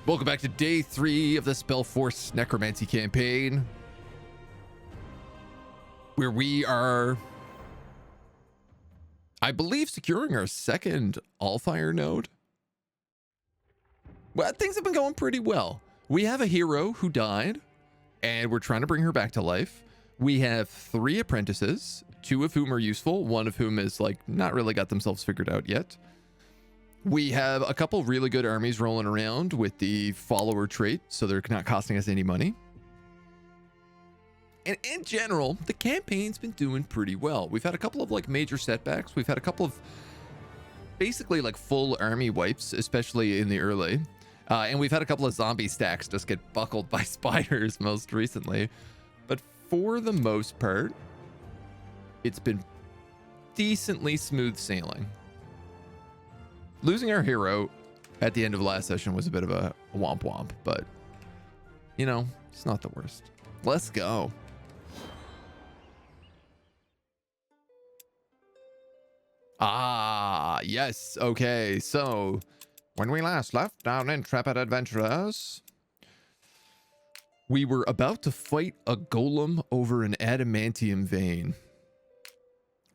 Welcome back to day 3 of the Spellforce Necromancy campaign, where we are, I believe, securing our second Allfire node. Well, things have been going pretty well. We have a hero who died, and we're trying to bring her back to life. We have 3 apprentices, 2 of whom are useful, 1 of whom is like not really got themselves figured out yet. We have a couple really good armies rolling around with the follower trait, so they're not costing us any money. And in general, the campaign's been doing pretty well. We've had a couple of like major setbacks. We've had a couple of basically like full army wipes, especially in the early. And we've had a couple of zombie stacks just get buckled by spiders most recently. But for the most part, it's been decently smooth sailing. Losing our hero at the end of last session was a bit of a womp womp, but you know, it's not the worst. Let's go. Ah, yes. Okay, so when we last left our intrepid adventurers, we were about to fight a golem over an adamantium vein,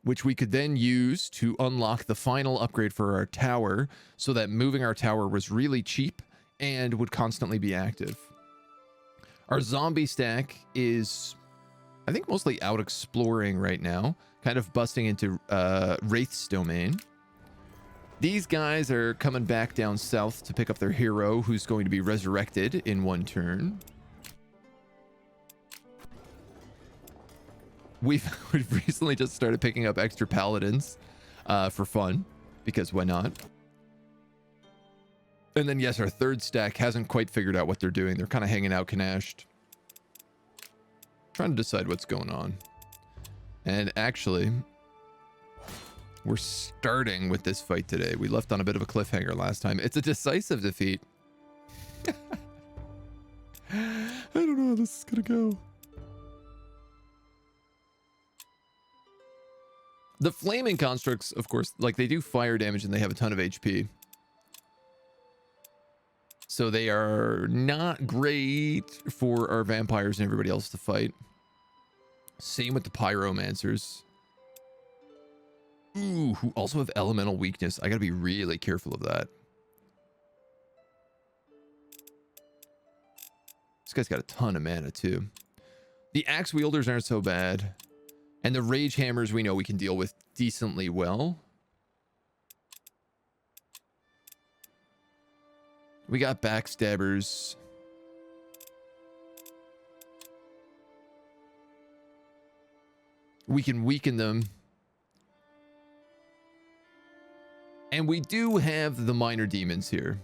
which we could then use to unlock the final upgrade for our tower, so that moving our tower was really cheap and would constantly be active. Our zombie stack is, I think, mostly out exploring right now, kind of busting into Wraith's domain. These guys are coming back down south to pick up their hero, who's going to be resurrected in 1 turn. We've recently just started picking up extra paladins for fun, because why not? And then yes, our 3rd stack hasn't quite figured out what they're doing. They're kind of hanging out canashed, trying to decide what's going on. And actually, we're starting with this fight today. We left on a bit of a cliffhanger last time. It's a decisive defeat. I don't know how this is gonna go. The flaming constructs, of course, like they do fire damage and they have a ton of HP. So they are not great for our vampires and everybody else to fight. Same with the pyromancers. Ooh, who also have elemental weakness. I gotta be really careful of that. This guy's got a ton of mana too. The axe wielders aren't so bad. And the rage hammers we know we can deal with decently well. We got backstabbers. We can weaken them. And we do have the minor demons here.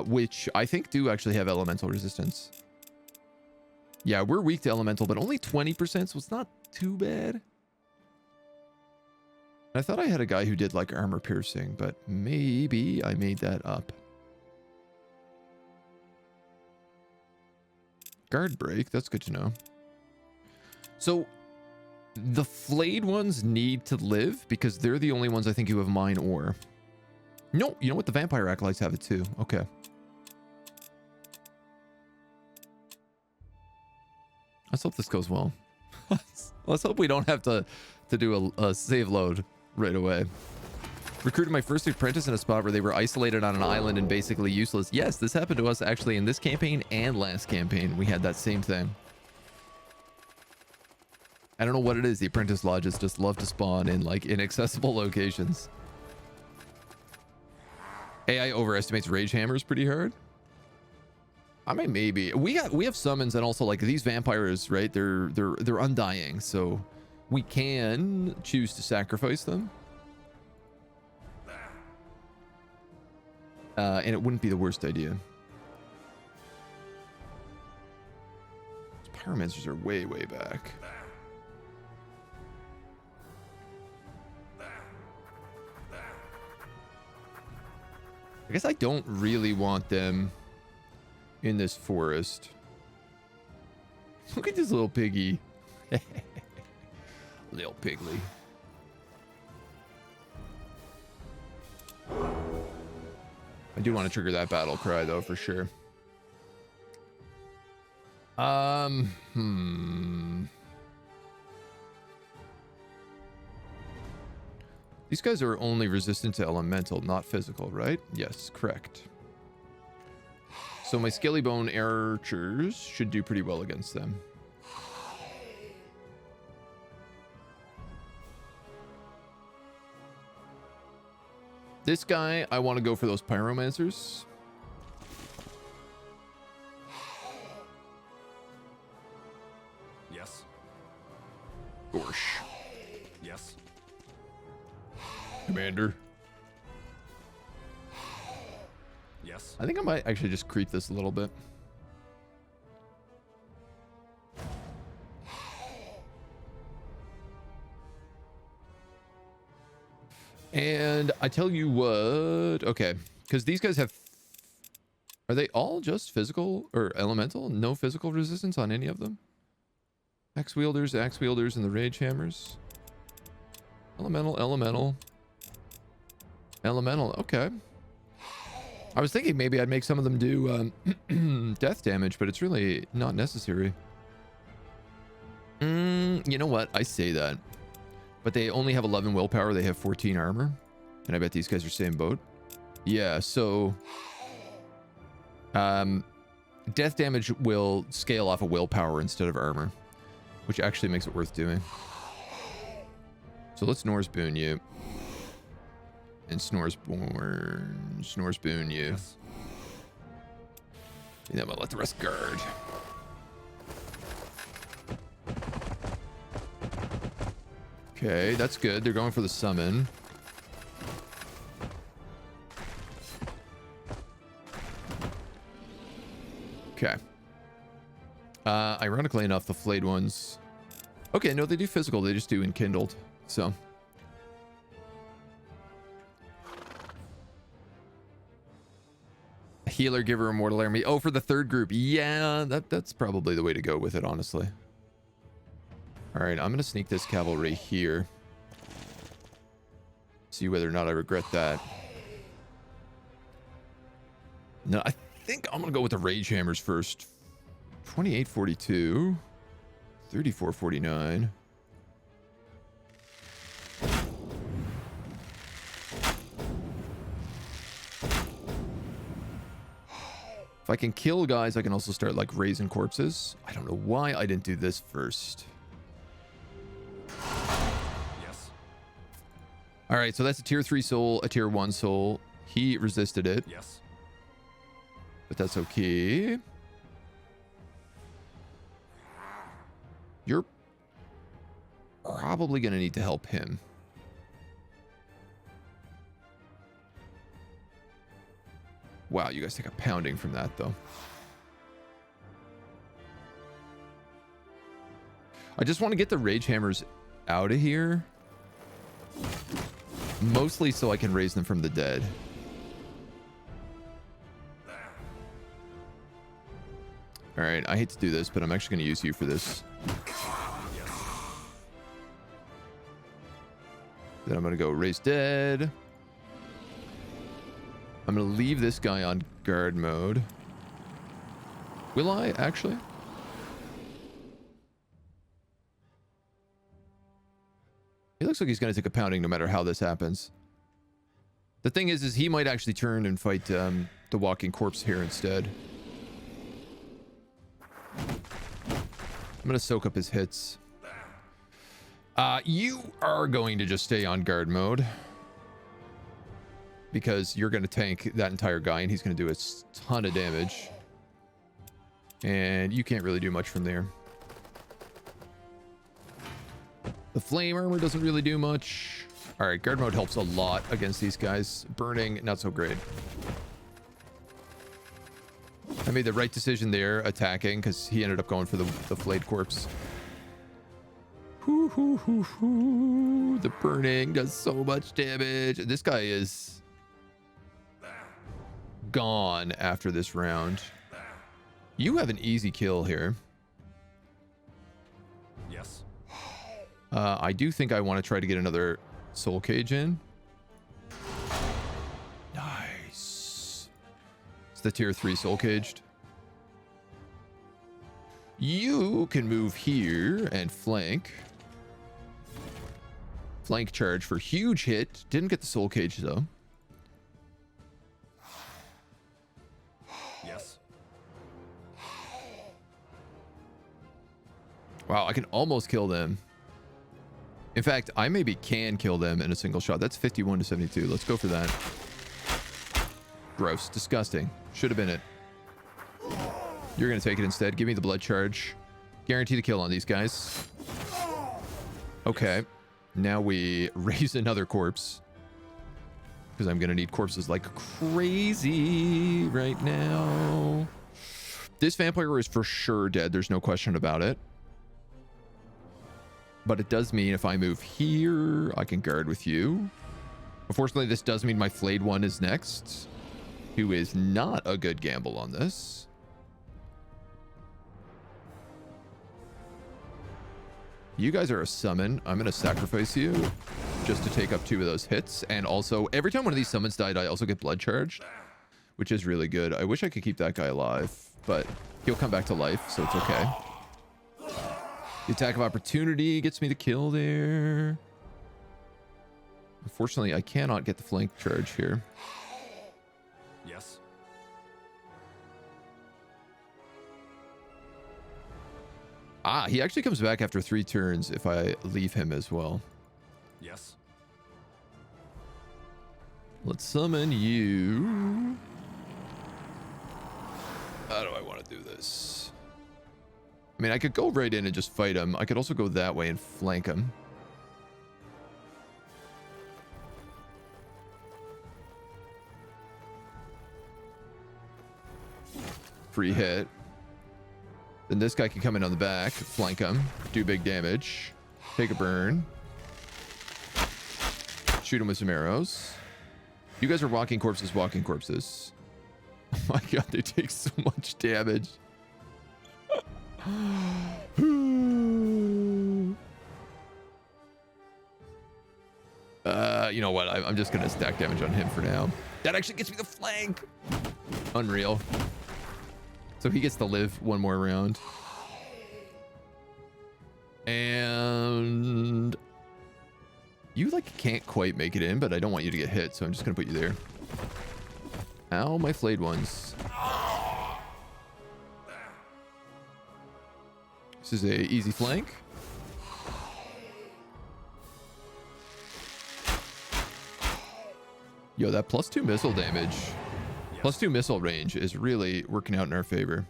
Which I think do actually have elemental resistance. Yeah, we're weak to elemental, but only 20%, so it's not too bad. I thought I had a guy who did like armor piercing, but maybe I made that up. Guard break, that's good to know. So the flayed ones need to live because they're the only ones I think who have mine ore. No, you know what? The vampire acolytes have it too. Okay. Let's hope this goes well. Let's hope we don't have to do a save load right away. Recruited my first apprentice in a spot where they were isolated on an island and basically useless. Yes, this happened to us actually in this campaign and last campaign. We had that same thing. I don't know what it is. The apprentice lodges just love to spawn in like inaccessible locations. AI overestimates rage hammers pretty hard. I mean, maybe we have summons, and also like these vampires, right? They're undying, so we can choose to sacrifice them, and it wouldn't be the worst idea. These pyromancers are way back. I guess I don't really want them in this forest. Look at this little piggy. Little pigly. I do want to trigger that battle cry though, for sure. These guys are only resistant to elemental, not physical, right? Yes, correct. So my scaly bone archers should do pretty well against them. This guy, I want to go for those pyromancers. Yes. Gorsh. Yes. Commander. Yes. I think I might actually just creep this a little bit. And I tell you what, okay, because these guys have, are they all just physical or elemental? No physical resistance on any of them? Axe wielders, and the rage hammers. Elemental. Okay. I was thinking maybe I'd make some of them do death damage, but it's really not necessary. You know what? I say that. But they only have 11 willpower. They have 14 armor. And I bet these guys are same boat. Yeah, so... death damage will scale off of willpower instead of armor, which actually makes it worth doing. So let's Norse Boon you. And Snorse Boon you. Yes. And then we'll let the rest guard. Okay, that's good. They're going for the summon. Okay. Ironically enough, the flayed ones... Okay, no, they do physical. They just do enkindled. So... Healer, giver, immortal army. Oh, for the third group. Yeah, that's probably the way to go with it, honestly. All right, I'm going to sneak this cavalry here. See whether or not I regret that. No, I think I'm going to go with the rage hammers first. 2842. 3449. If I can kill guys, I can also start like raising corpses. I don't know why I didn't do this first. Yes. All right, so that's a tier 3 soul, a tier 1 soul. He resisted it. Yes. But that's okay. You're probably going to need to help him. Wow, you guys take a pounding from that, though. I just want to get the rage hammers out of here. Mostly so I can raise them from the dead. All right, I hate to do this, but I'm actually going to use you for this. Then I'm going to go raise dead. I'm going to leave this guy on guard mode. Will I, actually? He looks like he's going to take a pounding no matter how this happens. The thing is he might actually turn and fight the walking corpse here instead. I'm going to soak up his hits. You are going to just stay on guard mode. Because you're going to tank that entire guy and he's going to do a ton of damage. And you can't really do much from there. The flame armor doesn't really do much. All right, guard mode helps a lot against these guys. Burning, not so great. I made the right decision there, attacking, because he ended up going for the flayed corpse. The burning does so much damage. This guy is gone after this round. You have an easy kill here. Yes. I do think I want to try to get another soul cage in. Nice. It's the tier 3 soul caged. You can move here and flank. Flank charge for huge hit. Didn't get the soul cage though. Yes. Wow, I can almost kill them. In fact, I maybe can kill them in a single shot. That's 51 to 72. Let's go for that. Gross. Disgusting. Should have been it. You're going to take it instead. Give me the blood charge. Guarantee the kill on these guys. Okay. Now we raise another corpse. Because I'm going to need corpses like crazy right now. This vampire is for sure dead. There's no question about it. But it does mean if I move here, I can guard with you. Unfortunately, this does mean my flayed one is next. Who is not a good gamble on this. You guys are a summon. I'm going to sacrifice you just to take up 2 of those hits. And also, every time one of these summons died, I also get blood charged, which is really good. I wish I could keep that guy alive, but he'll come back to life, so it's okay. The attack of opportunity gets me the kill there. Unfortunately, I cannot get the flank charge here. Yes. Ah, he actually comes back after 3 turns if I leave him as well. Yes. Let's summon you. How do I want to do this? I mean, I could go right in and just fight him. I could also go that way and flank him. Free hit. Then this guy can come in on the back, flank him, do big damage, take a burn, shoot him with some arrows. You guys are walking corpses, walking corpses. Oh my god, they take so much damage. You know what? I'm just going to stack damage on him for now. That actually gets me the flank. Unreal. So he gets to live one more round. And you like can't quite make it in, but I don't want you to get hit, so I'm just going to put you there. Ow, my flayed ones. This is a easy flank. Yo, that +2 missile damage, +2 missile range is really working out in our favor.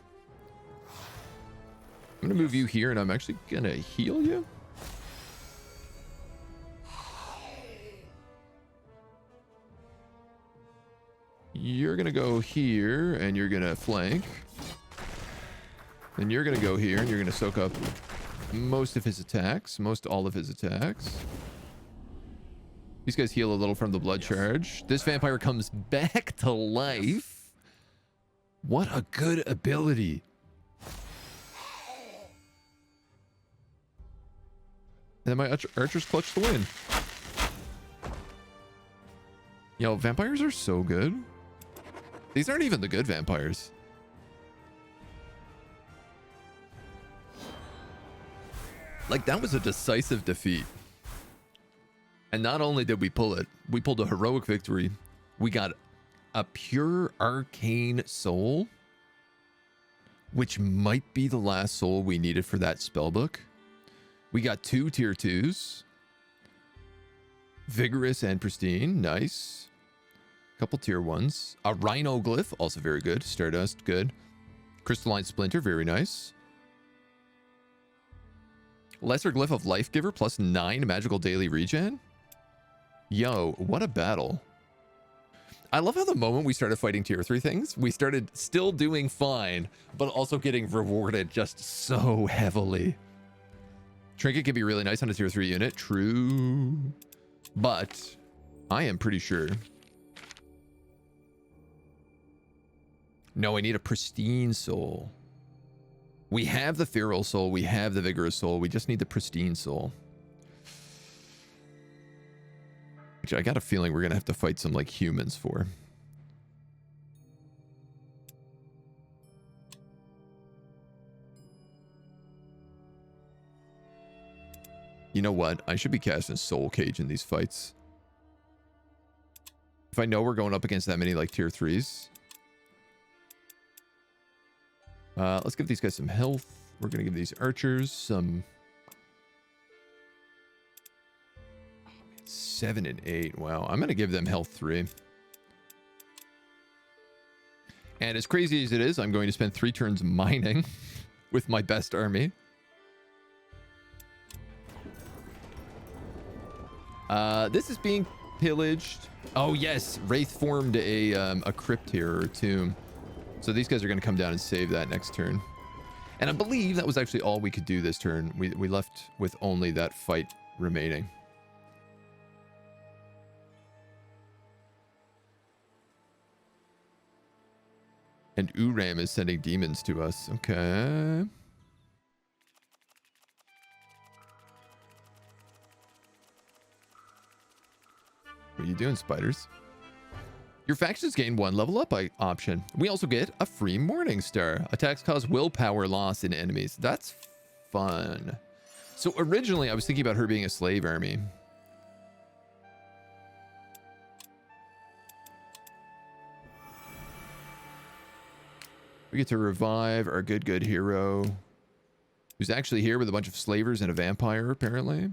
I'm going to move you here, and I'm actually going to heal you. You're going to go here, and you're going to flank. Then you're going to go here, and you're going to soak up most of his attacks, most all of his attacks. These guys heal a little from the blood charge. This vampire comes back to life. What a good ability. And then my archers clutch the win. Yo, vampires are so good. These aren't even the good vampires. Like, that was a decisive defeat. And not only did we pull it, we pulled a heroic victory. We got a pure arcane soul, which might be the last soul we needed for that spellbook. We got 2 tier 2s. Vigorous and pristine, nice. Couple tier 1s. A rhino glyph, also very good. Stardust, good. Crystalline splinter, very nice. Lesser glyph of life giver, +9 magical daily regen. Yo, what a battle. I love how the moment we started fighting tier 3 things, we started still doing fine, but also getting rewarded just so heavily. Trinket can be really nice on a tier 3 unit, true. But I am pretty sure. No, I need a pristine soul. We have the feral soul, we have the vigorous soul, we just need the pristine soul. Which I got a feeling we're going to have to fight some, like, humans for. You know what? I should be casting Soul Cage in these fights. If I know we're going up against that many like tier 3s. Let's give these guys some health. We're going to give these archers some... 7 and 8. Wow. I'm going to give them health 3. And as crazy as it is, I'm going to spend 3 turns mining with my best army. This is being pillaged. Oh yes, Wraith formed a crypt here, or a tomb. So these guys are going to come down and save that next turn. And I believe that was actually all we could do this turn. We left with only that fight remaining. And Uram is sending demons to us. Okay. What are you doing, spiders? Your factions gain 1 level up option. We also get a free Morning Star. Attacks cause willpower loss in enemies. That's fun. So originally I was thinking about her being a slave army. We get to revive our good hero, who's actually here with a bunch of slavers and a vampire, apparently.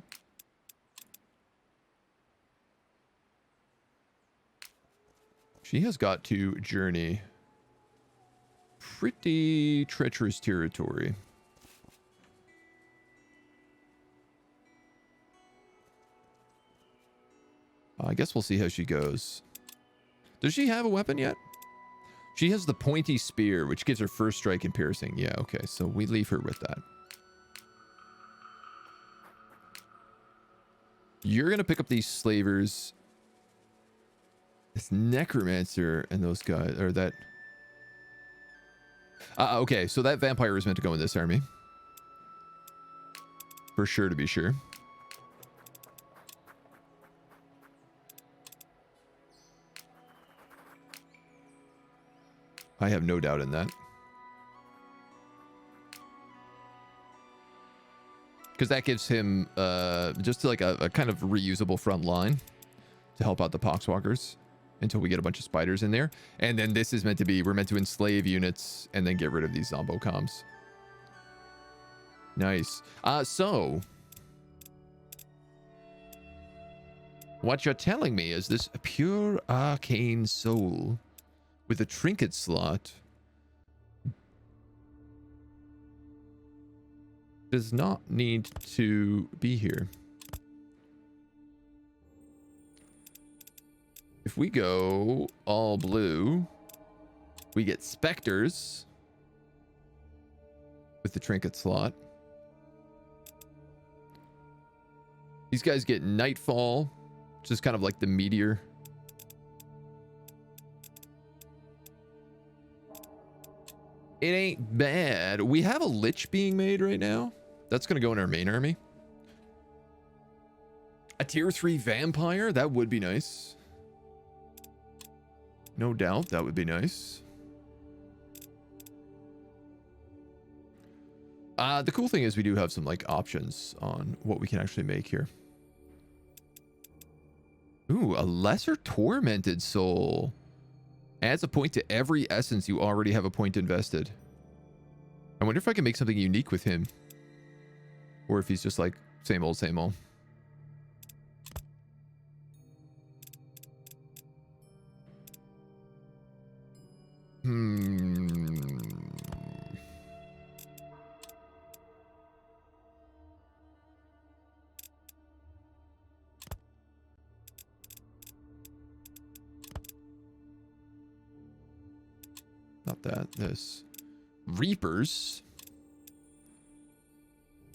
She has got to journey pretty treacherous territory. I guess we'll see how she goes. Does she have a weapon yet? She has the pointy spear, which gives her first strike and piercing. Yeah, okay, so we leave her with that. You're going to pick up these slavers. This necromancer and those guys, or that... okay, so that vampire is meant to go in this army. For sure, to be sure. I have no doubt in that. Because that gives him just like a kind of reusable front line to help out the poxwalkers until we get a bunch of spiders in there. And then this is meant to be, we're meant to enslave units and then get rid of these zombo-coms. Nice. So what you're telling me is this pure arcane soul with a trinket slot does not need to be here. If we go all blue, we get specters with the trinket slot. These guys get nightfall, which is kind of like the meteor. It ain't bad. We have a lich being made right now. That's going to go in our main army. A tier 3 vampire, that would be nice. No doubt, that would be nice. The cool thing is we do have some like options on what we can actually make here. Ooh, a lesser tormented soul. Adds a point to every essence you already have a point invested. I wonder if I can make something unique with him. Or if he's just like, same old, same old. Not that. This. Reapers.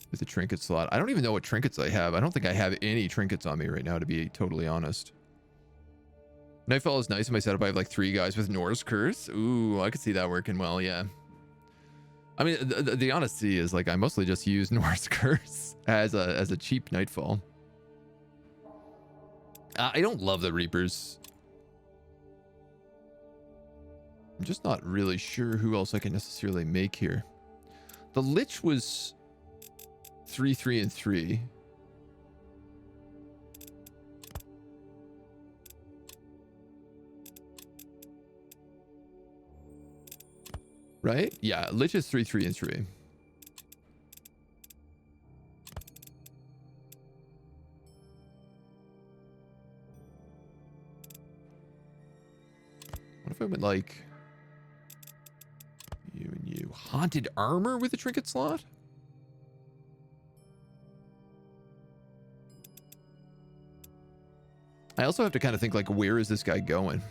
With the trinket slot. I don't even know what trinkets I have. I don't think I have any trinkets on me right now, to be totally honest. Nightfall is nice in my setup. I have like 3 guys with Norse Curse. Ooh, I could see that working well, yeah. I mean, the honesty is like I mostly just use Norse Curse as a cheap Nightfall. I don't love the Reapers. I'm just not really sure who else I can necessarily make here. The Lich was 3, 3, and 3. right? Yeah, Lich is 3, 3, and 3. What if I went like you and you? Haunted armor with a trinket slot? I also have to kind of think like, where is this guy going?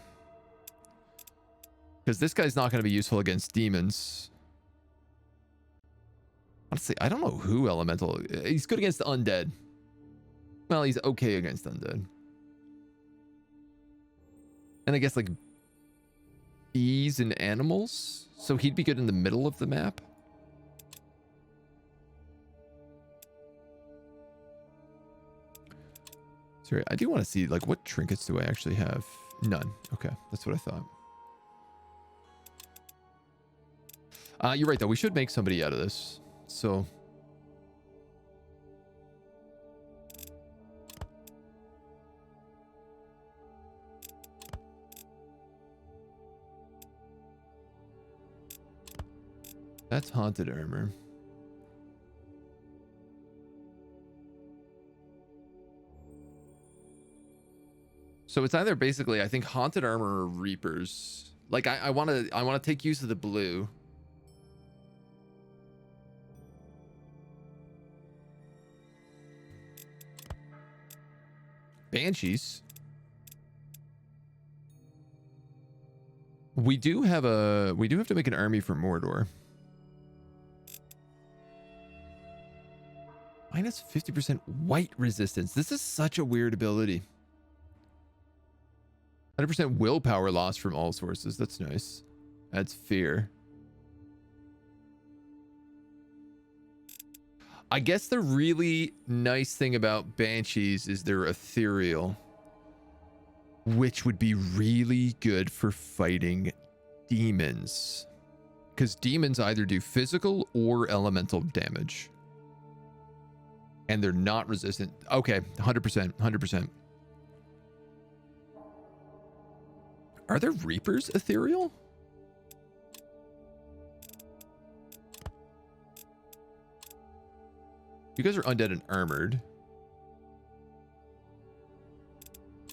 Because this guy's not going to be useful against demons. Honestly, I don't know who elemental. He's good against the undead. Well, he's okay against undead. And I guess like bees and animals. So he'd be good in the middle of the map. Sorry, I do want to see like what trinkets do I actually have? None. Okay, that's what I thought. You're right though. We should make somebody out of this. So that's haunted armor. So it's either basically, I think, haunted armor or reapers. Like I want to take use of the blue. Banshees. We do have to make an army for Mordor. Minus 50% white resistance. This is such a weird ability. 100% willpower loss from all sources. That's nice. That's fear. I guess the really nice thing about Banshees is they're ethereal, which would be really good for fighting demons. Because demons either do physical or elemental damage. And they're not resistant. Okay, 100%, 100%. Are there Reapers ethereal? You guys are undead and armored.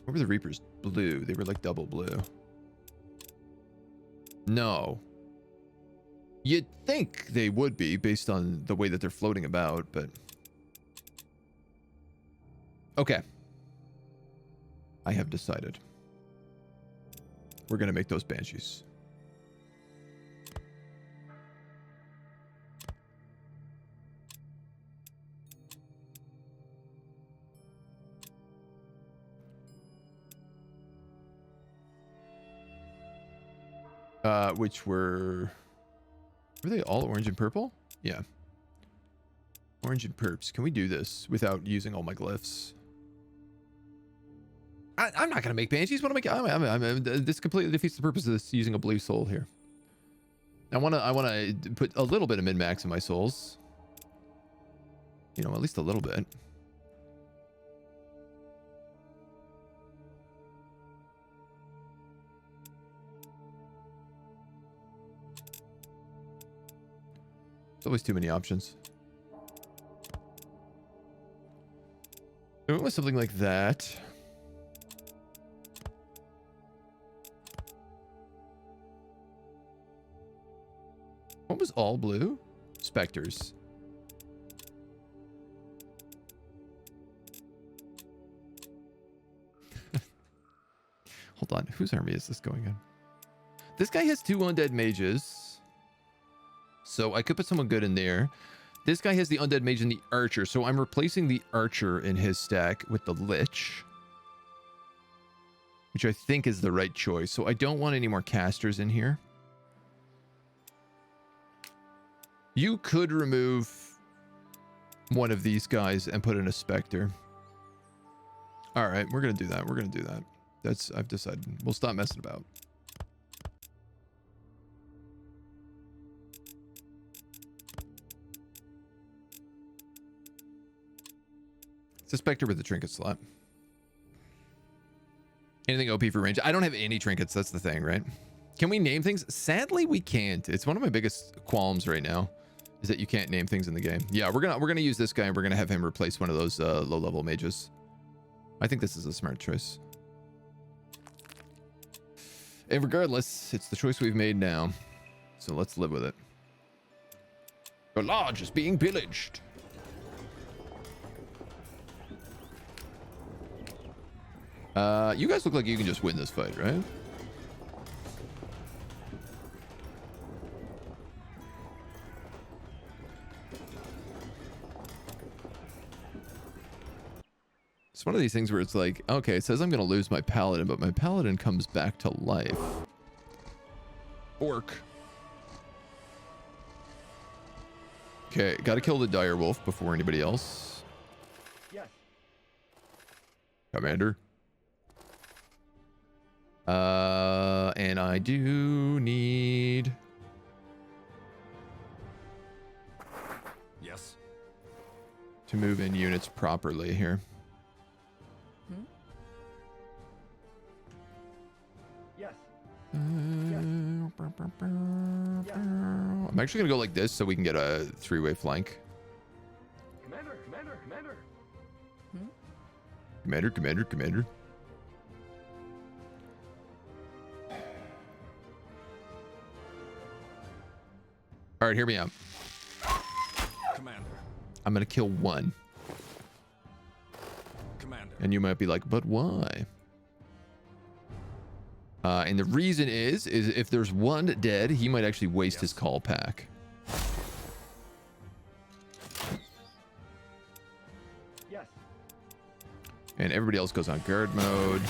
What were the Reapers? Blue. They were like double blue. No. You'd think they would be based on the way that they're floating about, but... Okay. I have decided. We're going to make those Banshees. Which were they all orange and purple? Yeah. Orange and perps. Can we do this without using all my glyphs? I'm not going to make Banshees. What am I? This completely defeats the purpose of this using a blue soul here. I want to put a little bit of min-max in my souls. You know, at least a little bit. There's always too many options. I went with something like that. What was all blue? Specters. Hold on. Whose army is this going in? This guy has 2 undead mages. So I could put someone good in there. This guy has the undead mage and the archer. So I'm replacing the archer in his stack with the lich, which I think is the right choice. So I don't want any more casters in here. You could remove one of these guys and put in a specter. All right, we're going to do that. We're going to do that. I've decided. We'll stop messing about. It's a specter with a trinket slot. Anything OP for range? I don't have any trinkets. That's the thing, right? Can we name things? Sadly, we can't. It's one of my biggest qualms right now, is that you can't name things in the game. Yeah, we're gonna use this guy and we're gonna have him replace one of those low-level mages. I think this is a smart choice. And regardless, it's the choice we've made now. So let's live with it. The lodge is being pillaged. You guys look like you can just win this fight, right? It's one of these things where it's like, okay, it says I'm going to lose my paladin, but my paladin comes back to life. Orc. Okay, got to kill the dire wolf before anybody else. Yes. Commander. And I do need... Yes. to move in units properly here. Yes. I'm actually gonna go like this so we can get a three-way flank. Commander. Commander. All right, hear me out. Commander. I'm gonna kill one. Commander. And you might be like, but why? And the reason is if there's one dead, he might actually waste his call pack. Yes. And everybody else goes on guard mode.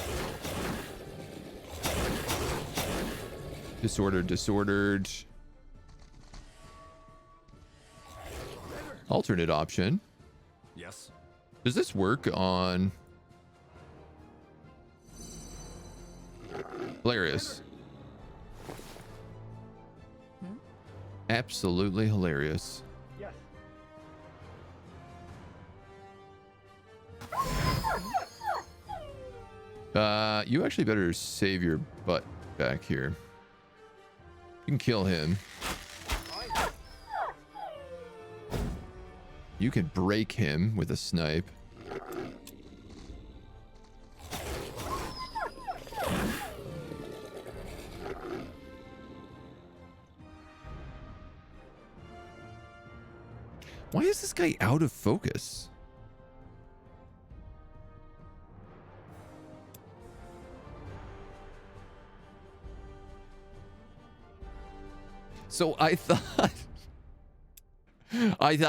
Disordered. Alternate option. Yes. Does this work on... Hilarious. Absolutely hilarious. Yes. You actually better save your butt back here. You can kill him. You can break him with a snipe. Why is this guy out of focus? So I thought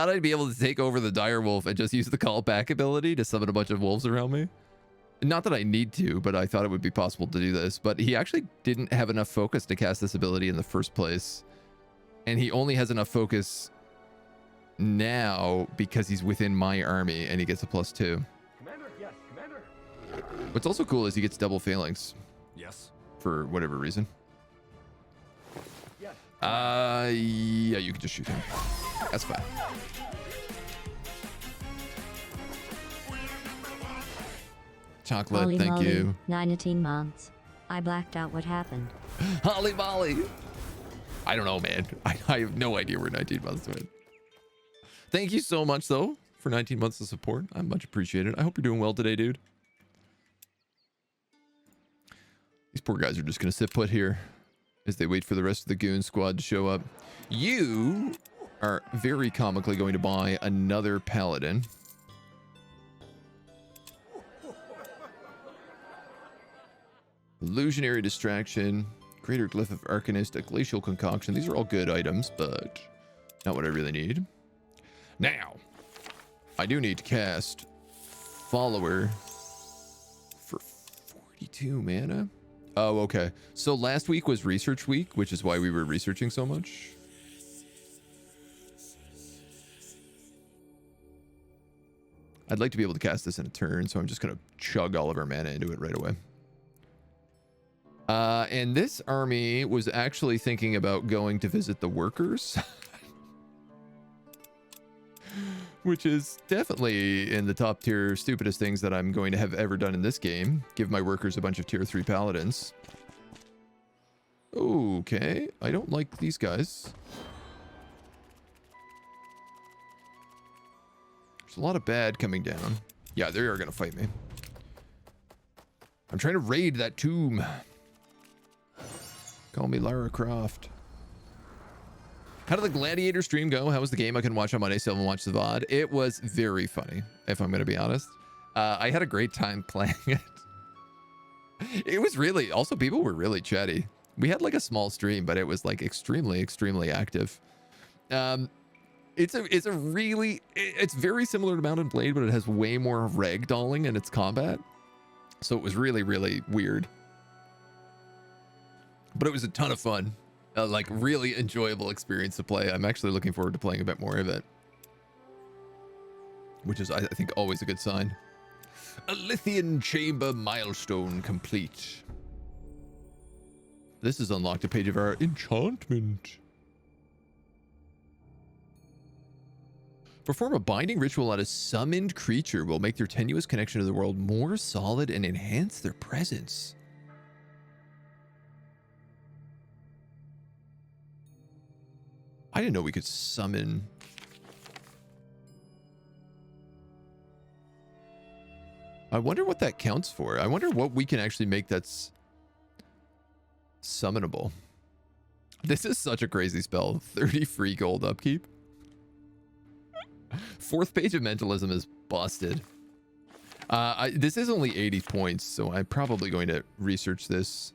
I'd be able to take over the dire wolf and just use the call back ability to summon a bunch of wolves around me. Not that I need to, but I thought it would be possible to do this. But he actually didn't have enough focus to cast this ability in the first place. And he only has enough focus now because he's within my army and he gets a +2. Commander. Yes. Commander. What's also cool is he gets double phalanx Yes. for whatever reason. Yes. Yeah, you can just shoot him. That's fine. Chocolate, Holy thank moly, you. 19 months. I blacked out what happened. Holly Molly. I don't know, man. I have no idea where 19 months went. Thank you so much, though, for 19 months of support. I much appreciated. I hope you're doing well today, dude. These poor guys are just going to sit put here as they wait for the rest of the goon squad to show up. You are very comically going to buy another paladin. Illusionary Distraction, Greater Glyph of Arcanist, a Glacial Concoction. These are all good items, but not what I really need. Now, I do need to cast Follower for 42 mana. Oh, okay. So last week was research week, which is why we were researching so much. I'd like to be able to cast this in a turn, so I'm just going to chug all of our mana into it right away. And this army was actually thinking about going to visit the workers. Which is definitely in the top tier stupidest things that I'm going to have ever done in this game. Give my workers a bunch of tier 3 paladins. Okay, I don't like these guys. There's a lot of bad coming down. Yeah, they are gonna fight me. I'm trying to raid that tomb. Call me Lara Croft. How did the Gladiator stream go? How was the game? I can watch on Monday, so I haven't watched the VOD. It was very funny, if I'm gonna be honest. I had a great time playing it. It was really, also people were really chatty. We had like a small stream, but it was like extremely, extremely active. It's very similar to Mount and Blade, but it has way more ragdolling in its combat. So it was really, really weird. But it was a ton of fun. Like really enjoyable experience to play. I'm actually looking forward to playing a bit more of it. Which is, I think, always a good sign. A Lithian Chamber milestone complete. This has unlocked a page of our enchantment. Perform a binding ritual on a summoned creature will make their tenuous connection to the world more solid and enhance their presence. I didn't know we could summon. I wonder what that counts for. I wonder what we can actually make that's summonable. This is such a crazy spell. 30 free gold upkeep. Fourth page of mentalism is busted. This is only 80 points, so I'm probably going to research this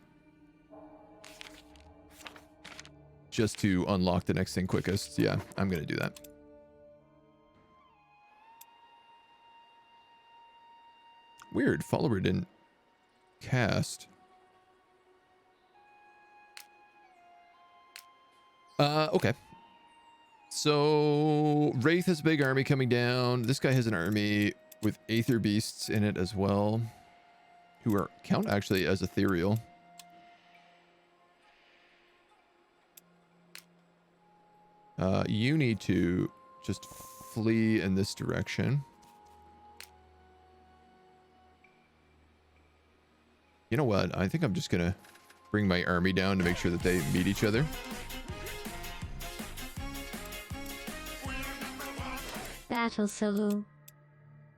just to unlock the next thing quickest. Yeah, I'm going to do that. Weird, follower didn't cast. Okay. So Wraith has a big army coming down. This guy has an army with Aether Beasts in it as well, who are count actually as ethereal. You need to just flee in this direction. You know what? I think I'm just gonna bring my army down to make sure that they meet each other. Battle solo.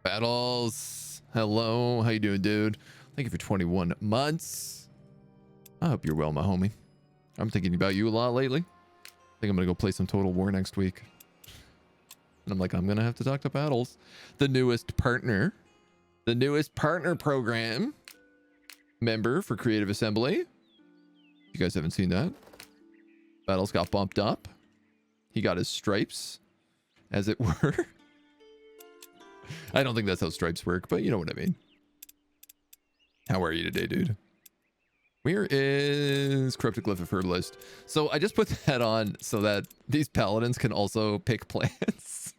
Battles. Hello. How you doing, dude? Thank you for 21 months. I hope you're well, my homie. I'm thinking about you a lot lately. I think I'm gonna go play some Total War next week. And I'm like, I'm gonna have to talk to Battles. The newest partner program member for Creative Assembly. You guys haven't seen that. Battles got bumped up. He got his stripes, as it were. I don't think that's how stripes work, but you know what I mean. How are you today, dude? Where is Corrupted Glyph of Fertilized? So I just put that on so that these paladins can also pick plants.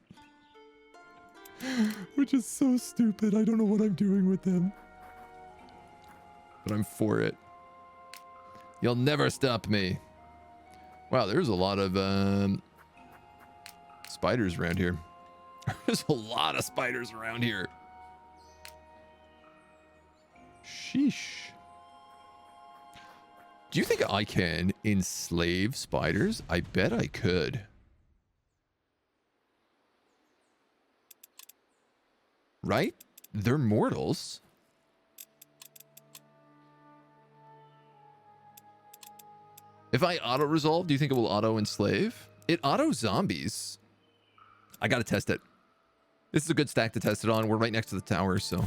Which is so stupid. I don't know what I'm doing with them. But I'm for it. You'll never stop me. Wow, there's a lot of spiders around here. There's a lot of spiders around here. Sheesh. Do you think I can enslave spiders? I bet I could. Right? They're mortals. If I auto-resolve, do you think it will auto-enslave? It auto-zombies. I gotta test it. This is a good stack to test it on. We're right next to the tower, so...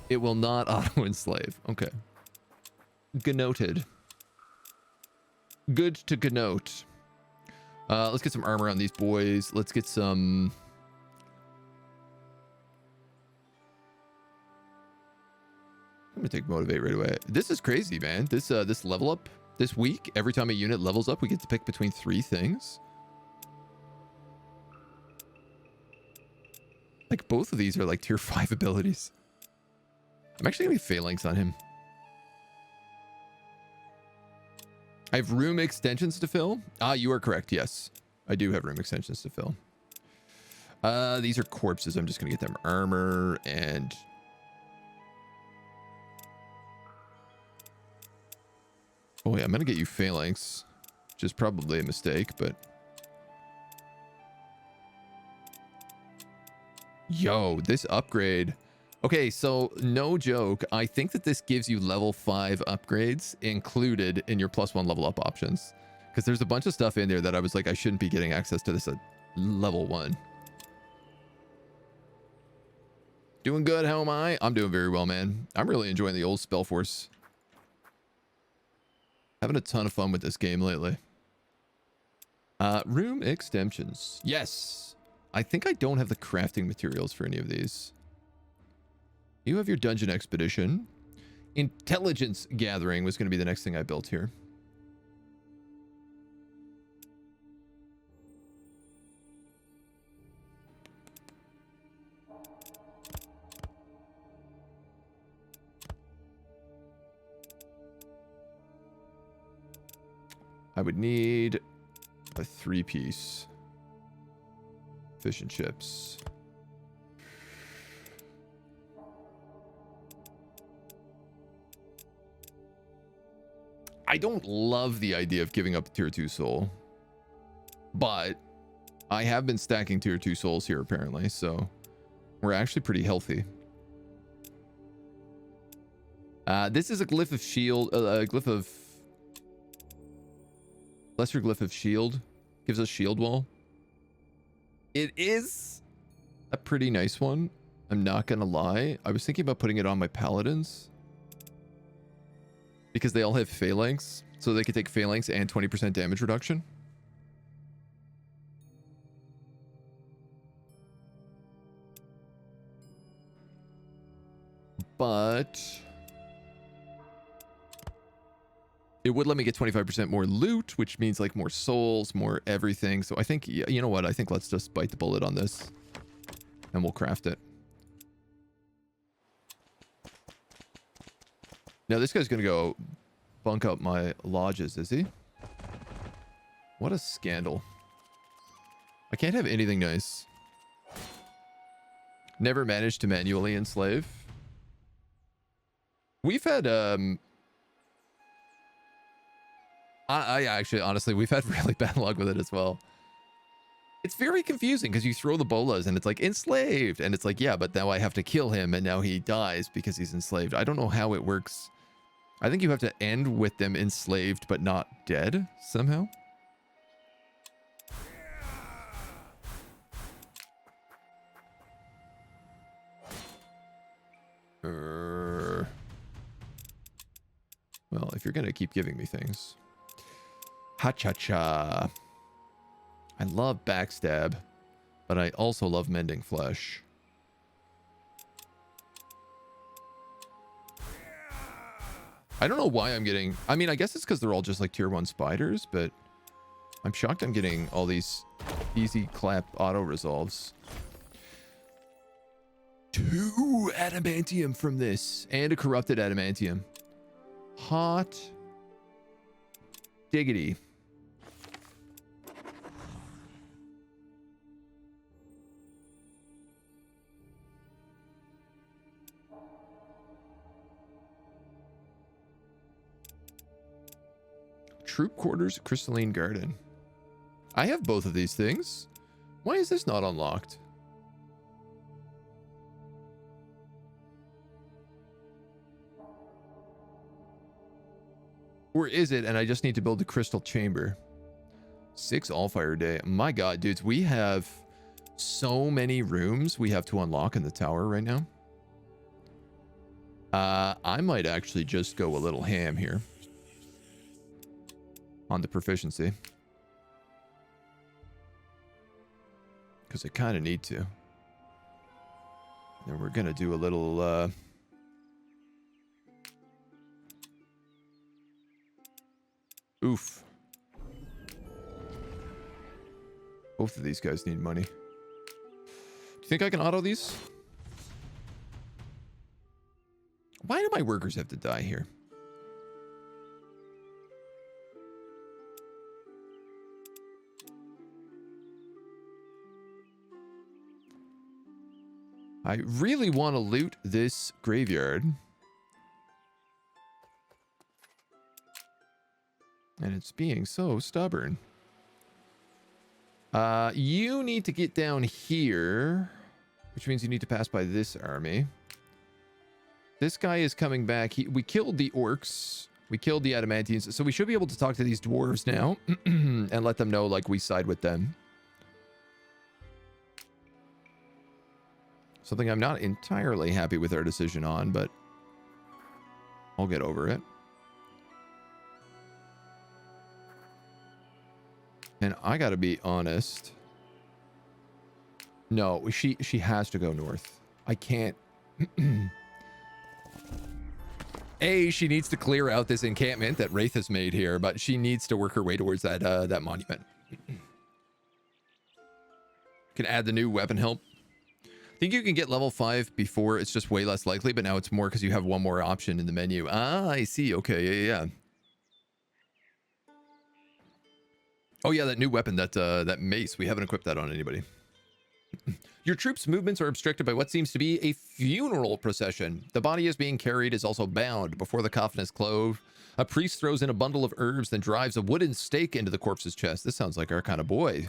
It will not auto-enslave. Okay. Genoted. Good to genote. Let's get some armor on these boys. Let's get some... I'm gonna take motivate right away. This is crazy, man. This level up this week, every time a unit levels up, we get to pick between 3 things. Like both of these are like tier 5 abilities. I'm actually gonna be phalanx on him. I have room extensions to fill. Ah, you are correct. Yes, I do have room extensions to fill. These are corpses. I'm just gonna get them armor and Oh yeah, I'm gonna get you phalanx, which is probably a mistake, but yo, this upgrade. Okay, so no joke, I think that this gives you level 5 upgrades included in your +1 level up options, because there's a bunch of stuff in there that I was like, I shouldn't be getting access to this at level 1. Doing good, how am I? I'm doing very well, man. I'm really enjoying the old Spellforce. Having a ton of fun with this game lately. Room extensions. Yes. I think I don't have the crafting materials for any of these. You have your dungeon expedition. Intelligence gathering was going to be the next thing I built here. I would need a 3-piece fish and chips. I don't love the idea of giving up tier 2 soul, but I have been stacking tier 2 souls here apparently, so we're actually pretty healthy. This is a glyph of shield, a glyph of lesser glyph of shield, gives us shield wall. It is a pretty nice one, I'm not gonna lie. I was thinking about putting it on my paladins because they all have phalanx, so they could take phalanx and 20% damage reduction. But it would let me get 25% more loot, which means like more souls, more everything. So I think, you know what? I think let's just bite the bullet on this and we'll craft it. Now this guy's going to go bunk up my lodges, is he? What a scandal. I can't have anything nice. Never managed to manually enslave. We've had, I actually, honestly, we've had really bad luck with it as well. It's very confusing because you throw the bolas and it's like enslaved. And it's like, yeah, but now I have to kill him and now he dies because he's enslaved. I don't know how it works. I think you have to end with them enslaved but not dead somehow. Well, if you're going to keep giving me things. Ha-cha-cha. I love backstab, but I also love mending flesh. I don't know why I'm getting... I mean, I guess it's because they're all just like tier 1 spiders, but I'm shocked I'm getting all these easy clap auto resolves. 2 adamantium from this, and a corrupted adamantium. Hot diggity. Troop quarters, crystalline garden. I have both of these things. Why is this not unlocked? Or is it, and I just need to build a crystal chamber? 6 Allfire day. My god, dudes, we have so many rooms we have to unlock in the tower right now. I might actually just go a little ham here on the proficiency, because I kind of need to. Then we're gonna do a little oof. Both of these guys need money. Do you think I can auto these? Why do my workers have to die here? I really want to loot this graveyard. And it's being so stubborn. You need to get down here, which means you need to pass by this army. This guy is coming back. We killed the orcs. We killed the adamantines. So we should be able to talk to these dwarves now and let them know, like, we side with them. Something I'm not entirely happy with our decision on, but I'll get over it. And I gotta be honest. No, she has to go north. I can't. She needs to clear out this encampment that Wraith has made here, but she needs to work her way towards that that monument. Can add the new weapon help. Think you can get level 5 before it's just way less likely, but now it's more because you have one more option in the menu. Ah, I see. Okay, yeah. Oh yeah, that new weapon, that mace. We haven't equipped that on anybody. Your troops' movements are obstructed by what seems to be a funeral procession. The body is being carried is also bound. Before the coffin is closed, a priest throws in a bundle of herbs, then drives a wooden stake into the corpse's chest. This sounds like our kind of boy.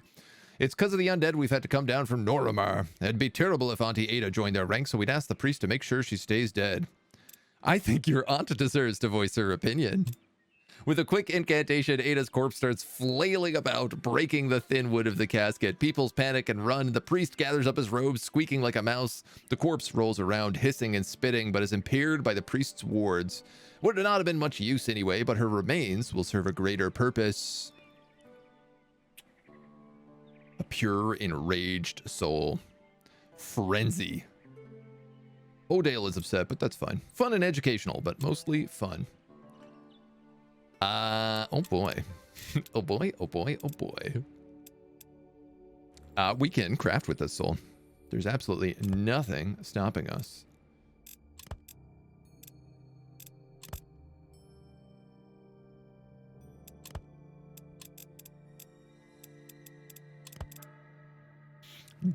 It's because of the undead we've had to come down from Noramar. It'd be terrible if Auntie Ada joined their ranks, so we'd ask the priest to make sure she stays dead. I think your aunt deserves to voice her opinion. With a quick incantation, Ada's corpse starts flailing about, breaking the thin wood of the casket. Peoples panic and run. The priest gathers up his robes, squeaking like a mouse. The corpse rolls around, hissing and spitting, but is impaired by the priest's wards. Would not have been much use anyway, but her remains will serve a greater purpose. A pure, enraged soul. Frenzy. Odale is upset, but that's fine. Fun and educational, but mostly fun. Oh boy. Oh boy, oh boy, oh boy. We can craft with this soul. There's absolutely nothing stopping us.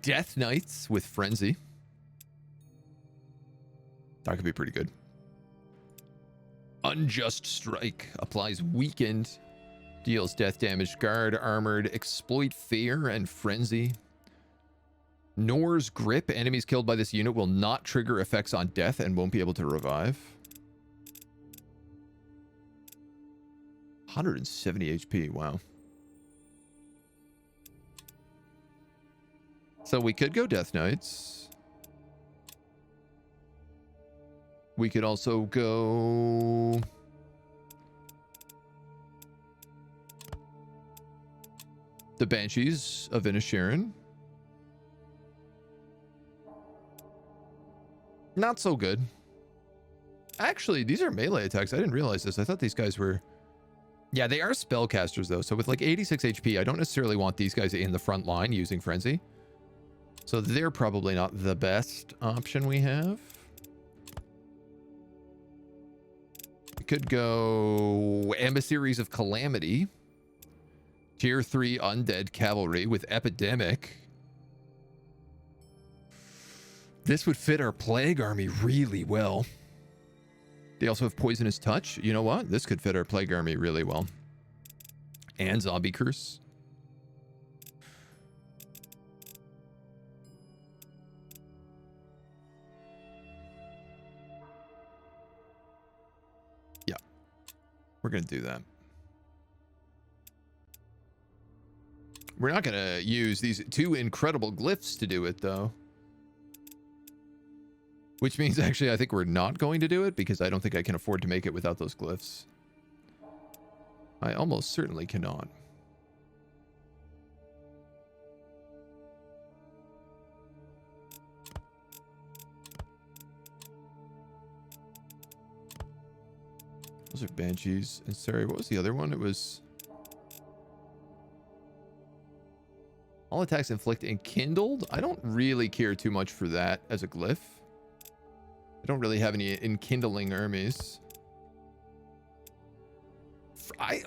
Death Knights with Frenzy. That could be pretty good. Unjust Strike applies weakened, deals death damage, guard, armored, exploit fear, and frenzy. Nor's Grip, enemies killed by this unit will not trigger effects on death and won't be able to revive. 170 HP, wow. So we could go Death Knights. We could also go... the Banshees of Inisherin. Not so good. Actually, these are melee attacks. I didn't realize this. I thought these guys were... yeah, they are spellcasters, though. So with like 86 HP, I don't necessarily want these guys in the front line using Frenzy. So they're probably not the best option we have. We could go Emissaries of Calamity. Tier 3 Undead Cavalry with Epidemic. This would fit our Plague Army really well. They also have Poisonous Touch. You know what? This could fit our Plague Army really well. And Zombie Curse. Yeah. We're going to do that. We're not going to use these two incredible glyphs to do it, though. Which means, actually, I think we're not going to do it because I don't think I can afford to make it without those glyphs. I almost certainly cannot. Those are Banshees. And sorry, what was the other one? It was... all attacks inflict enkindled. I don't really care too much for that as a glyph. I don't really have any enkindling armies.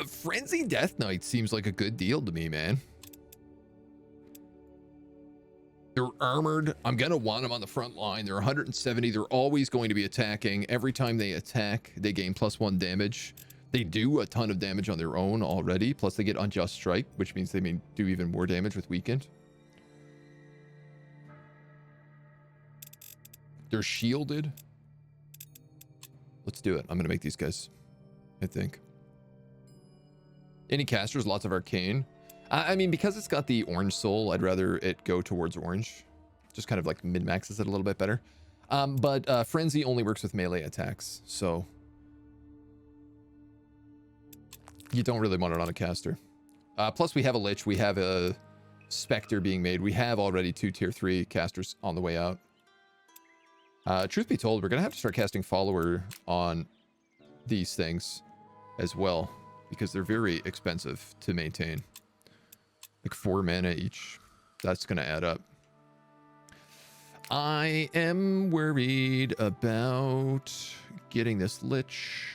Frenzy Death Knight seems like a good deal to me, man. They're armored. I'm going to want them on the front line. They're 170. They're always going to be attacking. Every time they attack, they gain +1 damage. They do a ton of damage on their own already, plus they get Unjust Strike, which means they may do even more damage with Weakened. They're shielded. Let's do it. I'm going to make these guys, I think. Any casters? Lots of Arcane. I mean, because it's got the Orange Soul, I'd rather it go towards Orange. Just kind of like min-maxes it a little bit better. But Frenzy only works with melee attacks, so you don't really want it on a caster. Plus, we have a Lich. We have a Spectre being made. We have already 2 tier 3 casters on the way out. Truth be told, we're going to have to start casting Follower on these things as well, because they're very expensive to maintain. Like 4 mana each. That's going to add up. I am worried about getting this Lich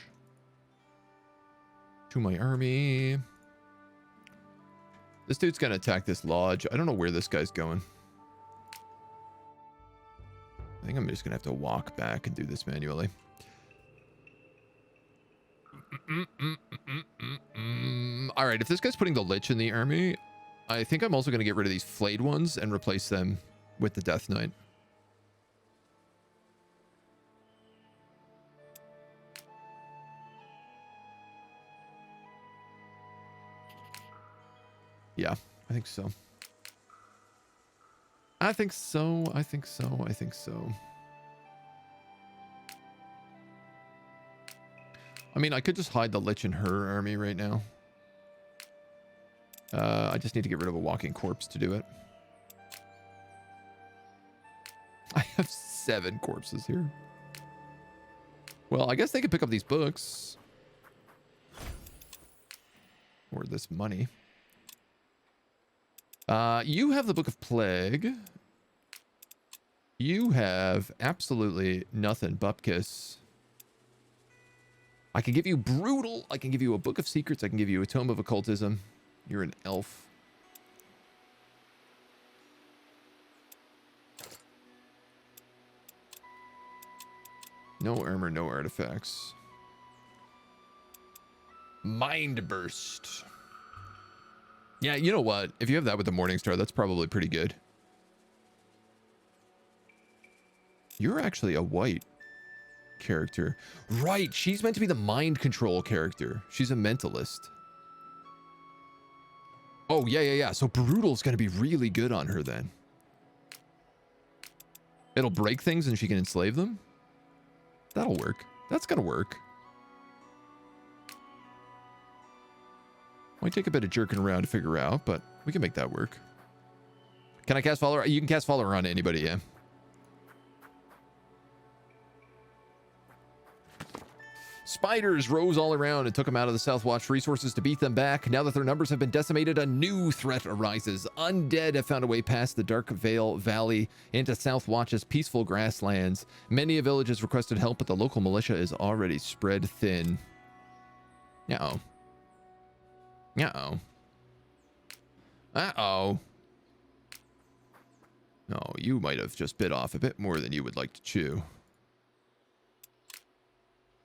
to my army. This dude's going to attack this lodge. I don't know where this guy's going. I think I'm just going to have to walk back and do this manually. All right, if this guy's putting the Lich in the army, I think I'm also going to get rid of these flayed ones and replace them with the Death Knight. Yeah, I think so. I think so. I think so. I think so. I mean, I could just hide the Lich in her army right now. I just need to get rid of a walking corpse to do it. I have 7 corpses here. Well, I guess they could pick up these books. Or this money. You have the Book of Plague. You have absolutely nothing, Bupkis. I can give you Brutal. I can give you a Book of Secrets. I can give you a Tome of Occultism. You're an elf. No armor, no artifacts. Mind Burst. Yeah, you know what? If you have that with the Morningstar, that's probably pretty good. You're actually a white character. Right, she's meant to be the mind control character. She's a mentalist. Oh, yeah. So Brutal's going to be really good on her then. It'll break things and she can enslave them? That'll work. That's going to work. Might take a bit of jerking around to figure out, but we can make that work. Can I cast Follower? You can cast Follower on anybody, yeah. Spiders rose all around and took them out of the Southwatch resources to beat them back. Now that their numbers have been decimated, a new threat arises. Undead have found a way past the Dark Vale Valley into Southwatch's peaceful grasslands. Many a village has requested help, but the local militia is already spread thin. Uh-oh. Uh-oh. Uh-oh. No, you might have just bit off a bit more than you would like to chew.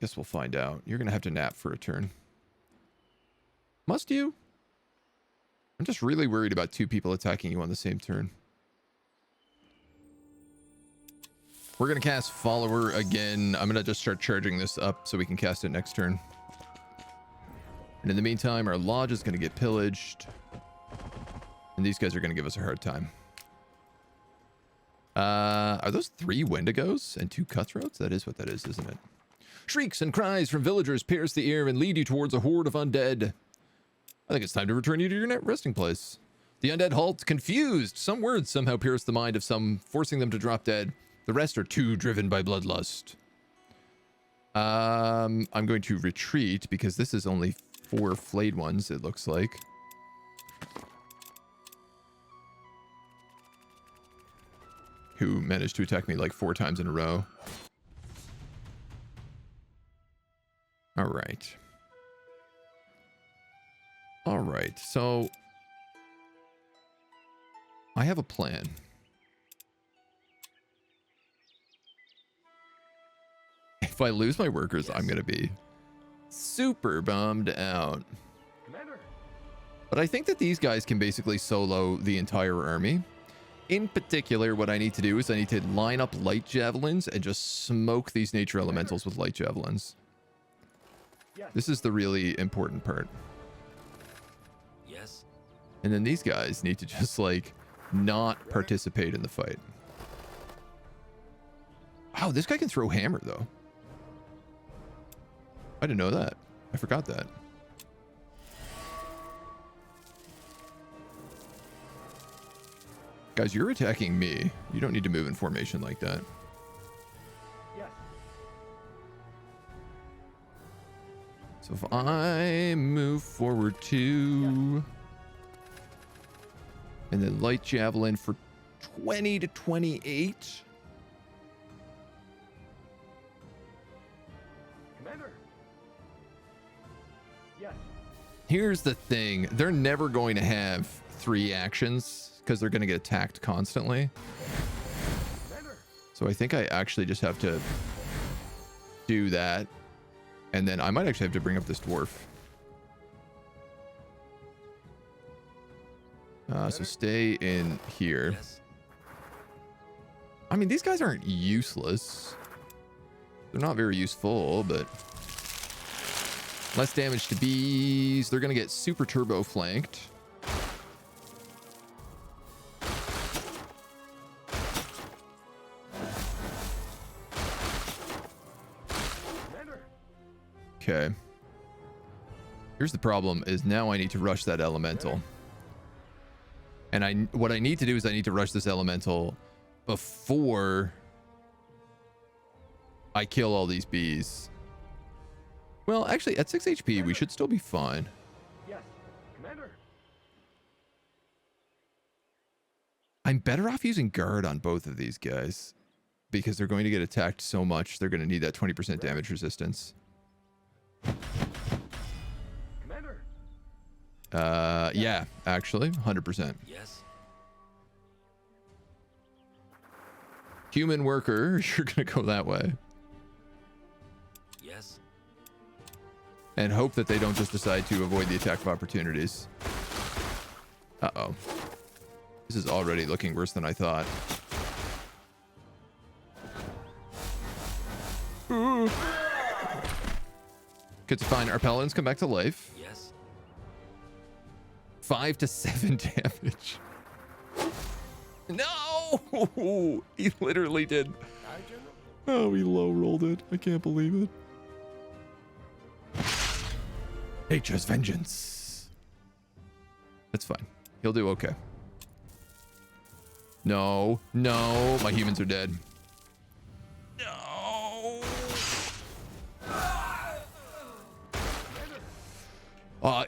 Guess we'll find out. You're going to have to nap for a turn. Must you? I'm just really worried about 2 people attacking you on the same turn. We're going to cast Follower again. I'm going to just start charging this up so we can cast it next turn. And in the meantime, our lodge is going to get pillaged. And these guys are going to give us a hard time. Are those 3 Wendigos and 2 Cutthroats? That is what that is, isn't it? Shrieks and cries from villagers pierce the air and lead you towards a horde of undead. I think it's time to return you to your resting place. The undead halt, confused. Some words somehow pierce the mind of some, forcing them to drop dead. The rest are too driven by bloodlust. I'm going to retreat because this is only 4 flayed ones, it looks like. Who managed to attack me like 4 times in a row. All right. All right, so I have a plan. If I lose my workers, I'm going to be super bummed out. Commander. But I think that these guys can basically solo the entire army. In particular, what I need to do is I need to line up light javelins and just smoke these nature elementals with light javelins. Yes. This is the really important part. Yes. And then these guys need to just like not participate in the fight. Wow, this guy can throw hammer though. I didn't know that. I forgot that. Guys, you're attacking me. You don't need to move in formation like that. Yes. So if I move forward 2 and then light javelin for 20 to 28. Commander. Yes. Here's the thing. They're never going to have 3 actions because they're going to get attacked constantly. Commander. So I think I actually just have to do that. And then I might actually have to bring up this dwarf. So stay in here. Yes. I mean, these guys aren't useless. They're not very useful, but less damage to bees. They're going to get super turbo flanked. Commander. Okay. Here's the problem is now I need to rush that elemental. And what I need to do is I need to rush this elemental before I kill all these bees. Well, actually, at 6 HP, we should still be fine. Yes. Commander. I'm better off using guard on both of these guys because they're going to get attacked so much. They're going to need that 20% damage resistance. Commander. Yeah, actually, 100%. Yes. Human worker, you're going to go that way. Yes. And hope that they don't just decide to avoid the attack of opportunities. Uh-oh. This is already looking worse than I thought. Good to find our paladins come back to life. Yes. 5 to 7 damage. No! He literally did. Oh, he low rolled it. I can't believe it. Nature's vengeance. That's fine. He'll do okay. No, no, my humans are dead. No.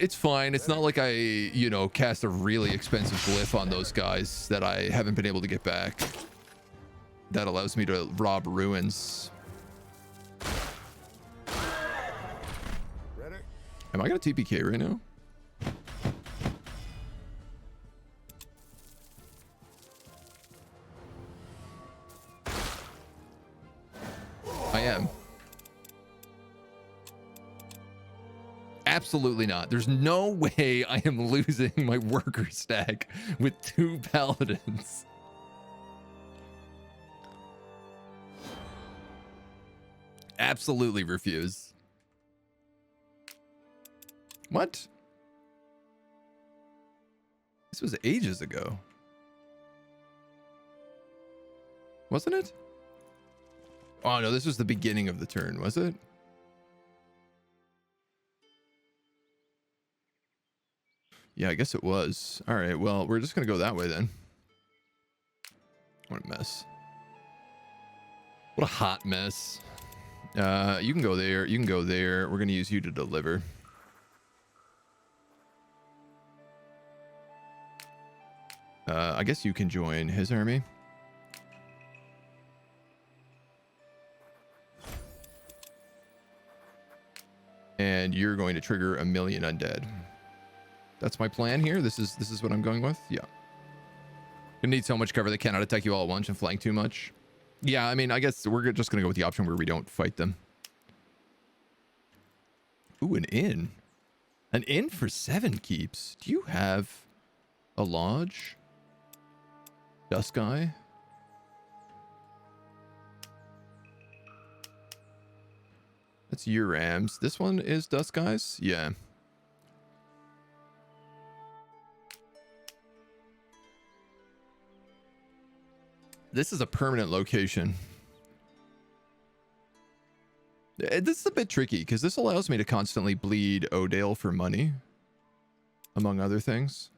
It's fine. It's not like I, you know, cast a really expensive glyph on those guys that I haven't been able to get back. That allows me to rob ruins. Ready. Am I gonna TPK right now? I am. Absolutely not. There's no way I am losing my worker stack with 2 paladins. Absolutely refuse. What? This was ages ago. Wasn't it? Oh no, this was the beginning of the turn, was it? Yeah, I guess it was. All right, well, we're just going to go that way then. What a mess. What a hot mess. You can go there. You can go there. We're going to use you to deliver. I guess you can join his army. And you're going to trigger 1,000,000 undead. That's my plan here. This is what I'm going with. Yeah. You need so much cover they cannot attack you all at once and flank too much. Yeah, I mean, I guess we're just going to go with the option where we don't fight them. Ooh, an inn. An inn for 7 keeps. Do you have a lodge? Dusk Eye? That's Urams. This one is Dusk Eyes? Yeah. This is a permanent location. This is a bit tricky because this allows me to constantly bleed Odale for money, among other things.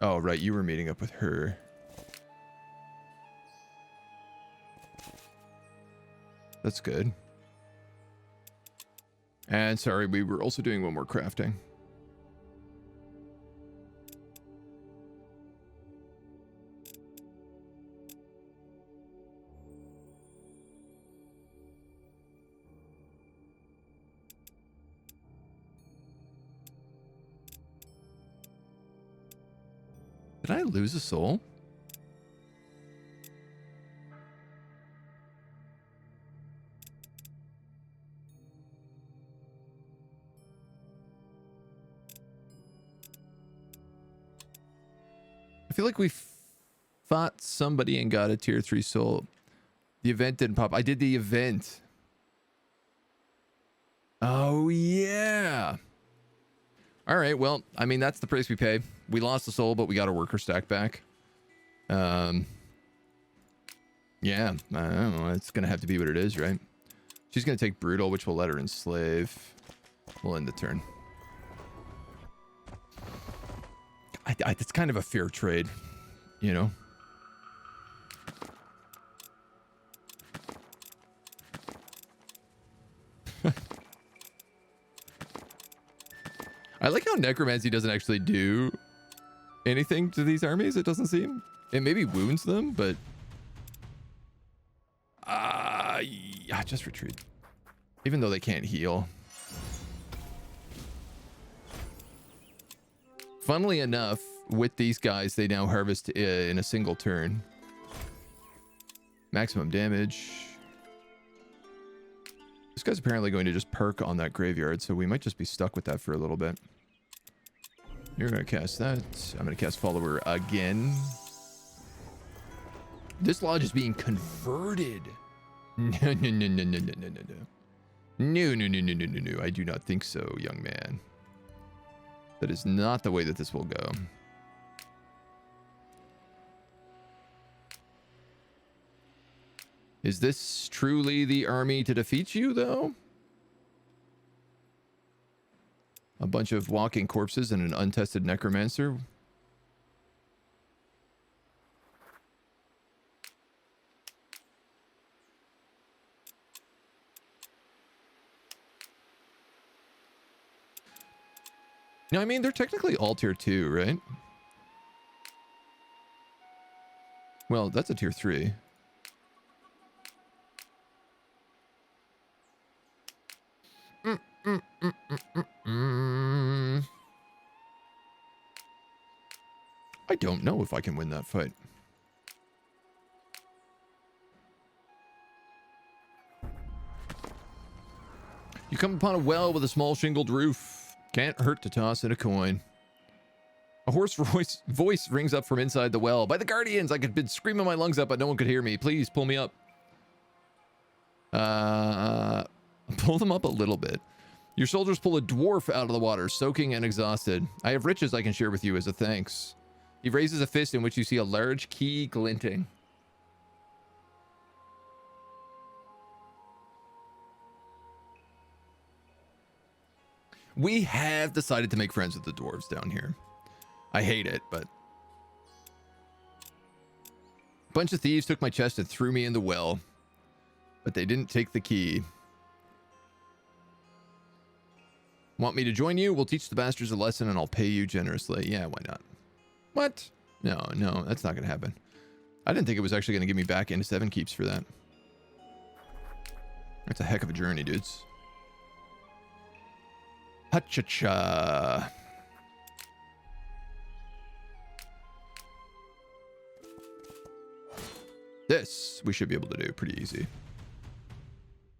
Oh, right. You were meeting up with her. That's good. And sorry, we were also doing one more crafting. Did I lose a soul? I feel like we fought somebody and got a tier 3 soul. The event didn't pop. I did the event. Oh, yeah. All right, well, I mean, that's the price we pay. We lost the soul, but we got our worker stack back. Yeah, I don't know. It's going to have to be what it is, right? She's going to take Brutal, which will let her enslave. We'll end the turn. It's kind of a fair trade, you know? I like how Necromancy doesn't actually do anything to these armies, it doesn't seem. It maybe wounds them, but... yeah, just retreat. Even though they can't heal. Funnily enough, with these guys, they now harvest in a single turn. Maximum damage. This guy's apparently going to just perk on that graveyard, so we might just be stuck with that for a little bit. You're going to cast that. I'm going to cast Follower again. This lodge is being converted. No, no, no, no, no, no, no, no, no. No, no, no, no, no, no, no. I do not think so, young man. That is not the way that this will go. Is this truly the army to defeat you, though? A bunch of walking corpses and an untested necromancer. No, I mean, they're technically all tier 2, right? Well, that's a tier 3. I don't know if I can win that fight. You come upon a well with a small shingled roof. Can't hurt to toss in a coin. A hoarse voice rings up from inside the well. By the Guardians! I could been screaming my lungs up, but no one could hear me. Please pull me up. Pull them up a little bit. Your soldiers pull a dwarf out of the water, soaking and exhausted. I have riches I can share with you as a thanks. He raises a fist in which you see a large key glinting. We have decided to make friends with the dwarves down here. I hate it, but... A bunch of thieves took my chest and threw me in the well. But they didn't take the key. Want me to join you? We'll teach the bastards a lesson and I'll pay you generously. Yeah, why not? What? No, that's not going to happen. I didn't think it was actually going to give me back into 7 keeps for that. That's a heck of a journey, dudes. Ha-cha-cha. This we should be able to do pretty easy.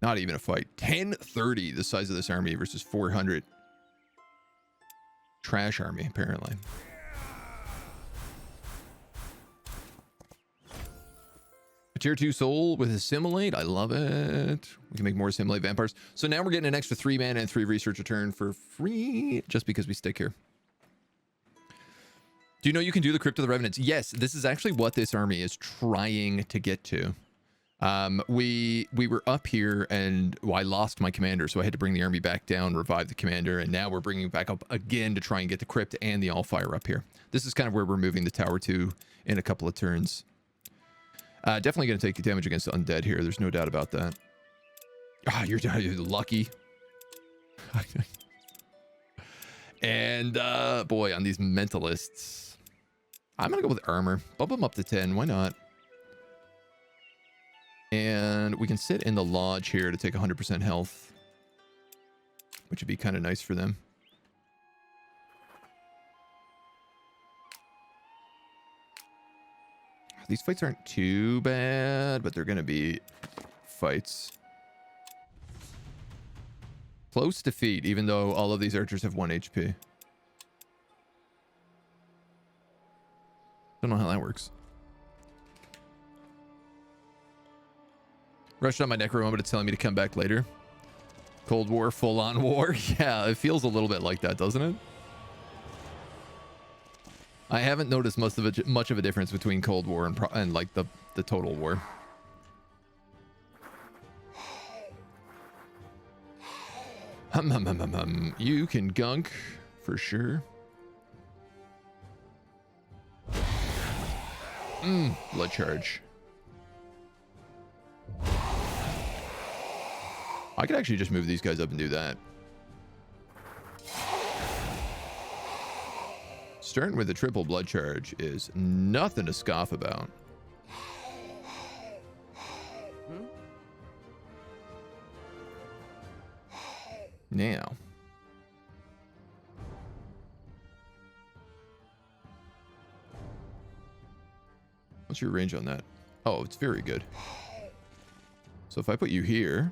Not even a fight. 1030, the size of this army versus 400. Trash army, apparently. A tier 2 soul with assimilate. I love it. We can make more assimilate vampires. So now we're getting an extra 3 mana and 3 research return for free just because we stick here. Do you know you can do the Crypt of the Revenants? Yes, this is actually what this army is trying to get to. We were up here and I lost my commander, so I had to bring the army back down, revive the commander, and now we're bringing it back up again to try and get the Crypt and the Allfire up here. This is kind of where we're moving the tower to in a couple of turns. Definitely going to take damage against the undead here. There's no doubt about that. Ah, you're lucky. And boy, on these mentalists, I'm going to go with armor. Bump them up to 10. Why not? And we can sit in the lodge here to take 100% health, which would be kind of nice for them. These fights aren't too bad, but they're going to be fights. Close defeat, even though all of these archers have 1 HP. Don't know how that works. Rushed on my Necromancy, but it's telling me to come back later. Cold War, full-on war. Yeah, it feels a little bit like that, doesn't it? I haven't noticed much of a difference between Cold War and like the total war. You can gunk for sure. Blood charge. I could actually just move these guys up and do that. Starting with a triple blood charge is nothing to scoff about. Now. What's your range on that? Oh, it's very good. So if I put you here,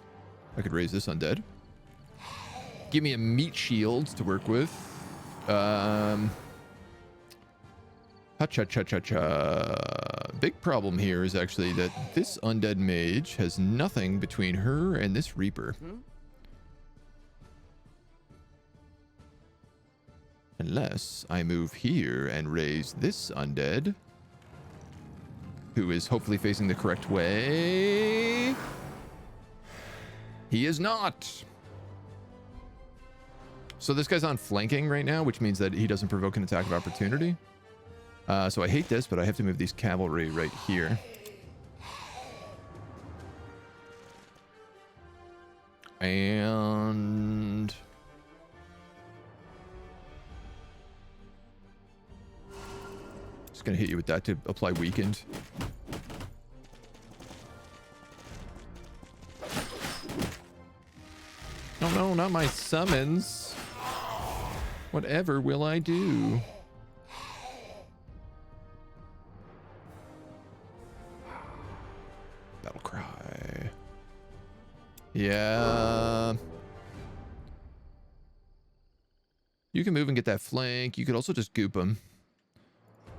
I could raise this undead. Give me a meat shield to work with. Ha-cha-cha-cha-cha. Big problem here is actually that this undead mage has nothing between her and this reaper. Unless I move here and raise this undead, who is hopefully facing the correct way. He is not. So this guy's on flanking right now, which means that he doesn't provoke an attack of opportunity. So I hate this, but I have to move these cavalry right here. And just gonna hit you with that to apply weakened. Oh no, not my summons. Whatever will I do? Battle cry. Yeah. You can move and get that flank. You could also just goop him.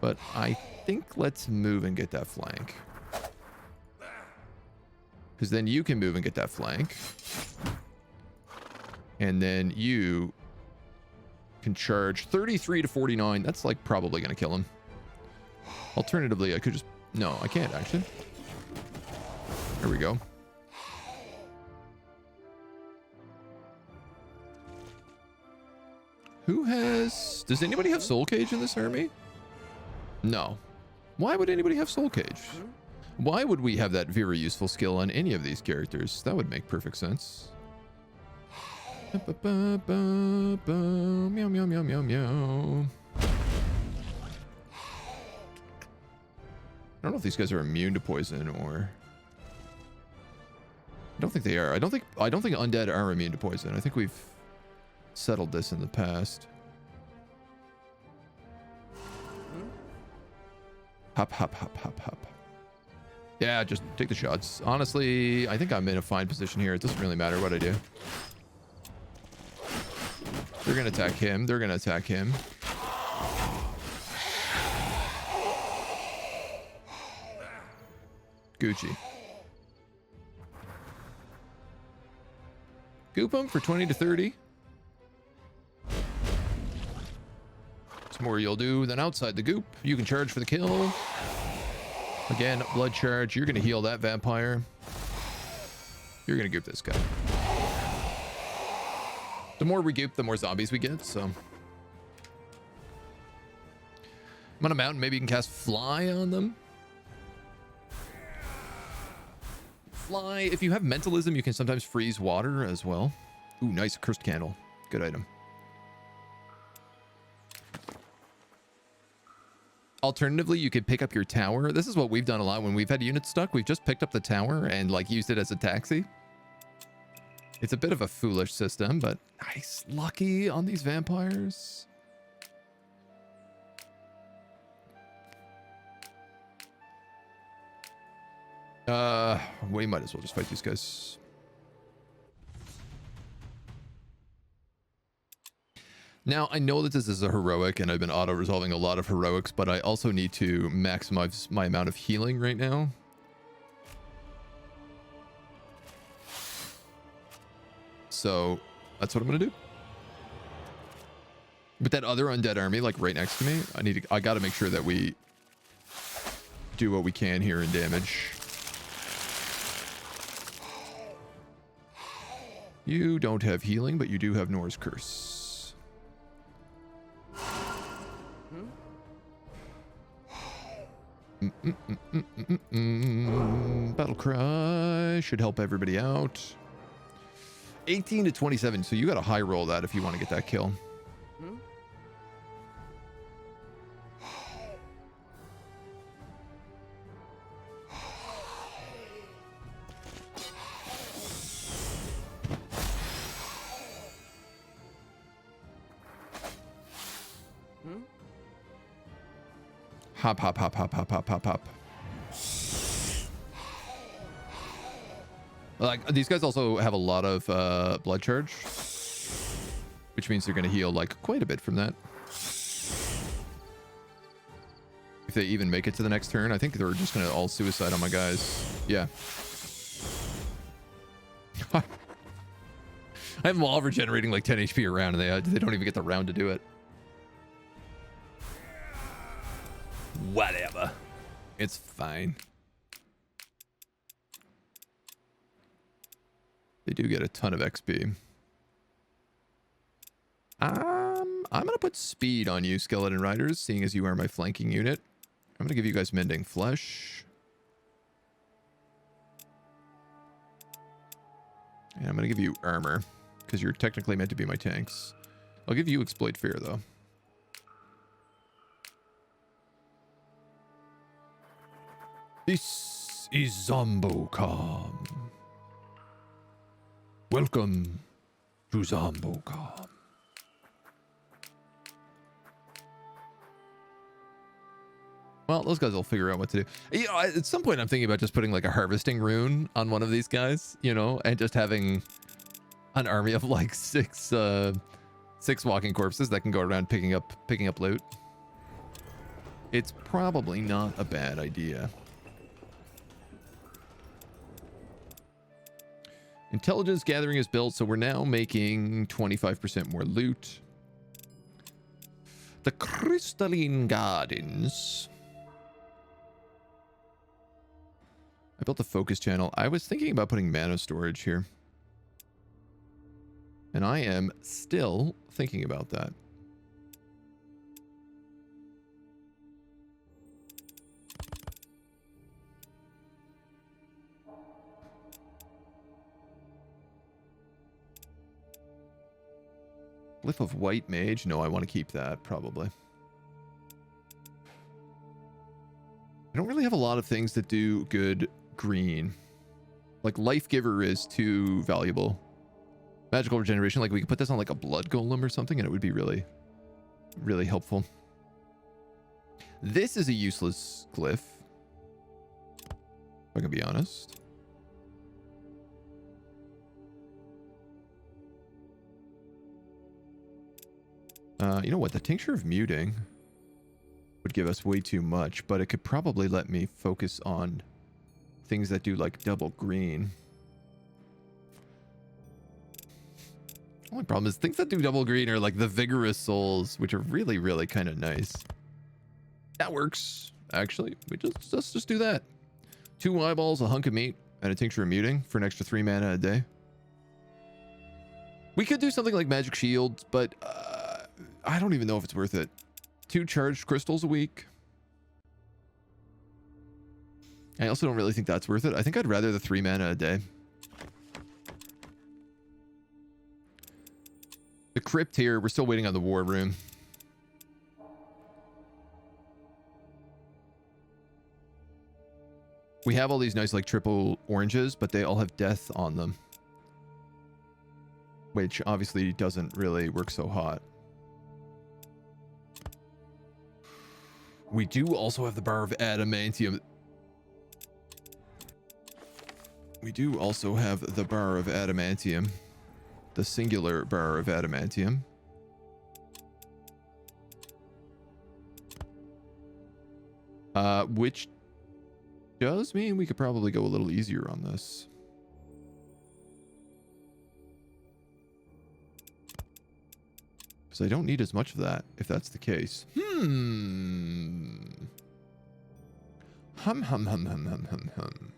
But I think let's move and get that flank. Because then you can move and get that flank. And then you can charge 33 to 49. That's like probably going to kill him. Alternatively, I could just... No, I can't actually. There we go. Who has... Does anybody have Soul Cage in this army? No. Why would anybody have Soul Cage? Why would we have that very useful skill on any of these characters? That would make perfect sense. Meow, meow, meow, meow, meow. I don't know if these guys are immune to poison or... I don't think they are. I don't think undead are immune to poison. I think we've settled this in the past. Hop, hop, hop, hop, hop. Yeah, just take the shots. Honestly, I think I'm in a fine position here. It doesn't really matter what I do. They're going to attack him. They're going to attack him. Gucci. Goop him for 20 to 30. It's more you'll do than outside the goop. You can charge for the kill. Again, blood charge. You're going to heal that vampire. You're going to goop this guy. The more we goop, the more zombies we get, so. I'm on a mountain. Maybe you can cast fly on them. Fly. If you have mentalism, you can sometimes freeze water as well. Ooh, nice. Cursed candle. Good item. Alternatively, you could pick up your tower. This is what we've done a lot when we've had units stuck. We've just picked up the tower and like used it as a taxi. It's a bit of a foolish system, but nice. Lucky on these vampires. We might as well just fight these guys. Now, I know that this is a heroic, and I've been auto-resolving a lot of heroics, but I also need to maximize my amount of healing right now. So, that's what I'm gonna do. With that other undead army, like, right next to me, I gotta make sure that we do what we can here in damage. You don't have healing, but you do have Nor's Curse. Battle Cry should help everybody out. 18 to 27, so you got to high roll that if you want to get that kill. Hop, hop, hop, hop, hop, hop, hop, hop. Like, these guys also have a lot of blood charge, which means they're going to heal, like, quite a bit from that. If they even make it to the next turn, I think they're just going to all suicide on my guys. Yeah. I have them all regenerating like 10 HP a round, and they don't even get the round to do it. Whatever. It's fine. They do get a ton of XP. I'm gonna put speed on you, Skeleton Riders, seeing as you are my flanking unit. I'm gonna give you guys Mending Flesh. And I'm gonna give you armor, because you're technically meant to be my tanks. I'll give you Exploit Fear, though. This is Zombocom. Welcome to Zombocom. Well, those guys will figure out what to do. You know, at some point I'm thinking about just putting like a harvesting rune on one of these guys, you know, and just having an army of like six walking corpses that can go around picking up loot. It's probably not a bad idea. Intelligence gathering is built, so we're now making 25% more loot. The Crystalline Gardens. I built a focus channel. I was thinking about putting mana storage here. And I am still thinking about that. Glyph of White Mage. No, I want to keep that, probably. I don't really have a lot of things that do good green. Like, Life Giver is too valuable. Magical regeneration, like we could put this on like a blood golem or something and it would be really, really helpful. This is a useless glyph, if I can be honest. You know what? The tincture of muting would give us way too much, but it could probably let me focus on things that do like double green. Only problem is things that do double green are like the vigorous souls, which are really, really kind of nice. That works, actually. Let's just do that. 2 eyeballs, a hunk of meat, and a tincture of muting for an extra 3 mana a day. We could do something like magic shield, but I don't even know if it's worth it. 2 charged crystals a week. I also don't really think that's worth it. I think I'd rather the 3 mana a day. The crypt here, we're still waiting on the war room. We have all these nice like triple oranges, but they all have death on them, which obviously doesn't really work so hot. We do also have the bar of adamantium. We do also have the bar of adamantium. The singular bar of adamantium. Which does mean we could probably go a little easier on this. Because I don't need as much of that, if that's the case. Hum hum hum hum hum hum.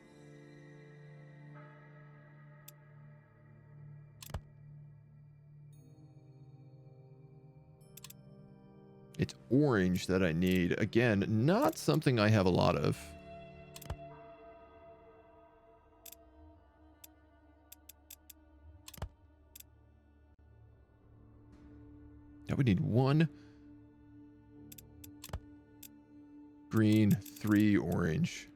It's orange that I need. Again, not something I have a lot of. Now we need 1 green, 3 orange.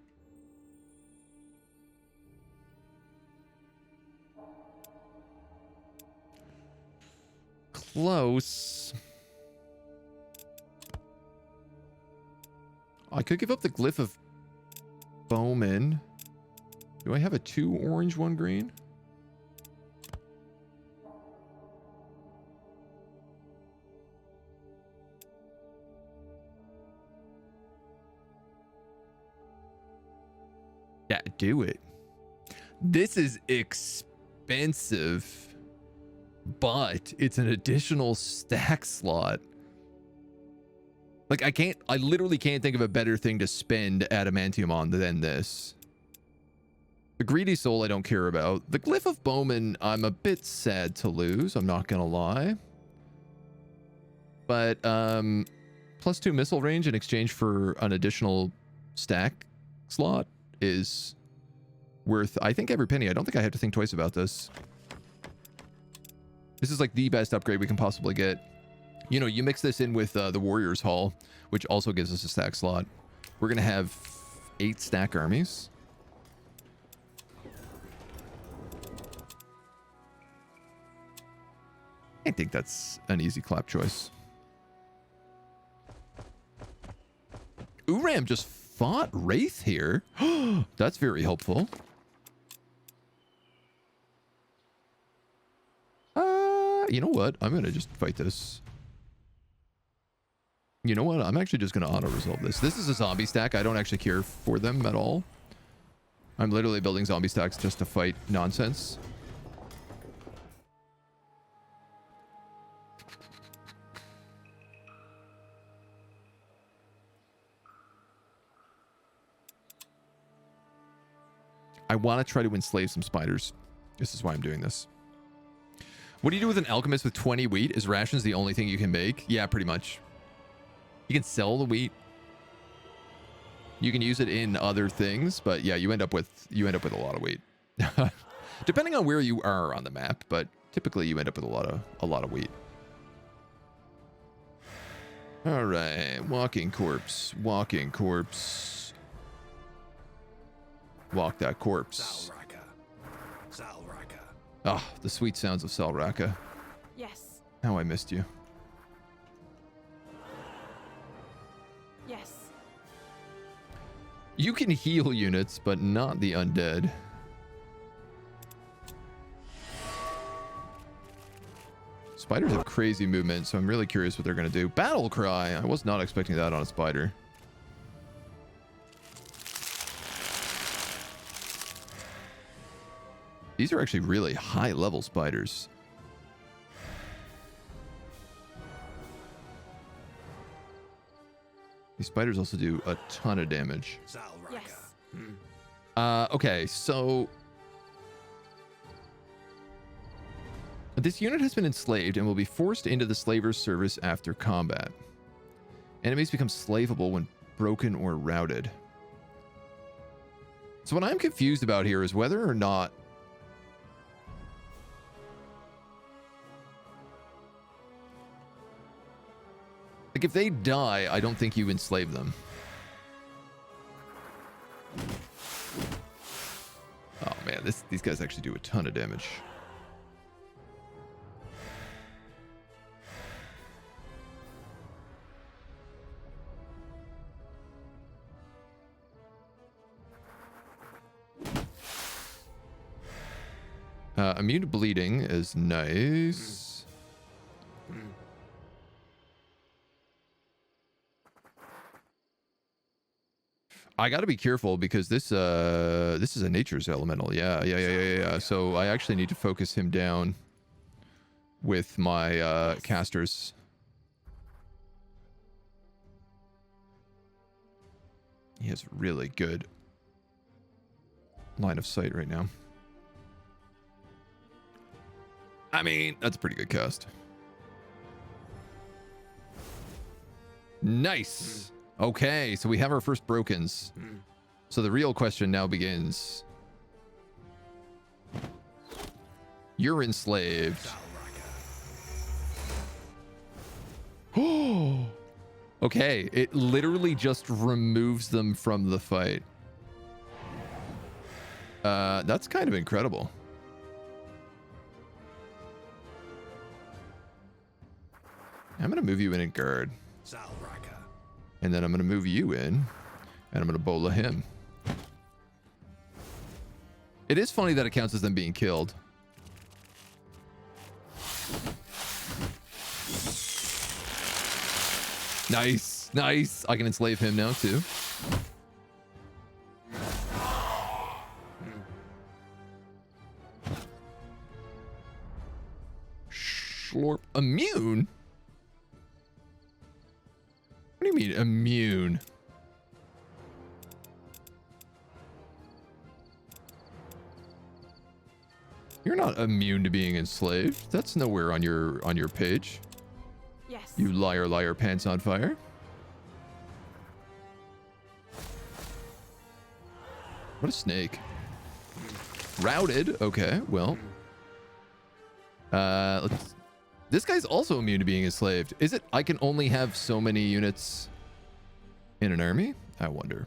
Close. I could give up the glyph of Bowman. Do I have a 2 orange, 1 green? Yeah, do it. This is expensive, but it's an additional stack slot. Like, I literally can't think of a better thing to spend adamantium on than this. The greedy soul I don't care about. The glyph of Bowman I'm a bit sad to lose, I'm not gonna lie. But +2 missile range in exchange for an additional stack slot is worth, I think, every penny. I don't think I have to think twice about this. This is like the best upgrade we can possibly get. You know, you mix this in with the Warriors Hall, which also gives us a stack slot. We're going to have 8 stack armies. I think that's an easy clap choice. Uram just fought Wraith here. That's very helpful. You know what? I'm going to just fight this. You know what? I'm actually just going to auto-resolve this. This is a zombie stack. I don't actually care for them at all. I'm literally building zombie stacks just to fight nonsense. I want to try to enslave some spiders. This is why I'm doing this. What do you do with an alchemist with 20 wheat? Is rations the only thing you can make? Yeah, pretty much. You can sell the wheat. You can use it in other things, but yeah, you end up with a lot of wheat. Depending on where you are on the map, but typically you end up with a lot of wheat. All right, walking corpse, walking corpse. Walk that corpse. Salraka. Ah, the sweet sounds of Salraka. Yes. How I missed you. Yes. You can heal units, but not the undead. Spiders have crazy movement, so I'm really curious what they're going to do. Battle cry. I was not expecting that on a spider. These are actually really high level spiders. These spiders also do a ton of damage. Yes. Okay, so this unit has been enslaved and will be forced into the slaver's service after combat. Enemies become slaveable when broken or routed. So what I'm confused about here is whether or not like if they die, I don't think you enslave them. Oh man, these guys actually do a ton of damage. Immune to bleeding is nice. I got to be careful because this is a nature's elemental. Yeah. So I actually need to focus him down with my casters. He has really good line of sight right now. I mean, that's a pretty good cast. Nice. Okay, so we have our first brokens. So the real question now begins. You're enslaved. Oh. Okay, it literally just removes them from the fight. That's kind of incredible. I'm going to move you in and guard. And then I'm going to move you in. And I'm going to bola him. It is funny that it counts as them being killed. Nice. Nice. I can enslave him now too. Schlorp. Immune? What do you mean immune? You're not immune to being enslaved. That's nowhere on your page. Yes. You liar, liar, pants on fire. What a snake. Routed. Okay, well. Let's. This guy's also immune to being enslaved. Is it I can only have so many units in an army? I wonder.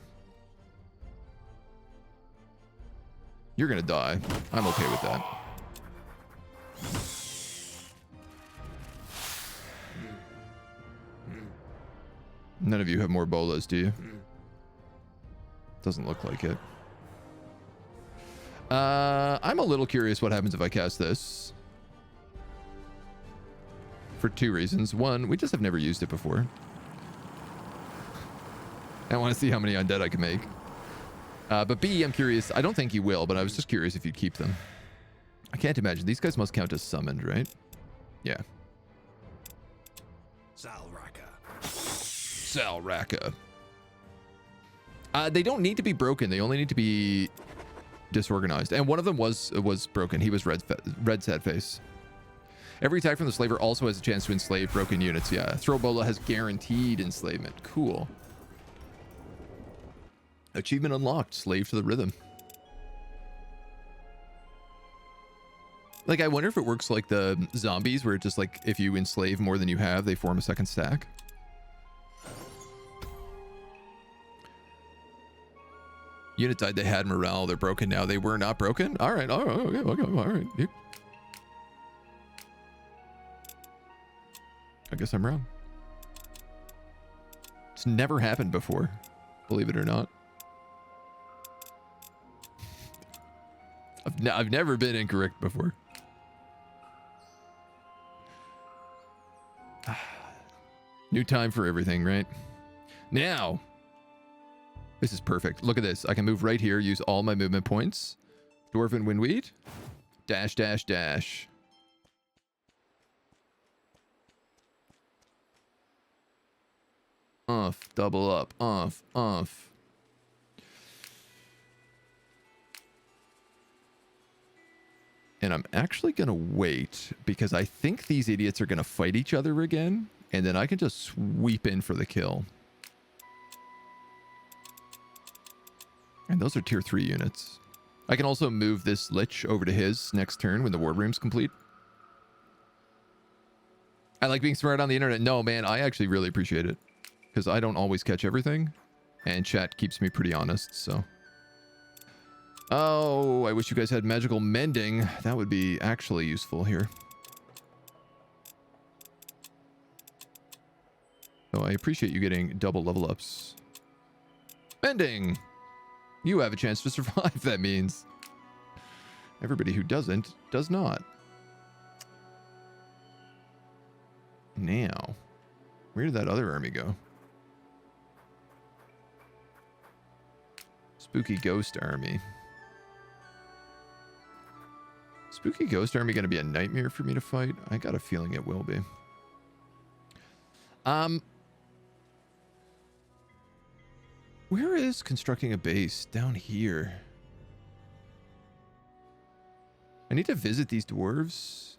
You're gonna die. I'm okay with that. None of you have more bolas, do you? Doesn't look like it. I'm a little curious what happens if I cast this. For two reasons. One, we just have never used it before. I want to see how many undead I can make. But B, I'm curious. I don't think you will, but I was just curious if you'd keep them. I can't imagine. These guys must count as summoned, right? Yeah. Salraka. They don't need to be broken. They only need to be disorganized. And one of them was broken. He was red sad face. Every attack from the slaver also has a chance to enslave broken units. Yeah. Throw bola has guaranteed enslavement. Cool. Achievement unlocked. Slave to the rhythm. Like, I wonder if it works like the zombies, where it just like, if you enslave more than you have, they form a second stack. Unit died, they had morale, they're broken now. They were not broken? Alright, okay, all right. guess I'm wrong. It's never happened before, believe it or not. I've never been incorrect before. New time for everything, right? Now, this is perfect. Look at this. I can move right here, use all my movement points. Dwarven Windweed. Dash, dash, dash. Umph, double up, umph, umph. And I'm actually going to wait because I think these idiots are going to fight each other again. And then I can just sweep in for the kill. And those are tier 3 units. I can also move this Lich over to his next turn when the war room's complete. I like being smart on the internet. No, man, I actually really appreciate it. Because I don't always catch everything. And chat keeps me pretty honest, so. Oh, I wish you guys had magical mending. That would be actually useful here. So I appreciate you getting double level ups. Mending! You have a chance to survive, that means. Everybody who doesn't, does not. Now, where did that other army go? Spooky Ghost Army. Spooky Ghost Army gonna be a nightmare for me to fight? I got a feeling it will be. Where is constructing a base? Down here. I need to visit these dwarves.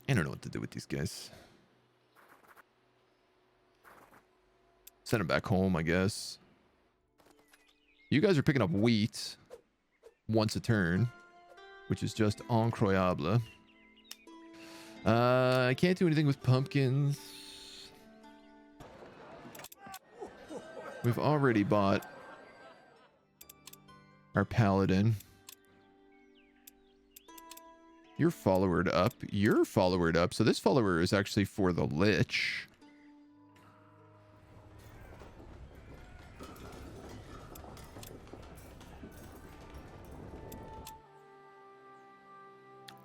I don't know what to do with these guys. Send them back home, I guess. You guys are picking up wheat once a turn, which is just incroyable. I can't do anything with pumpkins. We've already bought our paladin. You're followered up. You're followered up. So this follower is actually for the Lich.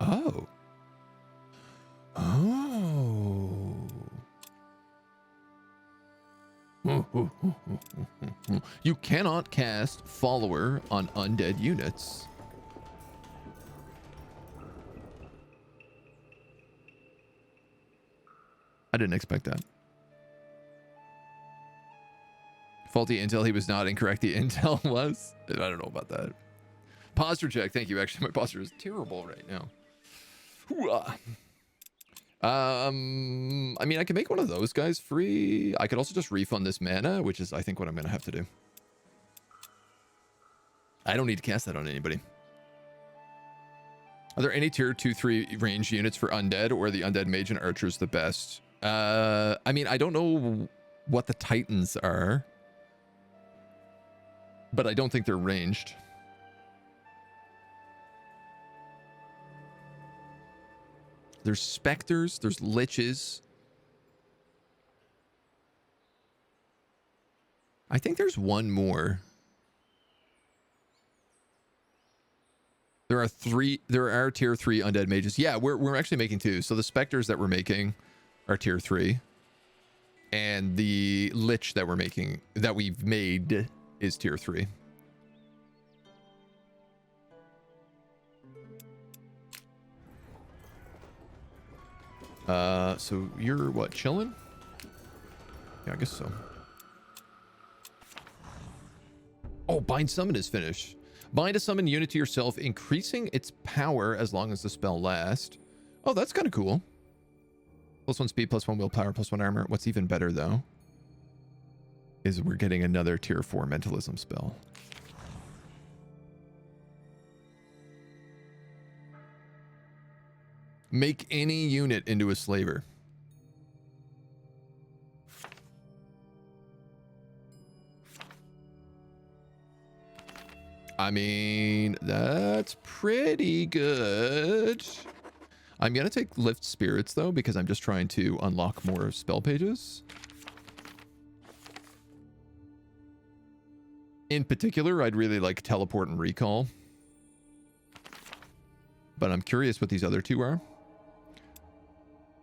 Oh. Oh. You cannot cast follower on undead units. I didn't expect that. Faulty intel, he was not incorrect. The intel was. I don't know about that. Posture check. Thank you. Actually, my posture is terrible right now. Hoo-ah. I mean, I can make one of those guys free. I could also just refund this mana, which is, I think, what I'm going to have to do. I don't need to cast that on anybody. Are there any tier 2-3 range units for undead, or are the undead mage and archers the best? I mean, I don't know what the titans are, but I don't think they're ranged. There's specters, there's liches. I think there's one more. There are tier 3 undead mages. Yeah, we're actually making 2. So the specters that we're making are tier 3. And the lich that we've made is tier 3. So you're what, chilling? Yeah, I guess so. Oh, bind summon is finished. Bind a summon unit to yourself, increasing its power as long as the spell lasts. Oh, that's kind of cool. +1 speed, +1 willpower, +1 armor. What's even better, though, is we're getting another tier 4 mentalism spell. Make any unit into a slaver. I mean, that's pretty good. I'm going to take Lift Spirits, though, because I'm just trying to unlock more spell pages. In particular, I'd really like Teleport and Recall. But I'm curious what these other two are.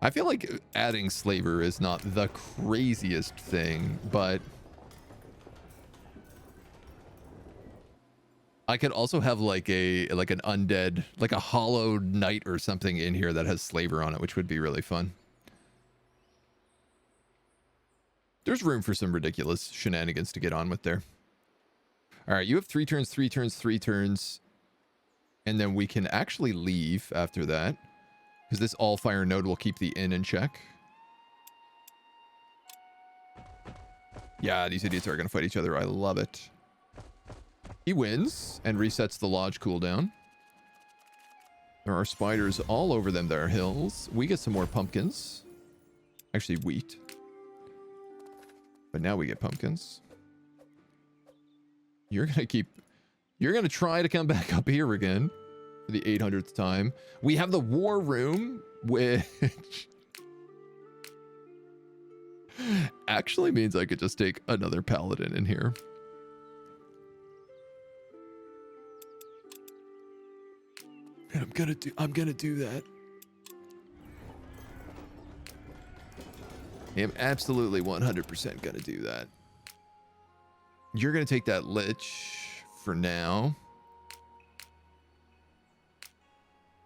I feel like adding Slaver is not the craziest thing, but I could also have like an undead, like a hollow knight or something in here that has Slaver on it, which would be really fun. There's room for some ridiculous shenanigans to get on with there. All right, you have 3 turns, 3 turns, 3 turns. And then we can actually leave after that, because this Allfire node will keep the inn in check. Yeah, these idiots are going to fight each other. I love it. He wins and resets the lodge cooldown. There are spiders all over them. There are hills. We get some more pumpkins. Actually, wheat. But now we get pumpkins. You're going to try to come back up here again for the 800th time. We have the war room, which actually means I could just take another paladin in here. And I'm gonna do that. I am absolutely 100% gonna do that. You're gonna take that Lich for now.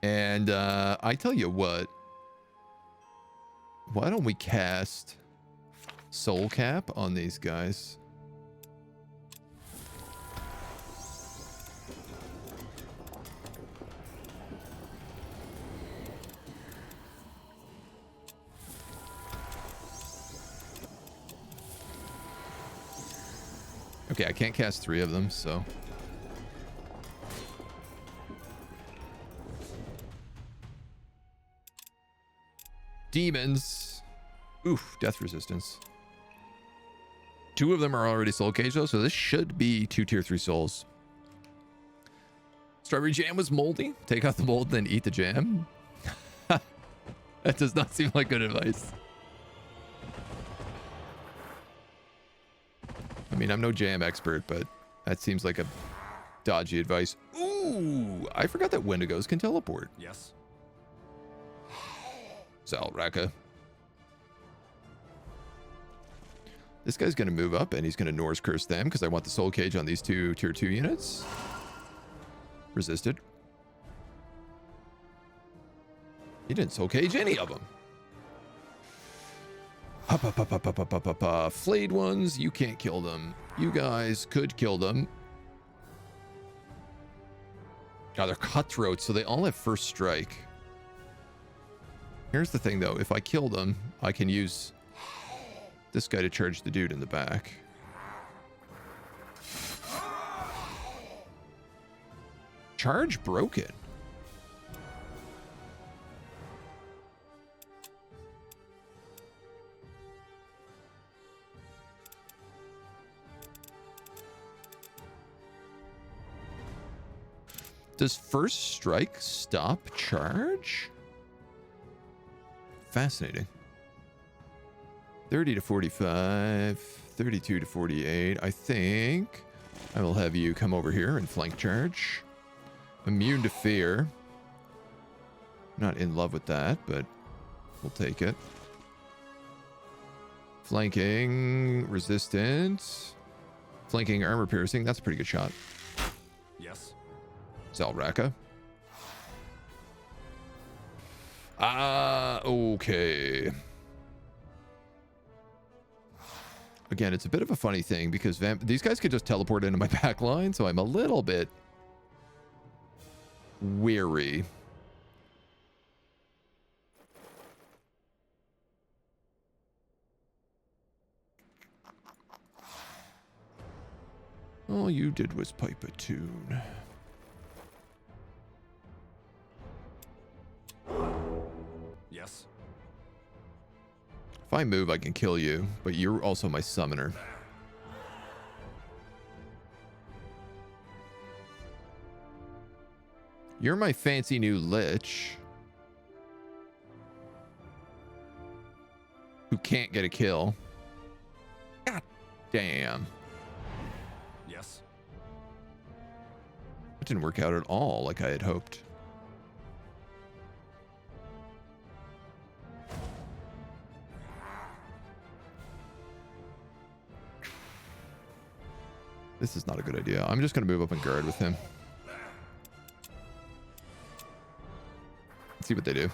And I tell you what, why don't we cast Soul Cap on these guys? Okay, I can't cast 3 of them, so. Demons. Oof, death resistance. 2 of them are already soul cage though, so this should be 2 tier 3 souls. Strawberry jam was moldy. Take out the mold, then eat the jam. That does not seem like good advice. I mean, I'm no jam expert, but that seems like a dodgy advice. Ooh, I forgot that Wendigos can teleport. Yes. Zalraka. This guy's going to move up, and he's going to Norse Curse them, because I want the soul cage on these 2 tier 2 units. Resisted. He didn't soul cage any of them. Flayed ones, you can't kill them. You guys could kill them. God, they're cutthroats, so they all have first strike. Here's the thing, though. If I kill them, I can use this guy to charge the dude in the back. Charge broken. Does first strike stop charge? Fascinating. 30 to 45, 32 to 48. I think I will have you come over here and flank charge. Immune to fear. Not in love with that, but we'll take it. Flanking, resistant. Flanking, armor piercing. That's a pretty good shot. Yes. Zalraka. Okay. Again, it's a bit of a funny thing because these guys could just teleport into my back line, so I'm a little bit weary. All you did was pipe a tune. Yes. If I move, I can kill you, but you're also my summoner. You're my fancy new lich who can't get a kill. God damn. Yes. It didn't work out at all like I had hoped. This is not a good idea. I'm just going to move up and guard with him. Let's see what they do.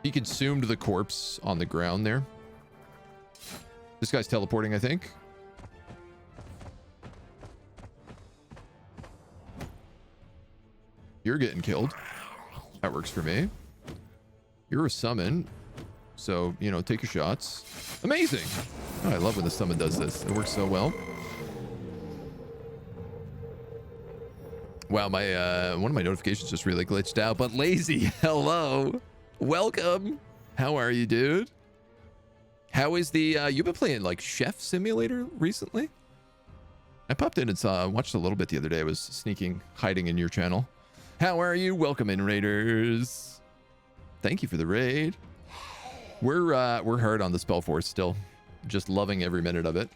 He consumed the corpse on the ground there. This guy's teleporting, I think. You're getting killed. That works for me. You're a summon. So, you know, take your shots. Amazing. Oh, I love when the summon does this. It works so well. Wow, my one of my notifications just really glitched out. But Lazy, hello. Welcome. How are you, dude? How is the you've been playing like Chef Simulator recently? I popped in and watched a little bit the other day. I was sneaking, hiding in your channel. How are you? Welcome in, Raiders. Thank you for the raid. We're hard on the Spellforce still. Just loving every minute of it.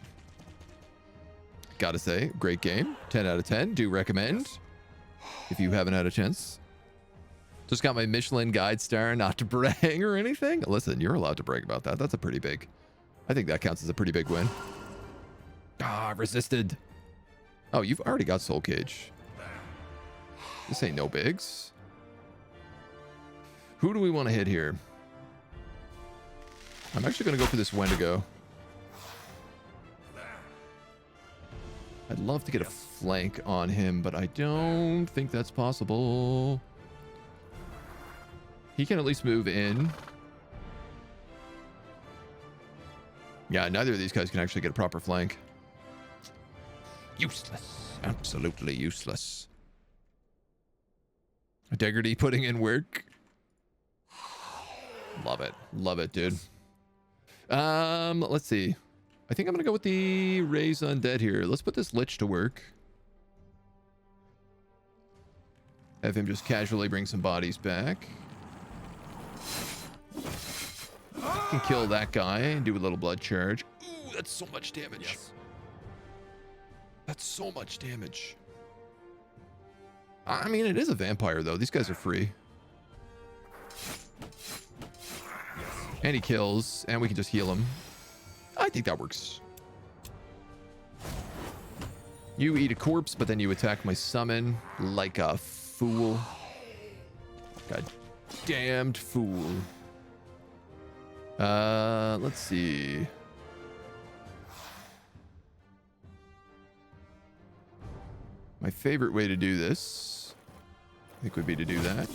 Gotta say, great game. 10 out of 10. Do recommend if you haven't had a chance. Just got my Michelin guide star, not to brag or anything. Listen, you're allowed to brag about that. That's a pretty big. I think that counts as a pretty big win. Ah, resisted. Oh, you've already got Soul Cage. This ain't no bigs. Who do we want to hit here? I'm actually going to go for this Wendigo. I'd love to get a flank on him, but I don't think that's possible. He can at least move in. Yeah, neither of these guys can actually get a proper flank. Useless. Absolutely useless. Degarty putting in work. Love it. Love it, dude. Let's see. I think I'm gonna go with the Raise Undead here. Let's put this Lich to work. Have him just casually bring some bodies back. Can kill that guy and do a little blood charge. Ooh, that's so much damage. Yes. That's so much damage. I mean, it is a vampire, though. These guys are free. And he kills, and we can just heal him. I think that works. You eat a corpse, but then you attack my summon like a fool. God damned fool. Let's see. My favorite way to do this, I think, would be to do that.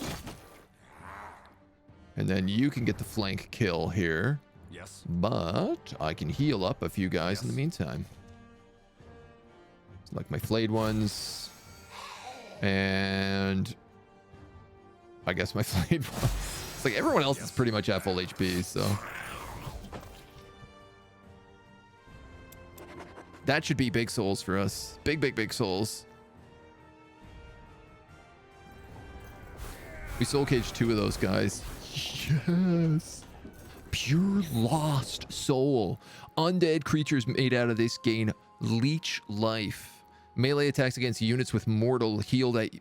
And then you can get the flank kill here. Yes. But I can heal up a few guys in the meantime. Like my flayed ones. And I guess my flayed ones. It's like everyone else is pretty much at full HP, so. That should be big souls for us. Big, big, big souls. We soul caged 2 of those guys. Yes. Pure lost soul. Undead creatures made out of this gain leech life. Melee attacks against units with mortal heal that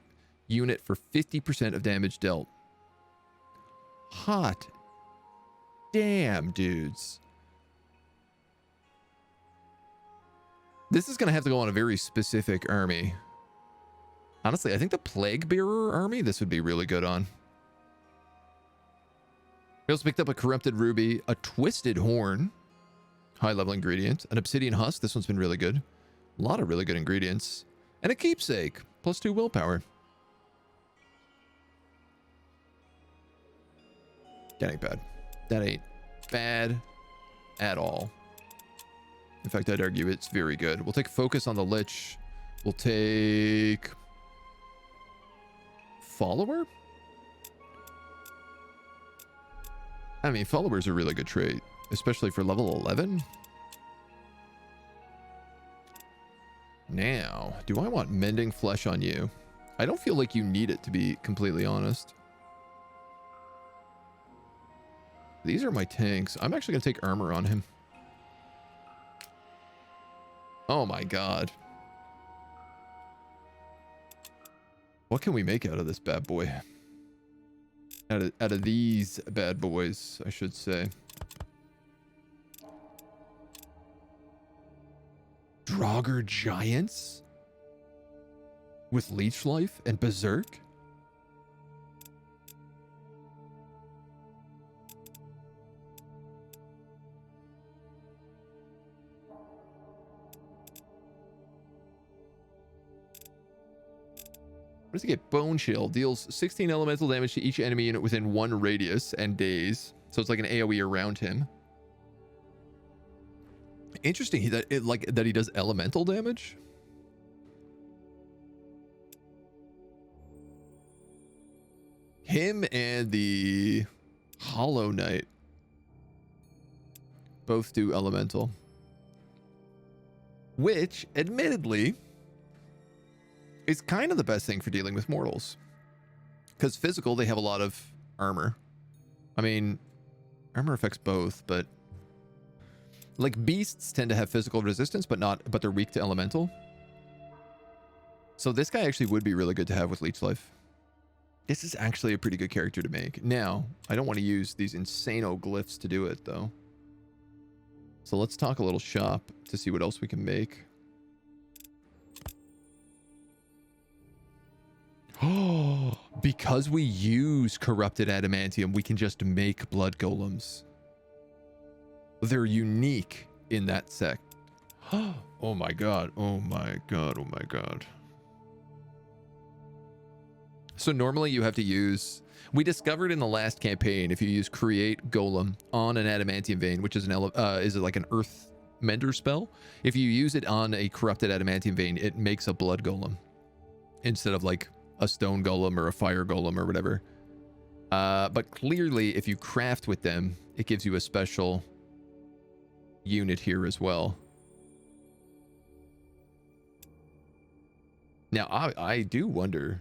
unit for 50% of damage dealt. Hot damn, dudes. This is going to have to go on a very specific army. Honestly, I think the Plague Bearer army, this would be really good on. We also picked up a Corrupted Ruby, a Twisted Horn, high-level ingredient, an Obsidian Husk. This one's been really good. A lot of really good ingredients. And a Keepsake, +2 willpower. That ain't bad. That ain't bad at all. In fact, I'd argue it's very good. We'll take Focus on the Lich. We'll take Follower? I mean, Follower's a really good trait, especially for level 11. Now, do I want mending flesh on you? I don't feel like you need it, to be completely honest. These are my tanks. I'm actually going to take armor on him. Oh my god. What can we make out of this bad boy? Out of these bad boys, I should say. Draugr Giants? With Leech Life and Berserk? What does he get? Bone Chill. Deals 16 elemental damage to each enemy unit within 1 radius and days. So it's like an AoE around him. Interesting that he does elemental damage. Him and the Hollow Knight both do elemental. Which, admittedly, is kind of the best thing for dealing with mortals. Because physical, they have a lot of armor. I mean, armor affects both, but like beasts tend to have physical resistance, but they're weak to elemental. So this guy actually would be really good to have with Leech Life. This is actually a pretty good character to make. Now, I don't want to use these insano glyphs to do it, though. So let's talk a little shop to see what else we can make. Oh, because we use corrupted adamantium, we can just make blood golems. They're unique in that sect. Oh my god. Oh my god. Oh my god. So normally you have to use... We discovered in the last campaign, if you use Create Golem on an Adamantium Vein, which is like an Earth Mender spell, if you use it on a corrupted Adamantium Vein, it makes a Blood Golem instead of like a Stone Golem or a Fire Golem or whatever. But clearly, if you craft with them, it gives you a special unit here as well. Now, I do wonder...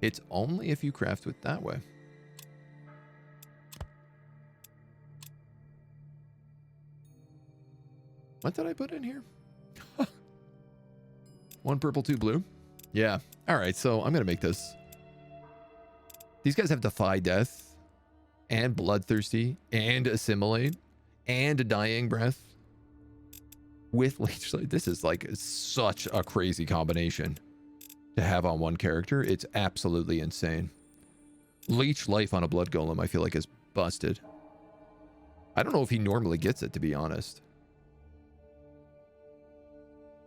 It's only if you craft with that way. What did I put in here? 1 purple, 2 blue. Yeah. All right, so I'm going to make this. These guys have Defy Death and Bloodthirsty and Assimilate and Dying Breath with Leech Life. This is like such a crazy combination to have on one character. It's absolutely insane. Leech Life on a Blood Golem, I feel like, is busted. I don't know if he normally gets it, to be honest.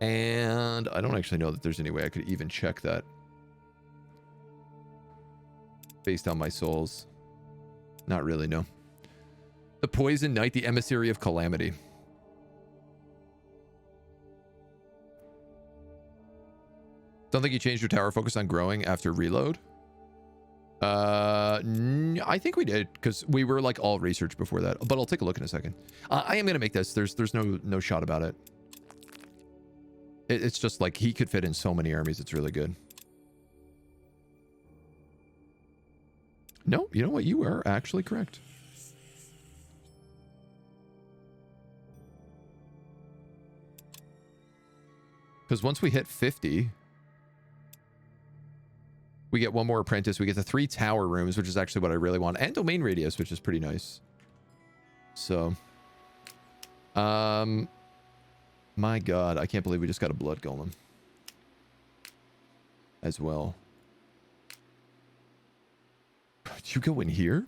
And I don't actually know that there's any way I could even check that based on my souls. Not really, no. The Poison Knight, the Emissary of Calamity. Don't think you changed your tower focus on growing after reload. I think we did, because we were like all research before that, but I'll take a look in a second. I am gonna make this. There's no shot about it. It's just like he could fit in so many armies. It's really good. No, you know what? You are actually correct. Because once we hit 50, we get 1 more apprentice. We get the 3 tower rooms, which is actually what I really want. And domain radius, which is pretty nice. So, my god, I can't believe we just got a blood golem as well. Did you go in here?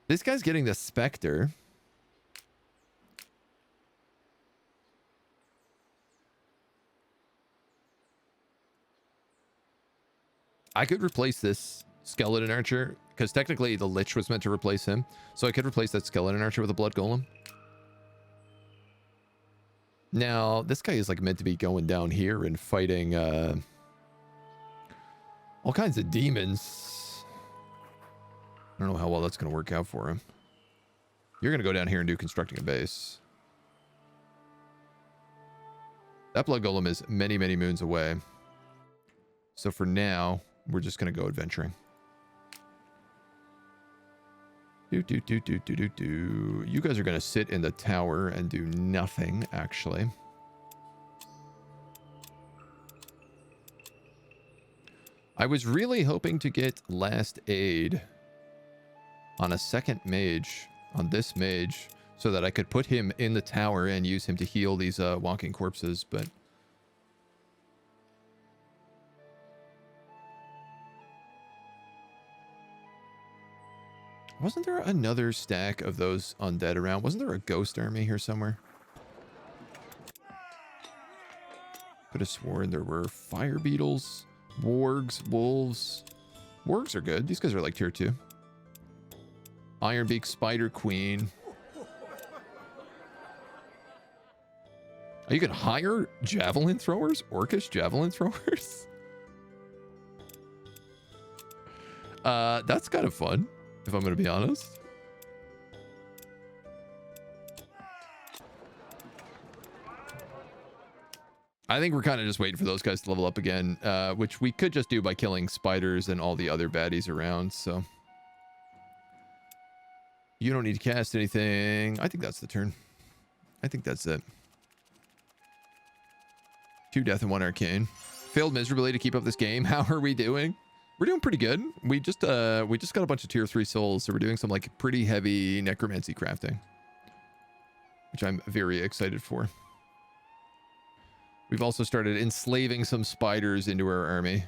This guy's getting the Spectre. I could replace this skeleton archer, because technically the Lich was meant to replace him. So I could replace that skeleton archer with a blood golem. Now, this guy is like meant to be going down here and fighting all kinds of demons. I don't know how well that's going to work out for him. You're going to go down here and do constructing a base. That blood golem is many, many moons away. So for now, we're just going to go adventuring. You guys are going to sit in the tower and do nothing, actually. I was really hoping to get last aid on a second mage, on this mage, so that I could put him in the tower and use him to heal these walking corpses, but... Wasn't there another stack of those undead around? Wasn't there a ghost army here somewhere? Could have sworn there were fire beetles, wargs, wolves. Wargs are good. These guys are like tier 2. Ironbeak, Spider Queen. Are you gonna hire javelin throwers? Orcish javelin throwers? That's kind of fun, if I'm gonna be honest. I think we're kind of just waiting for those guys to level up again, which we could just do by killing spiders and all the other baddies around, so... You don't need to cast anything. I think that's the turn. I think that's it. 2 death and 1 arcane. Failed miserably to keep up this game. How are we doing? We're doing pretty good. We just got a bunch of tier 3 souls, so we're doing some like pretty heavy necromancy crafting, which I'm very excited for. We've also started enslaving some spiders into our army.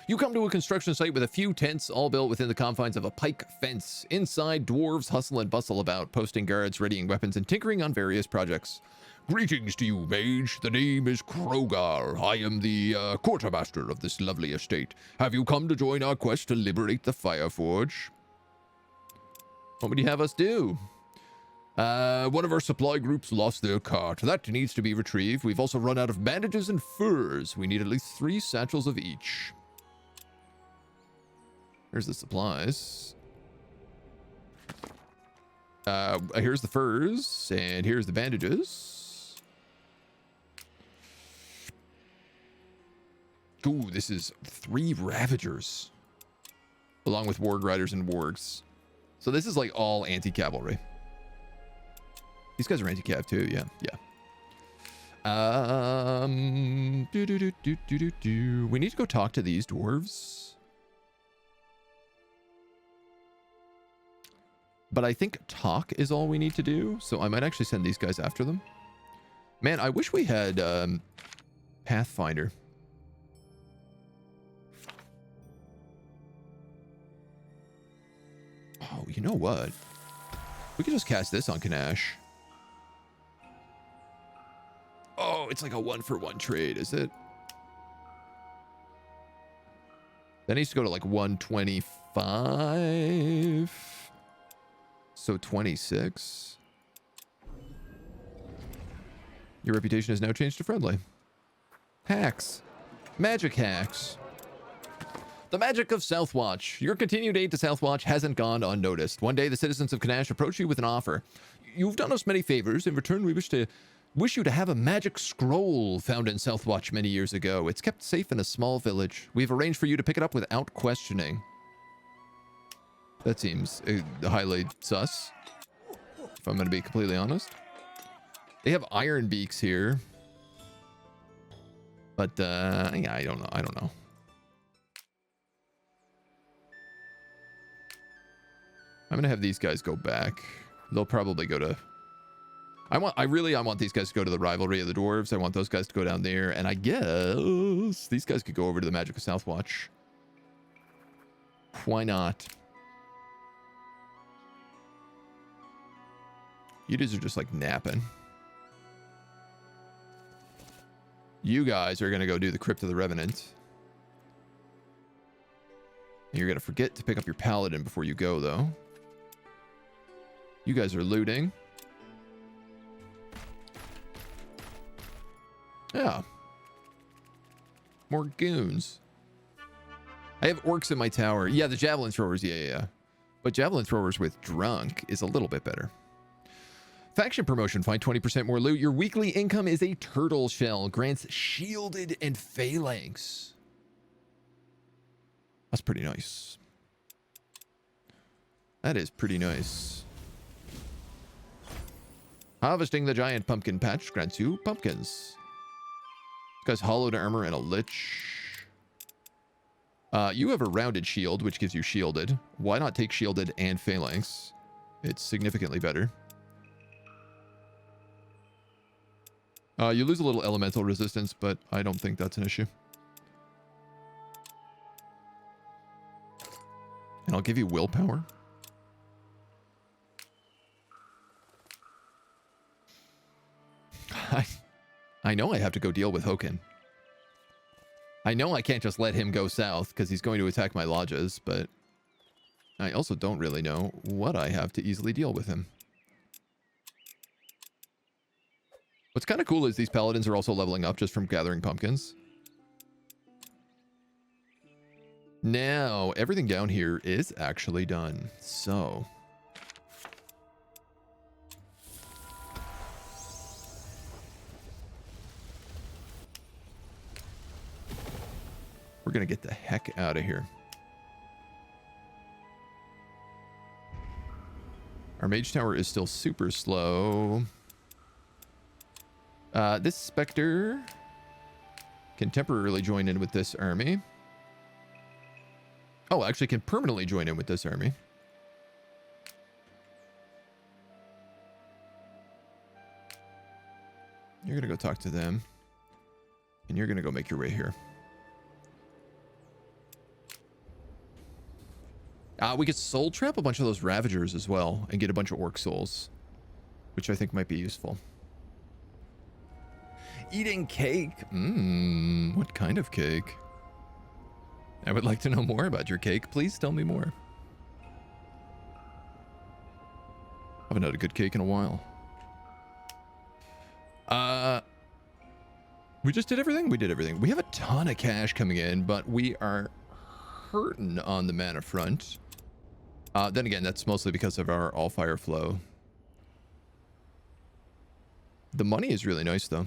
You come to a construction site with a few tents, all built within the confines of a pike fence. Inside, dwarves hustle and bustle about, posting guards, readying weapons, and tinkering on various projects. Greetings to you, mage. The name is Krogar. I am the quartermaster of this lovely estate. Have you come to join our quest to liberate the Fireforge? What would you have us do? One of our supply groups lost their cart. That needs to be retrieved. We've also run out of bandages and furs. We need at least 3 satchels of each. Here's the supplies. Here's the furs, and here's the bandages. Ooh, this is 3 Ravagers, along with Warg Riders and Wargs. So this is like all anti-cavalry. These guys are anti-cav too, yeah. We need to go talk to these dwarves. But I think talk is all we need to do, so I might actually send these guys after them. Man, I wish we had Pathfinder. Oh, you know what? We could just cast this on Kanash. Oh, it's like a 1-for-1 trade, is it? That needs to go to like 125. So 26. Your reputation has now changed to friendly. Hacks. Magic hacks. The magic of Southwatch. Your continued aid to Southwatch hasn't gone unnoticed. One day, the citizens of Kanash approach you with an offer. You've done us many favors. In return, we wish you to have a magic scroll found in Southwatch many years ago. It's kept safe in a small village. We've arranged for you to pick it up without questioning. That seems highly sus, if I'm going to be completely honest. They have iron beaks here. But, yeah, I don't know. I'm going to have these guys go back. They'll probably go to... I want these guys to go to the rivalry of the dwarves. I want those guys to go down there. And I guess these guys could go over to the magic of Southwatch. Why not? You dudes are just like napping. You guys are going to go do the Crypt of the Revenant. You're going to forget to pick up your paladin before you go, though. You guys are looting. Yeah. More goons. I have orcs in my tower. Yeah, the javelin throwers. Yeah. But javelin throwers with drunk is a little bit better. Faction promotion, find 20% more loot. Your weekly income is a turtle shell. Grants shielded and phalanx. That's pretty nice. That is pretty nice. Harvesting the giant pumpkin patch grants you pumpkins. This guy's hollowed armor and a lich. You have a rounded shield, which gives you shielded. Why not take shielded and phalanx? It's significantly better. You lose a little elemental resistance, but I don't think that's an issue. And I'll give you willpower. I know I have to go deal with Hoken. I know I can't just let him go south because he's going to attack my lodges, but I also don't really know what I have to easily deal with him. What's kind of cool is these paladins are also leveling up just from gathering pumpkins. Now, everything down here is actually done. So... we're going to get the heck out of here. Our mage tower is still super slow. This Spectre can temporarily join in with this army. Oh, actually can permanently join in with this army. You're going to go talk to them. And you're going to go make your way here. We could soul trap a bunch of those Ravagers as well and get a bunch of Orc souls, which I think might be useful. Eating cake? What kind of cake? I would like to know more about your cake. Please tell me more. I haven't had a good cake in a while. We just did everything? We did everything. We have a ton of cash coming in, but we are hurting on the mana front. Then again, that's mostly because of our Allfire flow. The money is really nice, though.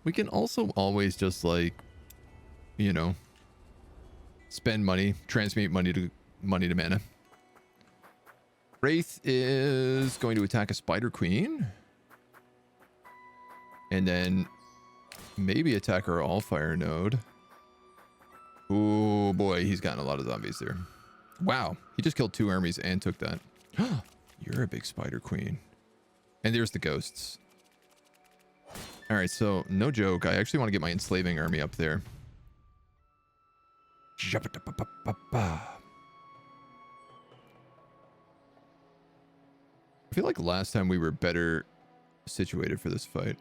We can also always just, like, you know, spend money, transmute money to mana. Wraith is going to attack a Spider Queen. And then maybe attack our Allfire node. Oh boy, he's gotten a lot of zombies there. Wow, he just killed 2 armies and took that. You're a big Spider Queen. And there's the ghosts. All right, so no joke. I actually want to get my enslaving army up there. I feel like last time we were better situated for this fight.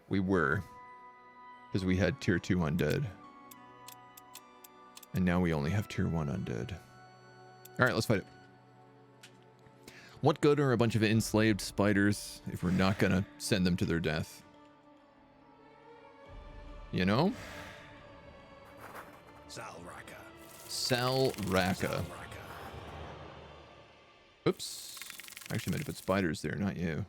We were. Because we had tier 2 undead. And now we only have tier 1 undead. Alright, let's fight it. What good are a bunch of enslaved spiders if we're not gonna send them to their death? You know? Salraka. Oops. I actually meant to put spiders there, not you.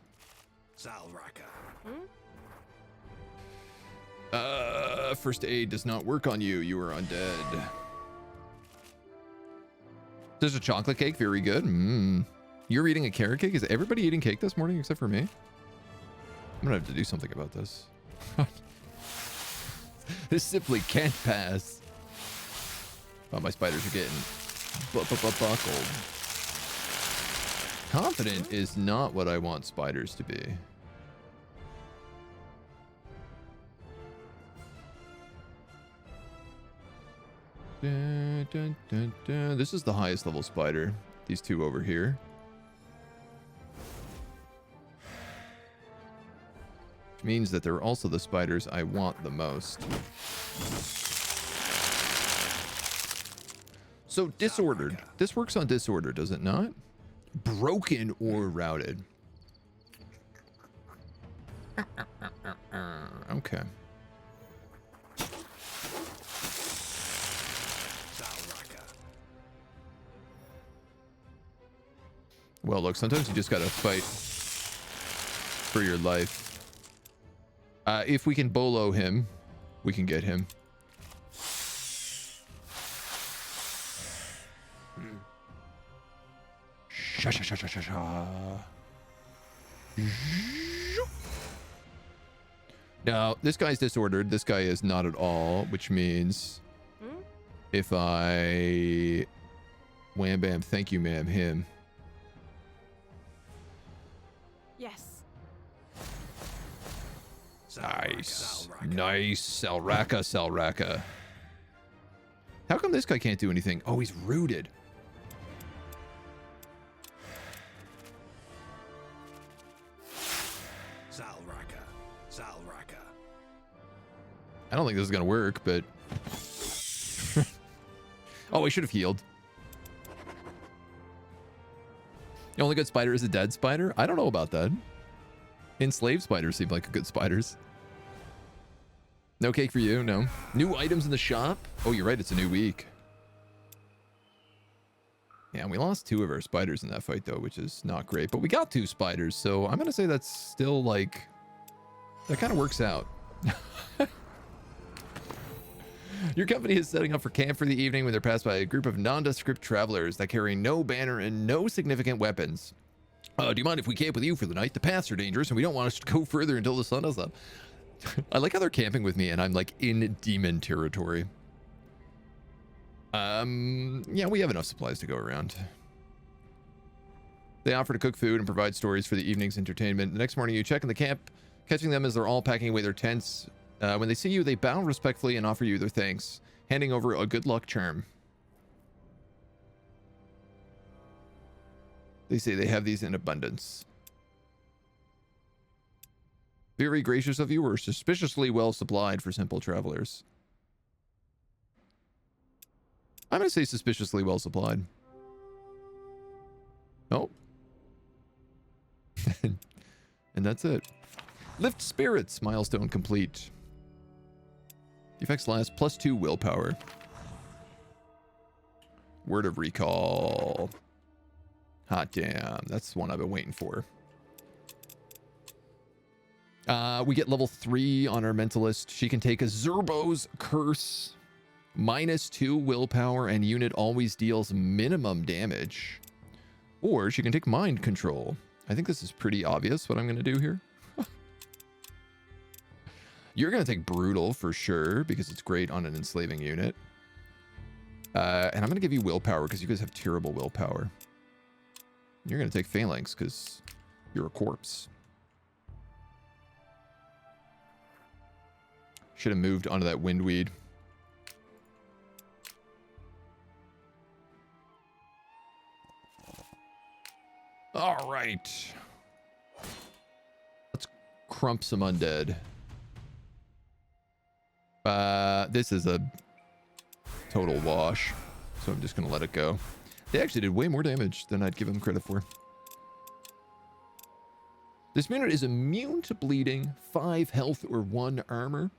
First aid does not work on you. You are undead. There's a chocolate cake. Very good. You're eating a carrot cake? Is everybody eating cake this morning except for me? I'm gonna have to do something about this. This simply can't pass. Oh, my spiders are getting buckled. Confident is not what I want spiders to be. Dun, dun, dun, dun. This is the highest level spider. These 2 over here. Which means that they're also the spiders I want the most. So disordered. This works on disorder, does it not? Broken or routed. Okay. Well, look, sometimes you just gotta fight for your life. If we can bolo him, we can get him. Sha sha sha sha sha sha. No, this guy's disordered. This guy is not at all, which means if I wham bam, thank you, ma'am, him. Yes. Nice. Nice. Selraka, Selraka. How come this guy can't do anything? Oh, he's rooted. Salraka. Salraka. I don't think this is going to work, but... Oh, I should have healed. The only good spider is a dead spider? I don't know about that. Enslaved spiders seem like good spiders. No cake for you? No. New items in the shop? Oh, you're right. It's a new week. Yeah, we lost 2 of our spiders in that fight, though, which is not great. But we got 2 spiders, so I'm going to say that's still, like... That kind of works out. Your company is setting up for camp for the evening when they're passed by a group of nondescript travelers that carry no banner and no significant weapons. Do you mind if we camp with you for the night? The paths are dangerous and we don't want us to go further until the sun is up. I like how they're camping with me and I'm like in demon territory. Yeah, we have enough supplies to go around. They offer to cook food and provide stories for the evening's entertainment. The next morning you check in the camp, catching them as they're all packing away their tents. When they see you, they bow respectfully and offer you their thanks, handing over a good luck charm. They say they have these in abundance. Very gracious of you, or suspiciously well supplied for simple travelers. I'm going to say suspiciously well supplied. Oh. And that's it. Lift spirits, milestone complete. Effects last +2 willpower. Word of recall. Hot damn, that's the one I've been waiting for. We get level 3 on our mentalist. She can take a Zerbo's curse, -2 willpower, and unit always deals minimum damage. Or she can take mind control. I think this is pretty obvious what I'm going to do here. You're going to take brutal for sure because it's great on an enslaving unit. And I'm going to give you willpower because you guys have terrible willpower. You're going to take phalanx because you're a corpse. Should have moved onto that windweed. All right. Let's crump some undead. This is a total wash, so I'm just going to let it go. They actually did way more damage than I'd give them credit for. This unit is immune to bleeding, 5 health or 1 armor.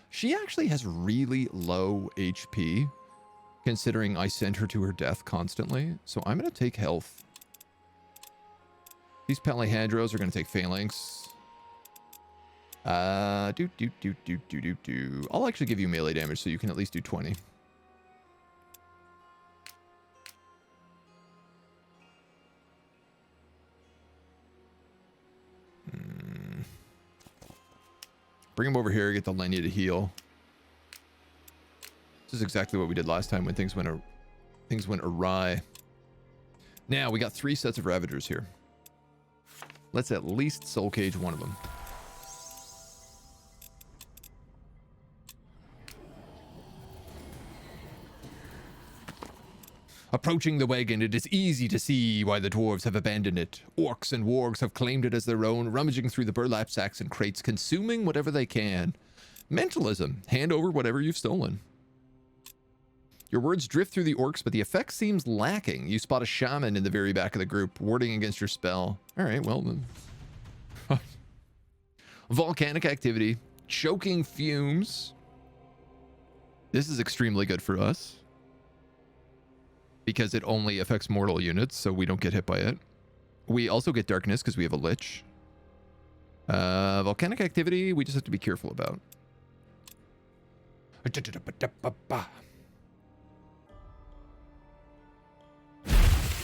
She actually has really low HP, considering I send her to her death constantly. So I'm going to take health. These Palehadros are going to take phalanx. I'll actually give you melee damage so you can at least do 20. Bring him over here, get the Lenya to heal. This is exactly what we did last time when things went awry. Now, we got 3 sets of Ravagers here. Let's at least soul cage one of them. Approaching the wagon, it is easy to see why the dwarves have abandoned it. Orcs and wargs have claimed it as their own, rummaging through the burlap sacks and crates, consuming whatever they can. Mentalism. Hand over whatever you've stolen. Your words drift through the orcs, but the effect seems lacking. You spot a shaman in the very back of the group, warding against your spell. All right, well then. Volcanic activity. Choking fumes. This is extremely good for us, because it only affects mortal units, so we don't get hit by it. We also get darkness because we have a lich. Volcanic activity, we just have to be careful about.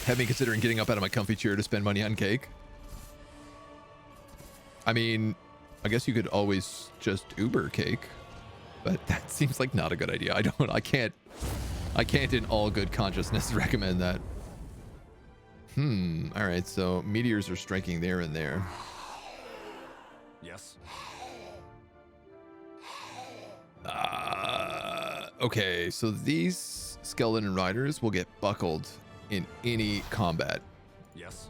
Have me considering getting up out of my comfy chair to spend money on cake. I mean, I guess you could always just Uber cake, but that seems like not a good idea. I can't in all good consciousness recommend that. All right, so meteors are striking there and there. Yes. Okay, so these skeleton riders will get buckled in any combat. Yes.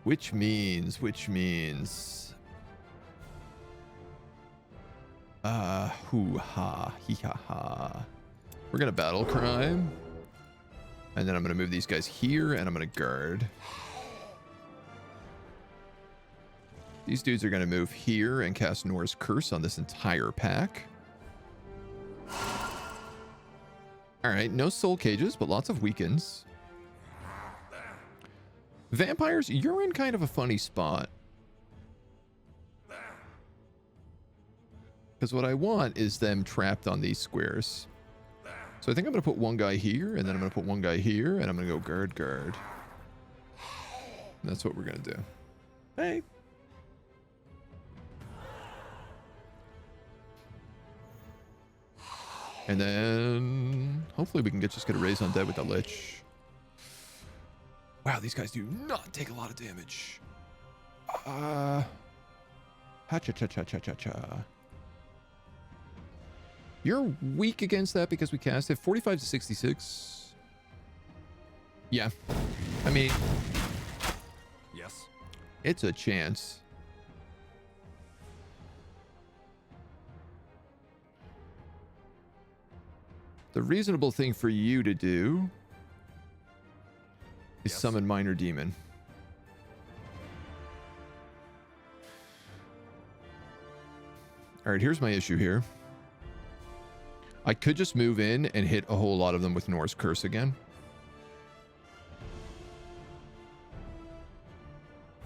Which means hoo ha hee ha ha. We're gonna battle crime, and then I'm gonna move these guys here, and I'm gonna guard. These dudes are gonna move here and cast Nora's Curse on this entire pack. All right, no soul cages, but lots of weakens. Vampires, you're in kind of a funny spot. Because what I want is them trapped on these squares. So I think I'm going to put one guy here, and then I'm going to put one guy here, and I'm going to go guard, guard. And that's what we're going to do. Hey. And then hopefully we can just get a raise on dead with the Lich. Wow, these guys do not take a lot of damage. Ha-cha-cha-cha-cha-cha-cha. You're weak against that because we cast it. 45 to 66. Yeah. I mean, Yes. it's a chance. The reasonable thing for you to do is Yes. summon Minor Demon. All right, here's my issue here. I could just move in and hit a whole lot of them with Nora's Curse again.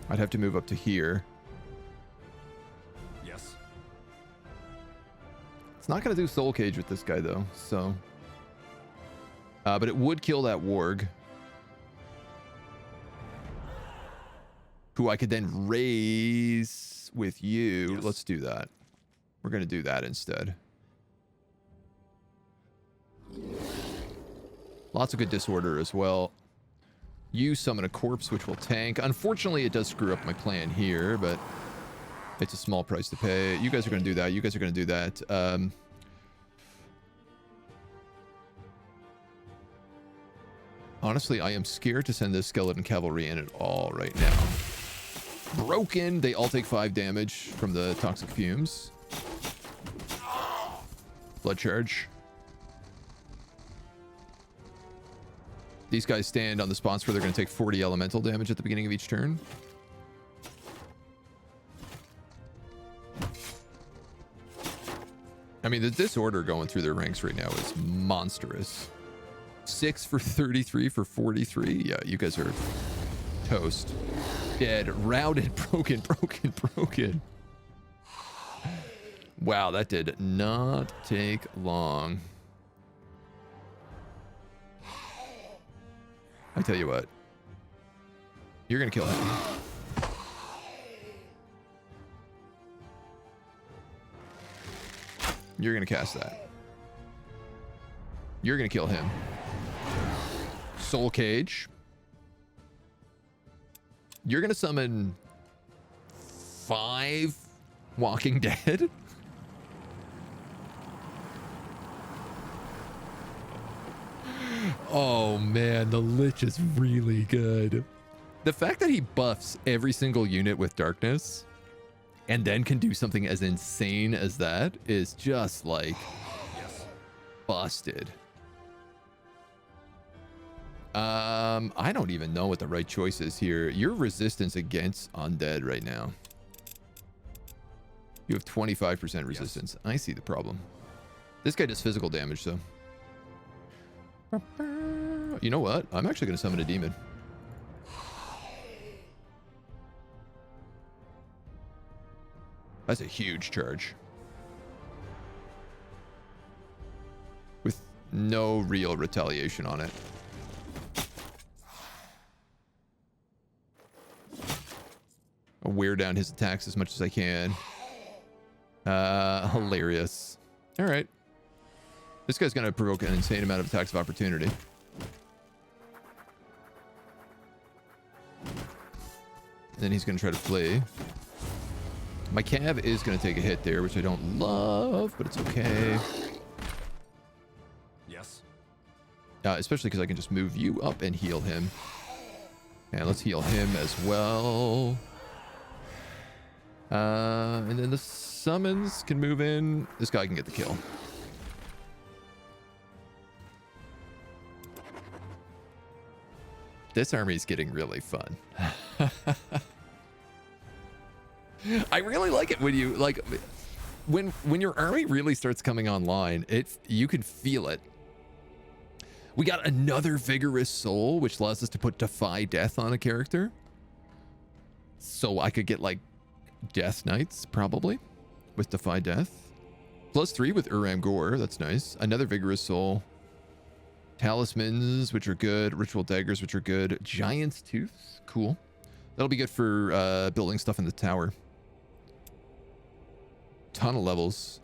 I'd have to move up to here. Yes. It's not going to do Soul Cage with this guy, though, so... but it would kill that Warg, who I could then raise with you. Yes. Let's do that. We're going to do that instead. Lots of good disorder as well. You summon a corpse, which will tank. Unfortunately, it does screw up my plan here, but it's a small price to pay. You guys are going to do that. You guys are going to do that. Honestly, I am scared to send this skeleton cavalry in at all right now. Broken. They all take 5 damage from the toxic fumes. Blood charge. These guys stand on the spots where they're going to take 40 elemental damage at the beginning of each turn. I mean, the disorder going through their ranks right now is monstrous. 6 for 33 for 43. Yeah, you guys are toast. Dead, routed, broken, broken, broken. Wow, that did not take long. I tell you what. You're going to kill him. You're going to cast that. You're going to kill him. Soul Cage. You're going to summon 5 Walking Dead? Oh man, the Lich is really good. The fact that he buffs every single unit with darkness and then can do something as insane as that is just like Yes. busted. I don't even know what the right choice is here. Your resistance against undead right now. You have 25% resistance. I see the problem. This guy does physical damage, though. You know what? I'm actually going to summon a demon. That's a huge charge. With no real retaliation on it. I'll wear down his attacks as much as I can. Hilarious. All right. This guy's going to provoke an insane amount of attacks of opportunity. And then he's going to try to flee. My cav is going to take a hit there, which I don't love, but it's okay. Yes. Especially because I can just move you up and heal him. And let's heal him as well. And then the summons can move in. This guy can get the kill. This army is getting really fun. I really like it when you like when your army really starts coming online. You can feel it. We got another vigorous soul, which allows us to put defy death on a character. So I could get like death knights probably with defy death. +3 with Uram Gore. That's nice. Another vigorous soul. Talismans, which are good. Ritual daggers, which are good. Giant's tooth. Cool. That'll be good for building stuff in the tower. Ton of levels.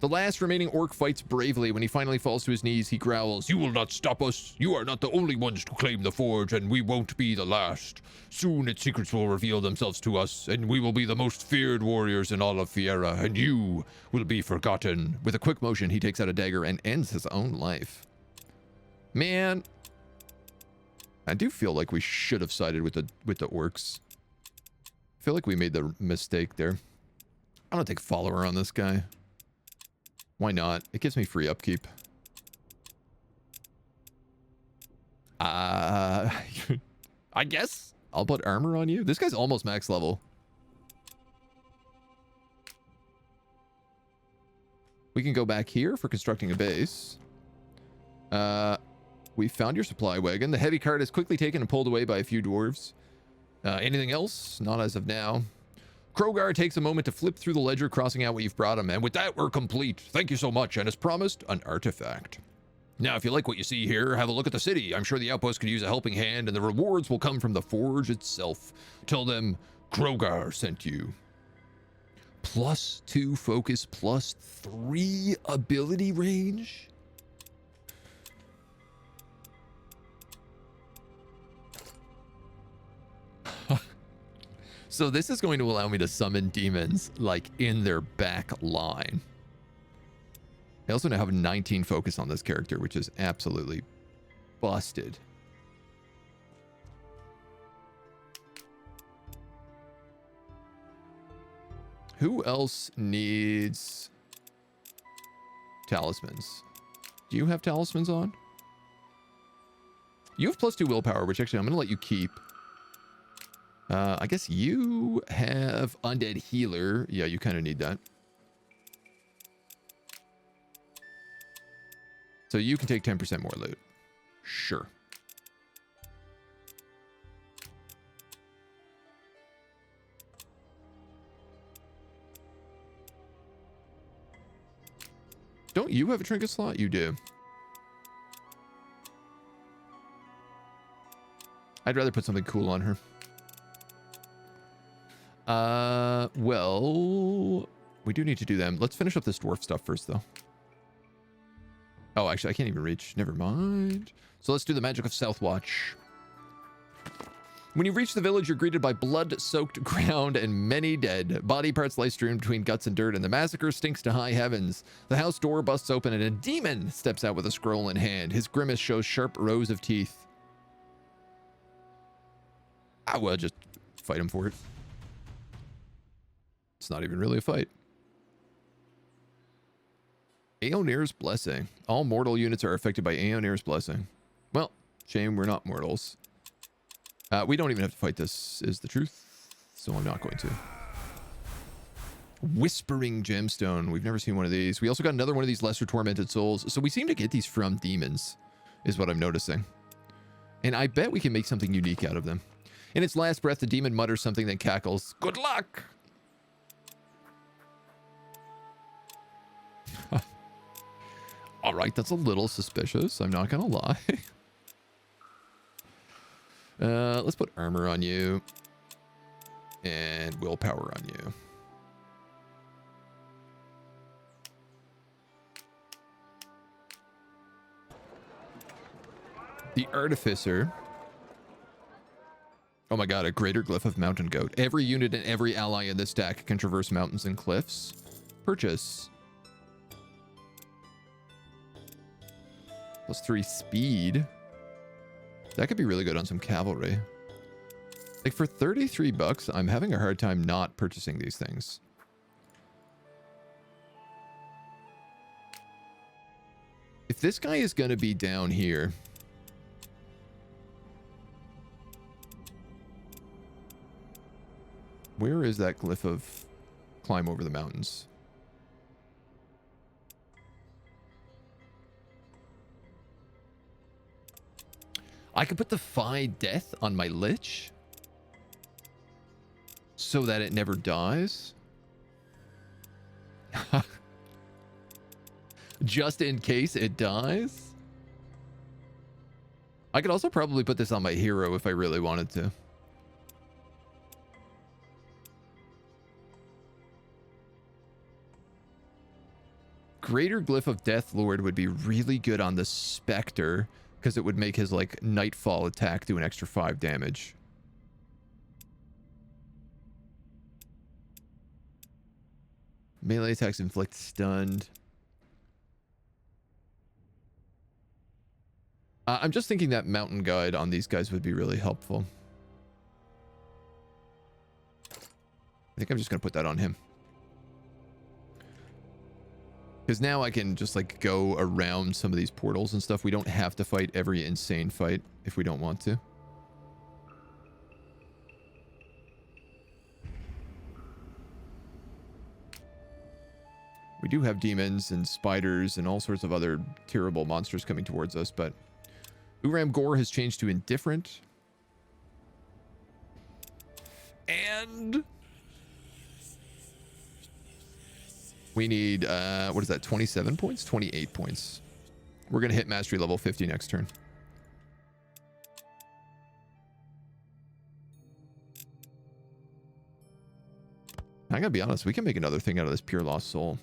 The last remaining orc fights bravely. When he finally falls to his knees, he growls, "You will not stop us. You are not the only ones to claim the forge, and we won't be the last. Soon its secrets will reveal themselves to us, and we will be the most feared warriors in all of Fiera, and you will be forgotten." With a quick motion, he takes out a dagger and ends his own life. Man, I do feel like we should have sided with the orcs. I feel like we made the mistake there. I'm gonna take follower on this guy. Why not? It gives me free upkeep. I guess I'll put armor on you. This guy's almost max level. We can go back here for constructing a base. We found your supply wagon. The heavy cart is quickly taken and pulled away by a few dwarves. Anything else? Not as of now. Krogar takes a moment to flip through the ledger, crossing out what you've brought him. And with that, we're complete. Thank you so much. And as promised, an artifact. Now, if you like what you see here, have a look at the city. I'm sure the outpost could use a helping hand, and the rewards will come from the forge itself. Tell them Krogar sent you. +2 focus, +3 ability range. So this is going to allow me to summon demons like in their back line. I also now have 19 focus on this character, which is absolutely busted. Who else needs talismans? Do you have talismans on? You have +2 willpower, which actually I'm going to let you keep. I guess you have undead healer. Yeah, you kind of need that. So you can take 10% more loot. Sure. Don't you have a trinket slot? You do. I'd rather put something cool on her. Well, we do need to do them. Let's finish up this dwarf stuff first, though. Oh, actually, I can't even reach. Never mind. So let's do the magic of Southwatch. When you reach the village, you're greeted by blood-soaked ground and many dead. Body parts lie strewn between guts and dirt, and the massacre stinks to high heavens. The house door busts open, and a demon steps out with a scroll in hand. His grimace shows sharp rows of teeth. I will just fight him for it. It's not even really a fight. Aeonir's Blessing. All mortal units are affected by Aeonir's Blessing. Well, shame we're not mortals. We don't even have to fight this, is the truth. So I'm not going to. Whispering gemstone. We've never seen one of these. We also got another one of these lesser tormented souls. So we seem to get these from demons, is what I'm noticing. And I bet we can make something unique out of them. In its last breath, the demon mutters something, then cackles. Good luck! All right, that's a little suspicious. I'm not gonna lie. Let's put armor on you. And willpower on you. The Artificer. Oh my god, a greater glyph of mountain goat. Every unit and every ally in this stack can traverse mountains and cliffs. Purchase. +3 speed. That could be really good on some cavalry. Like for 33 bucks, I'm having a hard time not purchasing these things. If this guy is going to be down here, where is that glyph of climb over the mountains? I could put Defy Death on my Lich so that it never dies. Just in case it dies. I could also probably put this on my hero if I really wanted to. Greater Glyph of Death Lord would be really good on the Spectre, because it would make his, like, Nightfall attack do an extra 5 damage. Melee attacks inflict stunned. I'm just thinking that Mountain Guide on these guys would be really helpful. I think I'm just going to put that on him. Because now I can just, like, go around some of these portals and stuff. We don't have to fight every insane fight if we don't want to. We do have demons and spiders and all sorts of other terrible monsters coming towards us, but Uram Gore has changed to indifferent. And we need, what is that, 27 points? 28 points. We're going to hit mastery level 50 next turn. I gotta be honest, we can make another thing out of this Pure Lost Soul.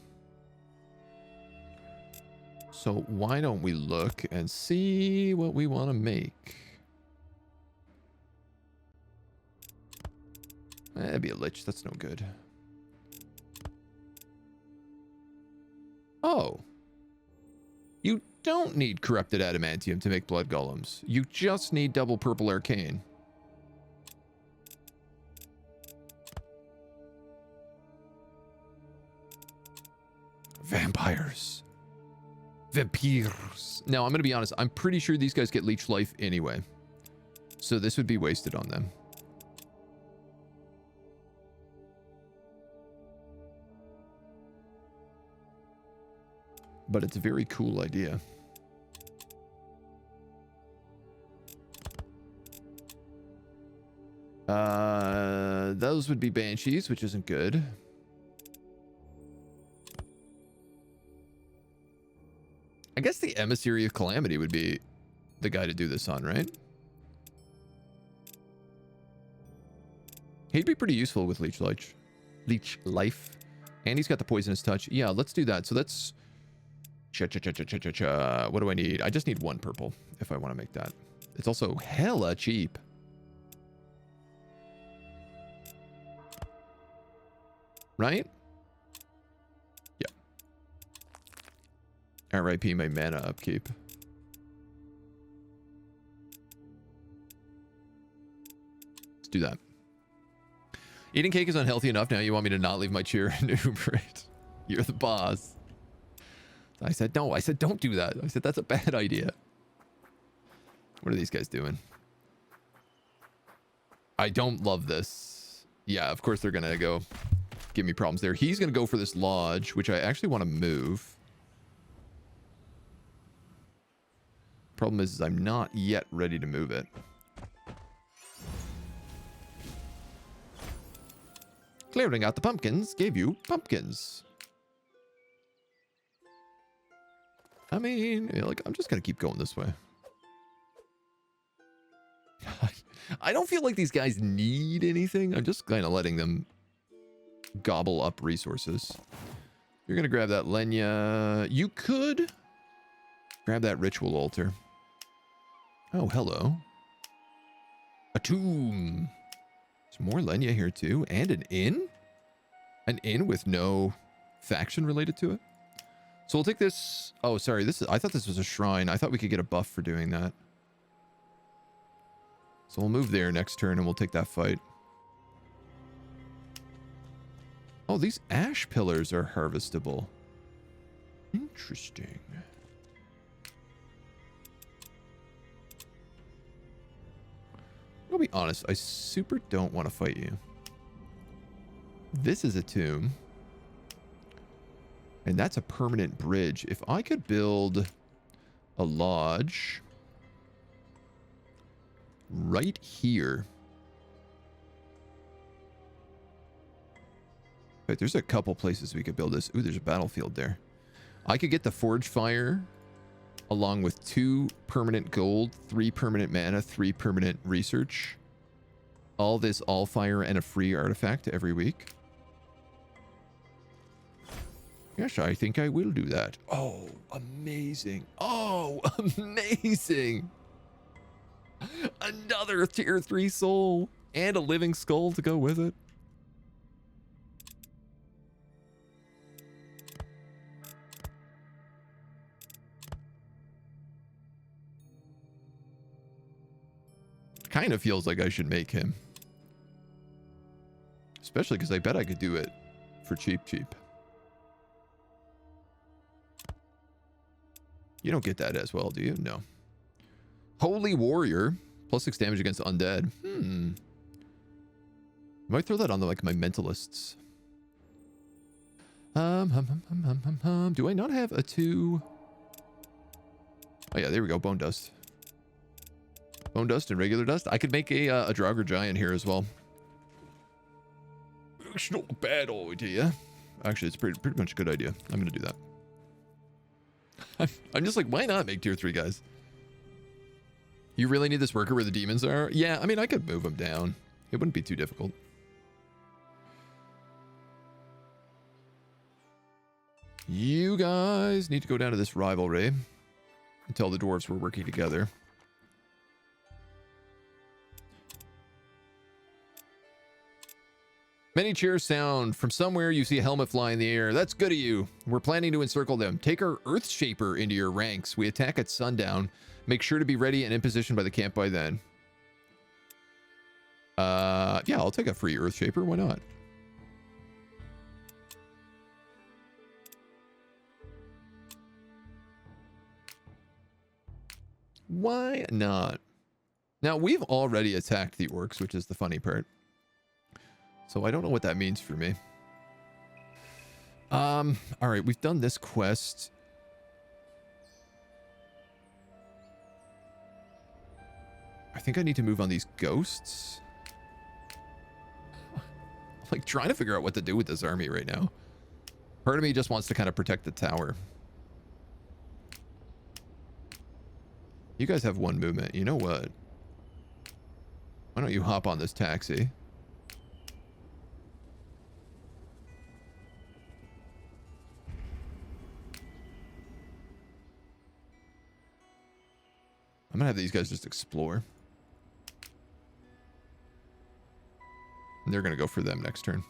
So why don't we look and see what we want to make? That'd be a Lich, that's no good. Oh. You don't need Corrupted Adamantium to make Blood Golems. You just need double Purple Arcane. Vampires. Vampires. Now, I'm going to be honest. I'm pretty sure these guys get Leech Life anyway. So this would be wasted on them. But it's a very cool idea. Those would be Banshees, which isn't good. I guess the Emissary of Calamity would be the guy to do this on, right? He'd be pretty useful with Leech Life. And he's got the Poisonous Touch. Yeah, let's do that. So that's... What do I need? I just need 1 purple if I want to make that. It's also hella cheap. Right? RIP my mana upkeep. Let's do that. Eating cake is unhealthy enough. Now you want me to not leave my chair and Uber it. You're the boss. I said no. I said don't do that. I said that's a bad idea. What are these guys doing? I don't love this. Yeah, of course they're gonna go give me problems there. He's going to go for this lodge, which I actually want to move. Problem is I'm not yet ready to move it. Clearing out the pumpkins gave you pumpkins. I mean, like, I'm just going to keep going this way. I don't feel like these guys need anything. I'm just kind of letting them gobble up resources. You're going to grab that Lenya. You could grab that ritual altar. Oh, hello. A tomb. There's more Lenya here too. And an inn? An inn with no faction related to it? So we'll take this. Oh, sorry. I thought this was a shrine. I thought we could get a buff for doing that. So we'll move there next turn and we'll take that fight. Oh, these ash pillars are harvestable. Interesting. I'll be honest, I super don't want to fight you. This is a tomb. And that's a permanent bridge. If I could build a lodge right here. Right, there's a couple places we could build this. Ooh, there's a battlefield there. I could get the Forge Fire along with 2 permanent gold, 3 permanent mana, 3 permanent research. All this Allfire and a free artifact every week. Yes, I think I will do that. Oh, amazing. Oh, amazing. Another tier 3 soul and a living skull to go with it. Kind of feels like I should make him. Especially because I bet I could do it for cheap. You don't get that as well, do you? No. Holy Warrior. +6 damage against undead. I might throw that on like my mentalists. Do I not have a 2? Oh yeah, there we go. Bone dust. Bone dust and regular dust. I could make a Draugr giant here as well. It's not a bad idea. Actually, it's pretty much a good idea. I'm gonna do that. I'm just like, why not make tier 3 guys? You really need this worker where the demons are? Yeah, I mean, I could move them down. It wouldn't be too difficult. You guys need to go down to this rivalry and tell the dwarves we're working together. Many cheers sound. From somewhere you see a helmet fly in the air. That's good of you. We're planning to encircle them. Take our Earth Shaper into your ranks. We attack at sundown. Make sure to be ready and in position by the camp by then. Yeah, I'll take a free Earth Shaper. Why not? Why not? Now, we've already attacked the orcs, which is the funny part. So I don't know what that means for me. All right, we've done this quest. I think I need to move on these ghosts. I'm like trying to figure out what to do with this army right now. Part of me just wants to kind of protect the tower. You guys have 1 movement. You know what? Why don't you hop on this taxi? I'm gonna have these guys just explore. And they're gonna go for them next turn.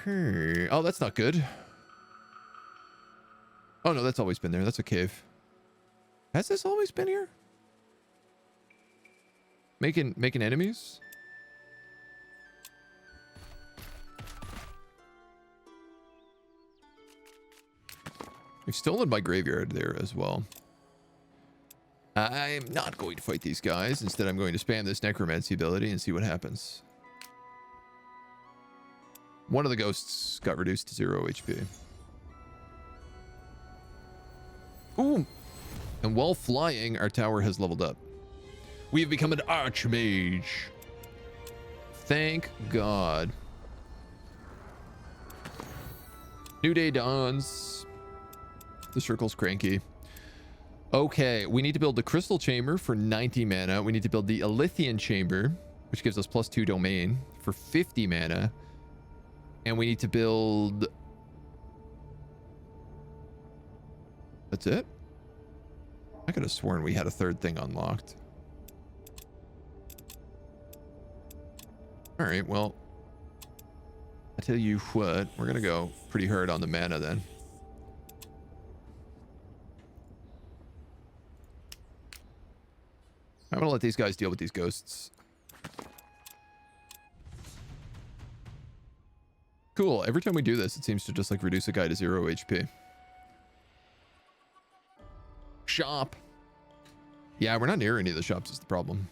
Okay. Oh, that's not good. Oh no, that's always been there. That's a cave. Has this always been here? Making enemies? We've stolen my graveyard there as well. I'm not going to fight these guys. Instead, I'm going to spam this necromancy ability and see what happens. One of the ghosts got reduced to 0 HP. Ooh. And while flying, our tower has leveled up. We have become an archmage. Thank God. New day dawns. The circle's cranky. Okay, we need to build the crystal chamber for 90 mana. We need to build the Elythian chamber, which gives us +2 domain for 50 mana. And we need to build... That's it? I could have sworn we had a third thing unlocked. All right, well, I tell you what, we're going to go pretty hard on the mana then. I'm going to let these guys deal with these ghosts. Cool. Every time we do this, it seems to just like reduce a guy to 0 HP. Shop. Yeah, we're not near any of the shops is the problem.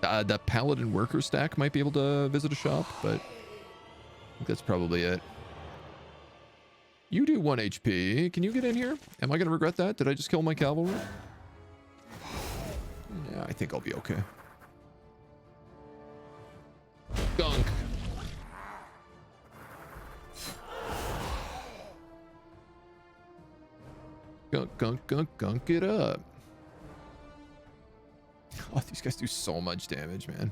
The paladin worker stack might be able to visit a shop, but I think that's probably it. You do 1 HP. Can you get in here? Am I going to regret that? Did I just kill my cavalry? Yeah, I think I'll be okay. Gunk. Gunk, gunk, gunk, gunk it up. Oh, these guys do so much damage, man.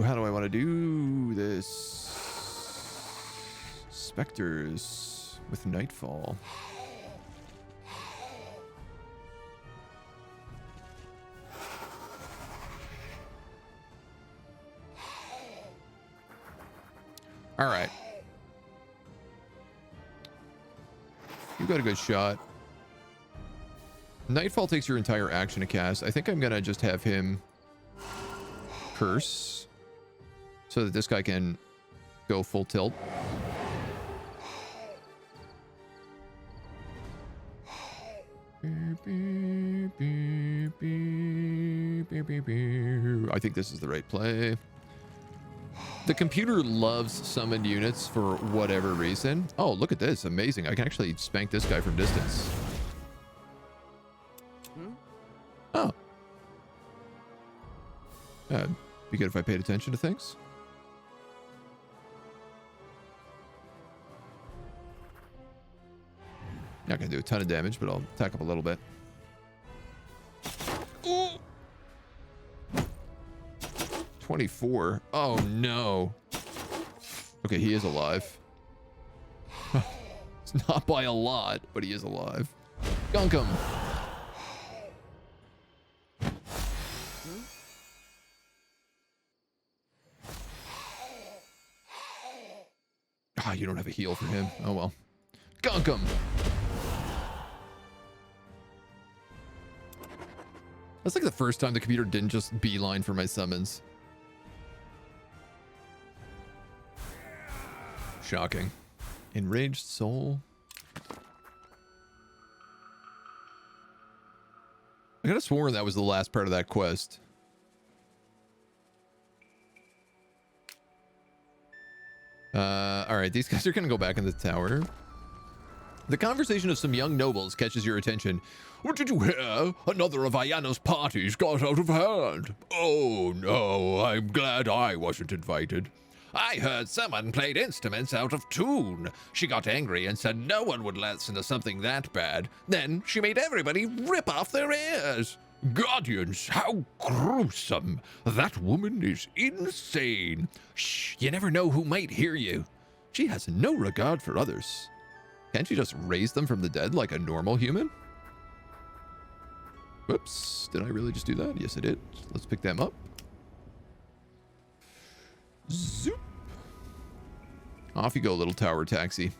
How do I want to do this? Specters with Nightfall. All right. You got a good shot. Nightfall takes your entire action to cast. I think I'm going to just have him curse so that this guy can go full tilt. I think this is the right play. The computer loves summoned units for whatever reason. Oh, look at this. Amazing. I can actually spank this guy from distance. Oh. Be good if I paid attention to things. Not going to do a ton of damage, but I'll attack up a little bit. Ooh. 24. Oh, no. Okay, he is alive. It's not by a lot, but he is alive. Gunk him. Ah, you don't have a heal for him. Oh, well. Gunk him. That's like the first time the computer didn't just beeline for my summons. Shocking. Enraged soul. I could have sworn that was the last part of that quest. All right, these guys are going to go back in the tower. The conversation of some young nobles catches your attention. What did you hear? Another of Ayana's parties got out of hand. Oh, no, I'm glad I wasn't invited. I heard someone played instruments out of tune. She got angry and said no one would listen to something that bad. Then she made everybody rip off their ears. Guardians, how gruesome. That woman is insane. Shh, you never know who might hear you. She has no regard for others. Can't you just raise them from the dead like a normal human? Whoops, did I really just do that? Yes, I did. Let's pick them up. Zoop. Off you go, little tower taxi.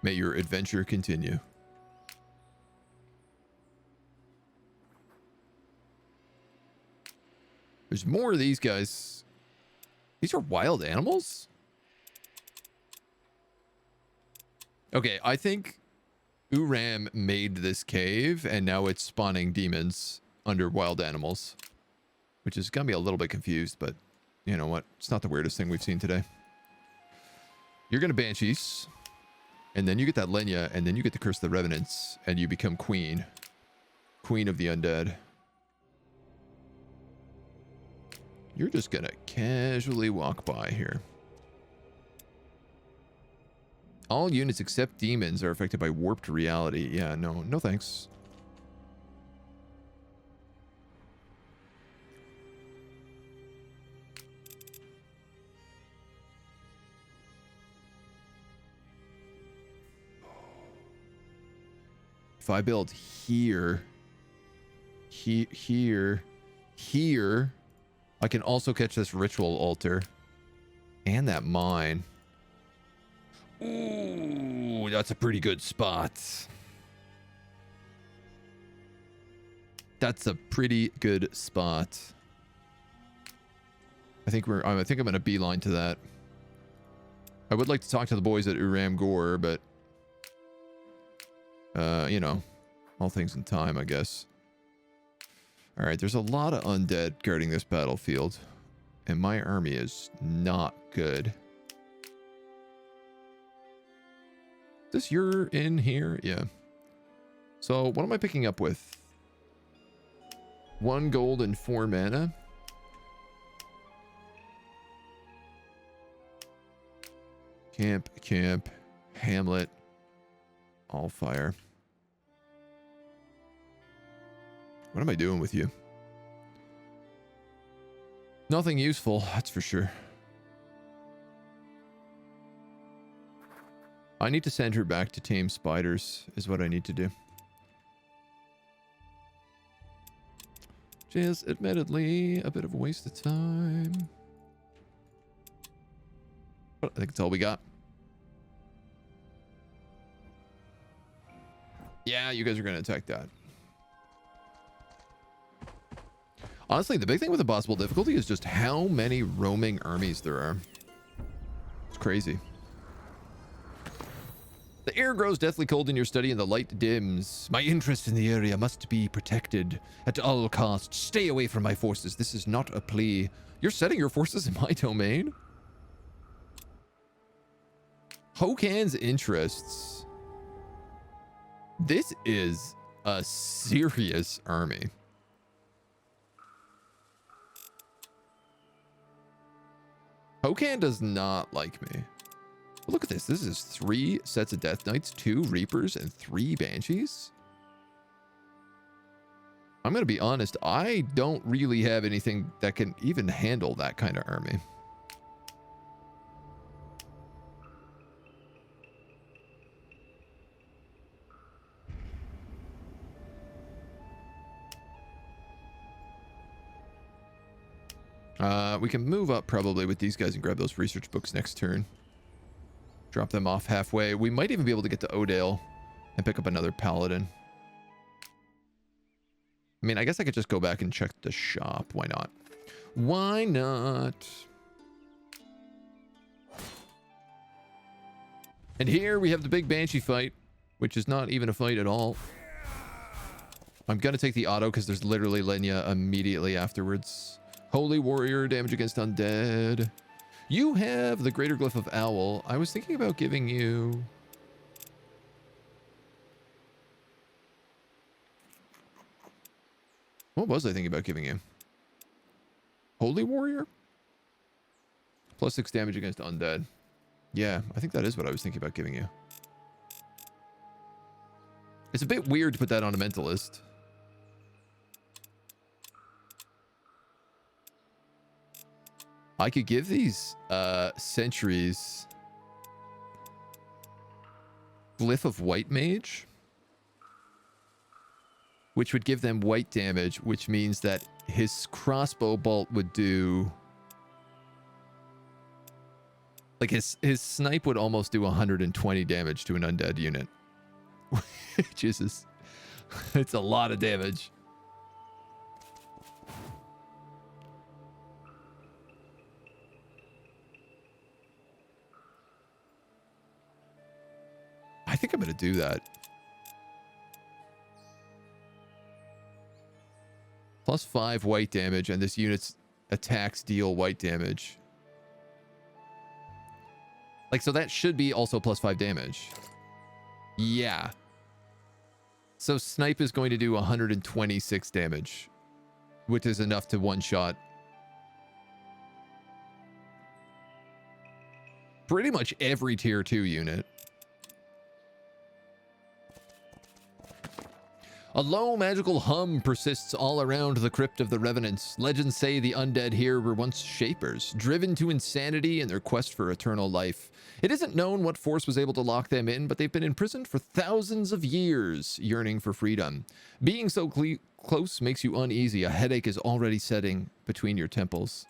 May your adventure continue. There's more of these guys. These are wild animals? Okay, I think Uram made this cave, and now it's spawning demons under wild animals. which has got me a little bit confused, but you know what? It's not the weirdest thing we've seen today. You're going to Banshees, and then you get that Lenya, and then you get the Curse of the Revenants, and you become Queen. Queen of the Undead. You're just going to casually walk by here. All units except demons are affected by warped reality. Yeah, no thanks. If I build here, here, I can also catch this ritual altar and that mine. Ooh, that's a pretty good spot. That's a pretty good spot. I think I'm gonna beeline to that. I would like to talk to the boys at Uram Gore, but you know, all things in time, I guess. All right, there's a lot of undead guarding this battlefield, and my army is not good. This you're in here? Yeah. So what am I picking up with? 1 gold and 4 mana. Camp, Hamlet, Allfire. What am I doing with you? Nothing useful, that's for sure. I need to send her back to tame spiders, is what I need to do. Which is admittedly a bit of a waste of time. But I think that's all we got. Yeah, you guys are going to attack that. Honestly, the big thing with impossible difficulty is just how many roaming armies there are. It's crazy. The air grows deathly cold in your study and the light dims. My interest in the area must be protected at all costs. Stay away from my forces. This is not a plea. You're setting your forces in my domain? Hokan's interests. This is a serious army. Hokan does not like me. Look at this. This is 3 sets of Death Knights, 2 Reapers, and 3 Banshees. I'm going to be honest. I don't really have anything that can even handle that kind of army. We can move up probably with these guys and grab those research books next turn. Drop them off halfway. We might even be able to get to Odale and pick up another paladin. I mean, I guess I could just go back and check the shop. Why not? Why not? And here we have the big Banshee fight, which is not even a fight at all. I'm going to take the auto because there's literally Lenya immediately afterwards. Holy Warrior, damage against undead. You have the Greater Glyph of Owl. I was thinking about giving you... What was I thinking about giving you? Holy Warrior? +6 damage against undead. Yeah, I think that is what I was thinking about giving you. It's a bit weird to put that on a mentalist. I could give these sentries Glyph of White Mage, which would give them white damage, which means that his crossbow bolt would do... Like his snipe would almost do 120 damage to an undead unit. Jesus. It's a lot of damage. I think I'm going to do that. Plus 5 white damage, and this unit's attacks deal white damage. Like, so that should be also plus 5 damage. Yeah. So snipe is going to do 126 damage, which is enough to one-shot pretty much every tier 2 unit. A low magical hum persists all around the crypt of the revenants. Legends say the undead here were once shapers, driven to insanity in their quest for eternal life. It isn't known what force was able to lock them in, but they've been imprisoned for thousands of years, yearning for freedom. Being so close makes you uneasy. A headache is already setting between your temples.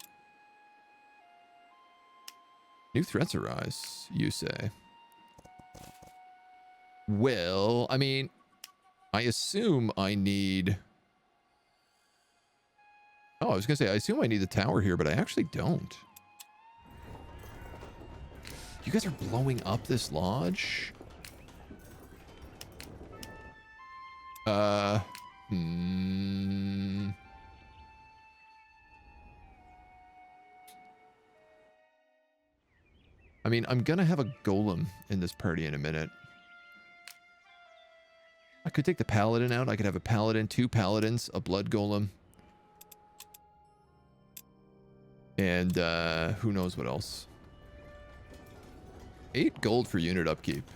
New threats arise, you say. Well, I mean, I assume I need... Oh, I was going to say, I assume I need the tower here, but I actually don't. You guys are blowing up this lodge? I mean, I'm going to have a golem in this party in a minute. I could take the paladin out. I could have a paladin, 2 paladins, a blood golem. And who knows what else. 8 gold for unit upkeep.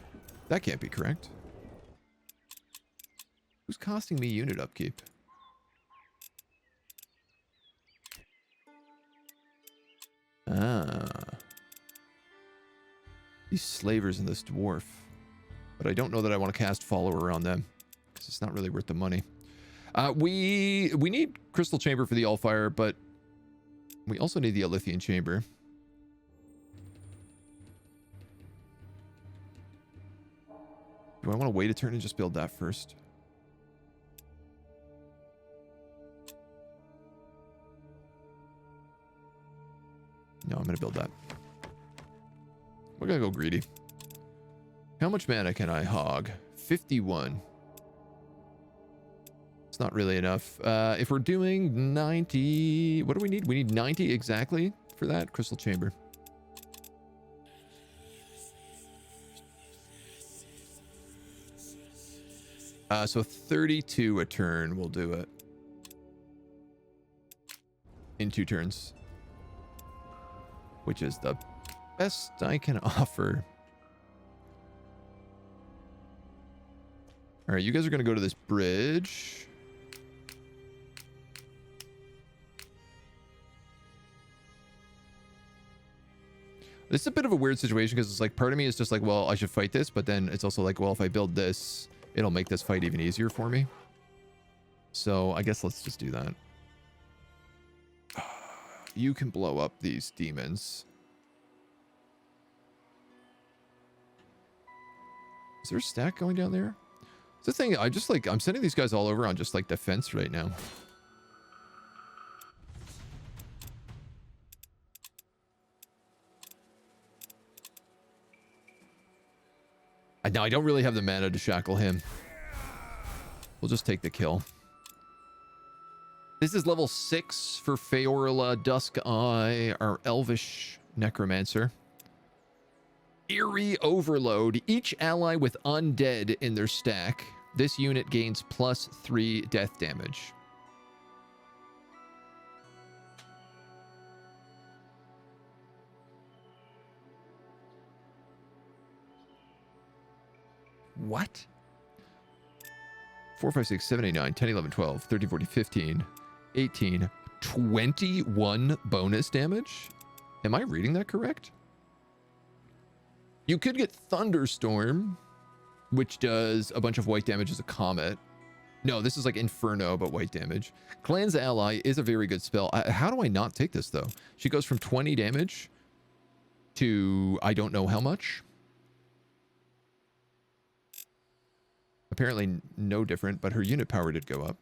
That can't be correct. Who's costing me unit upkeep? Ah. These slavers and this dwarf. But I don't know that I want to cast follower on them, because it's not really worth the money. We need crystal chamber for the Allfire, but we also need the Alithian chamber. Do I want to wait a turn and just build that first? No, I'm going to build that. We're going to go greedy. How much mana can I hog? 51. It's not really enough. If we're doing 90... What do we need? We need 90 exactly for that. Crystal chamber. So 32 a turn will do it. In 2 turns. Which is the best I can offer. All right, you guys are going to go to this bridge. This is a bit of a weird situation because it's like part of me is just like, well, I should fight this. But then it's also like, well, if I build this, it'll make this fight even easier for me. So I guess let's just do that. You can blow up these demons. Is there a stack going down there? It's the thing, I'm sending these guys all over on just like defense right now. Now I don't really have the mana to shackle him. We'll just take the kill. This is level 6 for Feorla Dusk Eye, our elvish necromancer. Eerie Overload. Each ally with undead in their stack. This unit gains +3 death damage. What? 4, 5, 6, 7, 8, 9, 10, 11, 12, 13, 14, 15, 18, 21 bonus damage? Am I reading that correct? You could get Thunderstorm, which does a bunch of white damage as a comet. No, this is like Inferno, but white damage. Clan's Ally is a very good spell. How do I not take this, though? She goes from 20 damage to I don't know how much. Apparently no different, but her unit power did go up.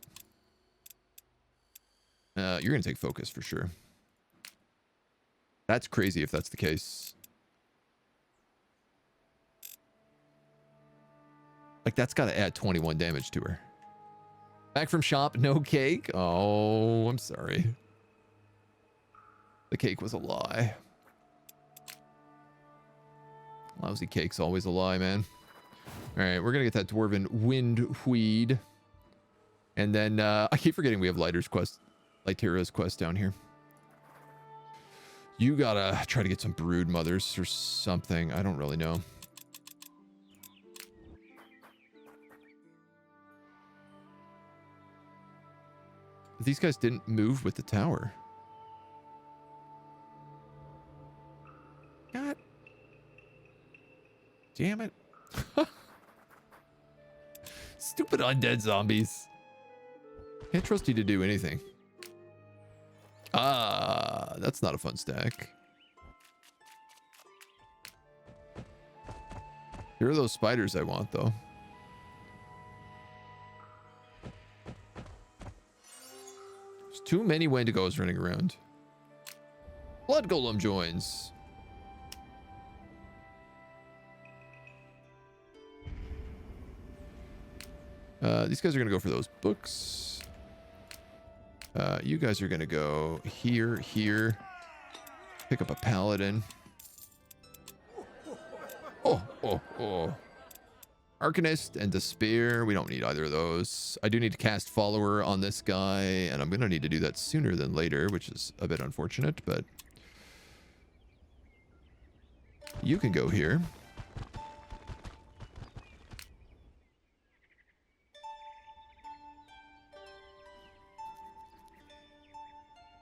You're going to take focus for sure. That's crazy if that's the case. Like, that's got to add 21 damage to her. Back from shop, no cake. Oh, I'm sorry. The cake was a lie. Lousy cake's always a lie, man. All right, we're gonna get that dwarven windweed, and then I keep forgetting we have Lightera's quest down here. You gotta try to get some brood mothers or something. I don't really know. These guys didn't move with the tower. God damn it. Stupid undead zombies. Can't trust you to do anything. Ah, that's not a fun stack. Here are those spiders I want, though. There's too many Wendigos running around. Blood Golem joins. These guys are going to go for those books. You guys are going to go here, here. Pick up a paladin. Oh. Arcanist and Despair. We don't need either of those. I do need to cast Follower on this guy, and I'm going to need to do that sooner than later, which is a bit unfortunate, but you can go here.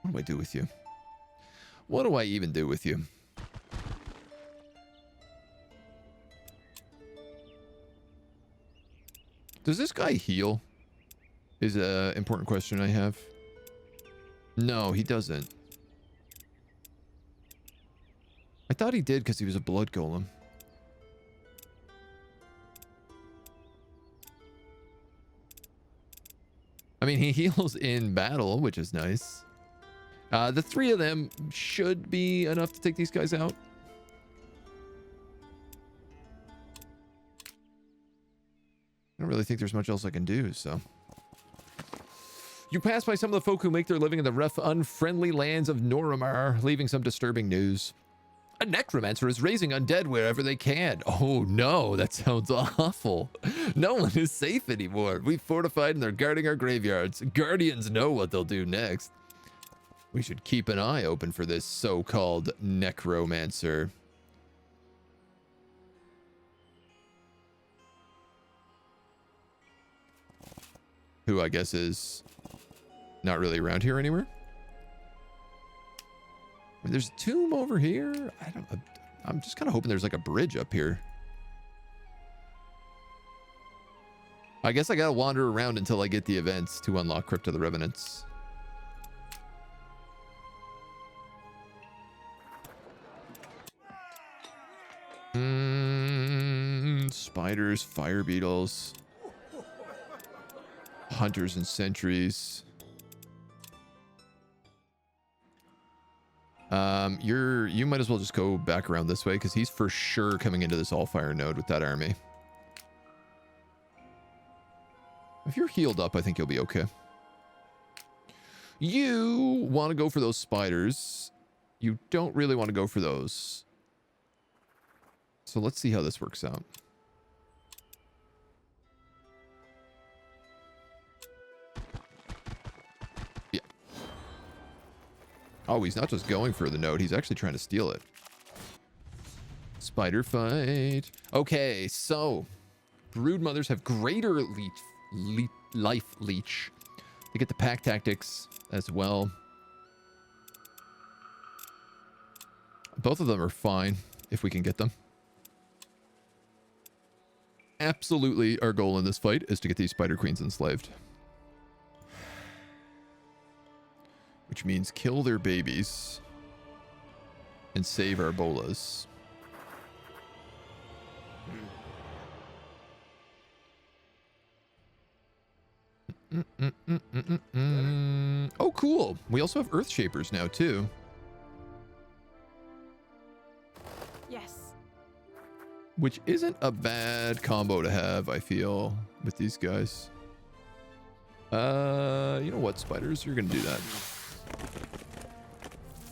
What do I do with you? What do I even do with you? Does this guy heal? Is an important question I have. No, he doesn't. I thought he did because he was a blood golem. I mean, he heals in battle, which is nice. The three of them should be enough to take these guys out. I don't really think there's much else I can do, so. You pass by some of the folk who make their living in the rough, unfriendly lands of Noramar, leaving some disturbing news. A necromancer is raising undead wherever they can. Oh no, that sounds awful. No one is safe anymore. We've fortified and they're guarding our graveyards. Guardians know what they'll do next. We should keep an eye open for this so-called necromancer. Who I guess is not really around here anywhere. I mean, there's a tomb over here. I'm just kind of hoping there's like a bridge up here. I guess I gotta wander around until I get the events to unlock Crypt of the Revenants. Spiders, fire beetles, hunters and sentries. You might as well just go back around this way because he's for sure coming into this Allfire node with that army. If you're healed up, I think you'll be okay. You want to go for those spiders. You don't really want to go for those. So let's see how this works out. Yeah. Oh, he's not just going for the node. He's actually trying to steal it. Spider fight. Okay, so brood mothers have greater life leech. They get the pack tactics as well. Both of them are fine if we can get them. Absolutely, our goal in this fight is to get these spider queens enslaved. Which means kill their babies and save our bolas. Oh, cool. We also have Earth Shapers now, too. Yes. Which isn't a bad combo to have, I feel, with these guys. You know what, spiders? You're gonna do that.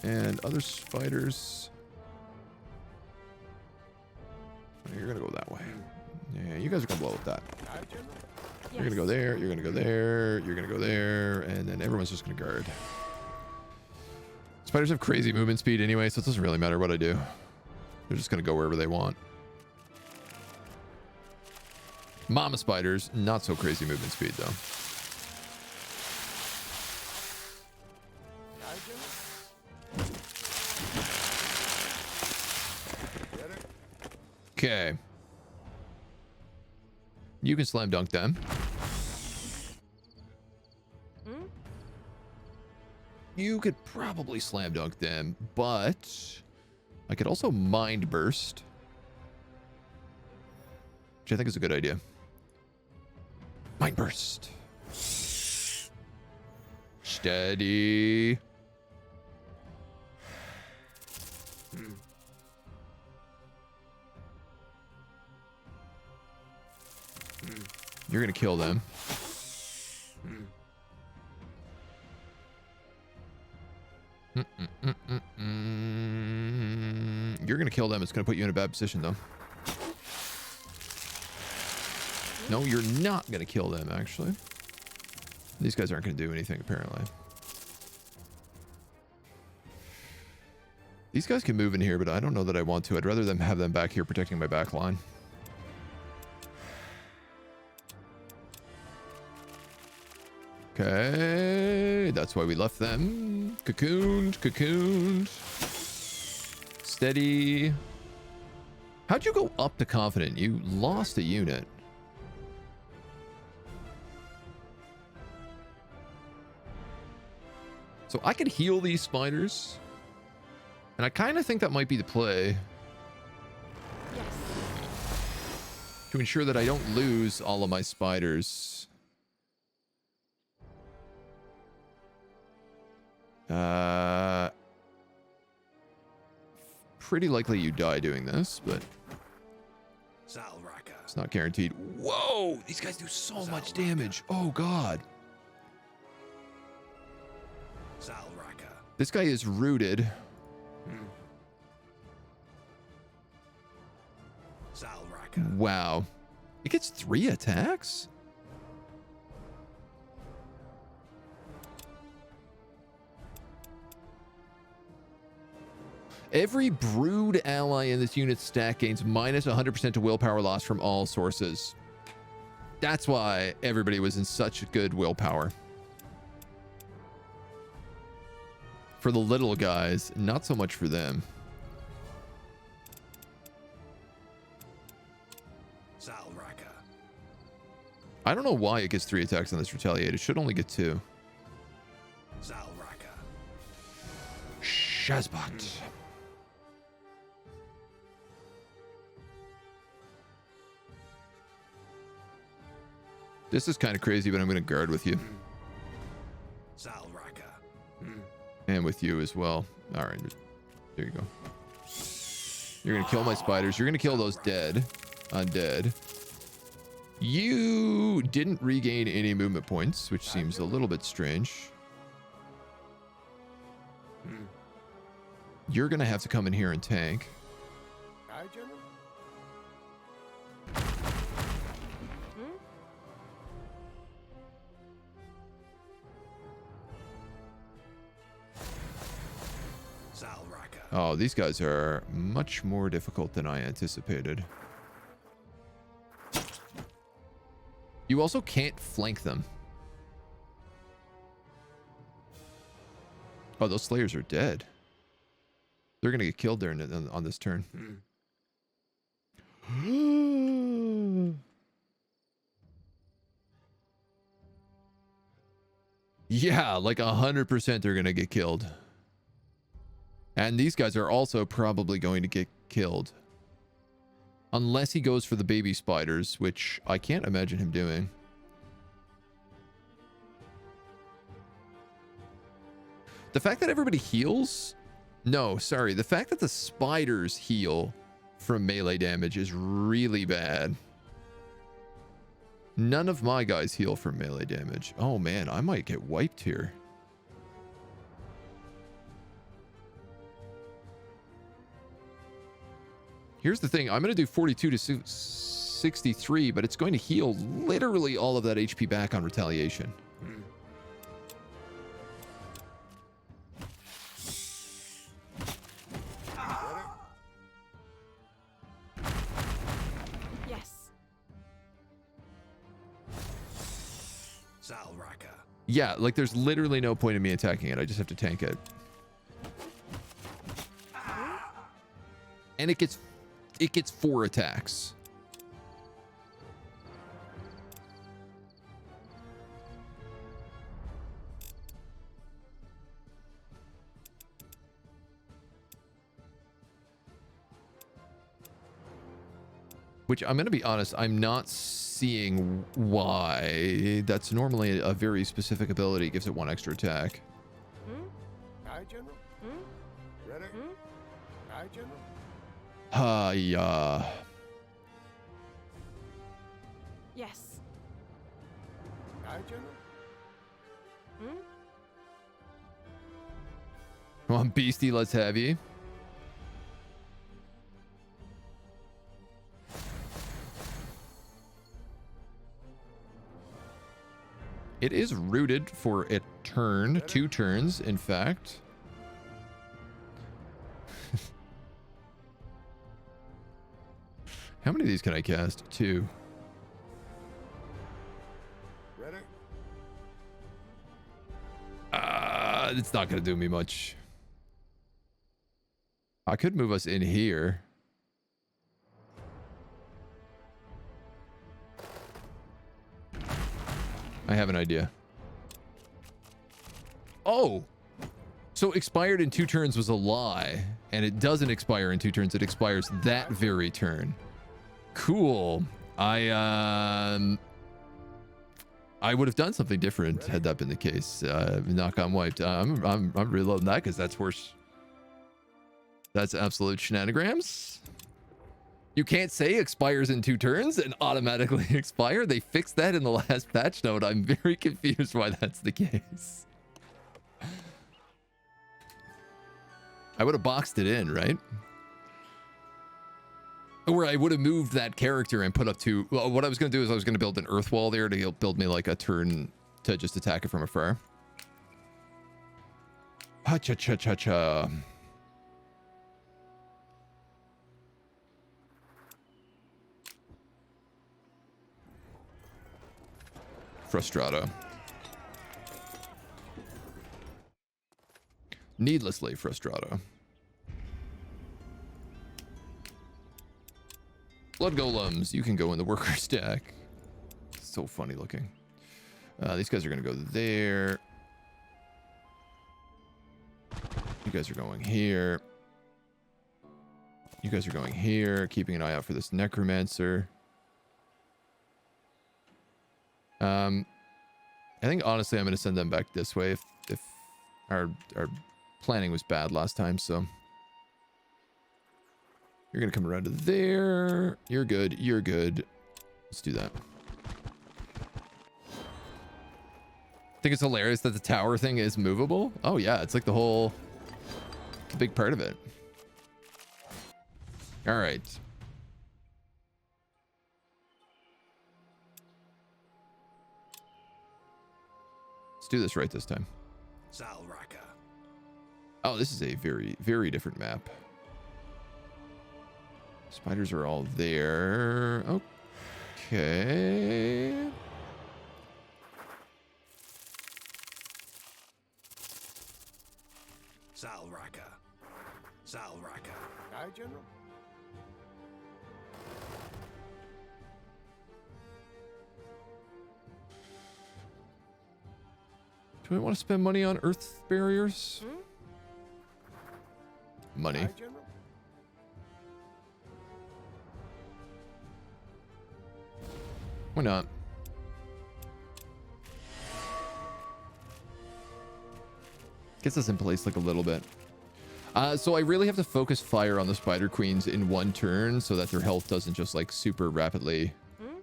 And other spiders. You're gonna go that way. Yeah, you guys are gonna blow with that. You're gonna go there, you're gonna go there, you're gonna go there, and then everyone's just gonna guard. Spiders have crazy movement speed anyway, so it doesn't really matter what I do. They're just gonna go wherever they want. Mama spiders, not so crazy movement speed though. Okay. You can slam dunk them. You could probably slam dunk them, but I could also mind burst, which I think is a good idea. Mind burst. Steady. You're gonna kill them. You're gonna kill them. It's gonna put you in a bad position though. No, you're not gonna kill them actually. These guys aren't gonna do anything apparently. These guys can move in here, but I don't know that I want to. I'd rather them have them back here protecting my back line. Okay, that's why we left them. Cocooned, cocooned. Steady. How'd you go up to confident? You lost a unit. So I could heal these spiders. And I kind of think that might be the play. Yes. To ensure that I don't lose all of my spiders. Pretty likely you die doing this, but it's not guaranteed. Whoa! These guys do so much damage. Oh, God. This guy is rooted. Wow. It gets 3 attacks? Every brood ally in this unit's stack gains minus 100% to willpower loss from all sources. That's why everybody was in such good willpower. For the little guys, not so much for them. I don't know why it gets 3 attacks on this retaliate. It should only get 2. Shazbot. This is kind of crazy, but I'm going to guard with you. And with you as well. All right. There you go. You're going to kill my spiders. You're going to kill those dead. Undead. You didn't regain any movement points, which seems a little bit strange. You're going to have to come in here and tank. Oh, these guys are much more difficult than I anticipated. You also can't flank them. Oh, those slayers are dead. They're going to get killed there on this turn. Yeah, like 100% they're going to get killed. And these guys are also probably going to get killed. Unless he goes for the baby spiders, which I can't imagine him doing. The fact that everybody heals? No, sorry. The fact that the spiders heal from melee damage is really bad. None of my guys heal from melee damage. Oh man, I might get wiped here. Here's the thing. I'm going to do 42 to 63, but it's going to heal literally all of that HP back on retaliation. Yes. Salraka. Yeah, like there's literally no point in me attacking it. I just have to tank it. And it gets 4 attacks. Which I'm going to be honest, I'm not seeing why. That's normally a very specific ability. It gives it 1 extra attack. Aye, General. Ready? Aye, General. Yeah. Yes. Aye, General. Come on, Beastie, let's have you. It is rooted for a turn, 2 turns, in fact. How many of these can I cast? 2. Ready? It's not going to do me much. I could move us in here. I have an idea. Oh! So expired in 2 turns was a lie, and it doesn't expire in 2 turns. It expires that very turn. Cool. I would have done something different had that been the case. Knock on wiped. I'm reloading that because that's worse. That's absolute shenanigans. You can't say expires in 2 turns and automatically expire. They fixed that in the last patch note. I'm very confused why that's the case. I would have boxed it in, right? Or I would have moved that character and put up 2. Well, what I was going to do is I was going to build an earth wall there to build me like a turn to just attack it from afar. Ha-cha-cha-cha-cha. Frustrata. Needlessly frustrata. Blood golems, you can go in the worker stack. So funny looking. These guys are going to go there. You guys are going here. You guys are going here, keeping an eye out for this necromancer. I think honestly I'm going to send them back this way if our planning was bad last time, so you're going to come around to there. You're good. You're good. Let's do that. I think it's hilarious that the tower thing is movable. Oh yeah, it's like the whole big part of it. All right. Let's do this right this time. Salraka. Oh, this is a very, very different map. Spiders are all there. Okay. Salraka. Salraka. Aye, General. Do I want to spend money on earth barriers? Money. Aye, General. Why not? Gets us in place like a little bit. So I really have to focus fire on the spider queens in 1 turn so that their health doesn't just like super rapidly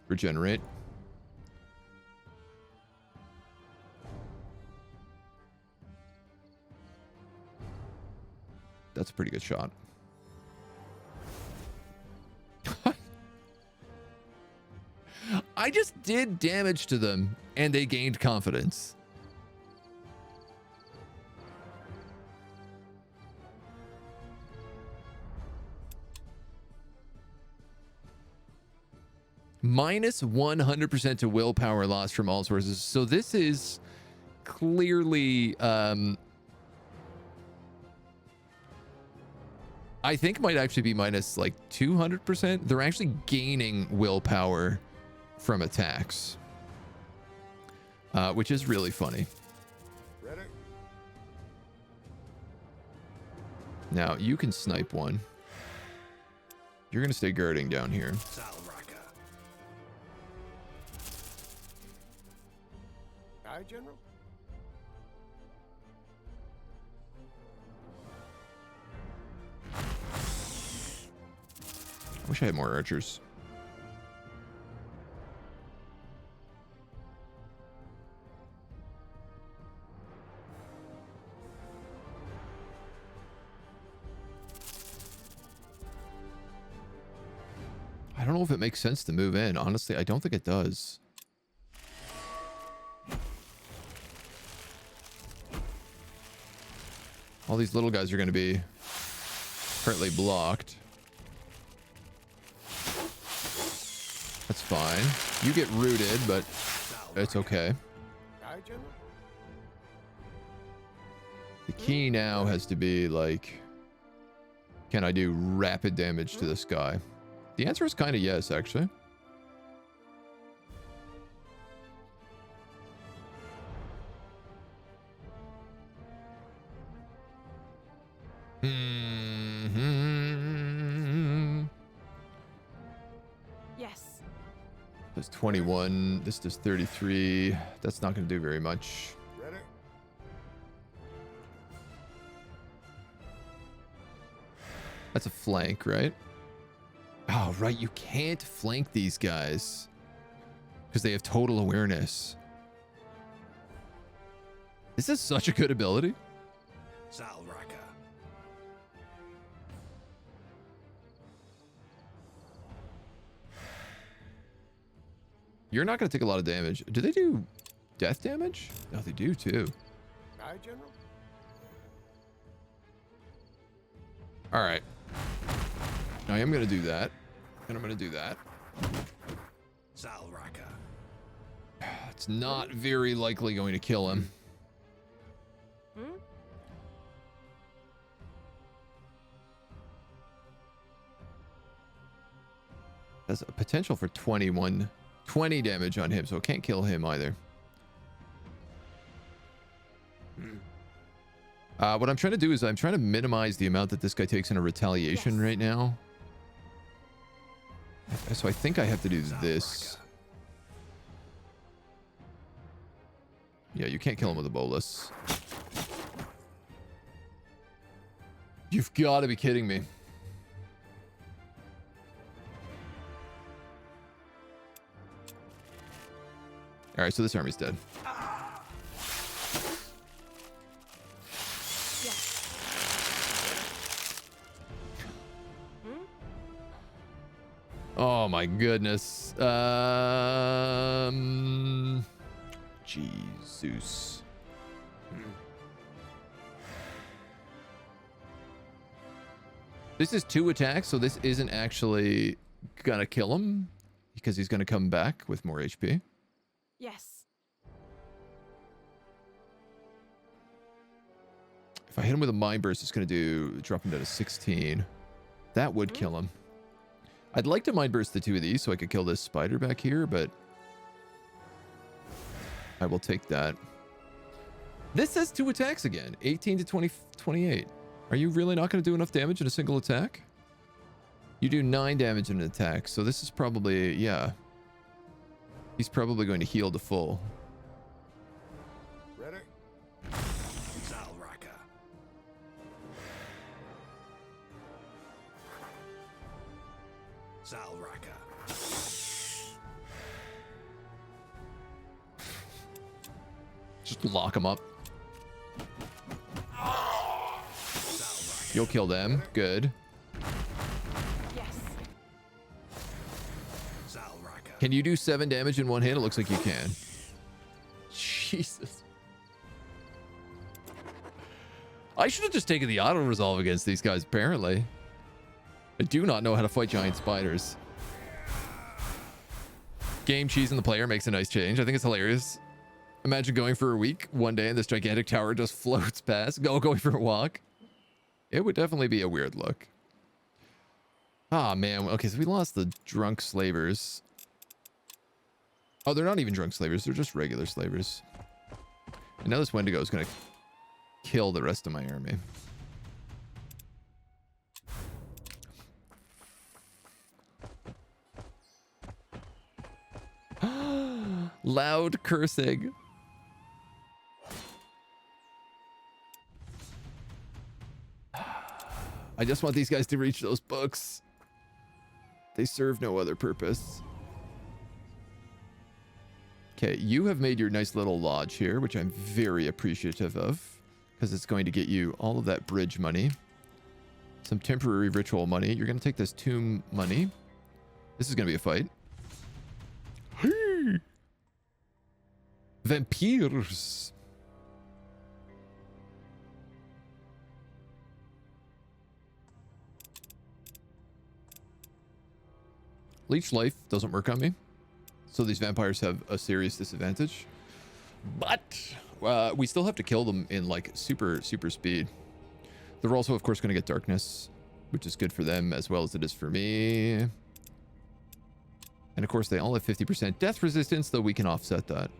regenerate. That's a pretty good shot. I just did damage to them and they gained confidence. Minus 100% to willpower loss from all sources. So this is clearly, I think might actually be minus like 200%. They're actually gaining willpower from attacks, which is really funny. Ready? Now you can snipe one. You're going to stay guarding down here. Aye, General. I wish I had more archers. I don't know if it makes sense to move in. Honestly, I don't think it does. All these little guys are going to be partly blocked. That's fine. You get rooted, but it's okay. Aye, General. The key now has to be like, can I do rapid damage to this guy? The answer is kind of yes, actually. Yes. Does 21. This does 33. That's not going to do very much. Ready? That's a flank, right? Oh, right. You can't flank these guys because they have total awareness. This is such a good ability. Salraka. You're not going to take a lot of damage. Do they do death damage? No, they do too. Aye, General. All right. I am going to do that. And I'm going to do that. Salraka. It's not very likely going to kill him. Has a potential for 20 damage on him, so it can't kill him either. What I'm trying to do is I'm trying to minimize the amount that this guy takes in a retaliation right now. So I think I have to do this. Yeah, you can't kill him with a bolus. You've got to be kidding me. All right, so this army's dead. Oh my goodness. Jesus. This is 2 attacks, so this isn't actually gonna kill him because he's gonna come back with more HP. Yes. If I hit him with a mind burst, it's gonna drop him down to 16. That would kill him. I'd like to mind burst the 2 of these so I could kill this spider back here, but I will take that. This says 2 attacks again, 18 to 28. Are you really not going to do enough damage in a single attack? You do 9 damage in an attack, so this is probably, yeah. He's probably going to heal to full. Ready? Salraka. Salraka. Just lock him up. Salraka. You'll kill them. Good. Yes. Zalraka. Can you do 7 damage in one hit? It looks like you can. Jesus. I should have just taken the auto resolve against these guys, apparently. I do not know how to fight giant spiders. Game cheese in the player makes a nice change. I think it's hilarious. Imagine going for a week one day and this gigantic tower just floats past. Going for a walk. It would definitely be a weird look. Ah, man. Okay, so we lost the drunk slavers. Oh, they're not even drunk slavers. They're just regular slavers. And now this Wendigo is going to kill the rest of my army. Loud cursing. I just want these guys to reach those books. They serve no other purpose. Okay, you have made your nice little lodge here, which I'm very appreciative of, because it's going to get you all of that bridge money, some temporary ritual money. You're going to take this tomb money. This is going to be a fight. Vampires. Leech life doesn't work on me, so these vampires have a serious disadvantage. But we still have to kill them in like super speed. They're also, of course, going to get darkness, which is good for them as well as it is for me. And of course, they all have 50% death resistance, though we can offset that.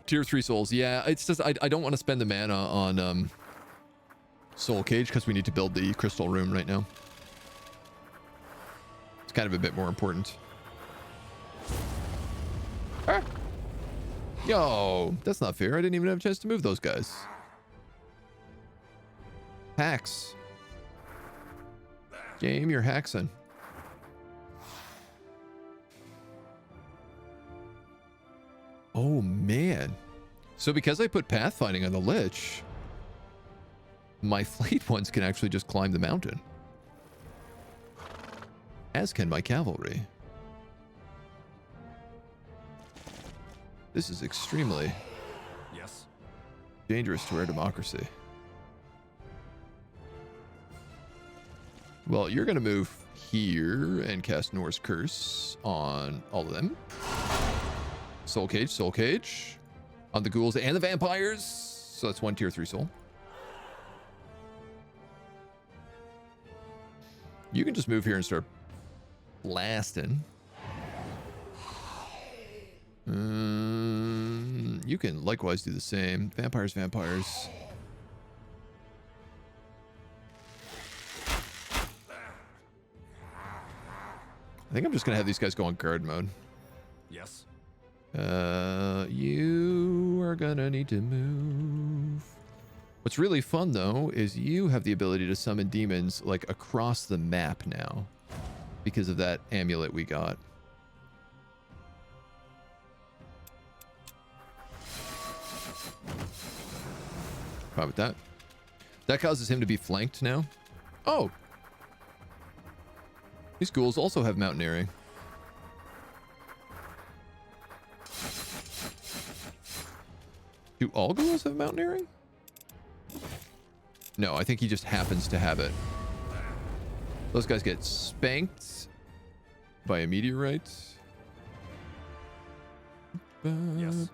Tier 3 souls. Yeah, it's just I don't want to spend the mana on Soul Cage because we need to build the crystal room right now. It's kind of a bit more important. Ah. Yo, that's not fair. I didn't even have a chance to move those guys. Hacks. Game, you're haxing. Oh, man. So because I put pathfinding on the Lich, my fleet ones can actually just climb the mountain. As can my cavalry. This is extremely dangerous to our democracy. Well, you're going to move here and cast Norse Curse on all of them. Soul Cage. On the ghouls and the vampires. So that's 1 tier 3 soul. You can just move here and start blasting. You can likewise do the same. Vampires. I think I'm just going to have these guys go on guard mode. Yes. You are gonna need to move. What's really fun though is you have the ability to summon demons like across the map now because of that amulet we got. Fine with that. That causes him to be flanked now. Oh, these ghouls also have mountaineering. Do all ghouls have mountaineering? No, I think he just happens to have it. Those guys get spanked by a meteorite. Yes.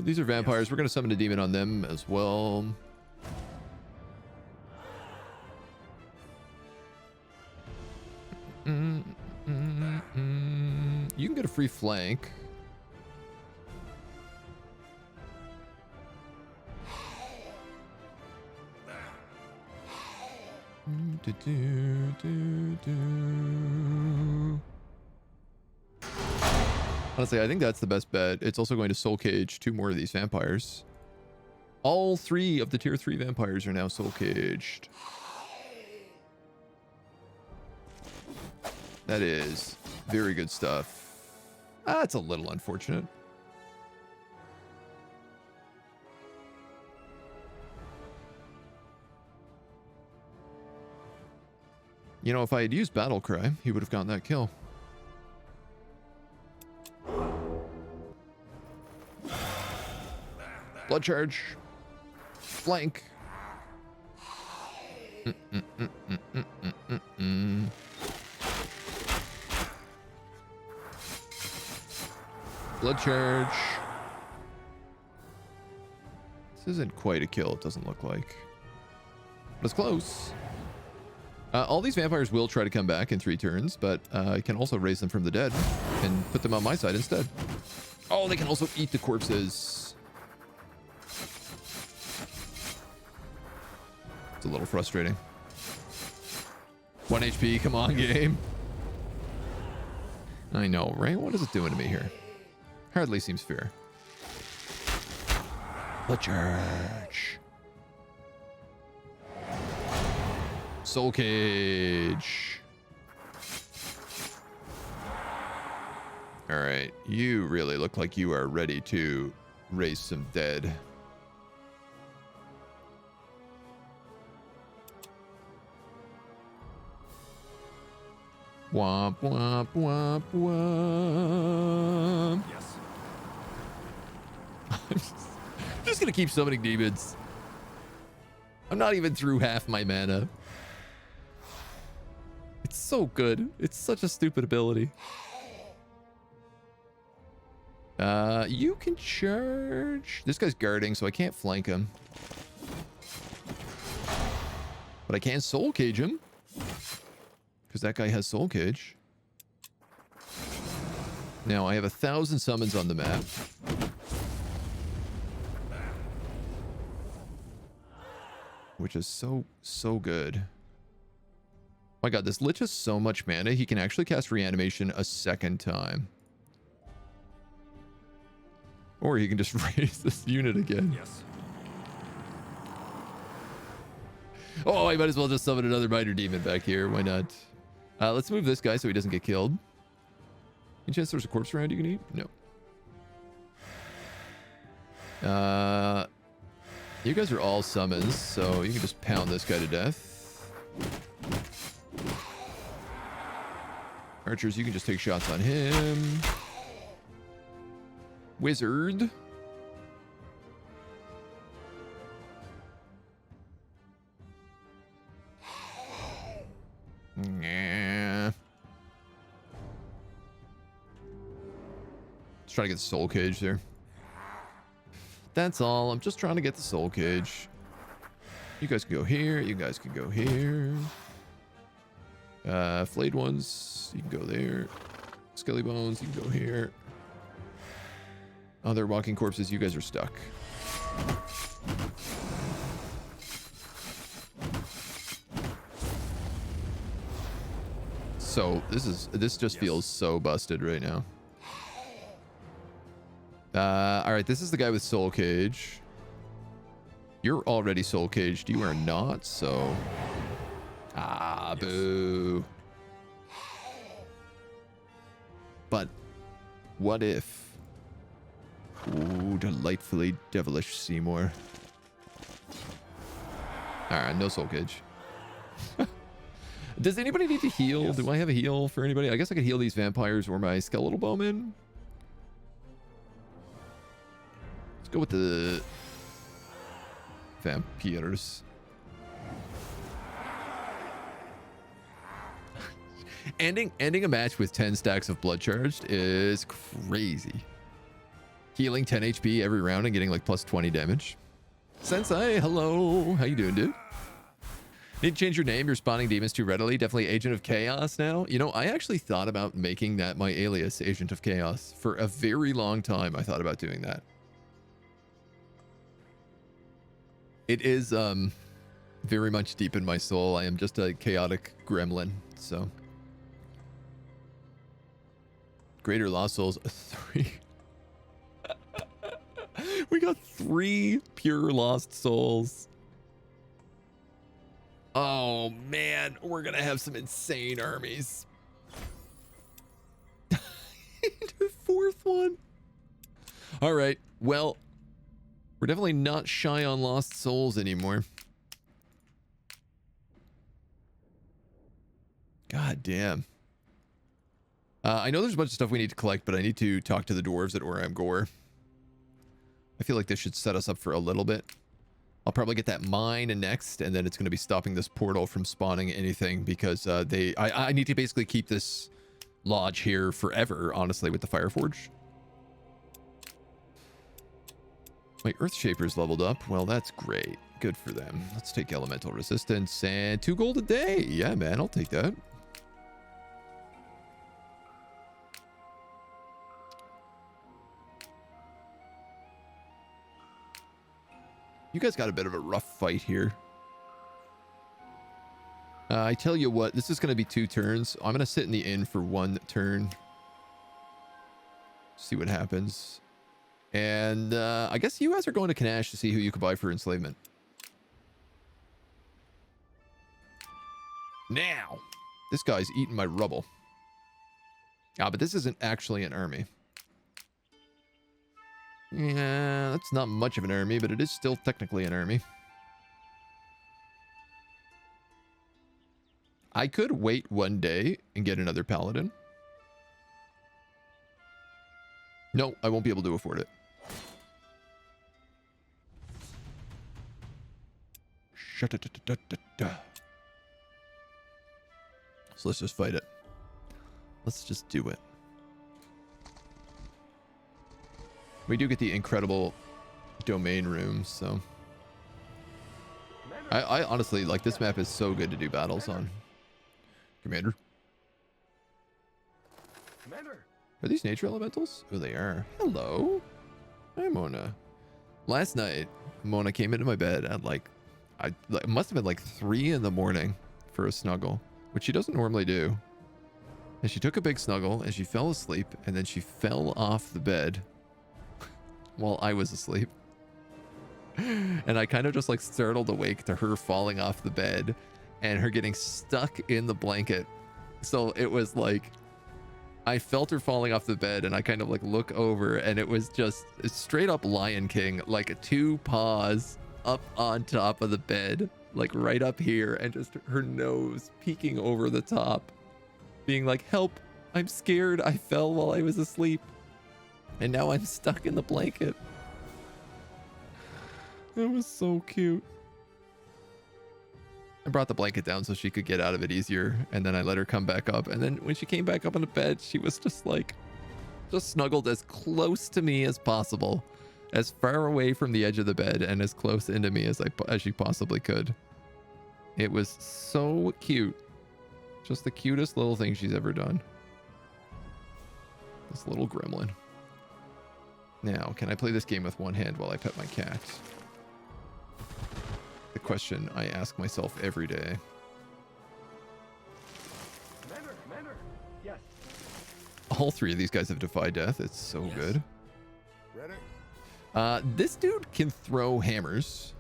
These are vampires. We're going to summon a demon on them as well. You can get a free flank. Honestly, I think that's the best bet. It's also going to soul cage 2 more of these vampires. All 3 of the tier 3 vampires are now soul caged. That is very good stuff. That's a little unfortunate. You know, if I had used Battle Cry, he would have gotten that kill. Blood charge. Flank. Blood charge. This isn't quite a kill, it doesn't look like. But it's close. All these vampires will try to come back in 3 turns, but I can also raise them from the dead and put them on my side instead. Oh, they can also eat the corpses. It's a little frustrating. 1 HP, come on, game. I know, right? What is it doing to me here? Hardly seems fair. Blood charge. Soul Cage. All right, you really look like you are ready to raise some dead. Womp, womp, womp, womp. Yes. I'm just gonna keep summoning demons. I'm not even through half my mana. It's so good. It's such a stupid ability. You can charge. This guy's guarding, so I can't flank him. But I can soul cage him. Because that guy has soul cage. Now I have 1,000 summons on the map. Which is so good. My god, this Lich has so much mana, he can actually cast reanimation a 2nd time. Or he can just raise this unit again. Yes. Oh, I might as well just summon another Minor Demon back here. Why not? Let's move this guy so he doesn't get killed. Any chance there's a corpse around you can eat? No. You guys are all summons, so you can just pound this guy to death. Archers, you can just take shots on him. Wizard. Nah. Just trying to get the soul cage there. That's all. I'm just trying to get the soul cage. You guys can go here. You guys can go here. Flayed ones, you can go there. Skelly bones, you can go here. Other walking corpses, you guys are stuck. So this just feels so busted right now. All right, this is the guy with soul cage. You're already soul caged. You are not, so. Ah, yes. Boo. But what if? Ooh, delightfully devilish Seymour. All right, no soul cage. Does anybody need to heal? Yes. Do I have a heal for anybody? I guess I could heal these vampires or my skeletal bowmen. Let's go with the vampires. Ending a match with 10 stacks of blood charged is crazy. Healing 10 HP every round and getting like plus 20 damage. Sensei, hello. How you doing, dude? Need to change your name. You're spawning demons too readily. Definitely Agent of Chaos now. You know, I actually thought about making that my alias, Agent of Chaos. For a very long time, I thought about doing that. It is very much deep in my soul. I am just a chaotic gremlin, so. Greater Lost Souls 3. We got 3 pure Lost Souls. Oh man, we're gonna have some insane armies. The 4th one. All right, well, we're definitely not shy on Lost Souls anymore. God damn. I know there's a bunch of stuff we need to collect, but I need to talk to the dwarves at Oram Gore. I feel like this should set us up for a little bit. I'll probably get that mine next, and then it's going to be stopping this portal from spawning anything because I need to basically keep this lodge here forever, honestly, with the Fireforge. My Earthshaper's leveled up. Well, that's great. Good for them. Let's take elemental resistance and 2 gold a day. Yeah, man, I'll take that. You guys got a bit of a rough fight here. I tell you what, this is going to be 2 turns. I'm going to sit in the inn for 1 turn. See what happens. And I guess you guys are going to Kanash to see who you can buy for enslavement. Now, this guy's eating my rubble. Ah, but this isn't actually an army. Yeah, that's not much of an army, but it is still technically an army. I could wait 1 day and get another paladin. No, I won't be able to afford it. So let's just fight it. Let's just do it. We do get the incredible domain room, so I honestly like this map is so good to do battles on. Commander. Are these nature elementals? Oh, they are. Hello. Hi, Mona. Last night, Mona came into my bed at it must have been like 3 in the morning for a snuggle, which she doesn't normally do. And she took a big snuggle and she fell asleep, and then she fell off the bed while I was asleep. And I kind of just like startled awake to her falling off the bed and her getting stuck in the blanket. So it was like I felt her falling off the bed, and I kind of like look over, and it was just straight up Lion King, like 2 paws up on top of the bed, like right up here, and just her nose peeking over the top, being like, help, I'm scared, I fell while I was asleep. And now I'm stuck in the blanket. It was so cute. I brought the blanket down so she could get out of it easier. And then I let her come back up. And then when she came back up on the bed, she was just like, just snuggled as close to me as possible. As far away from the edge of the bed and as close into me as she possibly could. It was so cute. Just the cutest little thing she's ever done. This little gremlin. Now, can I play this game with 1 hand while I pet my cat? The question I ask myself every day. Commander. Yes. All 3 of these guys have defied death. It's so good. Ready? This dude can throw hammers.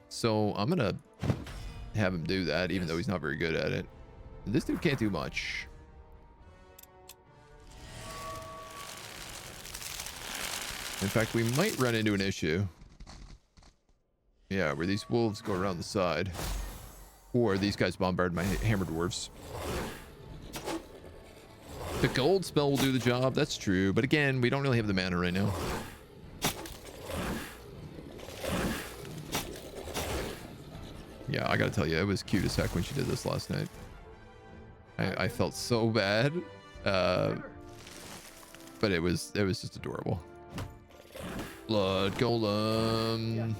So I'm going to have him do that, even though he's not very good at it. This dude can't do much. In fact, we might run into an issue. Yeah, where these wolves go around the side. Or these guys bombard my hammer dwarves. The gold spell will do the job, that's true. But again, we don't really have the mana right now. Yeah, I gotta tell you, it was cute as heck when she did this last night. I felt so bad. But it was just adorable. Blood golem.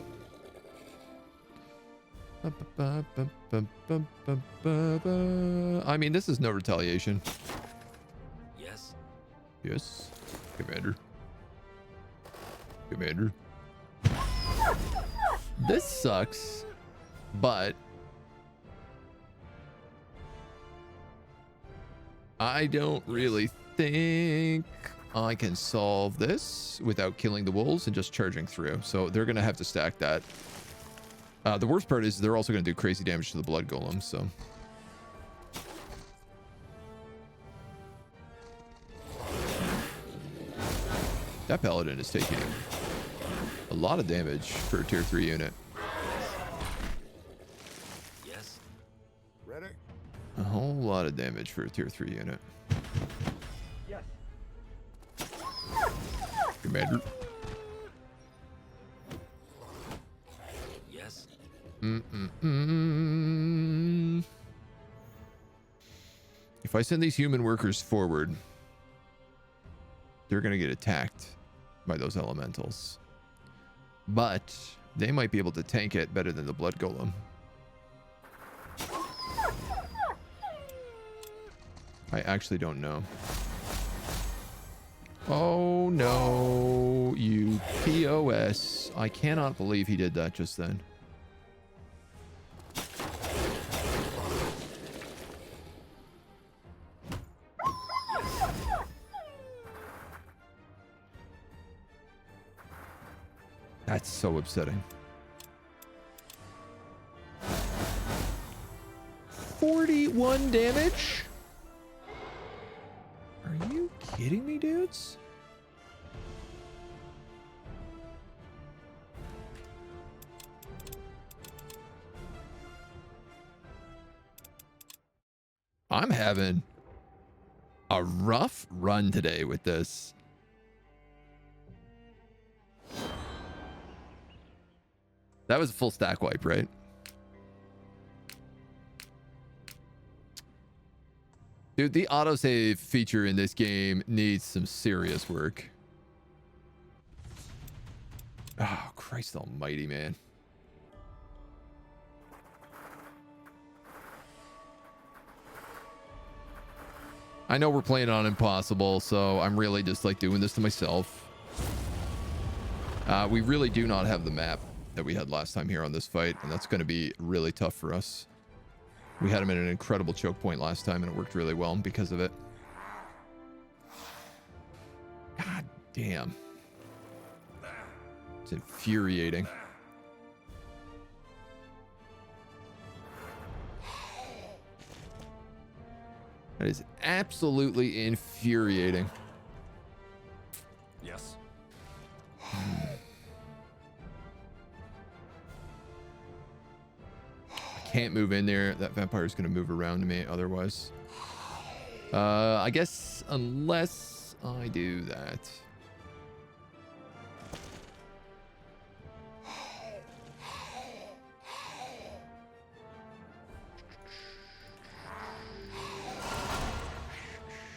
I mean, this is no retaliation. Yes. Yes, Commander. Commander. This sucks, but I don't really think I can solve this without killing the wolves and just charging through. So they're going to have to stack that. The worst part is they're also going to do crazy damage to the blood golem, so. That paladin is taking a lot of damage for a tier 3 unit. Yes. Ready? A whole lot of damage for a tier 3 unit. Yes. Commander. Yes. If I send these human workers forward, they're going to get attacked by those elementals. But they might be able to tank it better than the blood golem. I actually don't know. Oh no, you POS. I cannot believe he did that just then. That's so upsetting. 41 damage? Are you kidding me, dudes? I'm having a rough run today with this. That was a full stack wipe, right? Dude, the autosave feature in this game needs some serious work. Oh, Christ almighty, man. I know we're playing on impossible, so I'm really just like doing this to myself. We really do not have the map that we had last time here on this fight, and that's going to be really tough for us. We had him in an incredible choke point last time, and it worked really well because of it. God damn. It's infuriating. That is absolutely infuriating. Yes. Can't move in there. That vampire is going to move around to me otherwise. I guess unless I do that.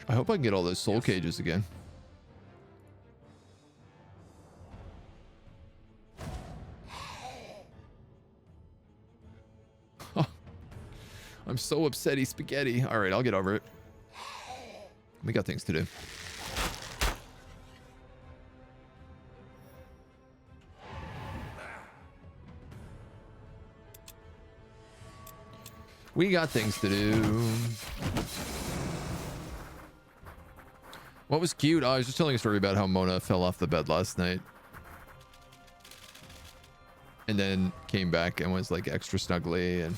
I hope I can get all those soul cages again. I'm so upsetty spaghetti. All right, I'll get over it. We got things to do. We got things to do. What was cute? Oh, I was just telling a story about how Mona fell off the bed last night. And then came back and was like extra snuggly, and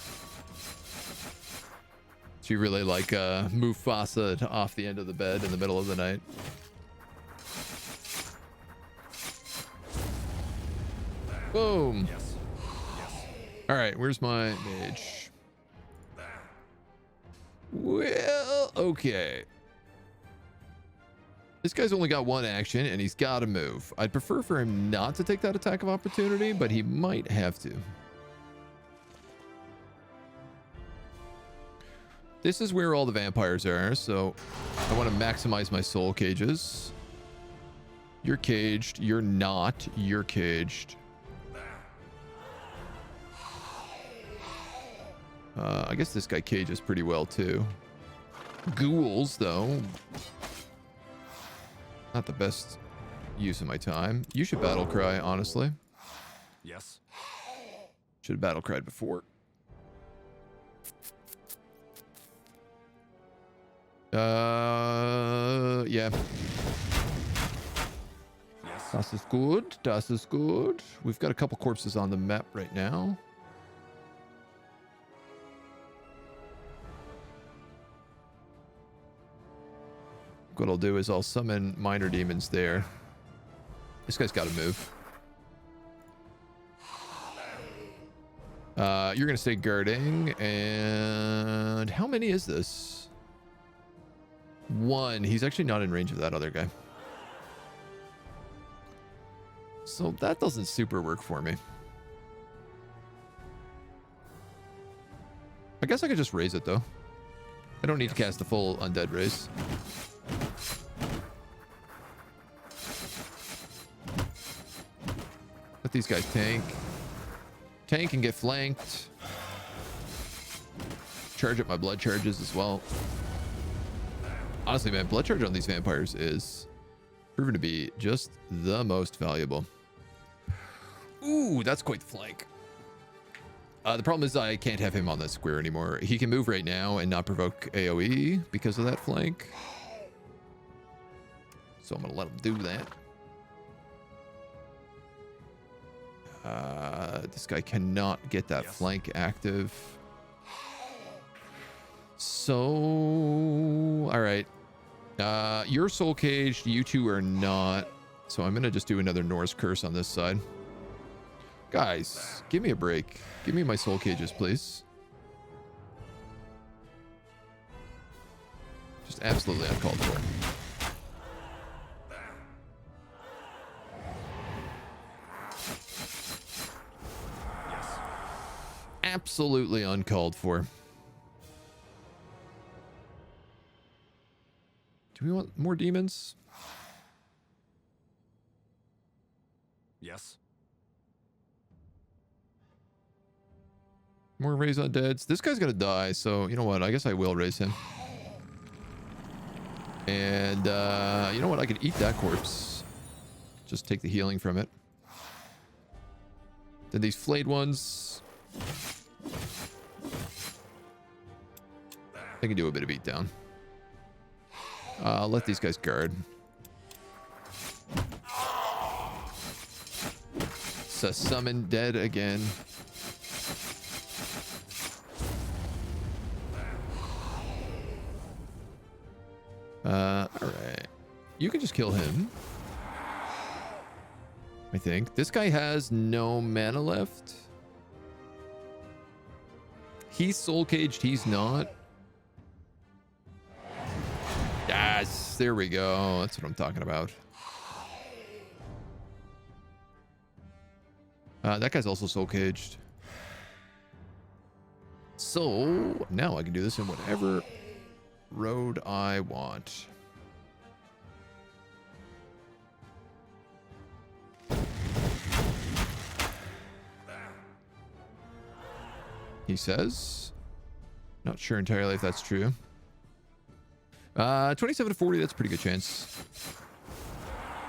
she really like Mufasa off the end of the bed in the middle of the night. Boom. Yes. All right, where's my mage? Well, okay. This guy's only got one action and he's got to move. I'd prefer for him not to take that attack of opportunity, but he might have to. This is where all the vampires are, so I want to maximize my soul cages. You're caged. You're not. You're caged. I guess this guy cages pretty well too. Ghouls, though. Not the best use of my time. You should battle cry, honestly. Yes. Should have battle cried before. Yeah. Yes. Das ist gut. Das ist gut. We've got a couple corpses on the map right now. What I'll do is I'll summon minor demons there. This guy's got to move. You're going to stay guarding, and many is this? 1. He's actually not in range of that other guy. So that doesn't super work for me. I guess I could just raise it though. I don't need to cast the full undead raise. Let these guys tank. Tank and get flanked. Charge up my blood charges as well. Honestly, man, blood charge on these vampires is proven to be just the most valuable. Ooh, that's quite the flank. The problem is I can't have him on that square anymore. He can move right now and not provoke AoE because of that flank. So I'm going to let him do that. This guy cannot get that flank active. So, all right. You're soul caged. You two are not. So I'm going to just do another Norse curse on this side. Guys, give me a break. Give me my soul cages, please. Just absolutely uncalled for. Absolutely uncalled for. Do we want more demons? Yes. More raise undeads. This guy's gonna die, so you know what? I guess I will raise him. And you know what? I could eat that corpse. Just take the healing from it. Then these flayed ones. They can do a bit of beatdown. Let these guys guard. So summon dead again. Alright. You can just kill him. I think. This guy has no mana left. He's soul caged, he's not. Yes, there we go. That's what I'm talking about. That guy's also soul caged. So now I can do this in whatever road I want. He says. Not sure entirely if that's true. 27 to 40, that's a pretty good chance.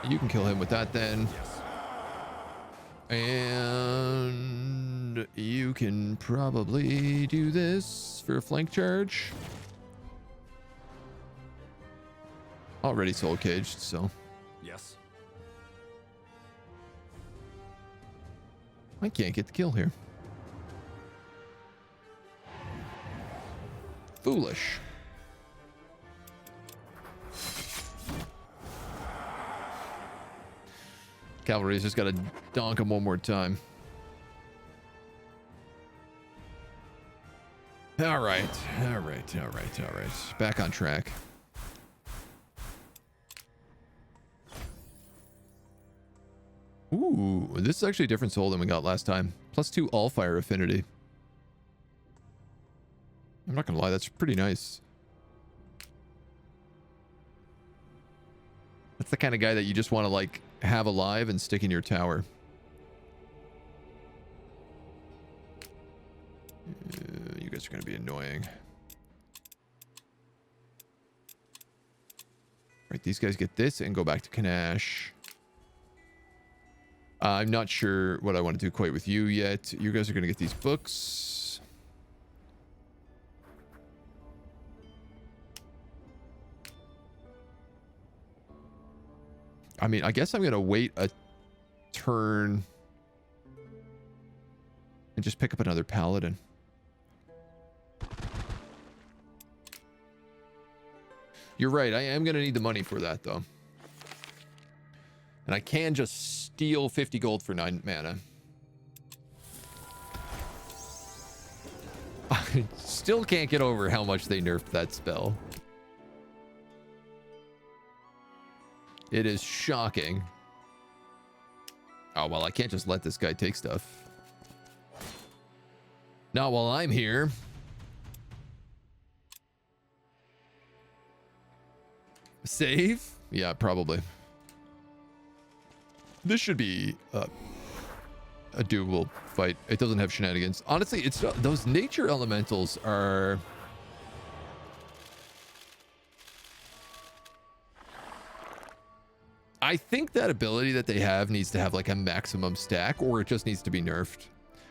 You can kill him with that then. And you can probably do this for a flank charge. Already soul caged, so. Yes. I can't get the kill here. Foolish. Cavalry's just got to donk him one more time. All right. Back on track. Ooh, this is actually a different soul than we got last time. +2 Allfire affinity. I'm not gonna lie, that's pretty nice. That's the kind of guy that you just want to like have alive and stick in your tower. You guys are gonna be annoying. Right, these guys get this and go back to Kanash. I'm not sure what I want to do quite with you yet. You guys are gonna get these books. I mean, I guess I'm going to wait a turn and just pick up another paladin. You're right. I am going to need the money for that, though. And I can just steal 50 gold for 9 mana. still can't get over how much they nerfed that spell. It is shocking. Oh, well, I can't just let this guy take stuff. Not while I'm here. Save? Yeah, probably. This should be a doable fight. It doesn't have shenanigans. Honestly, it's those nature elementals are... I think that ability that they have needs to have like a maximum stack, or it just needs to be nerfed.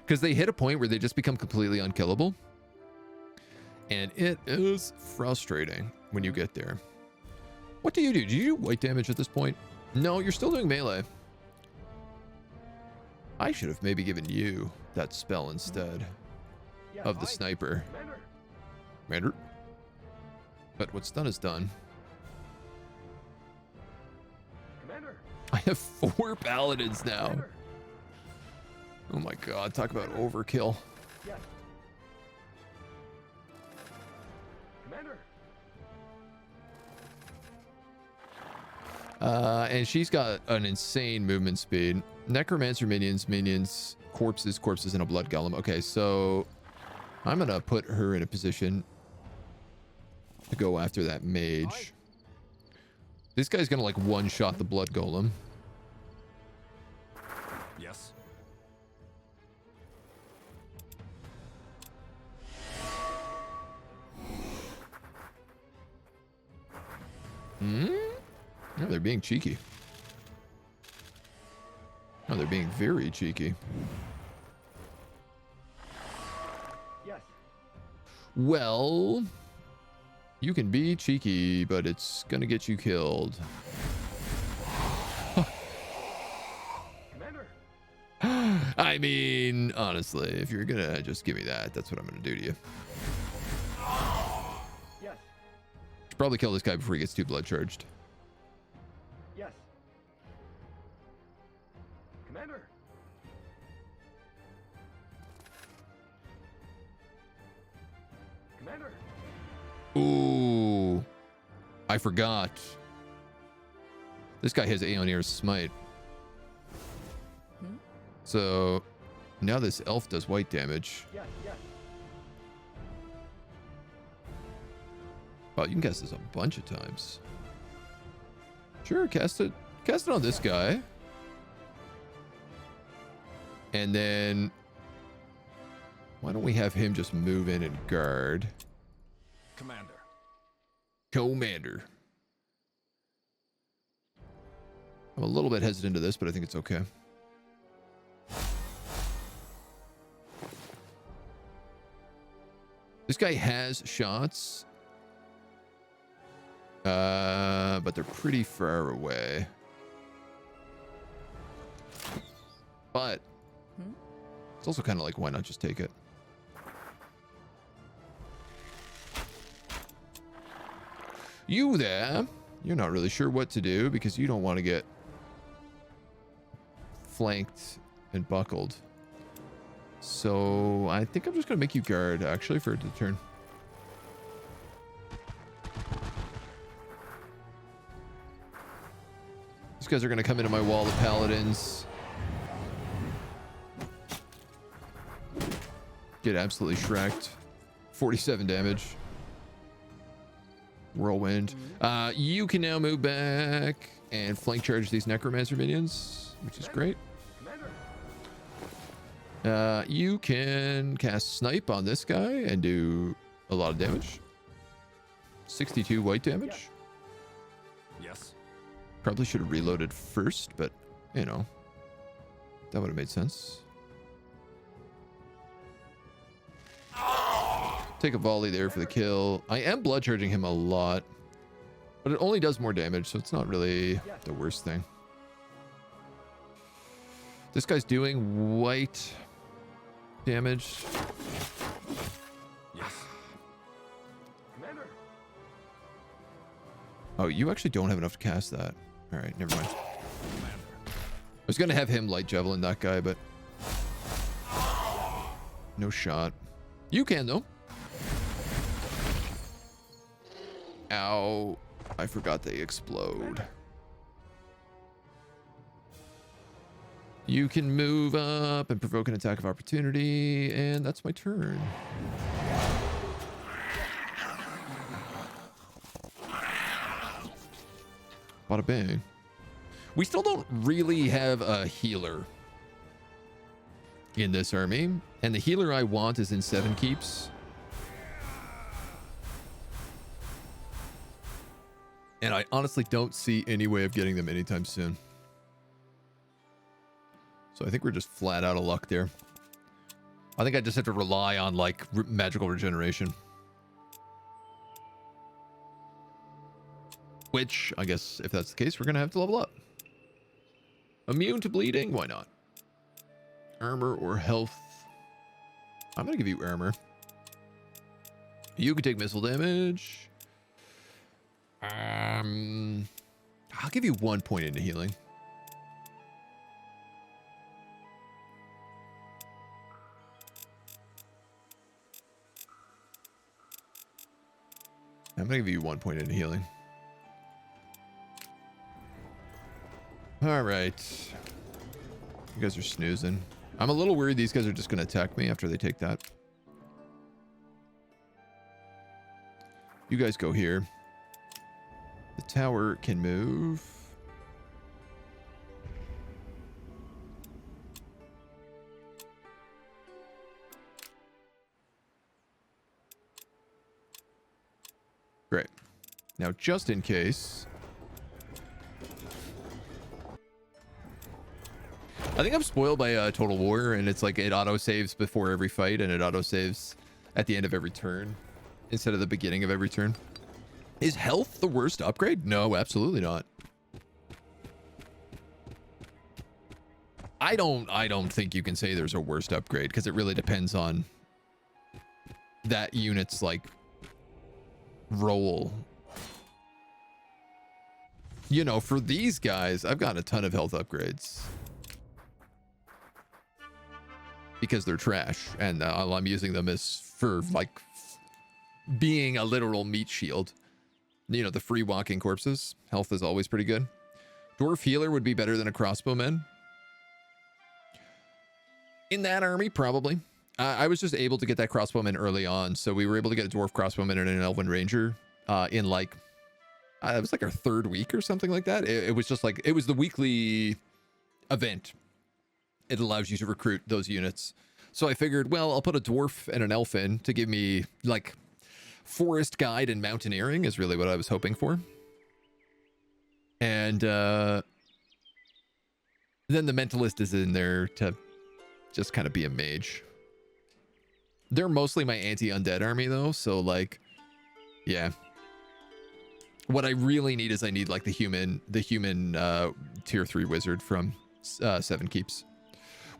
Because they hit a point where they just become completely unkillable. And it is frustrating when you get there. What do? Do you do white damage at this point? No, you're still doing melee. I should have maybe given you that spell instead of the sniper. Commander. But what's done is done. Commander. I have 4 paladins now. Commander. Oh my god, talk about overkill. Yes. Commander. And she's got an insane movement speed. Necromancer minions, corpses, and a blood golem. Okay, so I'm gonna put her in a position to go after that mage. This guy's gonna like one-shot the blood golem. Yes. Oh, they're being cheeky. Oh, they're being very cheeky. Yes. Well, you can be cheeky, but it's gonna get you killed. Commander. I mean, honestly, if you're gonna just give me that, that's what I'm gonna do to you. Yes. Should probably kill this guy before he gets too blood charged. Yes. Commander. Commander. Ooh, I forgot. This guy has Aeonir's Smite. So now this elf does white damage. Yes. Yes. Wow, you can cast this a bunch of times. Sure, cast it on this guy. And then why don't we have him just move in and guard? Commander. Commander. I'm a little bit hesitant to this, but I think it's okay. This guy has shots. But they're pretty far away. But it's also kind of like, why not just take it? You there? You're not really sure what to do because you don't want to get flanked and buckled. So I think I'm just going to make you guard, actually, for the turn. These guys are going to come into my wall of paladins. Get absolutely shreked. 47 damage. Whirlwind. You can now move back and flank charge these necromancer minions, which is great. You can cast snipe on this guy and do a lot of damage. 62 white damage. Yes. Probably should have reloaded first, but you know, that would have made sense. Take a volley there for the kill. I am blood charging him a lot, but it only does more damage, so it's not really the worst thing. This guy's doing white damage. Yes. Commander. Oh, you actually don't have enough to cast that. All right, never mind. I was gonna have him light javelin that guy, but no shot. You can though. Ow. I forgot they explode. You can move up and provoke an attack of opportunity, and that's my turn. Bada bang. We still don't really have a healer in this army, and the healer I want is in 7 keeps. And I honestly don't see any way of getting them anytime soon. So I think we're just flat out of luck there. I think I just have to rely on like magical regeneration. Which, I guess, if that's the case, we're going to have to level up. Immune to bleeding? Why not? Armor or health? I'm going to give you armor. You can take missile damage. I'll give you 1 point into healing. I'm going to give you 1 point into healing. All right. You guys are snoozing. I'm a little worried these guys are just going to attack me after they take that. You guys go here. The tower can move. Great. Now, just in case, I think I'm spoiled by Total War, and it's like it auto-saves before every fight, and it auto-saves at the end of every turn instead of the beginning of every turn. Is health the worst upgrade? No, absolutely not. I don't think you can say there's a worst upgrade, because it really depends on that unit's like role. You know, for these guys, I've got a ton of health upgrades because they're trash, and all I'm using them is for like being a literal meat shield. You know, the free walking corpses. Health is always pretty good. Dwarf healer would be better than a crossbowman. In that army, probably. I was just able to get that crossbowman early on, so we were able to get a dwarf crossbowman and an elven ranger in like, it was like our 3rd week or something like that. It was just like, it was the weekly event. It allows you to recruit those units. So I figured, well, I'll put a dwarf and an elf in to give me like forest guide and mountaineering is really what I was hoping for. And then the mentalist is in there to just kind of be a mage. They're mostly my anti-undead army though, so like, yeah. What I really need is I need like the human tier 3 wizard from 7 keeps.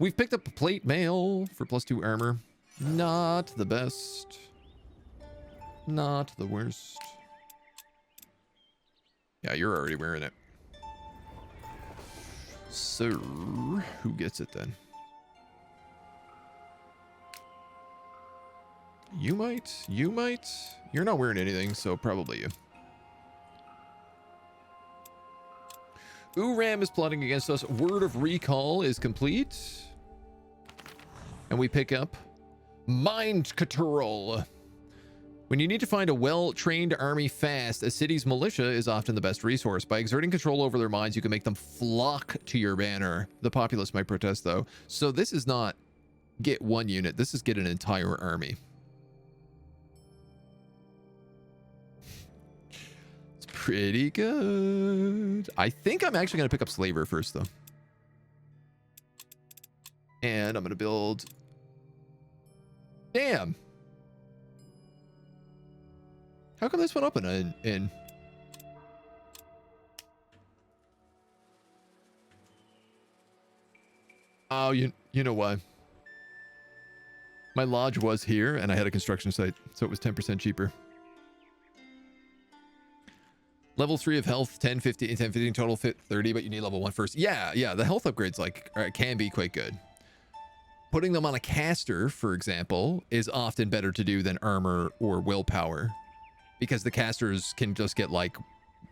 We've picked up a plate mail for +2 armor. Not the best. Not the worst. Yeah, you're already wearing it. So, who gets it then? You might. You might. You're not wearing anything, so probably you. Uram is plotting against us. Word of recall is complete. And we pick up Mind Control. When you need to find a well-trained army fast, a city's militia is often the best resource. By exerting control over their minds, you can make them flock to your banner. The populace might protest, though. So this is not get one unit. This is get an entire army. It's pretty good. I think I'm actually going to pick up Slaver first, though. And I'm going to build... Damn! How come this went up in? Oh, you know why? My lodge was here, and I had a construction site, so it was 10% cheaper. Level 3 of health, 10, 15, 10, 15 total, fit 30, but you need level 1 first. Yeah, the health upgrades like can be quite good. Putting them on a caster, for example, is often better to do than armor or willpower. because the casters can just get like,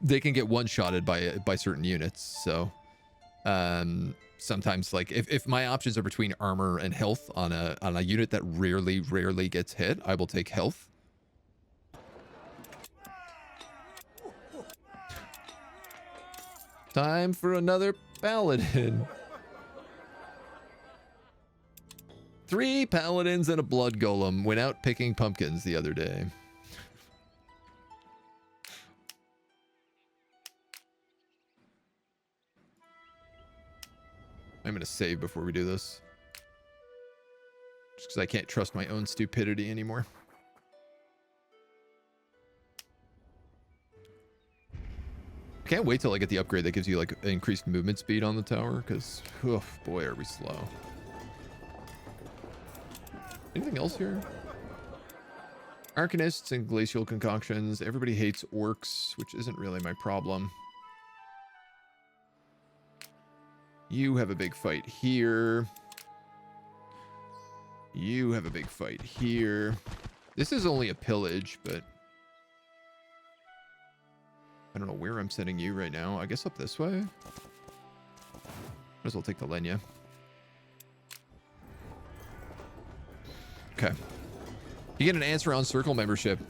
they can get one-shotted by certain units. So sometimes like if my options are between armor and health on a unit that rarely gets hit, I will take health. Time for another paladin. 3 paladins and a blood golem went out picking pumpkins the other day. I'm going to save before we do this. Just because I can't trust my own stupidity anymore. I can't wait till I get the upgrade that gives you like increased movement speed on the tower, because, oh boy, are we slow. Anything else here? Arcanists and glacial concoctions. Everybody hates orcs, which isn't really my problem. You have a big fight here. You have a big fight here. This is only a pillage, but I don't know where I'm sending you right now. I guess up this way. Might as well take the Lenya. Okay. You get an answer on circle membership.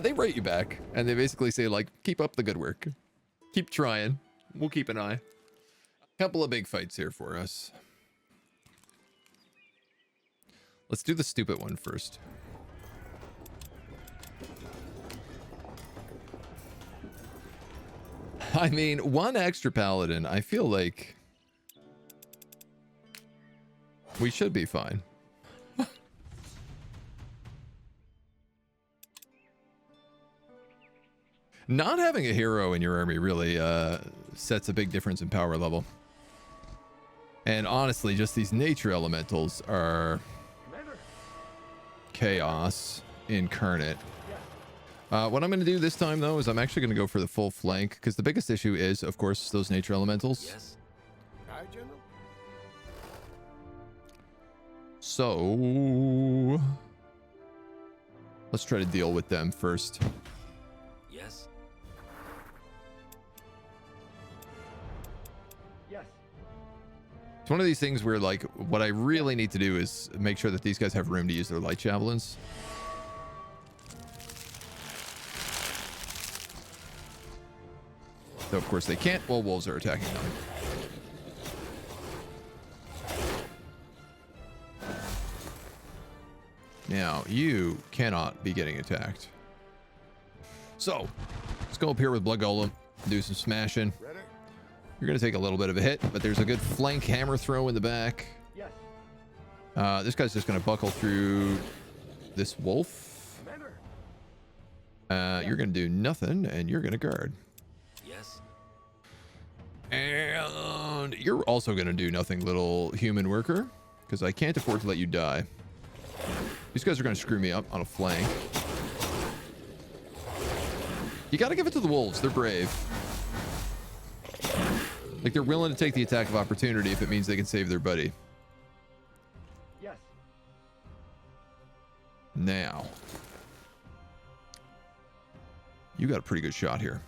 They write you back, and they basically say, like, keep up the good work. Keep trying. We'll keep an eye. Couple of big fights here for us. Let's do the stupid one first. I mean, 1 extra paladin. I feel like we should be fine. Not having a hero in your army really sets a big difference in power level. And honestly, just these nature elementals are chaos incarnate. What I'm going to do this time, though, is I'm actually going to go for the full flank, because the biggest issue is, of course, those nature elementals. Yes. Aye, General. So let's try to deal with them first. Yes. Yes. It's one of these things where, like, what I really need to do is make sure that these guys have room to use their light javelins. So, of course, they can't while wolves are attacking them. Now, you cannot be getting attacked. So, let's go up here with Blood Golem, do some smashing. Ready? You're going to take a little bit of a hit, but there's a good flank hammer throw in the back. Yes. This guy's just going to buckle through this wolf. Commander. You're going to do nothing, and you're going to guard. Yes. And you're also going to do nothing, little human worker, because I can't afford to let you die. These guys are going to screw me up on a flank. You got to give it to the wolves. They're brave. Like, they're willing to take the attack of opportunity if it means they can save their buddy. Yes. Now, you got a pretty good shot here.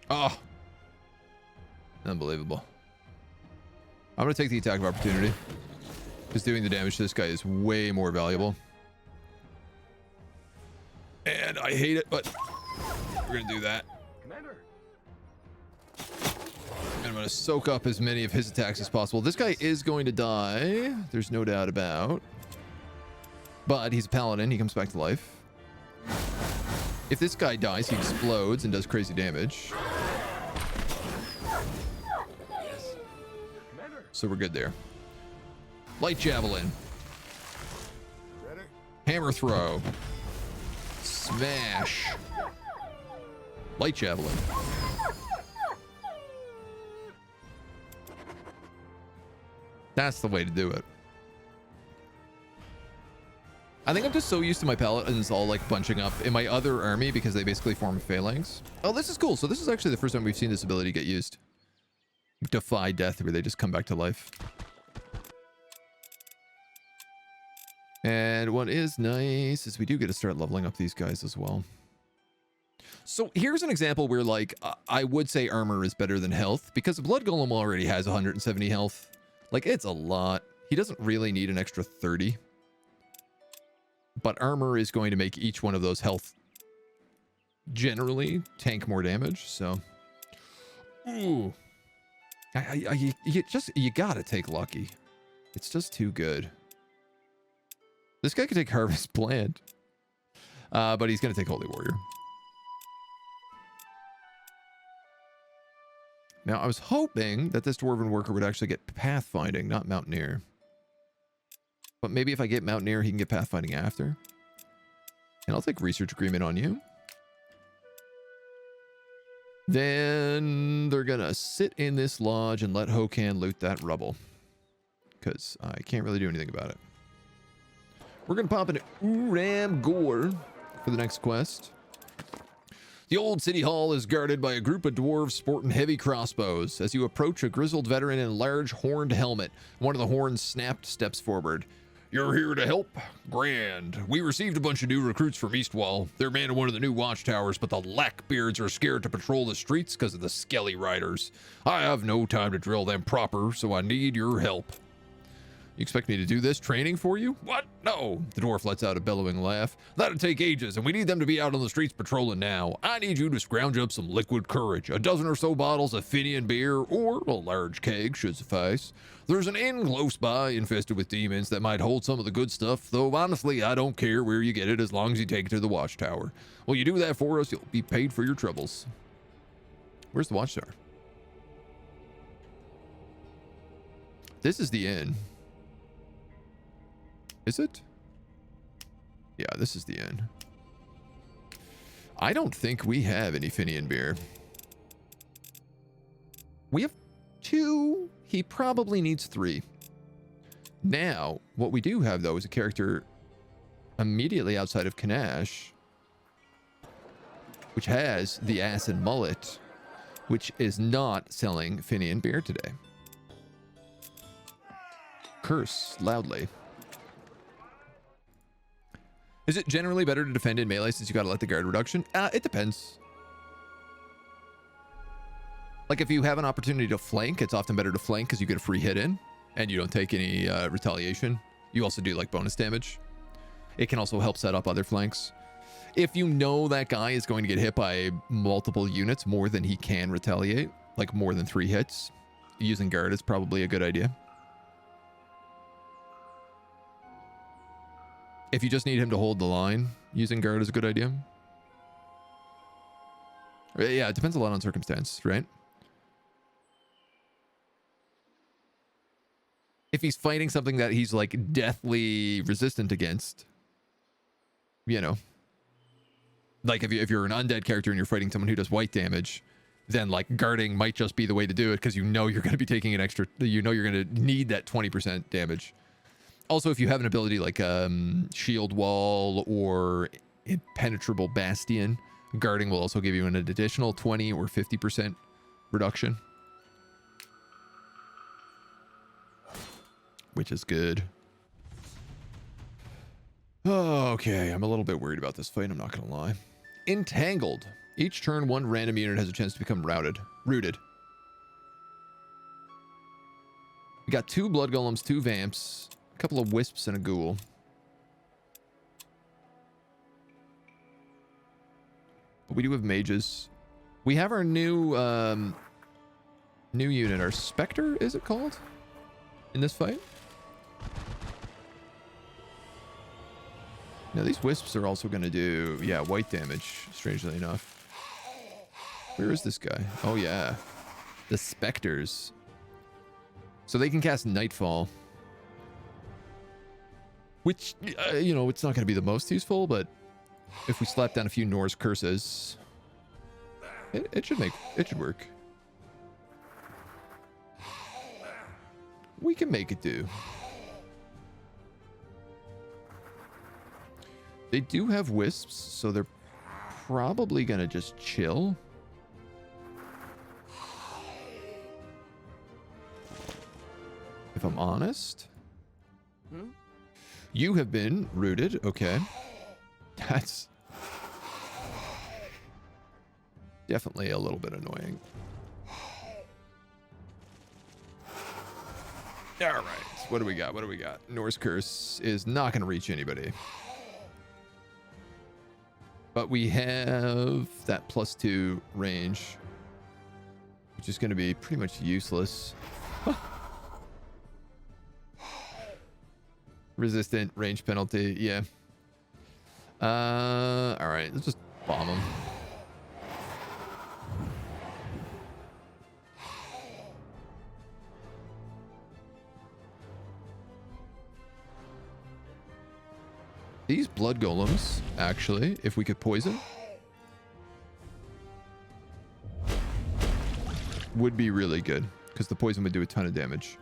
Oh, unbelievable. I'm going to take the attack of opportunity, because doing the damage to this guy is way more valuable. And I hate it, but we're going to do that. Commander. And I'm going to soak up as many of his attacks as possible. This guy is going to die. There's no doubt about. But he's a paladin. He comes back to life. If this guy dies, he explodes and does crazy damage. Yes. Commander. So we're good there. Light javelin. Ready? Hammer throw. Smash. Light javelin. That's the way to do it. I think I'm just so used to my paladins all like bunching up in my other army because they basically form a phalanx. Oh, this is cool. So this is actually the first time we've seen this ability get used. Defy death, where they just come back to life. And what is nice is we do get to start leveling up these guys as well. So here's an example where, like, I would say armor is better than health because Blood Golem already has 170 health. Like, it's a lot. He doesn't really need an extra 30. But armor is going to make each one of those health generally tank more damage, so... Ooh. You gotta take Lucky. It's just too good. This guy could take Harvest Plant. But he's gonna take Holy Warrior. Now, I was hoping that this Dwarven Worker would actually get Pathfinding, not Mountaineer. But maybe if I get Mountaineer, he can get Pathfinding after. And I'll take Research Agreement on you. Then they're gonna sit in this lodge and let Hokan loot that rubble. Because I can't really do anything about it. We're gonna pop into Uram Gore for the next quest. The old city hall is guarded by a group of dwarves sporting heavy crossbows. As you approach, a grizzled veteran in a large horned helmet. One of the horns snapped steps forward. You're here to help? Grand. We received a bunch of new recruits from Eastwall. They're manning one of the new watchtowers, but the Lackbeards are scared to patrol the streets because of the Skelly Riders. I have no time to drill them proper, so I need your help. You expect me to do this training for you? What? No. The dwarf lets out a bellowing laugh. That'd take ages, and we need them to be out on the streets patrolling now. I need you to scrounge up some liquid courage. A dozen or so bottles of Finian beer, or a large keg should suffice. There's an inn close by infested with demons that might hold some of the good stuff, though honestly, I don't care where you get it as long as you take it to the watchtower. Will you do that for us? You'll be paid for your troubles. Where's the watchtower? This is the inn. Is it? Yeah, this is the inn. I don't think we have any Finian beer. We have 2. He probably needs 3. Now, what we do have, though, is a character immediately outside of Kanash, which has the Acid Mullet, which is not selling Finian beer today. Curse loudly. Is it generally better to defend in melee since you gotta let the guard reduction? It depends. Like, if you have an opportunity to flank, it's often better to flank because you get a free hit in and you don't take any retaliation. You also do, like, bonus damage. It can also help set up other flanks. If you know that guy is going to get hit by multiple units more than he can retaliate, like more than 3 hits, using guard is probably a good idea. If you just need him to hold the line, using guard is a good idea. Yeah, it depends a lot on circumstance, right? If he's fighting something that he's, like, deathly resistant against, you know. Like, if you're an undead character and you're fighting someone who does white damage, then, like, guarding might just be the way to do it because you know you're going to be taking an extra... You know you're going to need that 20% damage. Also, if you have an ability like Shield Wall or Impenetrable Bastion, guarding will also give you an additional 20 or 50% reduction. Which is good. Okay, I'm a little bit worried about this fight, I'm not going to lie. Entangled. Each turn, one random unit has a chance to become rooted. We got 2 Blood Golems, 2 Vamps, a couple of Wisps, and a Ghoul. But we do have Mages. We have our new unit, our Spectre, is it called? In this fight? Now these Wisps are also going to do, yeah, white damage, strangely enough. Where is this guy? Oh yeah, the Spectres. So they can cast Nightfall. Which, you know, it's not going to be the most useful, but if we slap down a few Norse curses, it should work. We can make it do. They do have Wisps, so they're probably going to just chill. If I'm honest. You have been rooted. Okay. That's definitely a little bit annoying. All right. What do we got? What do we got? Norse Curse is not going to reach anybody. But we have that +2 range, which is going to be pretty much useless. Resistant range penalty. Yeah. All right. Let's just bomb him. These blood golems, actually, if we could poison, would be really good because the poison would do a ton of damage.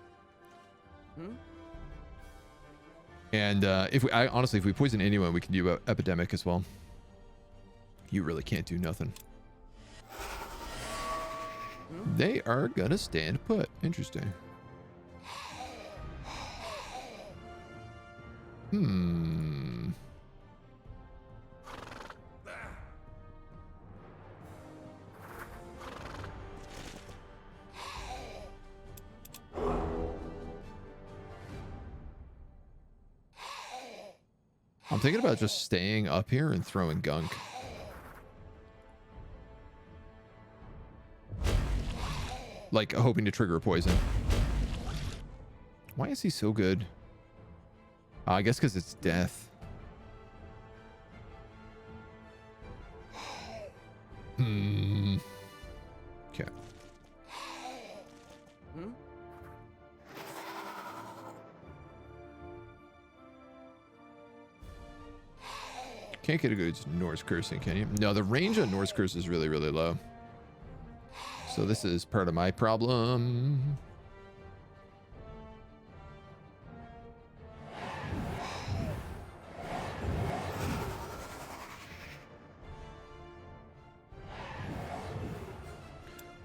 And if we, honestly, if we poison anyone, we can do epidemic as well. You really can't do nothing. They are gonna stand put. Interesting. I'm thinking about just staying up here and throwing gunk. Like, hoping to trigger a poison. Why is he so good? I guess because it's death. Okay. Can't get a good Norse cursing, can you? No, the range on Norse curse is really, really low. So this is part of my problem.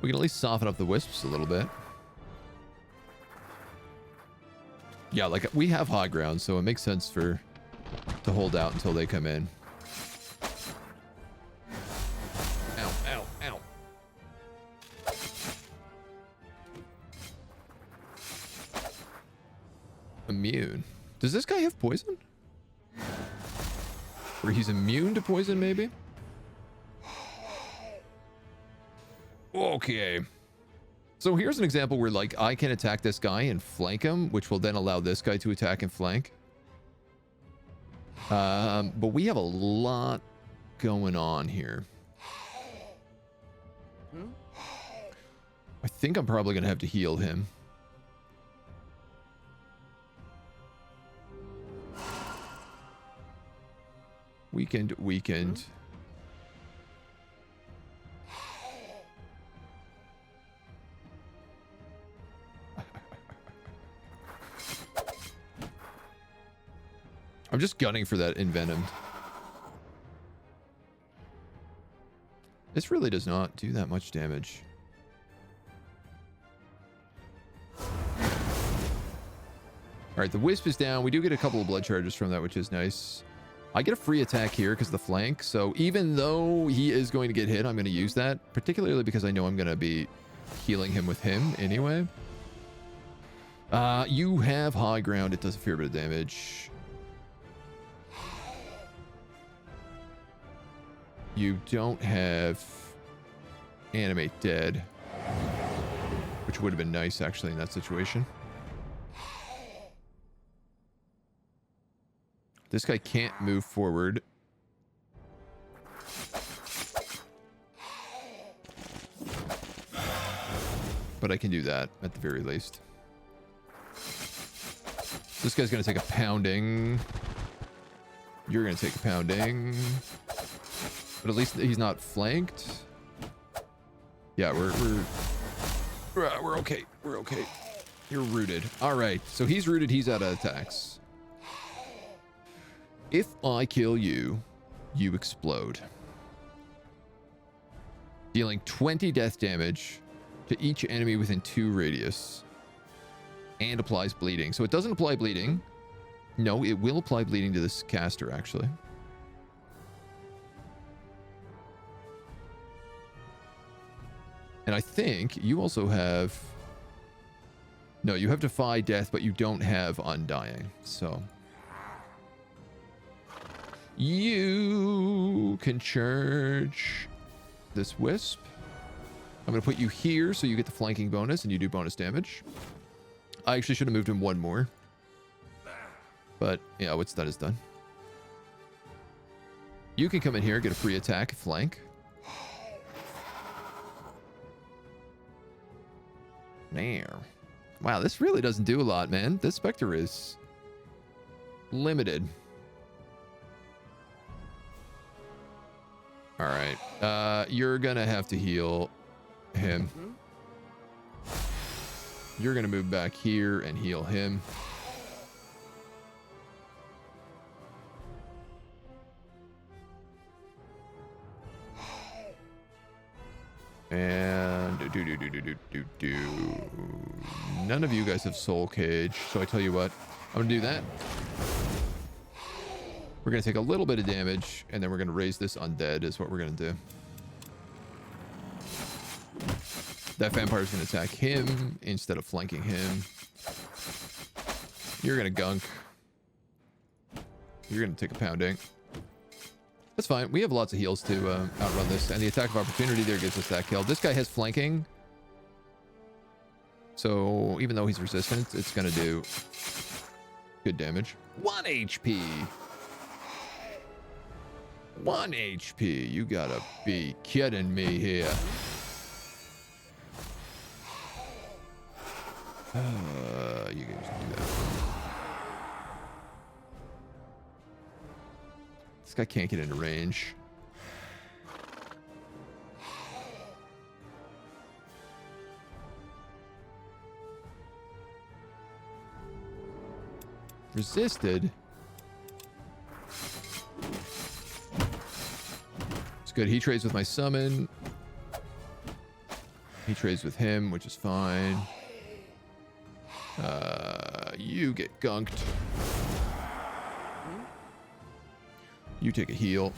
We can at least soften up the wisps a little bit. Yeah, like we have high ground, so it makes sense to hold out until they come in. Ow, ow, ow. Immune. Does this guy have poison? Or he's immune to poison, maybe? Okay. So here's an example where, like, I can attack this guy and flank him, which will then allow this guy to attack and flank. But we have a lot going on here. I think I'm probably going to have to heal him. Weakened. I'm just gunning for that envenomed. This really does not do that much damage. Alright, the wisp is down. We do get a couple of blood charges from that, which is nice. I get a free attack here because of the flank. So even though he is going to get hit, I'm going to use that. Particularly because I know I'm going to be healing him with him anyway. You have high ground. It does a fair bit of damage. You don't have animate dead, which would have been nice actually in that situation. This guy can't move forward. But I can do that at the very least. This guy's going to take a pounding. You're going to take a pounding. But at least he's not flanked. Yeah, we're okay. We're okay. You're rooted. All right. So he's rooted. He's out of attacks. If I kill you, you explode. Dealing 20 death damage to each enemy within 2 radius. And applies bleeding. So it doesn't apply bleeding. No, it will apply bleeding to this caster, actually. And I think you also have... No, you have Defy Death, but you don't have Undying. So... You can charge this Wisp. I'm going to put you here so you get the flanking bonus and you do bonus damage. I actually should have moved him one more. But, yeah, what's done is done. You can come in here, get a free attack, flank. There. Wow, this really doesn't do a lot, man. This Spectre is limited. All right. You're going to have to heal him. You're going to move back here and heal him. And none of you guys have Soul Cage, so I tell you what, I'm gonna do that. We're gonna take a little bit of damage, and then we're gonna raise this undead is what we're gonna do. That vampire's gonna attack him instead of flanking him. You're gonna gunk. You're gonna take a pounding. That's fine. We have lots of heals to outrun this. And the attack of opportunity there gives us that kill. This guy has flanking. So even though he's resistant, it's going to do good damage. 1 HP. 1 HP. You got to be kidding me here. You can just do that. This guy can't get into range. Resisted. It's good. He trades with my summon. He trades with him, which is fine. You get gunked. You take a heal.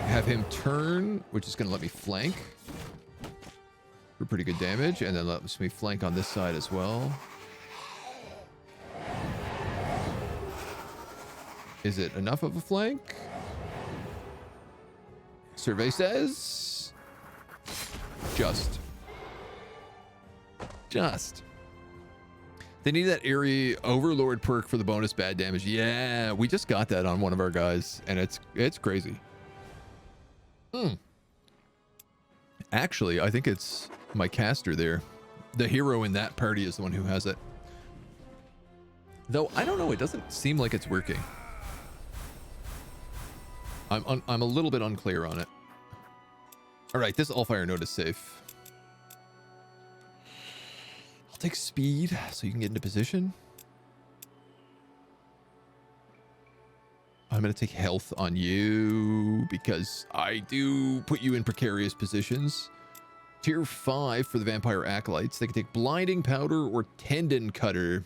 Have him turn, which is going to let me flank for pretty good damage, and then lets me flank on this side as well. Is it enough of a flank? Survey says... Just. They need that area overlord perk for the bonus bad damage. Yeah, we just got that on one of our guys, and it's crazy. Actually, I think it's my caster there. The hero in that party is the one who has it. Though I don't know, it doesn't seem like it's working. I'm a little bit unclear on it. All right, this Allfire node is safe. I'll take speed so you can get into position. I'm going to take health on you because I do put you in precarious positions. Tier 5 for the Vampire Acolytes. They can take Blinding Powder or Tendon Cutter.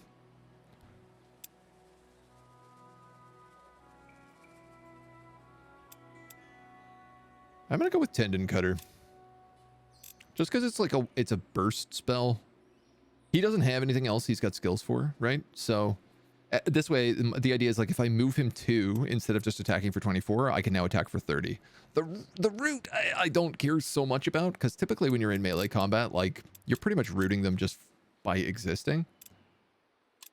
I'm going to go with Tendon Cutter. Just because it's like it's a burst spell. He doesn't have anything else he's got skills for, right? So this way, the idea is like if I move him 2 instead of just attacking for 24, I can now attack for 30. The root I don't care so much about because typically when you're in melee combat, like you're pretty much rooting them just by existing.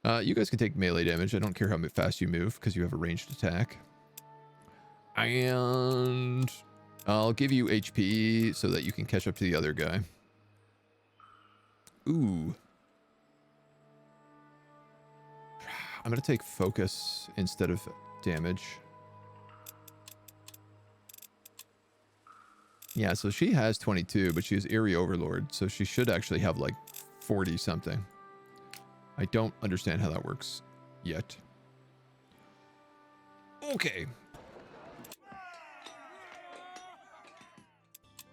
You guys can take melee damage. I don't care how fast you move because you have a ranged attack. And I'll give you HP so that you can catch up to the other guy. Ooh. I'm going to take focus instead of damage. Yeah, so she has 22, but she's Eerie Overlord, so she should actually have like 40 something. I don't understand how that works yet. Okay.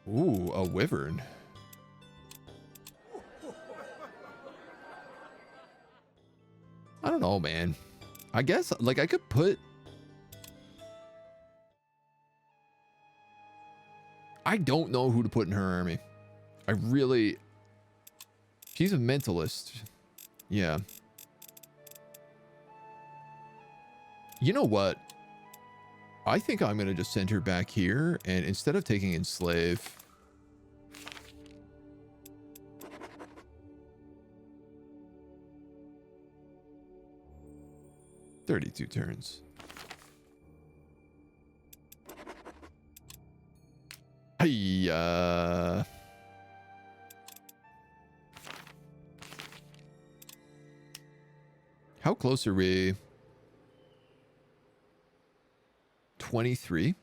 Ooh, a wyvern. know, man. I guess, like, I could put... I don't know who to put in her army. I really... She's a mentalist. Yeah. You know what? I think I'm going to just send her back here, and instead of taking enslave... 32 turns. Hey, how close are we? 23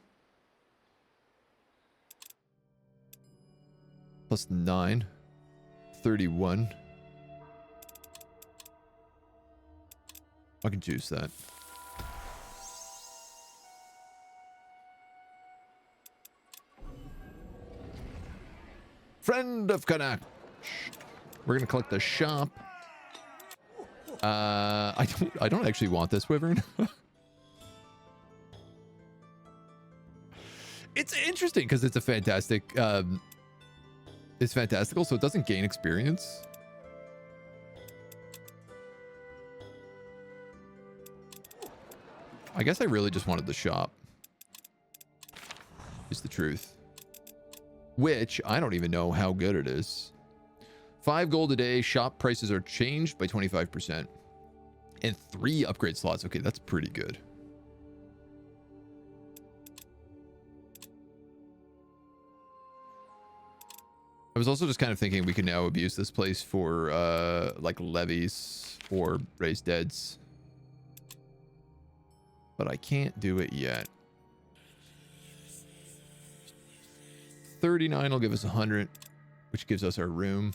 plus 9, 31. I can choose that. Friend of Kanak. We're gonna collect the shop. I don't actually want this wyvern. It's interesting because it's a fantastic. It's fantastical, so it doesn't gain experience. I guess I really just wanted the shop. Is the truth. Which I don't even know how good it is. 5 gold a day. Shop prices are changed by 25%. And 3 upgrade slots. Okay, that's pretty good. I was also just kind of thinking we can now abuse this place for like levies or raise deads. But I can't do it yet. 39 will give us 100, which gives us our room.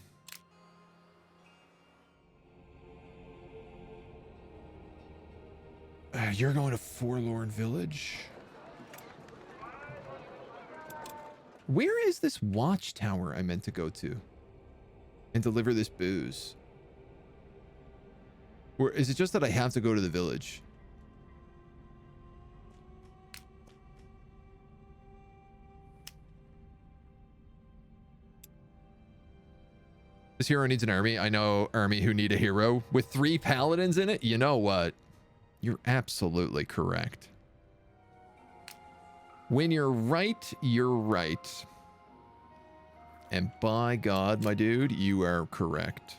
You're going to Forlorn Village. Where is this watchtower I meant to go to and deliver this booze? Or is it just that I have to go to the village? This hero needs an army. I know army who need a hero with 3 paladins in it. You know what? You're absolutely correct. When you're right, you're right. And by God, my dude, you are correct.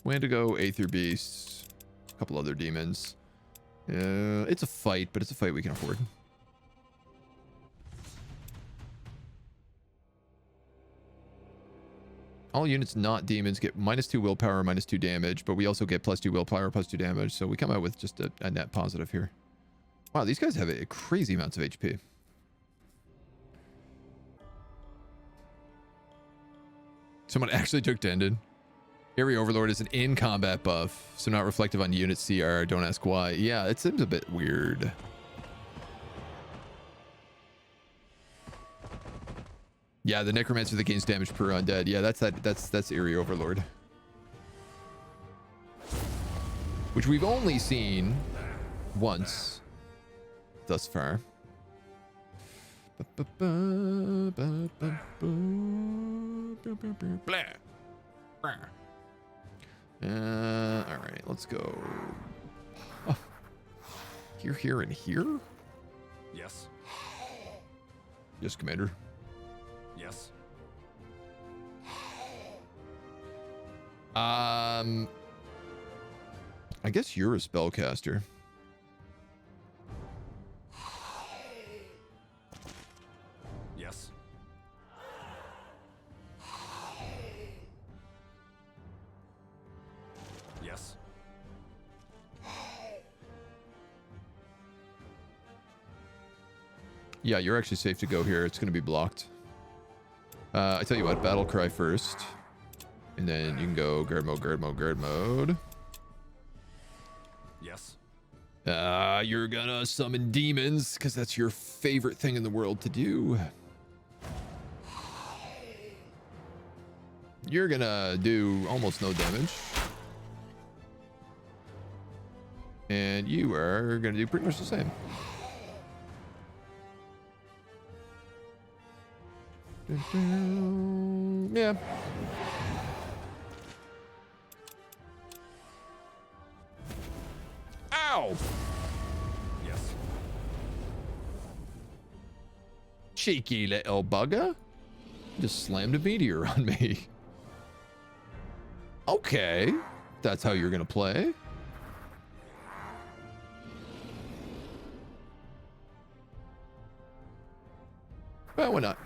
Wendigo, Aether Beasts, a couple other demons. It's a fight, but it's a fight we can afford. All units not demons get -2 willpower, -2 damage, but we also get +2 willpower, +2 damage, so we come out with just a net positive here. Wow, these guys have a crazy amounts of HP. Someone actually took Tendon. Area Overlord is an in-combat buff, so not reflective on unit CR. Don't ask why. Yeah, it seems a bit weird. Yeah, the Necromancer that gains damage per undead. Yeah, that's Area Overlord. Which we've only seen once thus far. All right, let's go. Oh. Here, and here? Yes. Yes, Commander. Yes. I guess you're a spellcaster. Yes. Yes. Yeah, you're actually safe to go here. It's going to be blocked. I tell you what, battle cry first. And then you can go guard mode, guard mode, guard mode. Yes. You're gonna summon demons, because that's your favorite thing in the world to do. You're gonna do almost no damage. And you are gonna do pretty much the same. Yeah. Ow! Yes. Cheeky little bugger. Just slammed a meteor on me. Okay. That's how you're gonna play. Well, why not?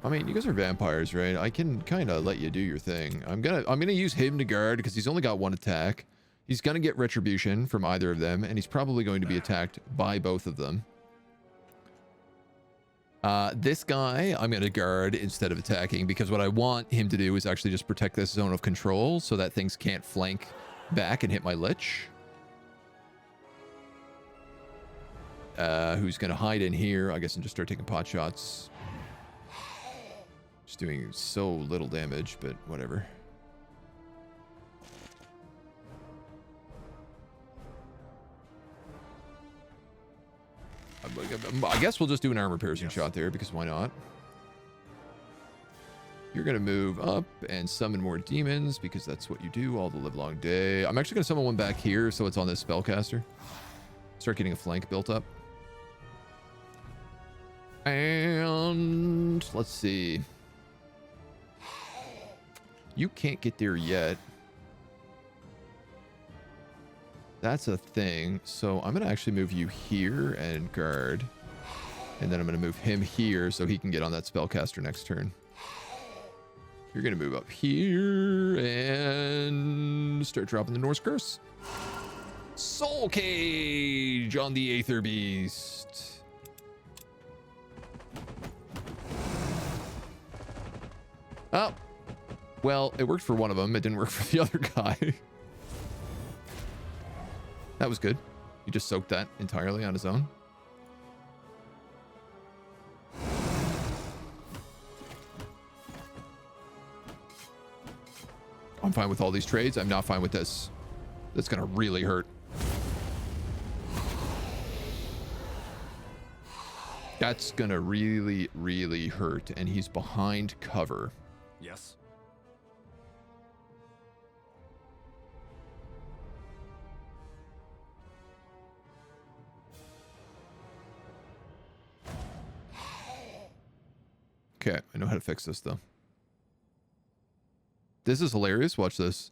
I mean, you guys are vampires, right? I can kind of let you do your thing. I'm gonna use him to guard because he's only got one attack. He's gonna get retribution from either of them, and he's probably going to be attacked by both of them. This guy, I'm gonna guard instead of attacking because what I want him to do is actually just protect this zone of control so that things can't flank back and hit my Lich. Who's gonna hide in here, I guess, and just start taking pot shots. Just doing so little damage, but whatever. I guess we'll just do an armor piercing shot there because why not? You're gonna move up and summon more demons because that's what you do all the livelong day. I'm actually gonna summon one back here so it's on this spellcaster. Start getting a flank built up. And let's see. You can't get there yet. That's a thing. So I'm going to actually move you here and guard. And then I'm going to move him here so he can get on that spellcaster next turn. You're going to move up here and start dropping the Norse Curse. Soul Cage on the Aether Beast. Oh. Well, it worked for one of them. It didn't work for the other guy. That was good. He just soaked that entirely on his own. I'm fine with all these trades. I'm not fine with this. That's gonna really hurt. That's gonna really, really hurt. And he's behind cover. Yes. Okay, I know how to fix this though. This is hilarious. Watch this.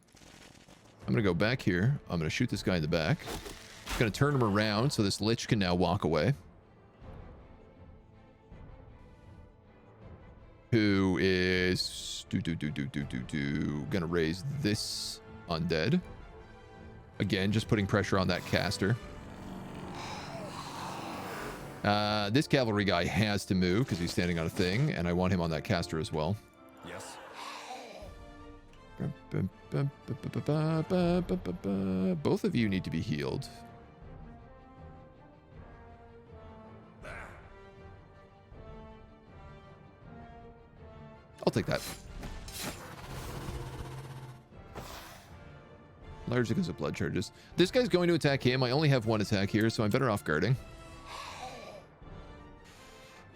I'm gonna go back here. I'm gonna shoot this guy in the back. I'm gonna turn him around so this Lich can now walk away. Who is gonna raise this undead. Again, just putting pressure on that caster. This cavalry guy has to move because he's standing on a thing, and I want him on that caster as well. Yes. Both of you need to be healed. I'll take that. Largely because of blood charges. This guy's going to attack him. I only have one attack here, so I'm better off guarding.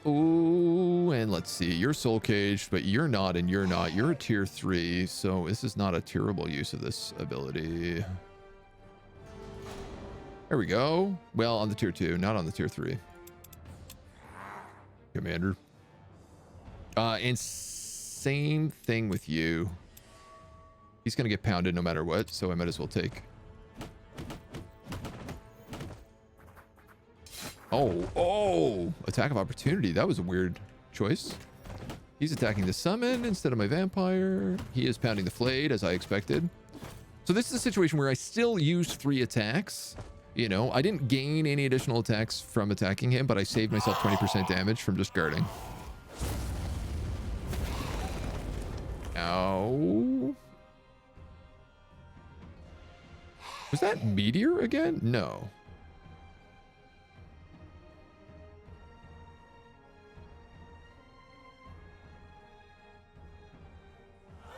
Ooh, and let's see. You're soul caged, but you're not, and you're not. You're a tier 3, so this is not a terrible use of this ability. There we go. Well, on the tier 2, not on the tier 3. Commander. And same thing with you. He's going to get pounded no matter what, so I might as well take. Oh, attack of opportunity. That was a weird choice. He's attacking the summon instead of my vampire. He is pounding the flayed as I expected. So this is a situation where I still used 3 attacks. You know, I didn't gain any additional attacks from attacking him, but I saved myself 20% damage from just guarding. Ow. Was that meteor again? No.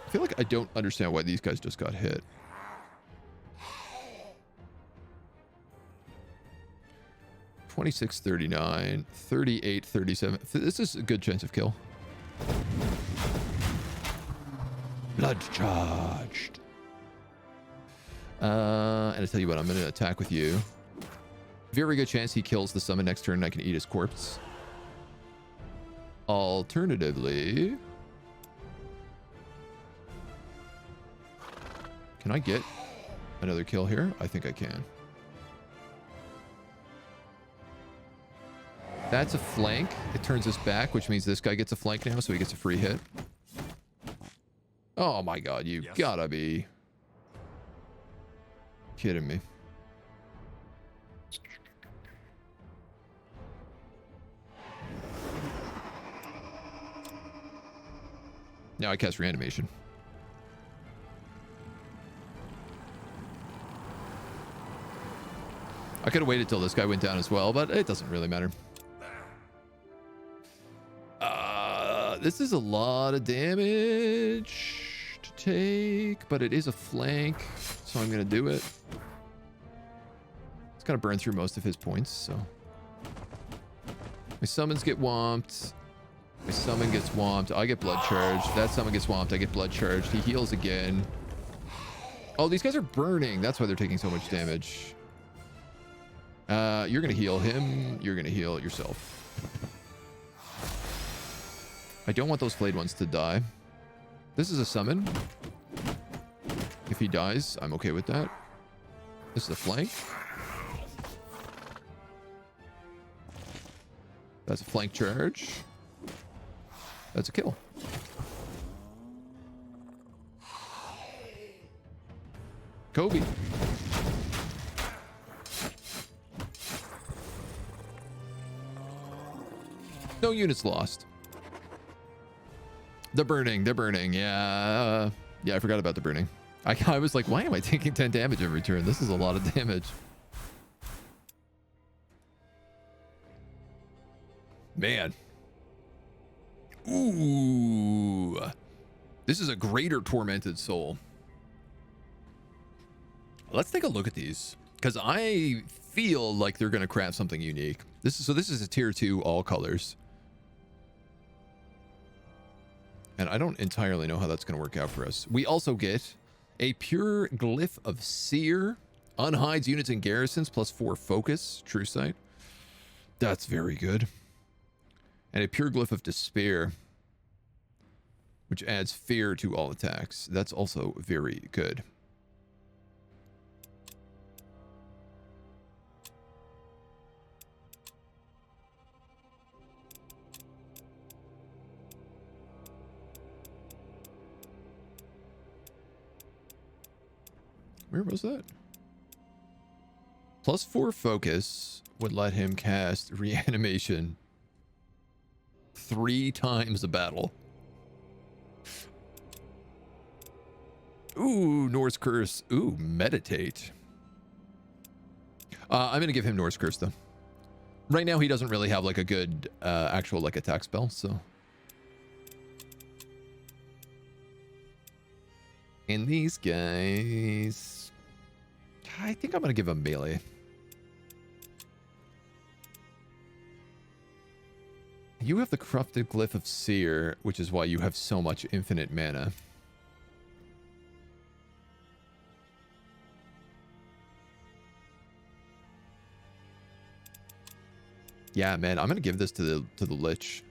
I feel like I don't understand why these guys just got hit. $26.39, $38.37. This is a good chance of kill. Blood charged. And I tell you what, I'm going to attack with you. Very good chance he kills the summon next turn and I can eat his corpse. Alternatively, can I get another kill here? I think I can. That's a flank. It turns us back, which means this guy gets a flank now, so he gets a free hit. Oh my god, you gotta be kidding me. Now I cast reanimation. I could have waited till this guy went down as well, but it doesn't really matter. This is a lot of damage to take, but it is a flank, so I'm going to do it. It's going to burn through most of his points, so. My summons get whomped. My summon gets whomped. I get blood charged. That summon gets whomped. I get blood charged. He heals again. Oh, these guys are burning. That's why they're taking so much damage. You're going to heal him. You're going to heal yourself. I don't want those flayed ones to die. This is a summon. If he dies, I'm okay with that. This is a flank. That's a flank charge. That's a kill. Kobe. No units lost. The burning, they're burning. Yeah. Yeah, I forgot about the burning. I was like, why am I taking 10 damage every turn? This is a lot of damage. Man. Ooh. This is a greater tormented soul. Let's take a look at these, because I feel like they're going to craft something unique. This is a tier 2 all colors. And I don't entirely know how that's going to work out for us. We also get a pure glyph of seer. Unhides units and garrisons plus 4 focus. True sight. That's very good. And a pure glyph of despair, which adds fear to all attacks. That's also very good. Where was that? Plus 4 focus would let him cast reanimation 3 times a battle. Ooh, Norse Curse. Ooh, meditate. I'm going to give him Norse Curse, though. Right now, he doesn't really have, like, a good actual, like, attack spell, so. And these guys... I think I'm going to give him melee. You have the corrupted glyph of seer, which is why you have so much infinite mana. Yeah, man, I'm going to give this to the Lich.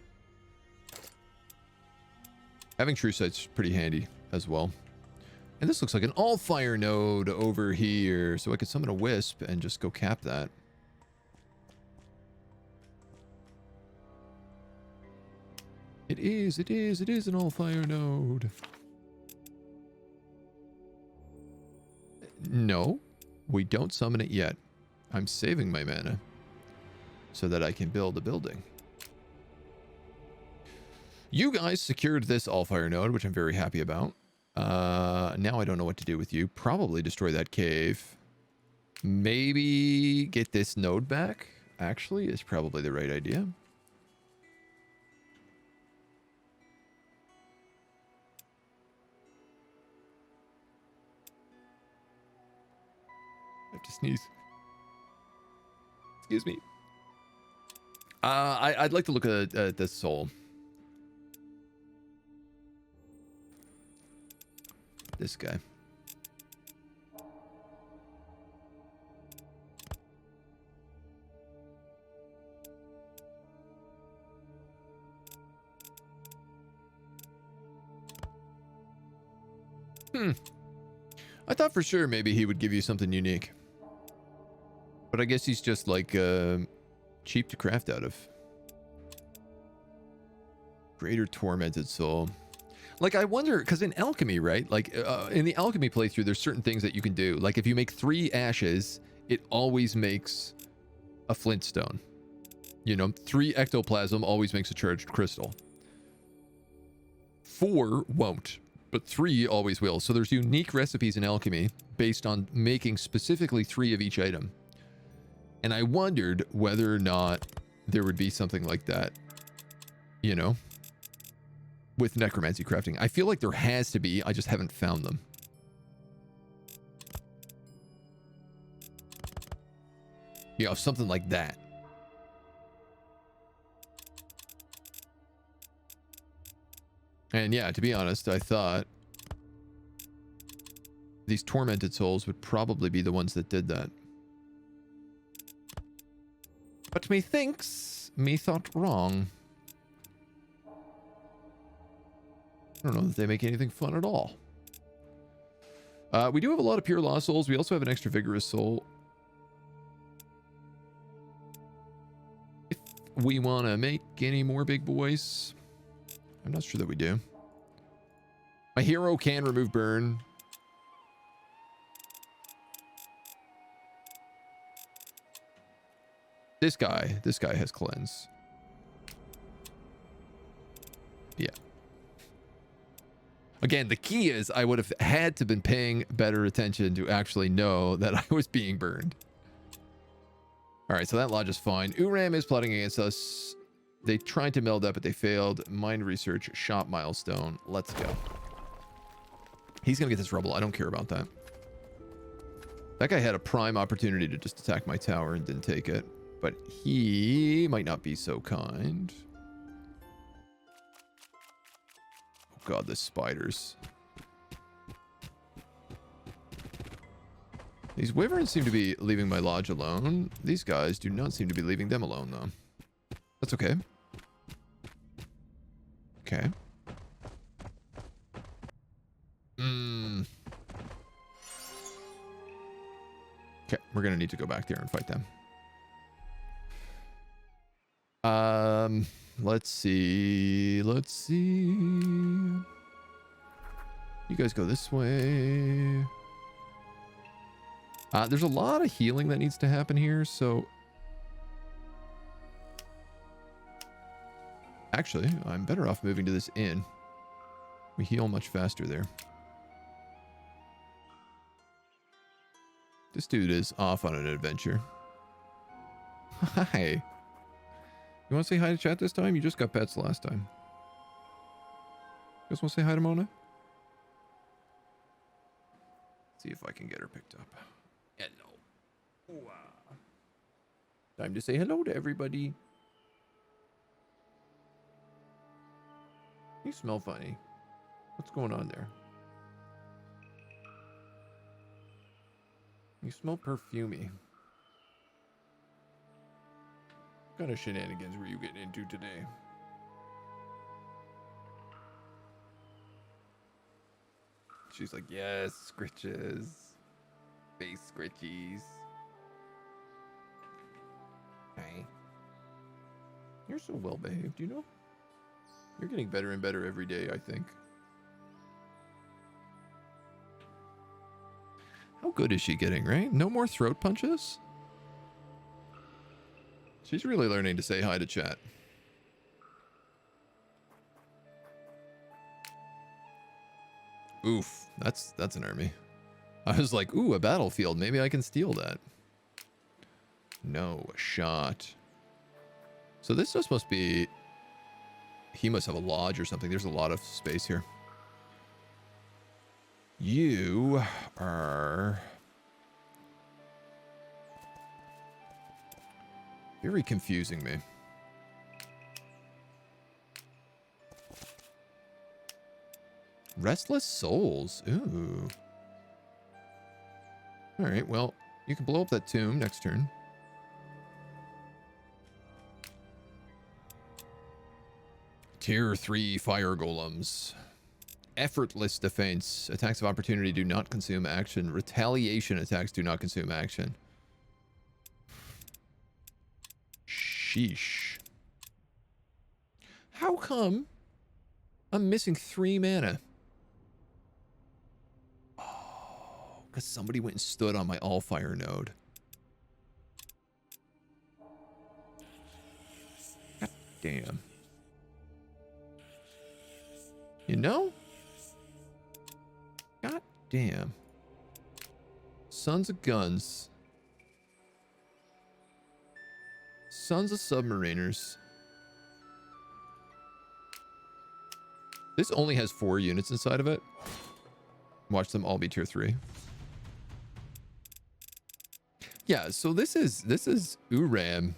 Having True Sight's pretty handy as well. And this looks like an Allfire node over here. So I could summon a Wisp and just go cap that. It is an Allfire node. No, we don't summon it yet. I'm saving my mana so that I can build a building. You guys secured this Allfire node, which I'm very happy about. Now I don't know what to do with you. Probably destroy that cave. Maybe get this node back, actually, is probably the right idea. to sneeze. Excuse me. I'd like to look at this soul. This guy. I thought for sure maybe he would give you something unique. But I guess he's just like cheap to craft out of. Greater Tormented Soul. Like, I wonder, because in alchemy, right? Like, in the alchemy playthrough, there's certain things that you can do. Like, if you make 3 ashes, it always makes a flintstone. You know, 3 ectoplasm always makes a charged crystal. 4 won't, but 3 always will. So there's unique recipes in alchemy based on making specifically 3 of each item. And I wondered whether or not there would be something like that, you know, with necromancy crafting. I feel like there has to be. I just haven't found them. You know, something like that. And yeah, to be honest, I thought these tormented souls would probably be the ones that did that. But methinks me thought wrong. I don't know that they make anything fun at all. We do have a lot of pure law souls. We also have an extra vigorous soul. If we want to make any more big boys, I'm not sure that we do. My hero can remove burn. This guy has cleanse. Yeah. Again, the key is I would have had to been paying better attention to actually know that I was being burned. All right, so that lodge is fine. Uram is plotting against us. They tried to meld that, but they failed. Mind research, shop milestone. Let's go. He's going to get this rubble. I don't care about that. That guy had a prime opportunity to just attack my tower and didn't take it. But he might not be so kind. Oh god, the spiders. These wyverns seem to be leaving my lodge alone. These guys do not seem to be leaving them alone, though. That's okay. Okay. Okay, we're gonna need to go back there and fight them. Let's see. Let's see. You guys go this way. There's a lot of healing that needs to happen here, so... Actually, I'm better off moving to this inn. We heal much faster there. This dude is off on an adventure. Hi. You want to say hi to chat this time? You just got pets last time. You guys want to say hi to Mona? See if I can get her picked up. Hello. Wow. Time to say hello to everybody. You smell funny. What's going on there? You smell perfumey. What kind of shenanigans were you getting into today? She's like, yes, scritches. Face scritchies. Hey. You're so well behaved, you know? You're getting better and better every day, I think. How good is she getting, right? No more throat punches? She's really learning to say hi to chat. Oof, that's an army. I was like, ooh, a battlefield. Maybe I can steal that. No, a shot. So this just must be... He must have a lodge or something. There's a lot of space here. You are... Very confusing me. Restless Souls. Ooh. All right, well, you can blow up that tomb next turn. Tier 3 Fire Golems. Effortless defense. Attacks of opportunity do not consume action. Retaliation attacks do not consume action. Sheesh. How come I'm missing 3 mana? Oh, because somebody went and stood on my Allfire node. God damn. You know? God damn. Sons of Guns. Sons of Submariners. This only has 4 units inside of it. Watch them all be tier 3. Yeah, so this is Uram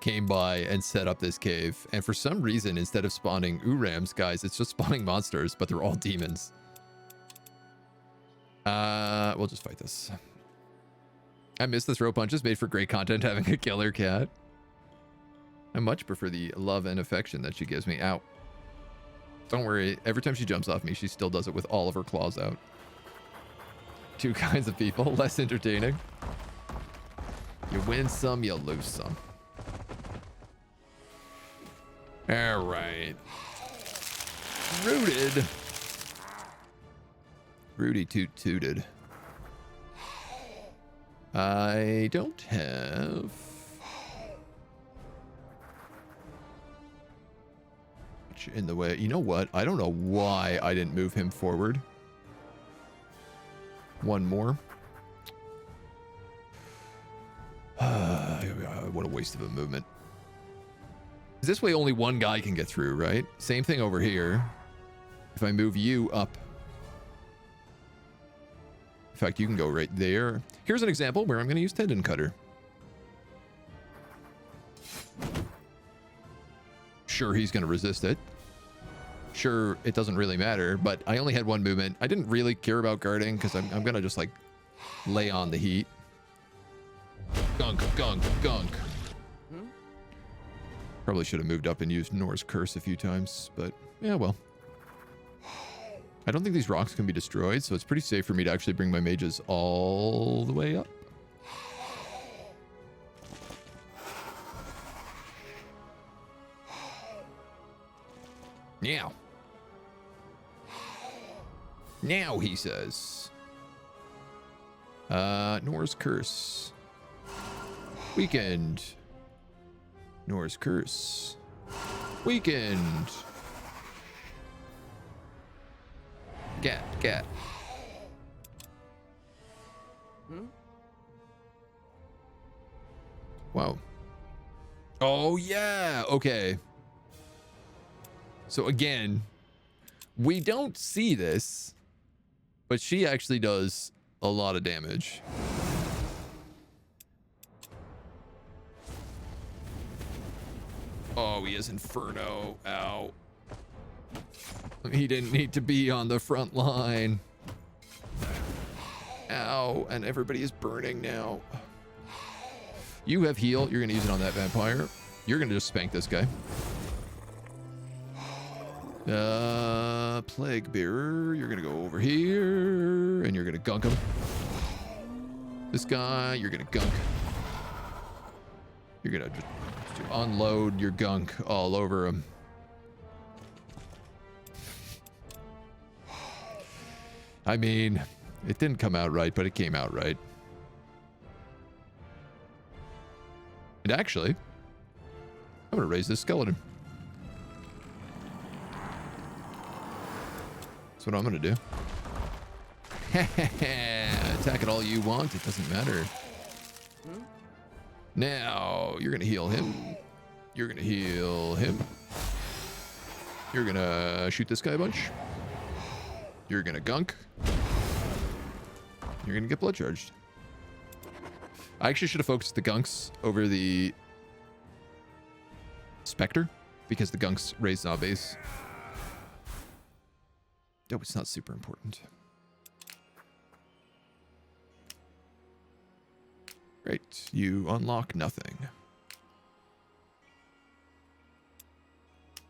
came by and set up this cave, and for some reason, instead of spawning Urams, guys, it's just spawning monsters, but they're all demons. We'll just fight this. I miss the throw punches, made for great content having a killer cat. I much prefer the love and affection that she gives me. Ow. Don't worry, every time she jumps off me, she still does it with all of her claws out. 2 kinds of people, less entertaining. You win some, you lose some. All right. Rooted. Rudy toot tooted. I don't have... much in the way. You know what? I don't know why I didn't move him forward. 1 more. What a waste of a movement. This way only 1 guy can get through, right? Same thing over here. If I move you up. In fact, you can go right there. Here's an example where I'm going to use Tendon Cutter. Sure, he's going to resist it. Sure, it doesn't really matter, but I only had 1 movement. I didn't really care about guarding because I'm going to just like lay on the heat. Gunk, gunk, gunk. Probably should have moved up and used Nor's Curse a few times, but yeah, well. I don't think these rocks can be destroyed, so it's pretty safe for me to actually bring my mages all the way up. Now. Now, he says. Nor's Curse. Weakened. Nor's Curse. Weakened. Gat. Wow. Oh, yeah. Okay. So again, we don't see this, but she actually does a lot of damage. Oh, he has Inferno. Ow. He didn't need to be on the front line. Ow. And everybody is burning now. You have heal. You're going to use it on that vampire. You're going to just spank this guy. Plague Bearer. You're going to go over here. And you're going to gunk him. This guy, you're going to gunk. You're going to just unload your gunk all over him. I mean, it didn't come out right, but it came out right. And actually, I'm going to raise this skeleton. That's what I'm going to do. Attack it all you want. It doesn't matter. Now, you're going to heal him. You're going to heal him. You're going to shoot this guy a bunch. You're going to gunk. You're going to get blood charged. I actually should have focused the gunks over the Spectre, because the gunks raise zombies. No, it's not super important. Great. You unlock nothing.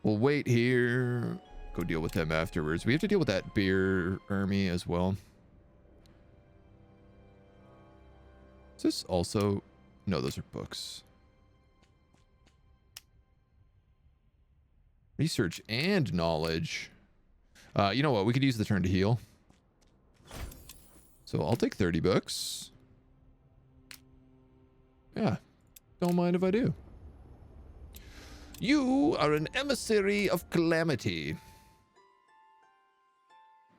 We'll wait here. Go deal with them afterwards. We have to deal with that beer army as well. Is this also... No, those are books. Research and knowledge. You know what? We could use the turn to heal. So I'll take 30 books. Yeah. Don't mind if I do. You are an emissary of calamity.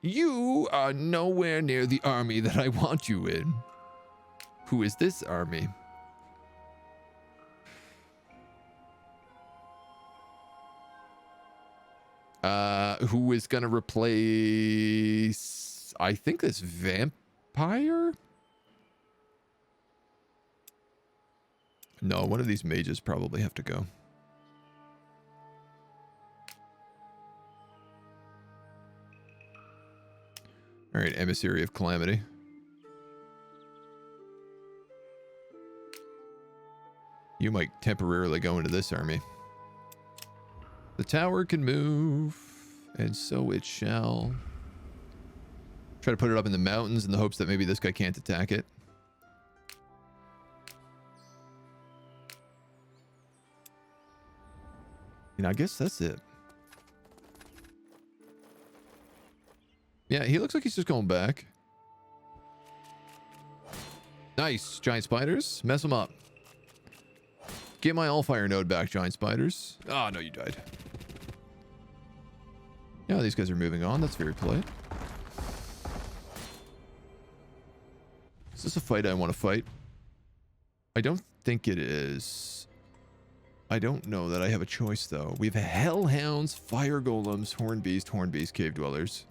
You are nowhere near the army that I want you in. Who is this army? Who is gonna replace, I think, this vampire? No, one of these mages probably have to go. All right, emissary of calamity. You might temporarily go into this army. The tower can move, and so it shall. Try to put it up in the mountains in the hopes that maybe this guy can't attack it. And I guess that's it. Yeah, he looks like he's just going back. Nice. Giant spiders. Mess them up. Get my Allfire node back, giant spiders. Oh, no, you died. Yeah, these guys are moving on. That's very polite. Is this a fight I want to fight? I don't think it is. I don't know that I have a choice, though. We have hellhounds, fire golems, horn beast, cave dwellers.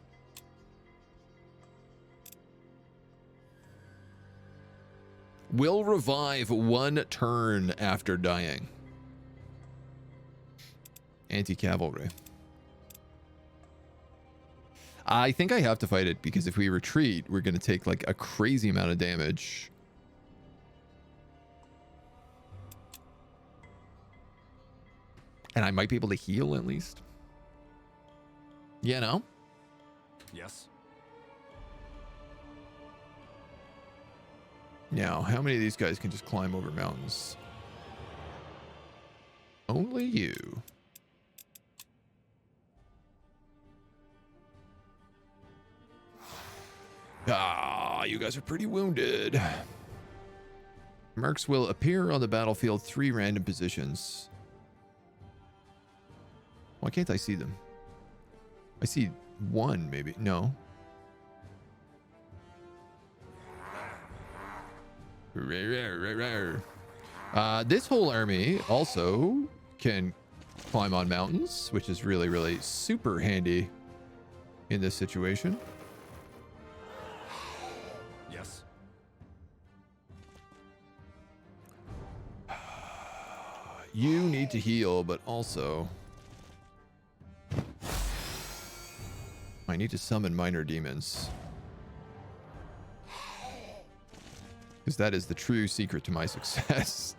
Will revive 1 turn after dying. Anti-cavalry. I think I have to fight it because if we retreat, we're going to take like a crazy amount of damage. And I might be able to heal at least. You know? Yes. Now, how many of these guys can just climb over mountains? Only you. Ah, you guys are pretty wounded. Mercs will appear on the battlefield 3 random positions. Why can't I see them? I see 1, maybe. No. This whole army also can climb on mountains, which is really, really super handy in this situation. Yes. You need to heal, but also I need to summon minor demons. Because that is the true secret to my success.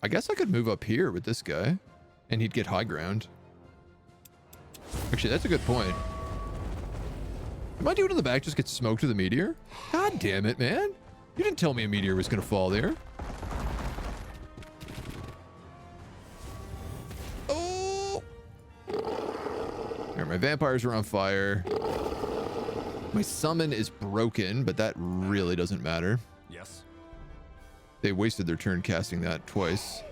I guess I could move up here with this guy and he'd get high ground. Actually, that's a good point. Am I doing in the back just get smoked with a meteor? God damn it, man. You didn't tell me a meteor was going to fall there. Oh! There, my vampires are on fire. My summon is broken, but that really doesn't matter. Yes. They wasted their turn casting that twice.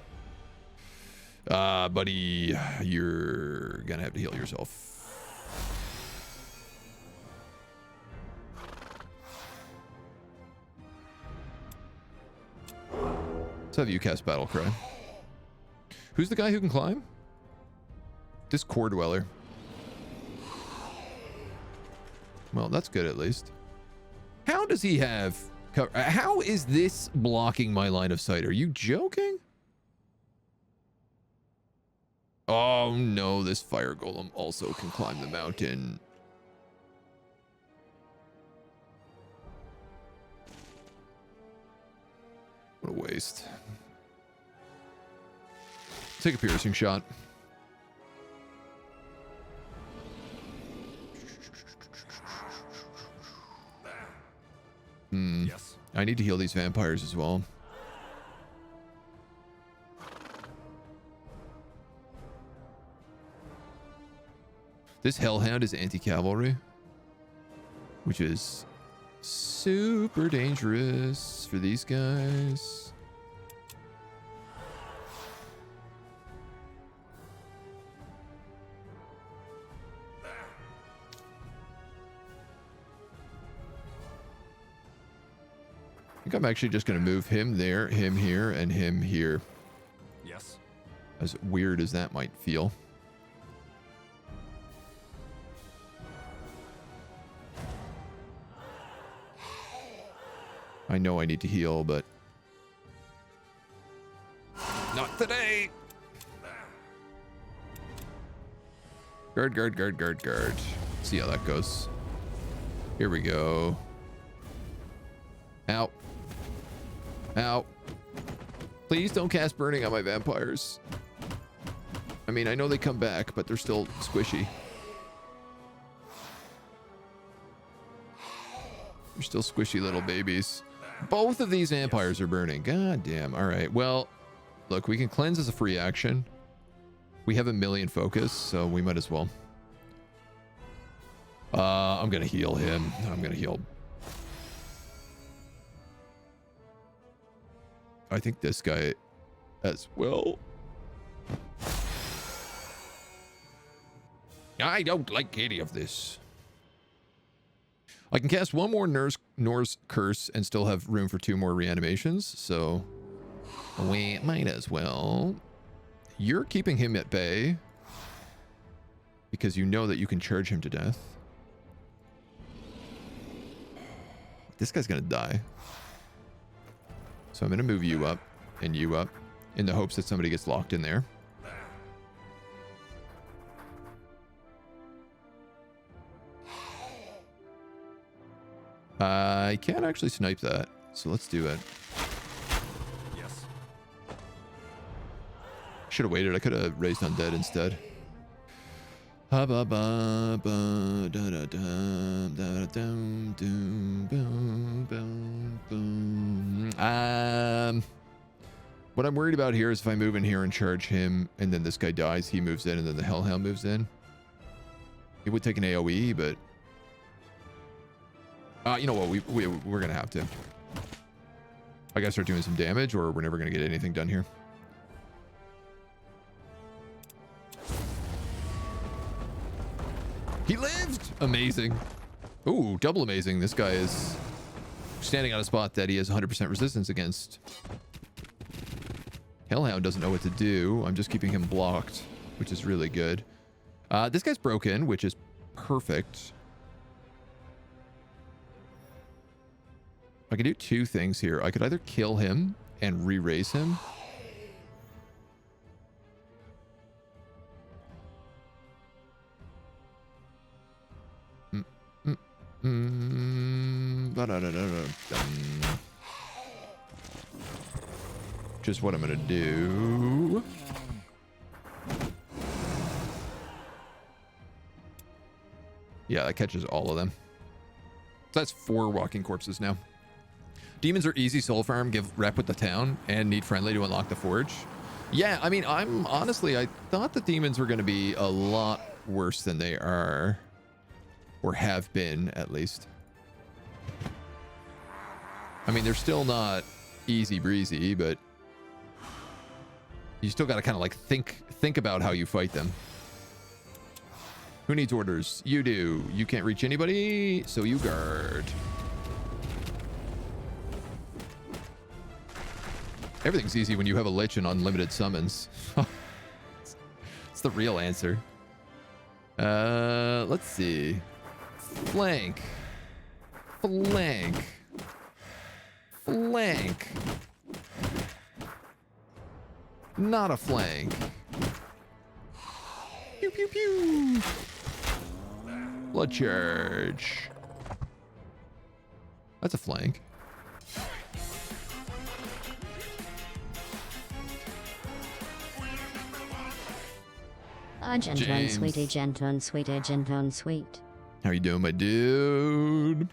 Buddy, you're going to have to heal yourself. Let's have you cast Battle Cry. Who's the guy who can climb? This core dweller. Well, that's good at least. How does he have cover? How is this blocking my line of sight? Are you joking? Oh no, this fire golem also can climb the mountain. What a waste. Take a piercing shot. Yes. I need to heal these vampires as well. This hellhound is anti-cavalry, which is super dangerous for these guys. I think I'm actually just going to move him there, him here, and him here. Yes. As weird as that might feel. I know I need to heal, but not today. Guard, guard, guard, guard, guard. See how that goes. Here we go. Ow. Ow. Please don't cast burning on my vampires. I mean, I know they come back, but they're still squishy. They're still squishy little babies. Both of these vampires are burning. God damn. All right. Well, look, we can cleanse as a free action. We have 1,000,000 focus, so we might as well. I'm going to heal him. I'm going to heal. I think this guy as well. I don't like any of this. I can cast one more Norse Curse and still have room for 2 more reanimations, so we might as well. You're keeping him at bay because you know that you can charge him to death. This guy's gonna die. So I'm gonna move you up and you up in the hopes that somebody gets locked in there. I can't actually snipe that, so let's do it. Yes. Should have waited. I could have raised undead instead. What I'm worried about here is if I move in here and charge him, and then this guy dies, he moves in, and then the Hellhound moves in. It would take an AoE, but you know what? We're gonna have to. I gotta start doing some damage, or we're never gonna get anything done here. He lived! Amazing. Ooh, double amazing. This guy is standing on a spot that he has 100% resistance against. Hellhound doesn't know what to do. I'm just keeping him blocked, which is really good. This guy's broken, which is perfect. I can do 2 things here. I could either kill him and re-raise him. Just what I'm gonna do. Yeah, that catches all of them. So that's 4 walking corpses now. Demons are easy soul farm, give rep with the town, and need friendly to unlock the forge. Yeah, I mean, I thought the demons were going to be a lot worse than they are. Or have been, at least. I mean, they're still not easy breezy, but you still got to kind of like think about how you fight them. Who needs orders? You do. You can't reach anybody, so you guard. Everything's easy when you have a lich and unlimited summons. It's the real answer. Let's see. Flank. Flank. Flank. Not a flank. Pew pew pew. Blood charge. That's a flank. Argentone sweet, Argentone sweet, Argentone sweet. How you doing, my dude?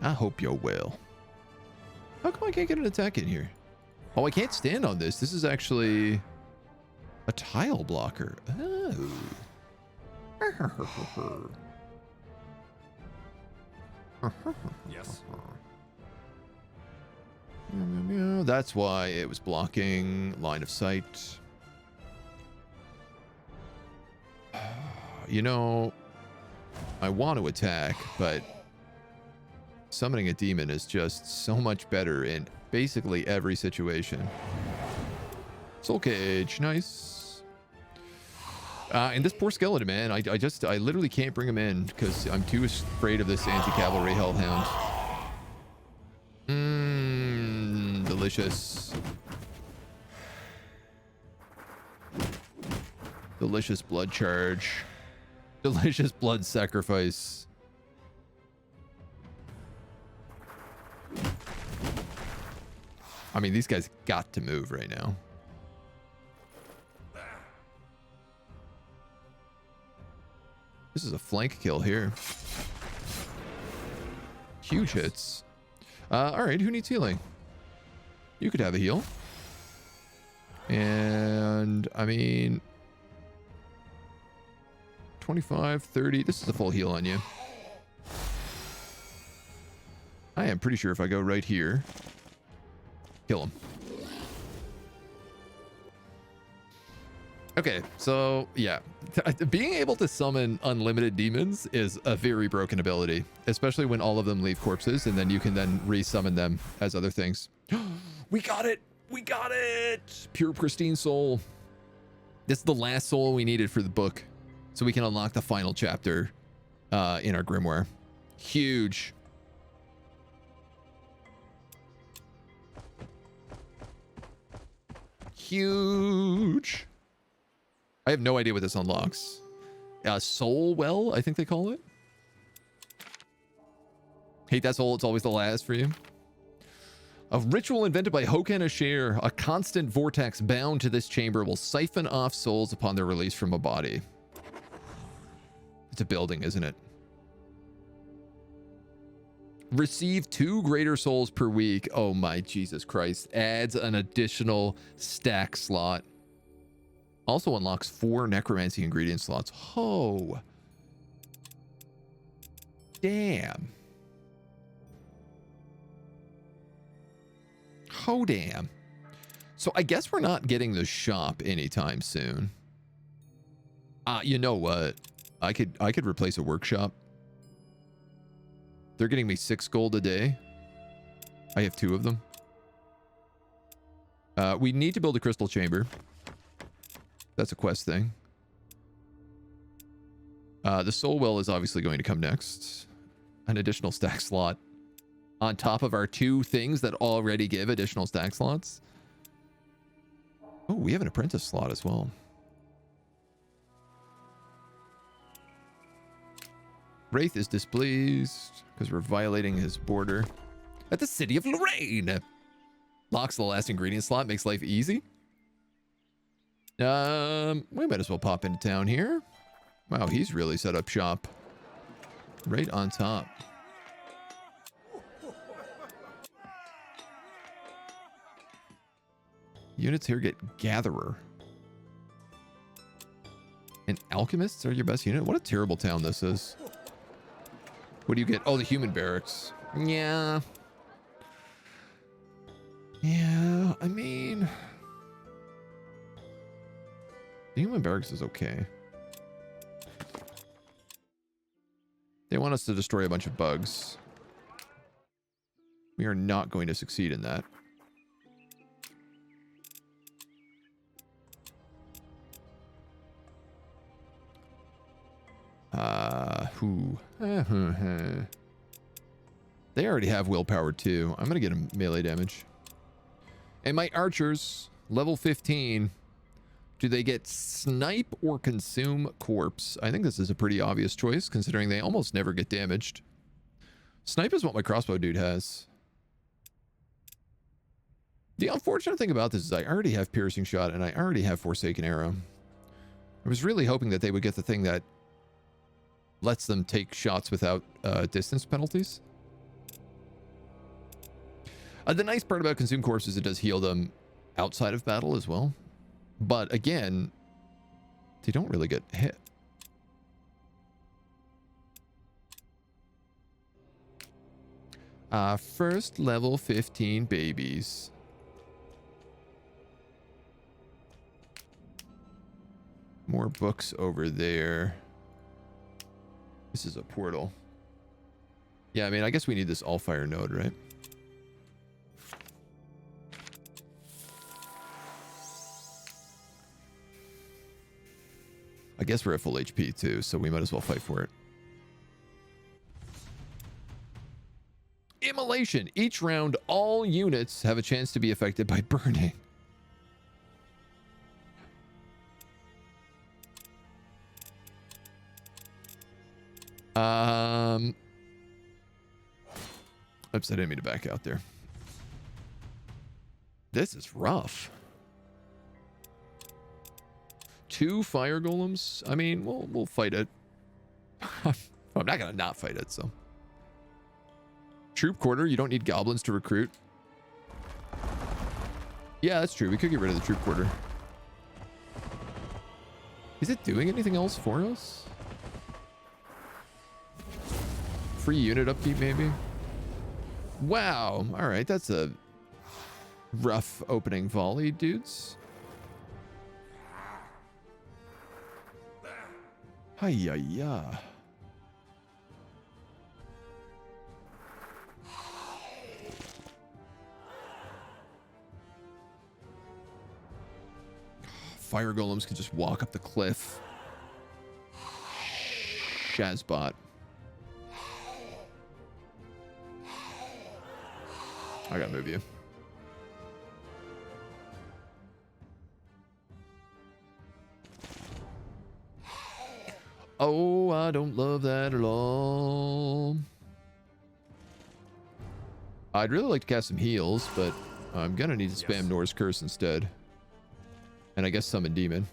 I hope you're well. How come I can't get an attack in here? Oh, I can't stand on this. This is actually a tile blocker. Oh. Yes. That's why it was blocking line of sight. You know, I want to attack, but summoning a demon is just so much better in basically every situation. Soul Cage, nice. And this poor skeleton, man, I literally can't bring him in because I'm too afraid of this anti-cavalry hellhound. Delicious. Delicious blood charge. Delicious blood sacrifice. I mean, these guys got to move right now. This is a flank kill here. Huge hits. All right, who needs healing? You could have a heal. And, I mean... 25, 30. This is a full heal on you. I am pretty sure if I go right here... Kill him. Okay, so yeah, being able to summon unlimited demons is a very broken ability, especially when all of them leave corpses and then you can then resummon them as other things. We got it! We got it! Pure pristine soul. This is the last soul we needed for the book, so we can unlock the final chapter in our grimoire. Huge. Huge. I have no idea what this unlocks. Soul Well, I think they call it. Hate that soul. It's always the last for you. A ritual invented by Hokan Asher. A constant vortex bound to this chamber will siphon off souls upon their release from a body. It's a building, isn't it? Receive 2 greater souls per week. Oh my Jesus Christ. Adds an additional stack slot. Also unlocks 4 necromancy ingredient slots. Oh. Damn. Oh, damn. So I guess we're not getting the shop anytime soon. You know what? I could replace a workshop. They're getting me 6 gold a day. I have 2 of them. We need to build a crystal chamber. That's a quest thing. The soul well is obviously going to come next. An additional stack slot on top of our 2 things that already give additional stack slots. Oh, we have an apprentice slot as well. Wraith is displeased because we're violating his border at the city of Lorraine. Locks the last ingredient slot, makes life easy. We might as well pop into town here. Wow, he's really set up shop. Right on top. Units here get Gatherer. And Alchemists are your best unit? What a terrible town this is. What do you get? Oh, the human barracks. Yeah. Yeah, I mean... The human barracks is okay. They want us to destroy a bunch of bugs. We are not going to succeed in that. Ooh. They already have willpower too. I'm gonna get them melee damage. And my archers, level 15. Do they get snipe or consume corpse? I think this is a pretty obvious choice considering they almost never get damaged. Snipe is what my crossbow dude has. The unfortunate thing about this is I already have piercing shot and I already have forsaken arrow. I was really hoping that they would get the thing that lets them take shots without distance penalties. The nice part about consume corpse is it does heal them outside of battle as well. But again, they don't really get hit. First level 15 babies. More books over there. This is a portal. Yeah, I mean, I guess we need this Allfire node, right? I guess we're at full HP too, so we might as well fight for it. Immolation. Each round, all units have a chance to be affected by burning. Oops, I didn't mean to back out there. This is rough. 2 fire golems. I mean, we'll fight it. I'm not gonna not fight it, so. Troop quarter. You don't need goblins to recruit. Yeah, that's true. We could get rid of the troop quarter. Is it doing anything else for us? Free unit upkeep, maybe? Wow. All right, that's a rough opening volley, dudes. Hi-ya-ya. Fire golems can just walk up the cliff. Shazbot. I gotta move you. Oh, I don't love that at all. I'd really like to cast some heals, but I'm gonna need to spam Norse Curse instead. And I guess Summon Demon.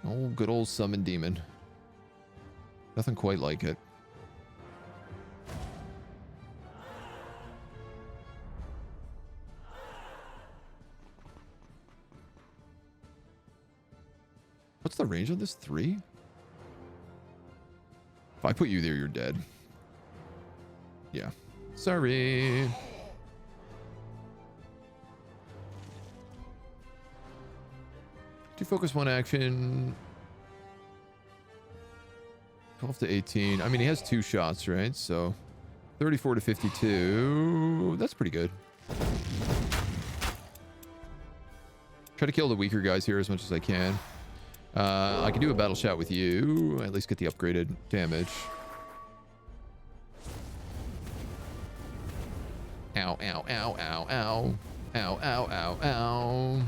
Oh, good old Summon Demon. Nothing quite like it. What's the range of this? 3? If I put you there, you're dead. Yeah. Sorry. Do focus 1 action. 12 to 18. I mean, he has 2 shots, right? So 34 to 52. That's pretty good. Try to kill the weaker guys here as much as I can. I can do a battle shout with you. At least get the upgraded damage. Ow, ow, ow, ow, ow. Ow, ow, ow, ow.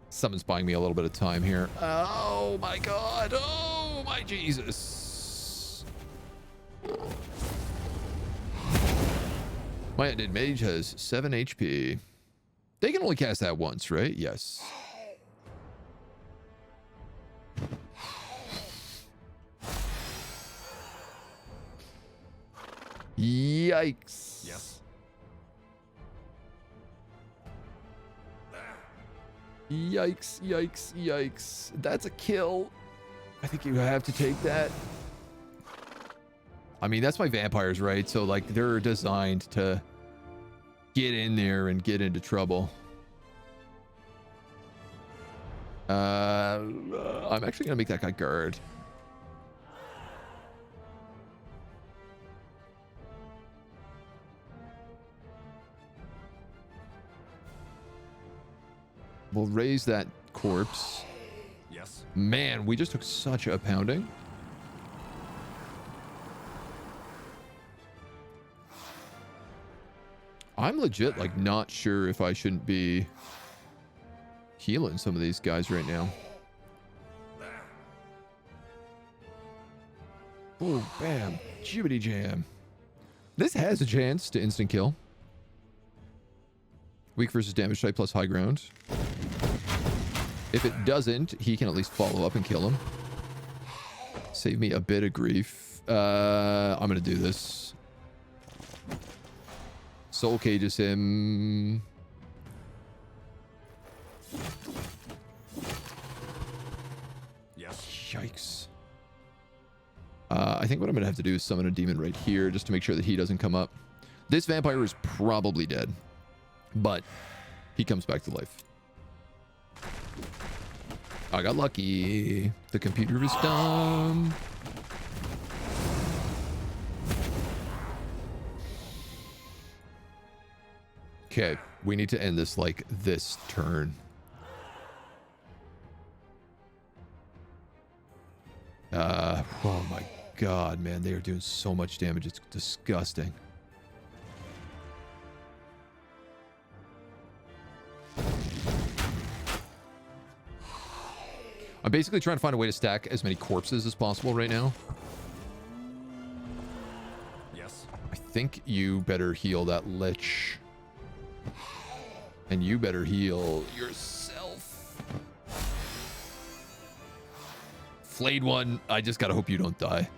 Someone's buying me a little bit of time here. Oh my god. Oh my Jesus. My undead mage has 7 HP. They can only cast that once, right? Yes. Yikes. Yes. Yikes, yikes, yikes. That's a kill. I think you have to take that. I mean, that's my vampires, right? So, like, they're designed to get in there and get into trouble. I'm actually going to make that guy guard. We'll raise that corpse. Yes. Man, we just took such a pounding. I'm legit like not sure if I shouldn't be healing some of these guys right now. Oh, bam. Jibbity jam. This has a chance to instant kill. Weak versus damage type plus high ground. If it doesn't, he can at least follow up and kill him. Save me a bit of grief. I'm going to do this. Soul cages him. Yes. Yikes. I think what I'm going to have to do is summon a demon right here just to make sure that he doesn't come up. This vampire is probably dead, but he comes back to life. I got lucky. The computer is dumb. Okay, we need to end this like this turn. Oh my god, man, they are doing so much damage. It's disgusting. I'm basically trying to find a way to stack as many corpses as possible right now. Yes. I think you better heal that lich. And you better heal yourself. Flayed one, I just gotta hope you don't die.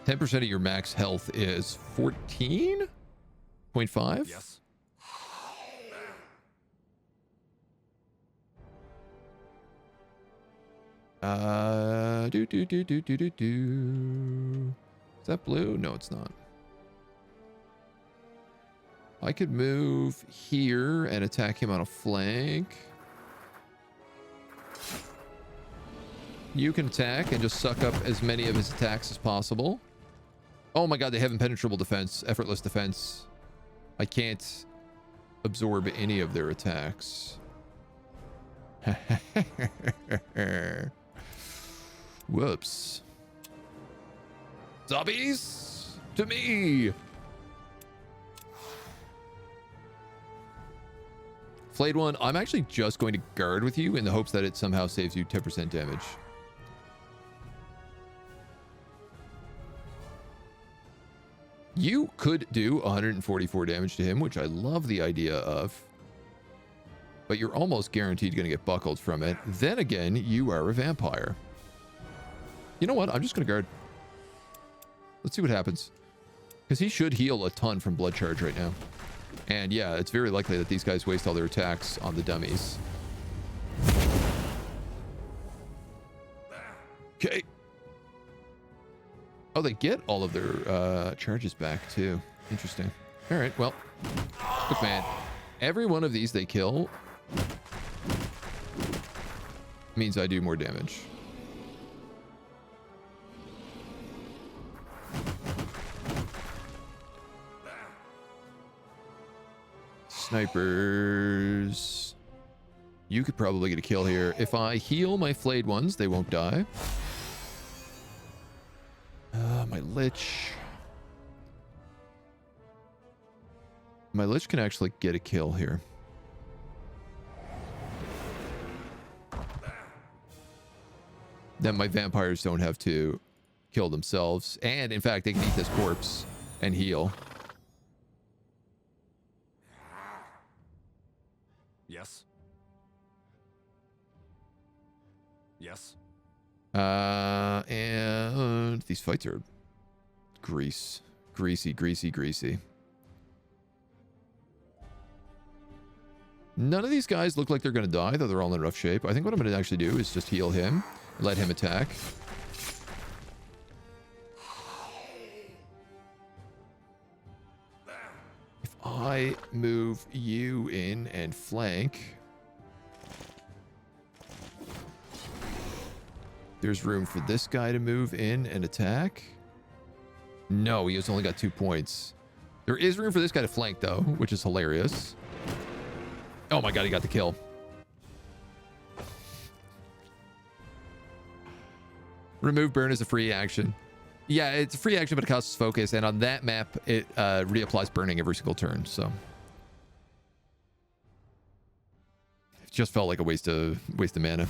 10% of your max health is 14.5? Yes. Is that blue? No, it's not. I could move here and attack him on a flank. You can attack and just suck up as many of his attacks as possible. Oh my god, they have impenetrable defense, effortless defense. I can't absorb any of their attacks. Whoops. Zombies to me. Flayed one, I'm actually just going to guard with you in the hopes that it somehow saves you 10% damage. You could do 144 damage to him, which I love the idea of. But you're almost guaranteed going to get buckled from it. Then again, you are a vampire. You know what? I'm just going to guard. Let's see what happens. Because he should heal a ton from blood charge right now. And yeah, it's very likely that these guys waste all their attacks on the dummies. Okay. Oh, they get all of their charges back too. Interesting. All right, well, look, man. Every one of these they kill means I do more damage. Snipers. You could probably get a kill here. If I heal my flayed ones, they won't die. My lich. My lich can actually get a kill here. Then my vampires don't have to kill themselves. And in fact, they can eat this corpse and heal. Yes. Yes. And these fights are greasy. None of these guys look like they're going to die, though they're all in rough shape. I think what I'm going to actually do is just heal him, let him attack. If I move you in and flank, there's room for this guy to move in and attack. No, he has only got 2 points. There is room for this guy to flank, though, which is hilarious. Oh my god, he got the kill. Remove burn is a free action. Yeah, it's a free action, but it costs focus. And on that map, it reapplies burning every single turn. So it just felt like a waste of mana.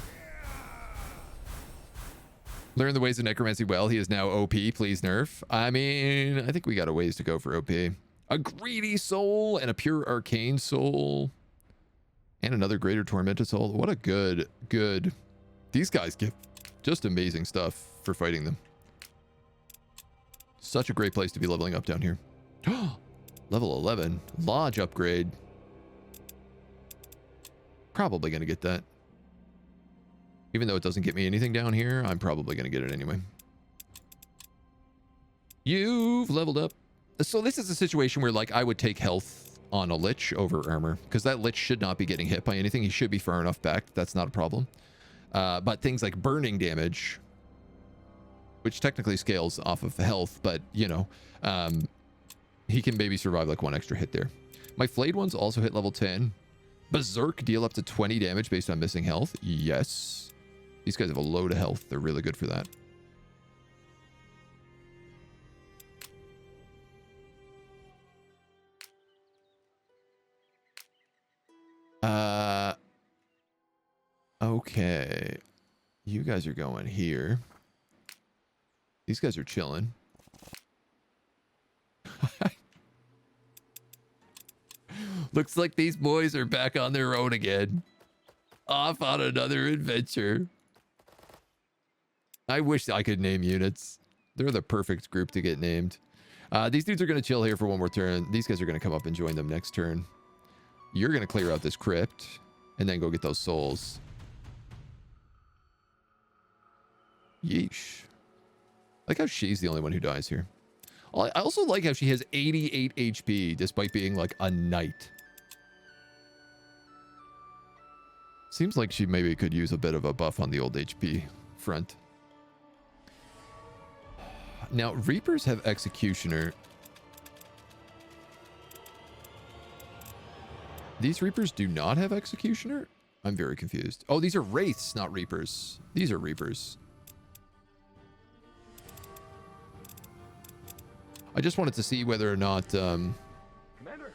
Learn the ways of necromancy well. He is now OP. Please nerf. I mean, I think we got a ways to go for OP. A greedy soul and a pure arcane soul. And another greater tormented soul. What a good. These guys give just amazing stuff for fighting them. Such a great place to be leveling up down here. Level 11. Lodge upgrade. Probably going to get that. Even though it doesn't get me anything down here, I'm probably going to get it anyway. You've leveled up. So this is a situation where, like, I would take health on a Lich over armor, because that Lich should not be getting hit by anything. He should be far enough back. That's not a problem. But things like burning damage, which technically scales off of health, but, you know, he can maybe survive like one extra hit there. My flayed ones also hit level 10. Berserk deal up to 20 damage based on missing health. Yes. These guys have a load of health. They're really good for that. Okay. You guys are going here. These guys are chilling. Looks like these boys are back on their own again. Off on another adventure. I wish I could name units. They're the perfect group to get named. These dudes are going to chill here for one more turn. These guys are going to come up and join them next turn. You're going to clear out this crypt and then go get those souls. Yeesh. I like how she's the only one who dies here. I also like how she has 88 HP despite being like a knight. Seems like she maybe could use a bit of a buff on the old HP front. Now, Reapers have Executioner. These Reapers do not have Executioner? I'm very confused. Oh, these are Wraiths, not Reapers. These are Reapers. I just wanted to see whether or not Commander.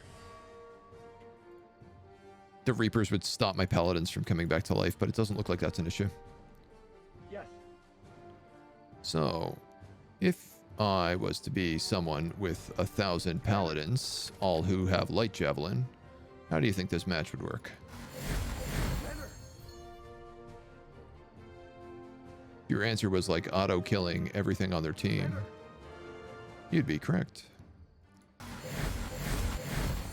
the Reapers would stop my Paladins from coming back to life, but it doesn't look like that's an issue. Yes. So, if I was to be someone with 1,000 Paladins, all who have Light Javelin, how do you think this match would work? Commander. Your answer was like auto-killing everything on their team. You'd be correct.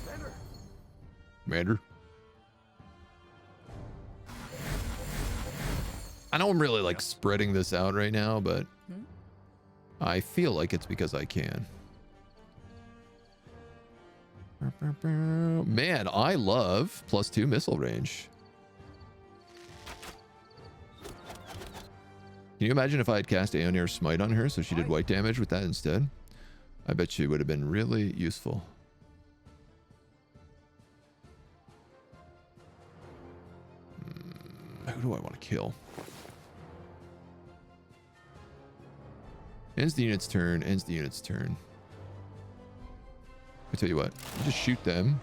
Commander. Commander. I know I'm really like spreading this out right now, but I feel like it's because I can. Man, I love +2 missile range. Can you imagine if I had cast Aeonir's Smite on her so she did white damage with that instead? I bet she would have been really useful. Who do I want to kill? Ends the unit's turn, ends the unit's turn. I tell you what, you just shoot them.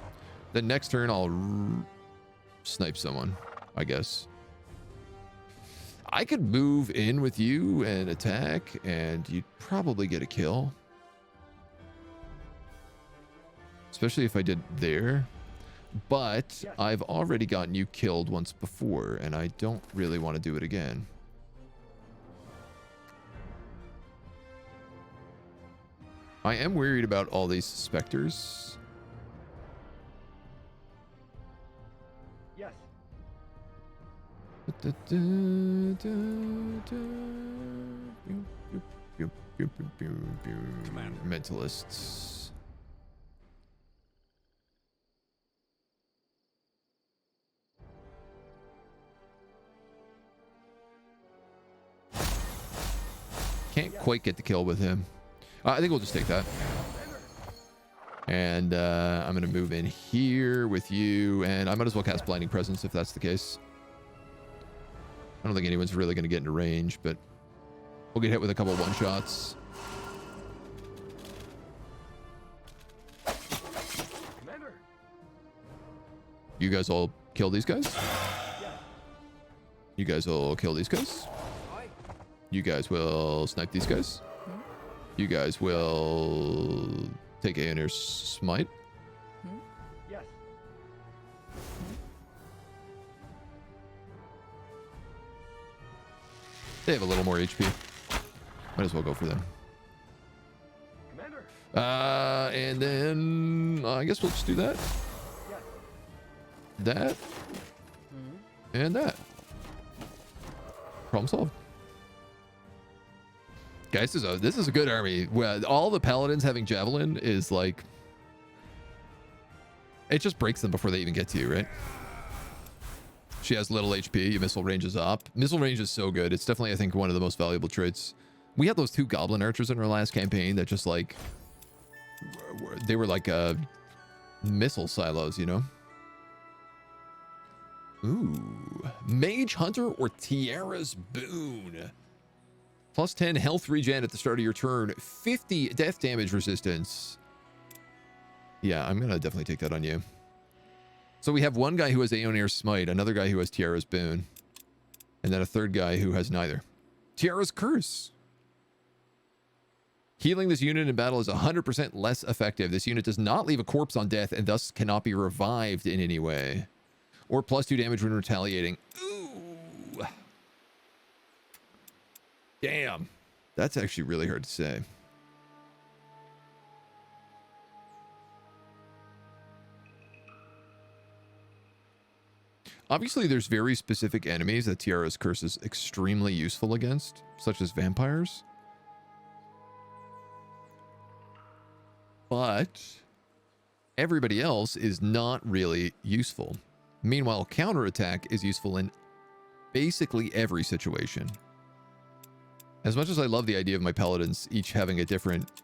Then next turn I'll snipe someone, I guess. I could move in with you and attack, and you'd probably get a kill. Especially if I did there. But I've already gotten you killed once before, and I don't really want to do it again. I am worried about all these specters. Yes. Mentalists. Can't quite get the kill with him. I think we'll just take that. And I'm going to move in here with you. And I might as well cast Blinding Presence if that's the case. I don't think anyone's really going to get into range, but We'll get hit with a couple one-shots. Commander. You guys all kill these guys? Yes. You guys will kill these guys? You guys will snipe these guys? You guys will take Aeoner's smite? Yes. They have a little more HP. Might as well go for them. Commander. And then I guess we'll just do that. Yes. That. And that. Problem solved. Guys, this is a good army. Well, all the paladins having javelin is like, it just breaks them before they even get to you, right? She has little HP. Your missile range is up. Missile range is so good. It's definitely, I think, one of the most valuable traits. We had those 2 goblin archers in our last campaign that just like, they were like missile silos, you know? Ooh, Mage Hunter or Tiara's Boon. Plus 10 health regen at the start of your turn. 50 death damage resistance. Yeah, I'm gonna definitely take that on you. So we have one guy who has Aeoner's Smite, another guy who has Tiara's Boon, and then a third guy who has neither. Tiara's Curse. Healing this unit in battle is 100% less effective. This unit does not leave a corpse on death and thus cannot be revived in any way. Or plus 2 damage when retaliating. Ooh. Damn. That's actually really hard to say. Obviously, there's very specific enemies that Tiara's Curse is extremely useful against, such as vampires. But everybody else is not really useful. Meanwhile, counterattack is useful in basically every situation. As much as I love the idea of my paladins each having a different,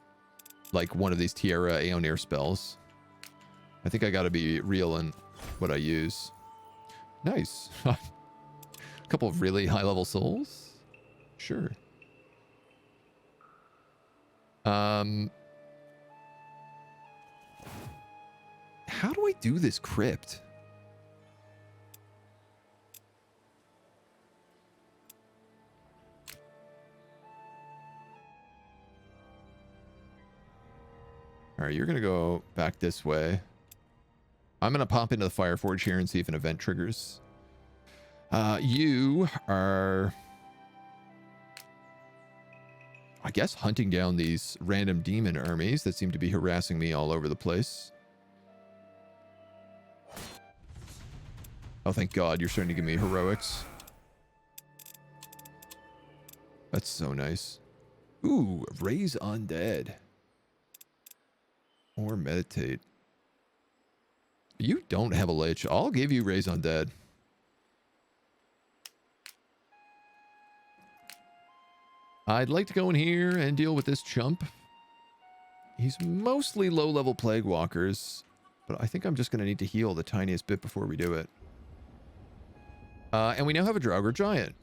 like one of these Tiara Aeoner spells, I think I gotta be real in what I use. Nice. A couple of really high-level souls? Sure. How do I do this crypt? All right, you're going to go back this way. I'm going to pop into the Fireforge here and see if an event triggers. You are, I guess, hunting down these random demon armies that seem to be harassing me all over the place. Oh, thank God, you're starting to give me heroics. That's so nice. Ooh, raise undead. Or meditate. You don't have a lich. I'll give you raise undead. I'd like to go in here and deal with this chump. He's mostly low-level plague walkers, but I think I'm just going to need to heal the tiniest bit before we do it. And we now have a Draugr Giant,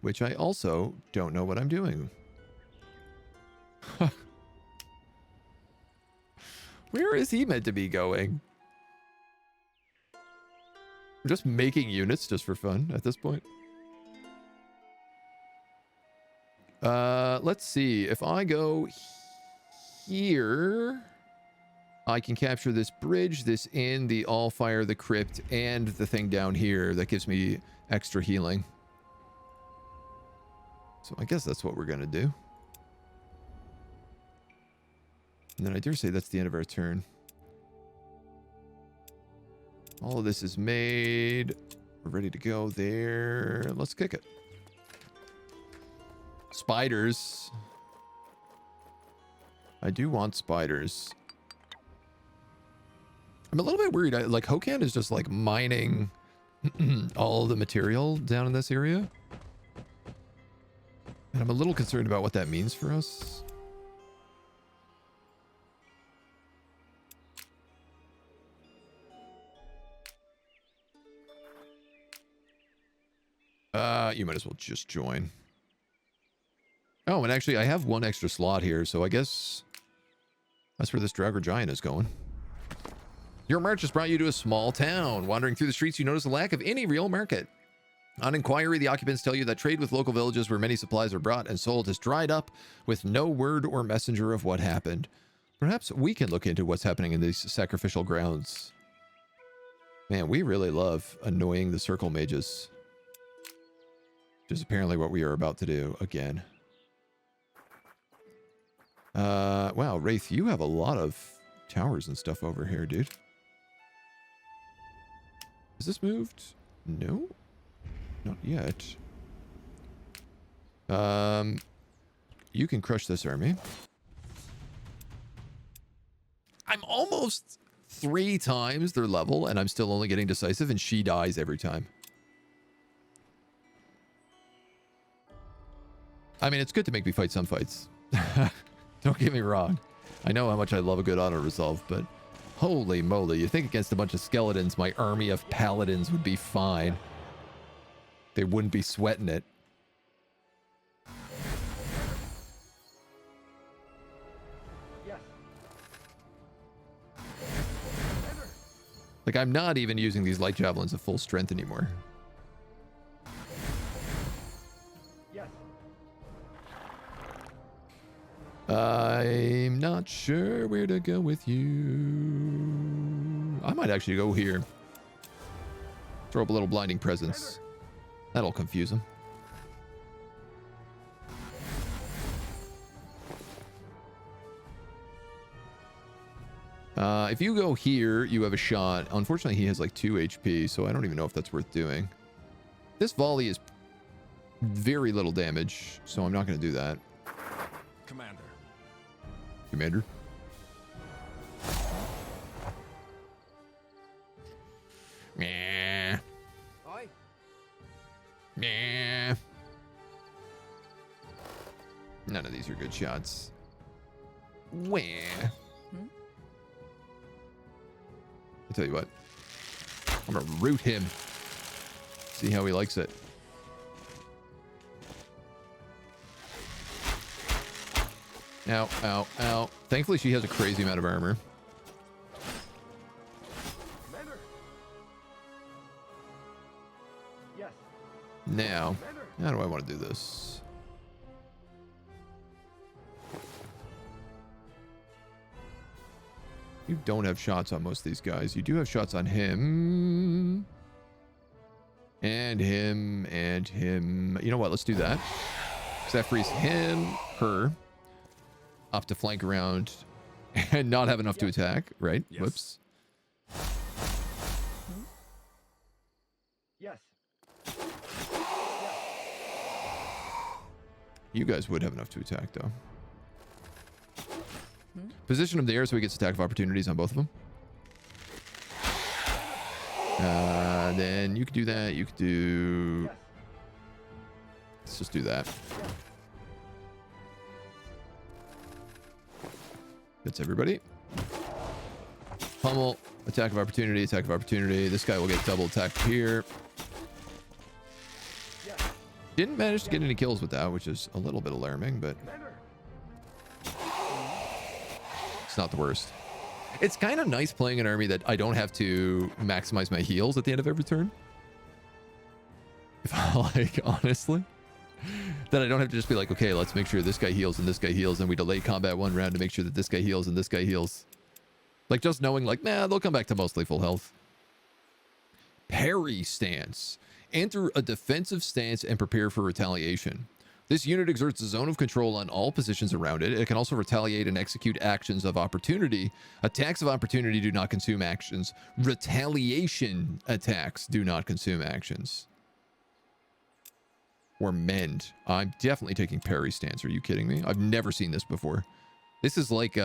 which I also don't know what I'm doing. Where is he meant to be going? I'm just making units just for fun at this point. Let's see. If I go here, I can capture this bridge, this inn, the Allfire, the crypt, and the thing down here that gives me extra healing. So I guess that's what we're going to do. And then I dare say that's the end of our turn. All of this is made. We're ready to go there. Let's kick it. Spiders. I do want spiders. I'm a little bit worried. Like, Hokan is just like mining all the material down in this area. And I'm a little concerned about what that means for us. You might as well just join. Oh, and actually, I have one extra slot here, so I guess that's where this Draugr Giant is going. Your march has brought you to a small town. Wandering through the streets, you notice a lack of any real market. On inquiry, the occupants tell you that trade with local villages where many supplies are brought and sold has dried up, with no word or messenger of what happened. Perhaps we can look into what's happening in these sacrificial grounds. Man, we really love annoying the circle mages. Which is apparently what we are about to do again. Wow, Wraith, you have a lot of towers and stuff over here, dude. Is this moved? No, not yet. You can crush this army. I'm almost 3 times their level, and I'm still only getting decisive, and she dies every time. I mean, it's good to make me fight some fights. Don't get me wrong. I know how much I love a good auto-resolve, but holy moly, you think against a bunch of skeletons, my army of paladins would be fine. They wouldn't be sweating it. Yes. Like, I'm not even using these light javelins at full strength anymore. Yes. I'm not sure where to go with you. I might actually go here. Throw up a little blinding presence. That'll confuse him. If you go here, you have a shot. Unfortunately, he has like 2 HP, so I don't even know if that's worth doing. This volley is very little damage, so I'm not going to do that. Commander. Commander. Meh. Aye. Meh. None of these are good shots. Wah. I'll tell you what. I'm gonna root him. See how he likes it. Ow, ow, ow. Thankfully, she has a crazy amount of armor. Commander. Yes. Now, Commander. how do I want to do this? You don't have shots on most of these guys. You do have shots on him. And him, and him. You know what? Let's do that. Because that frees him, her, up to flank around and not have enough to attack, right? Yes. Whoops. Yes. You guys would have enough to attack, though. Position him there so he gets attack of opportunities on both of them. Then you could do that. You could do... Yes. Let's just do that. That's everybody. Pummel, attack of opportunity, attack of opportunity. This guy will get double attacked here. Yes. Didn't manage to get any kills with that, which is a little bit alarming, but Commander. it's not the worst. It's kind of nice playing an army that I don't have to maximize my heals at the end of every turn. If I like, honestly. That I don't have to just be like, okay, let's make sure this guy heals and this guy heals, and we delay combat 1 round to make sure that this guy heals and this guy heals. Like, just knowing, like, nah, they'll come back to mostly full health. Parry stance. Enter a defensive stance and prepare for retaliation. This unit exerts a zone of control on all positions around it. It can also retaliate and execute actions of opportunity. Attacks of opportunity do not consume actions. Retaliation attacks do not consume actions. Or mend. I'm definitely taking parry stance. Are you kidding me? I've never seen this before. This is like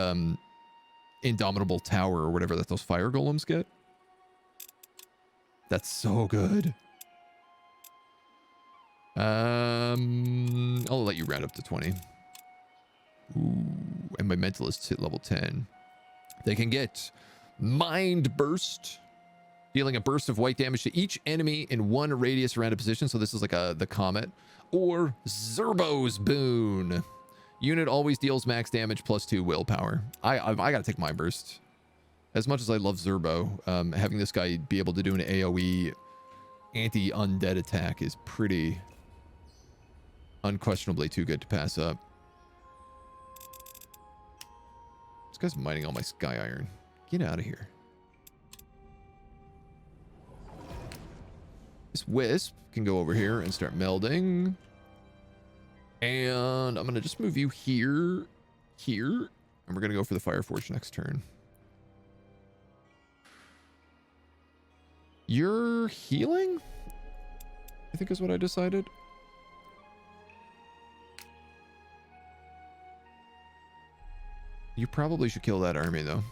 Indomitable Tower or whatever that those fire golems get. That's so good. I'll let you round up to 20. Ooh, and my mentalists hit level 10. They can get Mind Burst, dealing a burst of white damage to each enemy in 1 radius around a position. So this is like the Comet. Or Zerbo's Boon. Unit always deals max damage +2 willpower. I gotta take Mind Burst. As much as I love Zerbo, having this guy be able to do an AoE anti-undead attack is pretty unquestionably too good to pass up. This guy's mining all my sky iron. Get out of here. This wisp can go over here and start melding. And I'm going to just move you here, and we're going to go for the Fireforge next turn. You're healing? I think is what I decided. You probably should kill that army, though.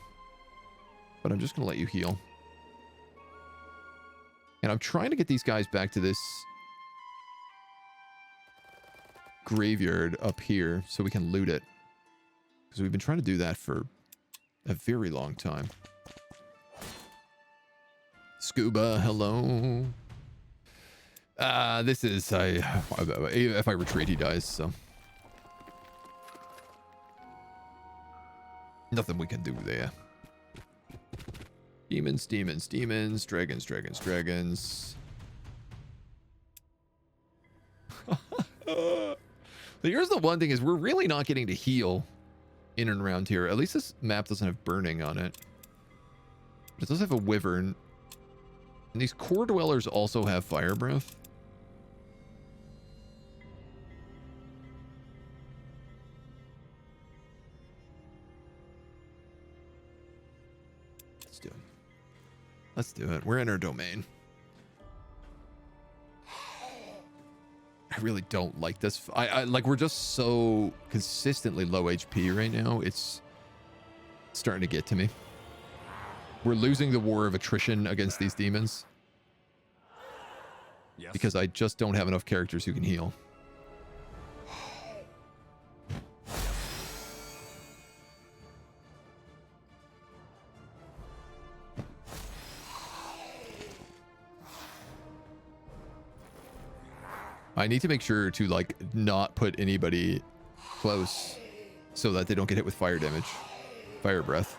But I'm just going to let you heal. And I'm trying to get these guys back to this graveyard up here so we can loot it. Because we've been trying to do that for a very long time. Scuba, hello. This is... if I retreat, he dies, so... Nothing we can do there. Demons, demons, demons. Dragons, dragons, dragons. Here's the one thing is we're really not getting to heal in and around here. At least this map doesn't have burning on it. It does have a wyvern. And these core dwellers also have fire breath. Let's do it. Let's do it. We're in our domain. I really don't like this. I like, we're just so consistently low HP right now. It's starting to get to me. We're losing the war of attrition against these demons. Yes. Because I just don't have enough characters who can heal. I need to make sure to, like, not put anybody close so that they don't get hit with fire damage. Fire breath.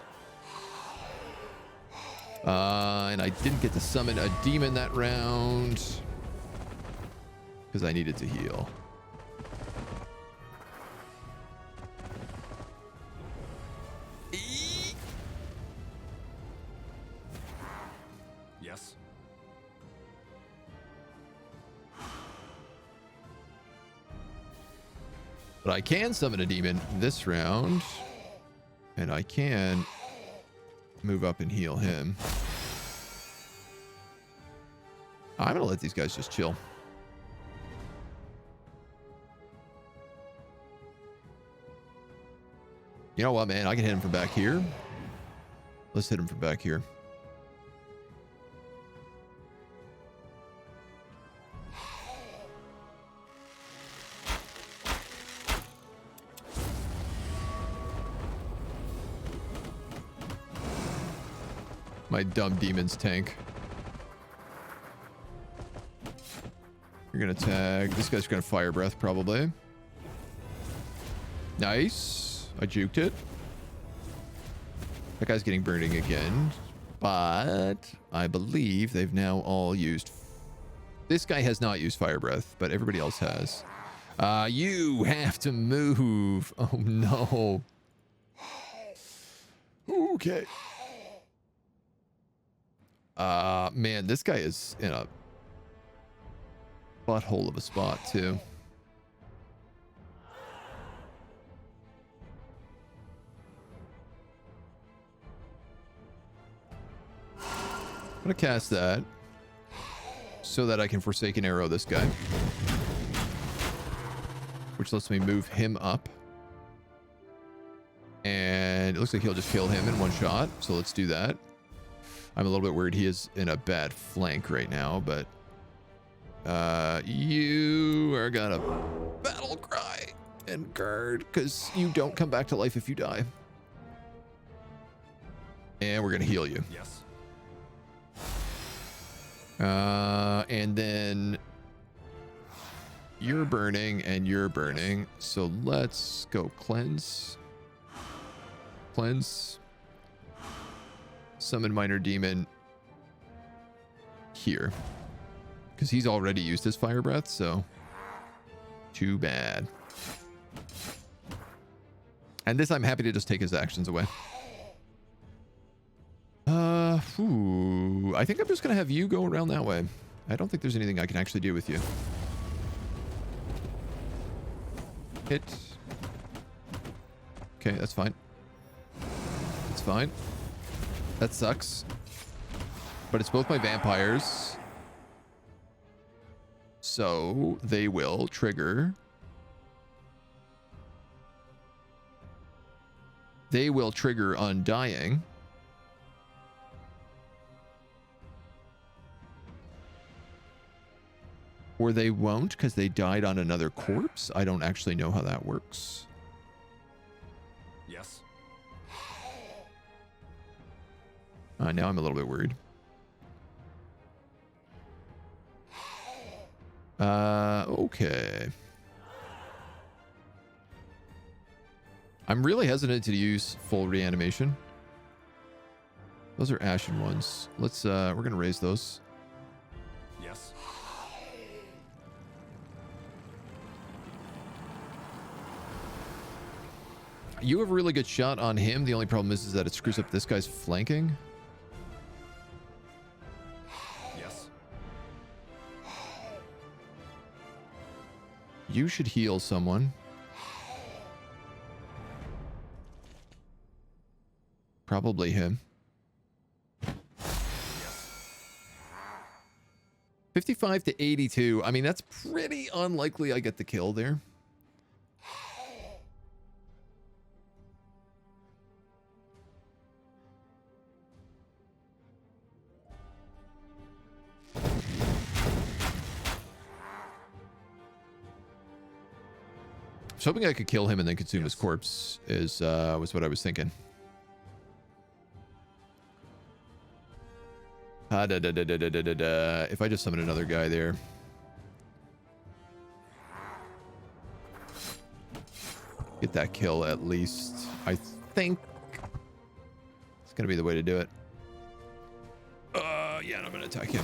And I didn't get to summon a demon that round because I needed to heal. Yes. But I can summon a demon this round, and I can move up and heal him. I'm gonna let these guys just chill. You know what, man? I can hit him from back here. Let's hit him from back here. My dumb demons tank. You're gonna tag. This guy's gonna fire breath probably. Nice. I juked it. That guy's getting burning again. But I believe they've now all used... This guy has not used fire breath, but everybody else has. You have to move. Oh no. Okay. Man, this guy is in a butthole of a spot too. I'm gonna cast that so that I can Forsaken Arrow this guy, which lets me move him up. And it looks like he'll just kill him in one shot, so let's do that. I'm a little bit worried he is in a bad flank right now, but you are gonna battle cry and guard because you don't come back to life if you die. And we're gonna heal you. Yes. And then you're burning and you're burning. So let's go cleanse. Cleanse. Summon minor demon here. Because he's already used his fire breath, so too bad. And this I'm happy to just take his actions away. I think I'm just gonna have you go around that way. I don't think there's anything I can actually do with you. Hit. Okay, that's fine. It's fine. That sucks. But it's both my vampires. So they will trigger. They will trigger Undying. Or they won't because they died on another corpse. I don't actually know how that works. Yes. Now I'm a little bit worried. Okay. I'm really hesitant to use full reanimation. Those are ashen ones. Let's we're gonna raise those. Yes. You have a really good shot on him. The only problem is that it screws up this guy's flanking. Yes. You should heal someone. Probably him. 55 to 82. I mean, that's pretty unlikely I get the kill there. I was hoping I could kill him and then consume his corpse was what I was thinking. If I just summon another guy there. Get that kill at least. I think it's going to be the way to do it. Yeah, I'm going to attack him.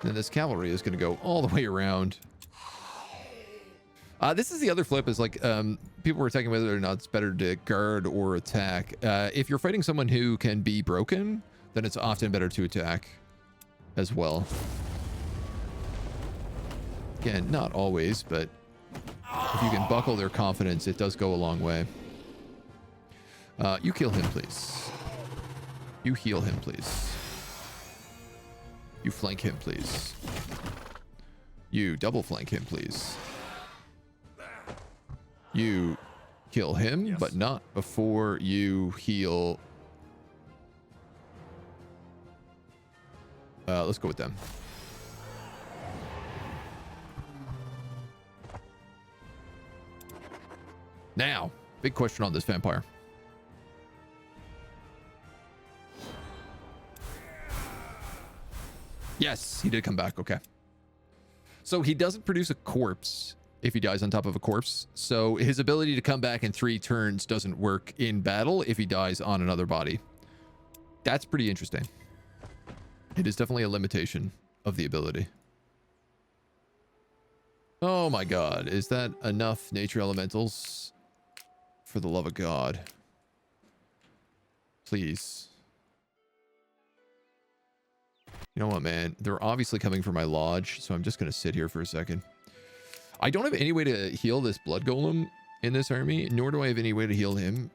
Then this cavalry is going to go all the way around. This is the other flip is like, people were talking whether or not it's better to guard or attack. If you're fighting someone who can be broken, then it's often better to attack as well. Again, not always, but if you can buckle their confidence, it does go a long way. You kill him, please. You heal him, please. You flank him, please. You double flank him, please. You kill him, Yes. but not before you heal. Let's go with them. Now, big question on this vampire. Yes, he did come back. Okay. So he doesn't produce a corpse if he dies on top of a corpse. So his ability to come back in 3 turns doesn't work in battle if he dies on another body. That's pretty interesting. It is definitely a limitation of the ability. Oh my god. Is that enough nature elementals? For the love of God. Please. You know what, man? They're obviously coming for my lodge, so I'm just going to sit here for a second. I don't have any way to heal this blood golem in this army, nor do I have any way to heal him.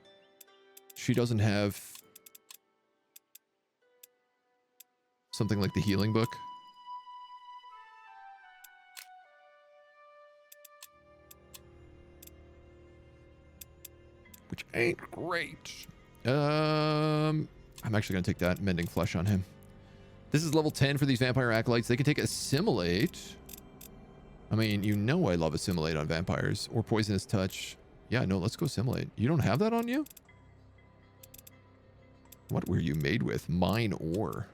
She doesn't have something like the healing book. Which ain't great. I'm actually going to take that mending flesh on him. This is level 10 for these vampire acolytes. They can take assimilate. I mean, you know I love assimilate on vampires. Or poisonous touch. Yeah, no, let's go assimilate. You don't have that on you? What were you made with? Mine ore.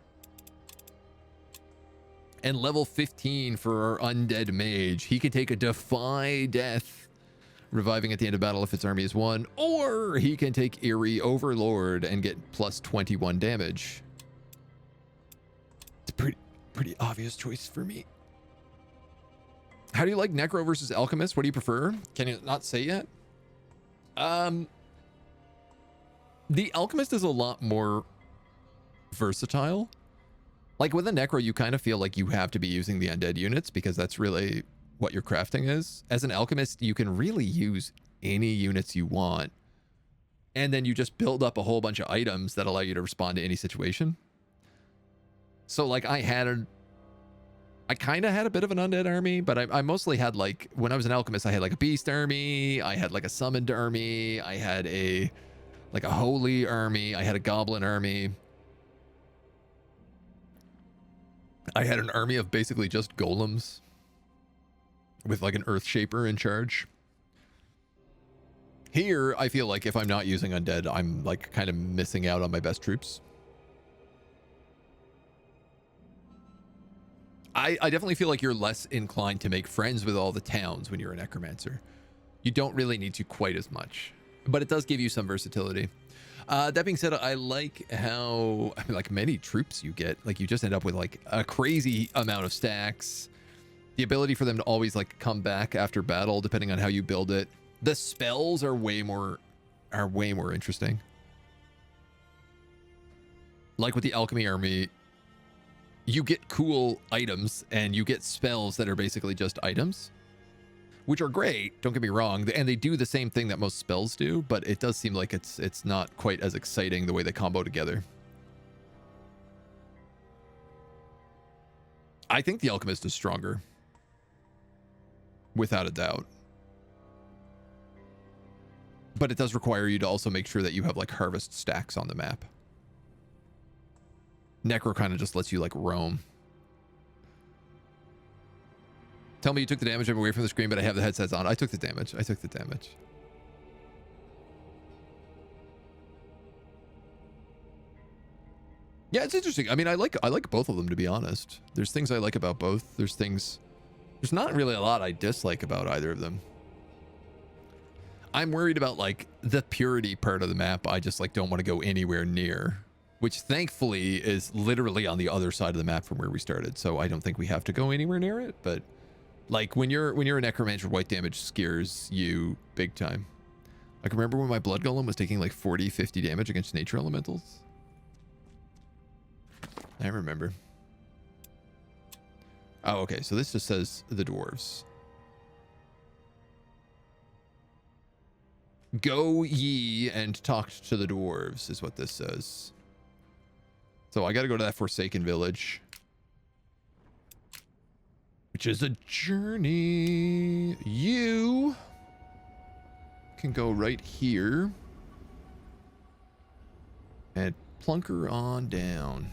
And level 15 for our undead mage. He can take a defy death, reviving at the end of battle if its army is won, or he can take eerie overlord and get plus 21 damage. It's a pretty obvious choice for me. How do you like Necro versus Alchemist? What do you prefer? Can you not say yet? The Alchemist is a lot more versatile. Like with a Necro, you kind of feel like you have to be using the undead units because that's really what your crafting is. As an Alchemist, you can really use any units you want. And then you just build up a whole bunch of items that allow you to respond to any situation. So like I kind of had a bit of an undead army, but I mostly had like, when I was an Alchemist, I had like a beast army. I had like a summoned army. I had a holy army. I had a goblin army. I had an army of basically just golems with like an earth shaper in charge. Here, I feel like if I'm not using undead, I'm like kind of missing out on my best troops. I definitely feel like you're less inclined to make friends with all the towns when you're a necromancer. You don't really need to quite as much, but it does give you some versatility. That being said, I like how, I mean, like many troops you get, like you just end up with like a crazy amount of stacks. The ability for them to always like come back after battle, depending on how you build it. The spells are way more interesting. Like with the alchemy army, you get cool items and you get spells that are basically just items, which are great, don't get me wrong, and they do the same thing that most spells do, but it does seem like it's not quite as exciting the way they combo together. I think the Alchemist is stronger, without a doubt. But it does require you to also make sure that you have like harvest stacks on the map. Necro kind of just lets you like roam. Tell me you took the damage. I'm away from the screen, but I have the headsets on. I took the damage. I took the damage. Yeah, it's interesting. I mean, I like both of them, to be honest. There's things I like about both. There's not really a lot I dislike about either of them. I'm worried about like the purity part of the map. I just like don't want to go anywhere near, which thankfully is literally on the other side of the map from where we started. So I don't think we have to go anywhere near it, but like when you're a necromancer, white damage scares you big time. I can remember when my blood golem was taking like 40-50 damage against nature elementals. I remember. Oh, okay. So this just says the dwarves. Go ye and talk to the dwarves is what this says. So I got to go to that Forsaken village, which is a journey. You can go right here and plunker on down.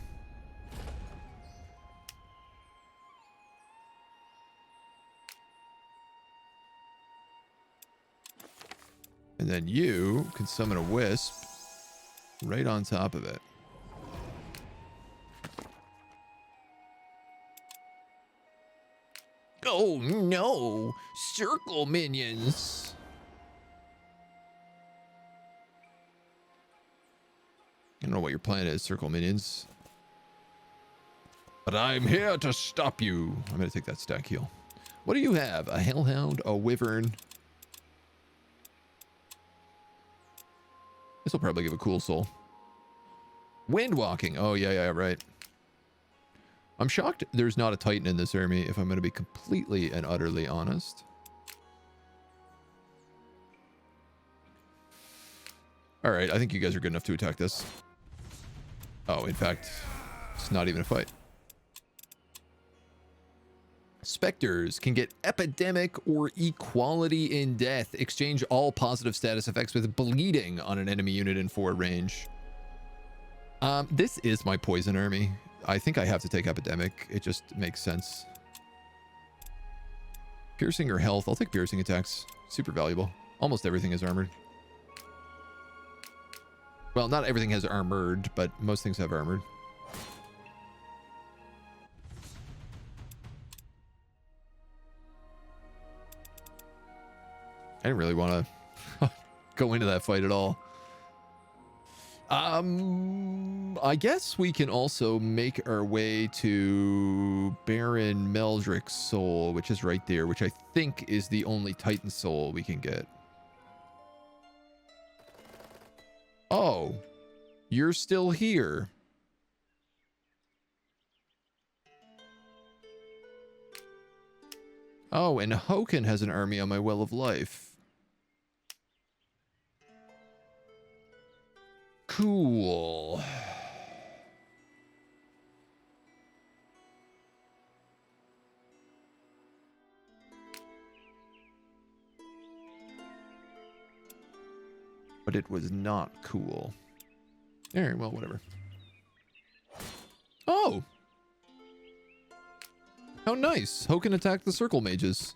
And then you can summon a wisp right on top of it. Oh no! Circle minions! I don't know what your plan is, circle minions. But I'm here to stop you. I'm going to take that stack heal. What do you have? A hellhound, a wyvern. This will probably give a cool soul. Wind walking. Oh, yeah, right. I'm shocked there's not a Titan in this army, if I'm going to be completely and utterly honest. All right, I think you guys are good enough to attack this. Oh, in fact, it's not even a fight. Specters can get epidemic or equality in death. Exchange all positive status effects with bleeding on an enemy unit in 4 range. This is my poison army. I think I have to take epidemic. It just makes sense. Piercing or health? I'll take piercing attacks. Super valuable. Almost everything is armored. Well, not everything has armored, but most things have armored. I didn't really want to go into that fight at all. I guess we can also make our way to Baron Meldrick's soul, which is right there, which I think is the only Titan soul we can get. Oh, you're still here. Oh, and Hoken has an army on my Well of Life. Cool. But it was not cool. Alright, well, whatever. Oh! How nice! Hoken attacked the circle mages.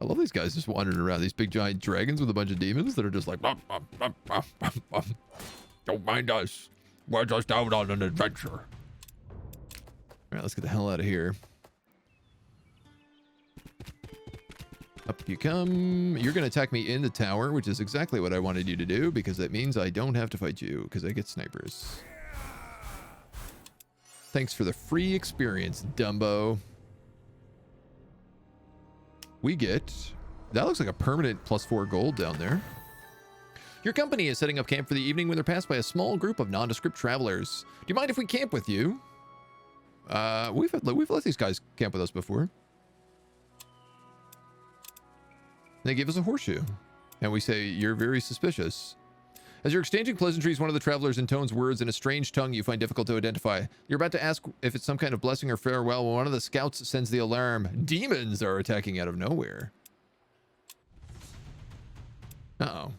I love these guys just wandering around. These big giant dragons with a bunch of demons that are just like, don't mind us. We're just out on an adventure. All right, let's get the hell out of here. Up you come. You're going to attack me in the tower, which is exactly what I wanted you to do, because that means I don't have to fight you, because I get snipers. Thanks for the free experience, Dumbo. We get... That looks like a permanent +4 gold down there. Your company is setting up camp for the evening when they're passed by a small group of nondescript travelers. Do you mind if we camp with you? We've let these guys camp with us before. They give us a horseshoe. And we say, you're very suspicious. As you're exchanging pleasantries, one of the travelers intones words in a strange tongue you find difficult to identify. You're about to ask if it's some kind of blessing or farewell when one of the scouts sends the alarm. Demons are attacking out of nowhere. Uh-oh.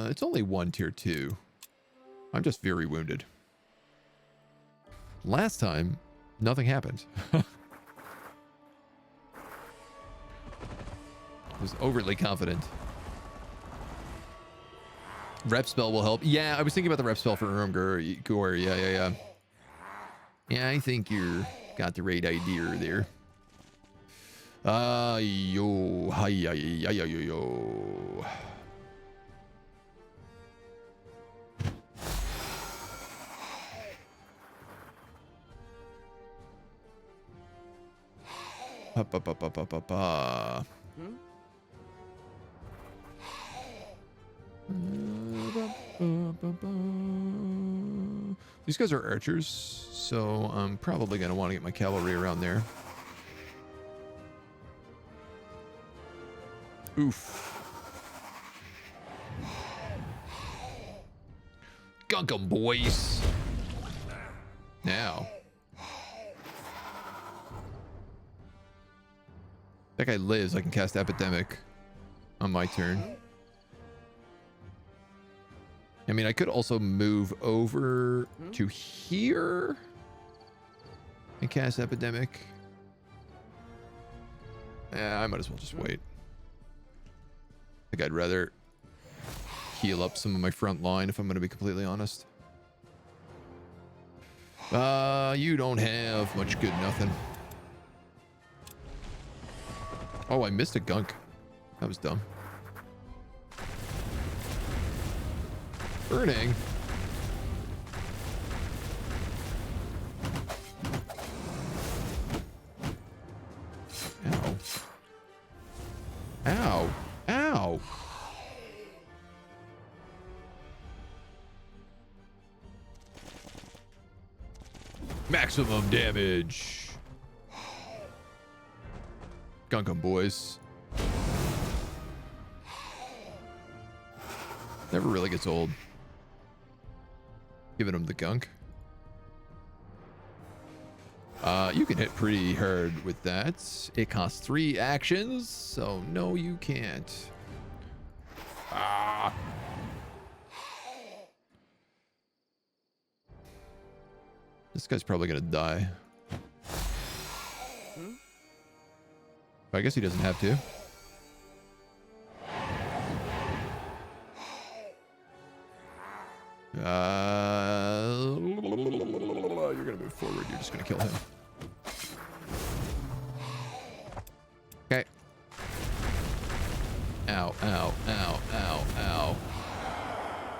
It's only one tier 2. I'm just very wounded. Last time, nothing happened. Was overly confident. Rep spell will help. Yeah, I was thinking about the rep spell for Gore. Yeah. Yeah, I think you're got the right idea there. Yo. These guys are archers, so I'm probably going to want to get my cavalry around there. Oof. Gunk 'em, boys. Now. That guy lives. I can cast Epidemic on my turn. I mean, I could also move over to here and cast Epidemic. Yeah, I might as well just wait. I think I'd rather heal up some of my front line if I'm going to be completely honest. You don't have much good nothing. Oh, I missed a gunk. That was dumb. Burning. Ow. Ow. Ow. Maximum damage. Gunk 'em, boys. Never really gets old. Giving him the gunk. You can hit pretty hard with that. It costs 3 actions, so no, you can't. Ah. This guy's probably gonna die. I guess he doesn't have to. move forward, you're just going to kill him. Okay. Ow, ow, ow, ow, ow.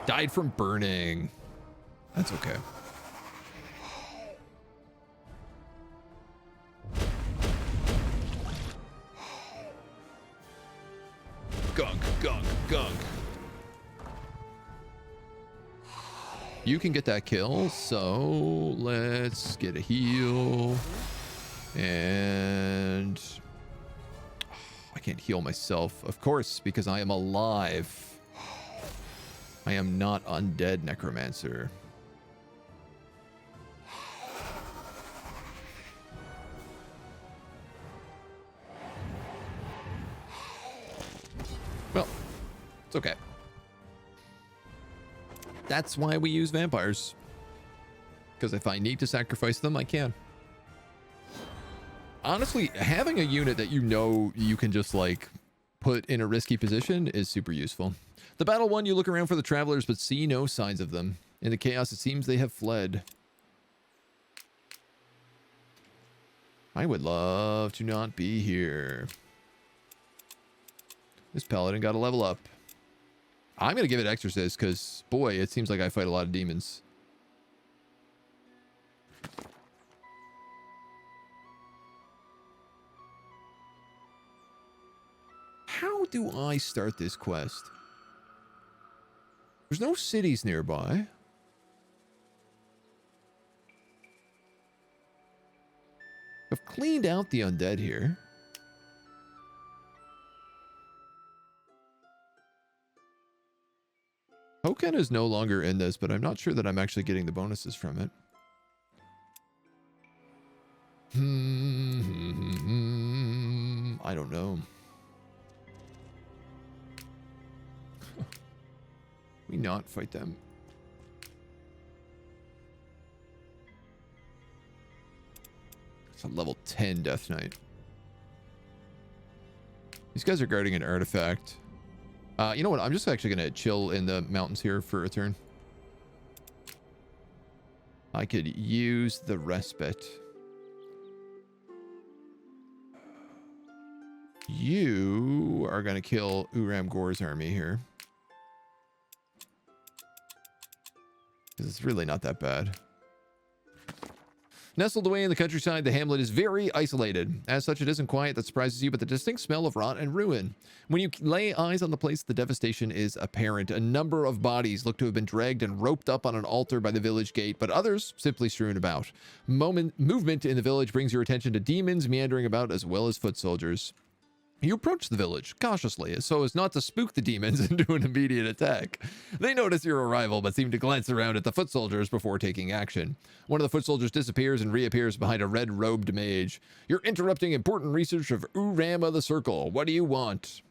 Died from burning. That's okay. Gunk, gunk, gunk. You can get that kill, so let's get a heal. And I can't heal myself, of course, because I am alive. I am not undead necromancer. Well, it's okay. That's why we use vampires. Because if I need to sacrifice them, I can. Honestly, having a unit that you know you can just like put in a risky position is super useful. The battle one, you look around for the travelers but see no signs of them. In the chaos, it seems they have fled. I would love to not be here. This paladin got a level up. I'm going to give it Exorcist because, boy, it seems like I fight a lot of demons. How do I start this quest? There's no cities nearby. I've cleaned out the undead here. Hoken is no longer in this, but I'm not sure that I'm actually getting the bonuses from it. I don't know. We not fight them. It's a level 10 Death Knight. These guys are guarding an artifact. You know what? I'm just actually going to chill in the mountains here for a turn. I could use the respite. You are going to kill Uram Gor's army here. Because it's really not that bad. Nestled away in the countryside, the hamlet is very isolated. As such, it isn't quiet that surprises you, but the distinct smell of rot and ruin. When you lay eyes on the place, the devastation is apparent. A number of bodies look to have been dragged and roped up on an altar by the village gate, but others simply strewn about. Movement in the village brings your attention to demons meandering about as well as foot soldiers. You approach the village cautiously, so as not to spook the demons into an immediate attack. They notice your arrival, but seem to glance around at the foot soldiers before taking action. One of the foot soldiers disappears and reappears behind a red-robed mage. You're interrupting important research of Uram of the Circle. What do you want?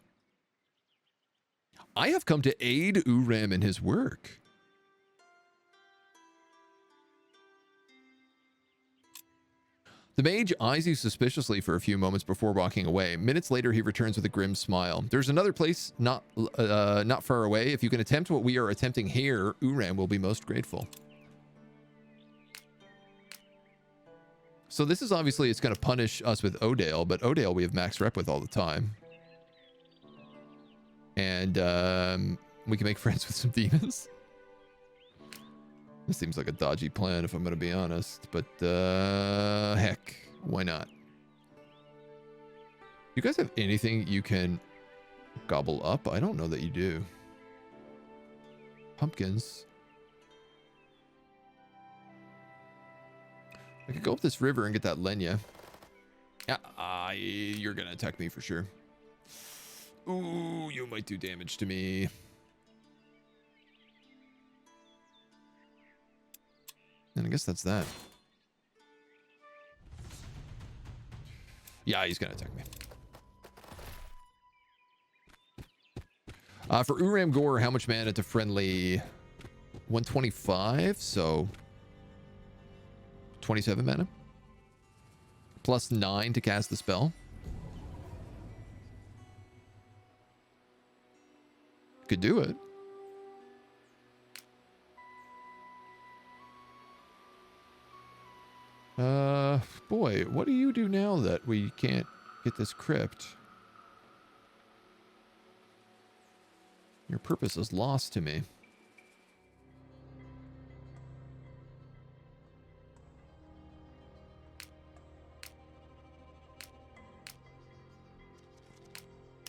I have come to aid Uram in his work. The mage eyes you suspiciously for a few moments before walking away. Minutes later, he returns with a grim smile. There's another place not far away. If you can attempt what we are attempting here, Uram will be most grateful. So this is obviously, it's going to punish us with Odale, but Odale we have max rep with all the time. And we can make friends with some demons. This seems like a dodgy plan, if I'm going to be honest. But, heck, why not? You guys have anything you can gobble up? I don't know that you do. Pumpkins. I could go up this river and get that Lenya. Yeah, you're going to attack me for sure. Ooh, you might do damage to me. And I guess that's that. Yeah, he's going to attack me. For Uram Gore, how much mana to friendly? 125, so 27 mana. Plus 9 to cast the spell. Could do it. Boy, what do you do now that we can't get this crypt? Your purpose is lost to me.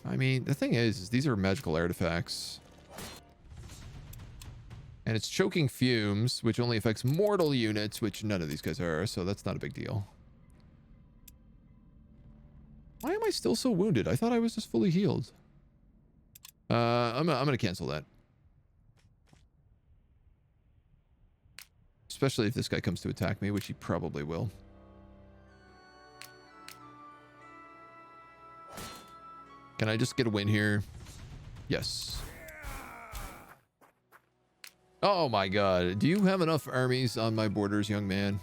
I mean, the thing is these are magical artifacts. And it's choking fumes, which only affects mortal units, which none of these guys are, so that's not a big deal. Why am I still so wounded? I thought I was just fully healed. I'm gonna cancel that. Especially if this guy comes to attack me, which he probably will. Can I just get a win here? Yes. Oh my god. Do you have enough armies on my borders, young man?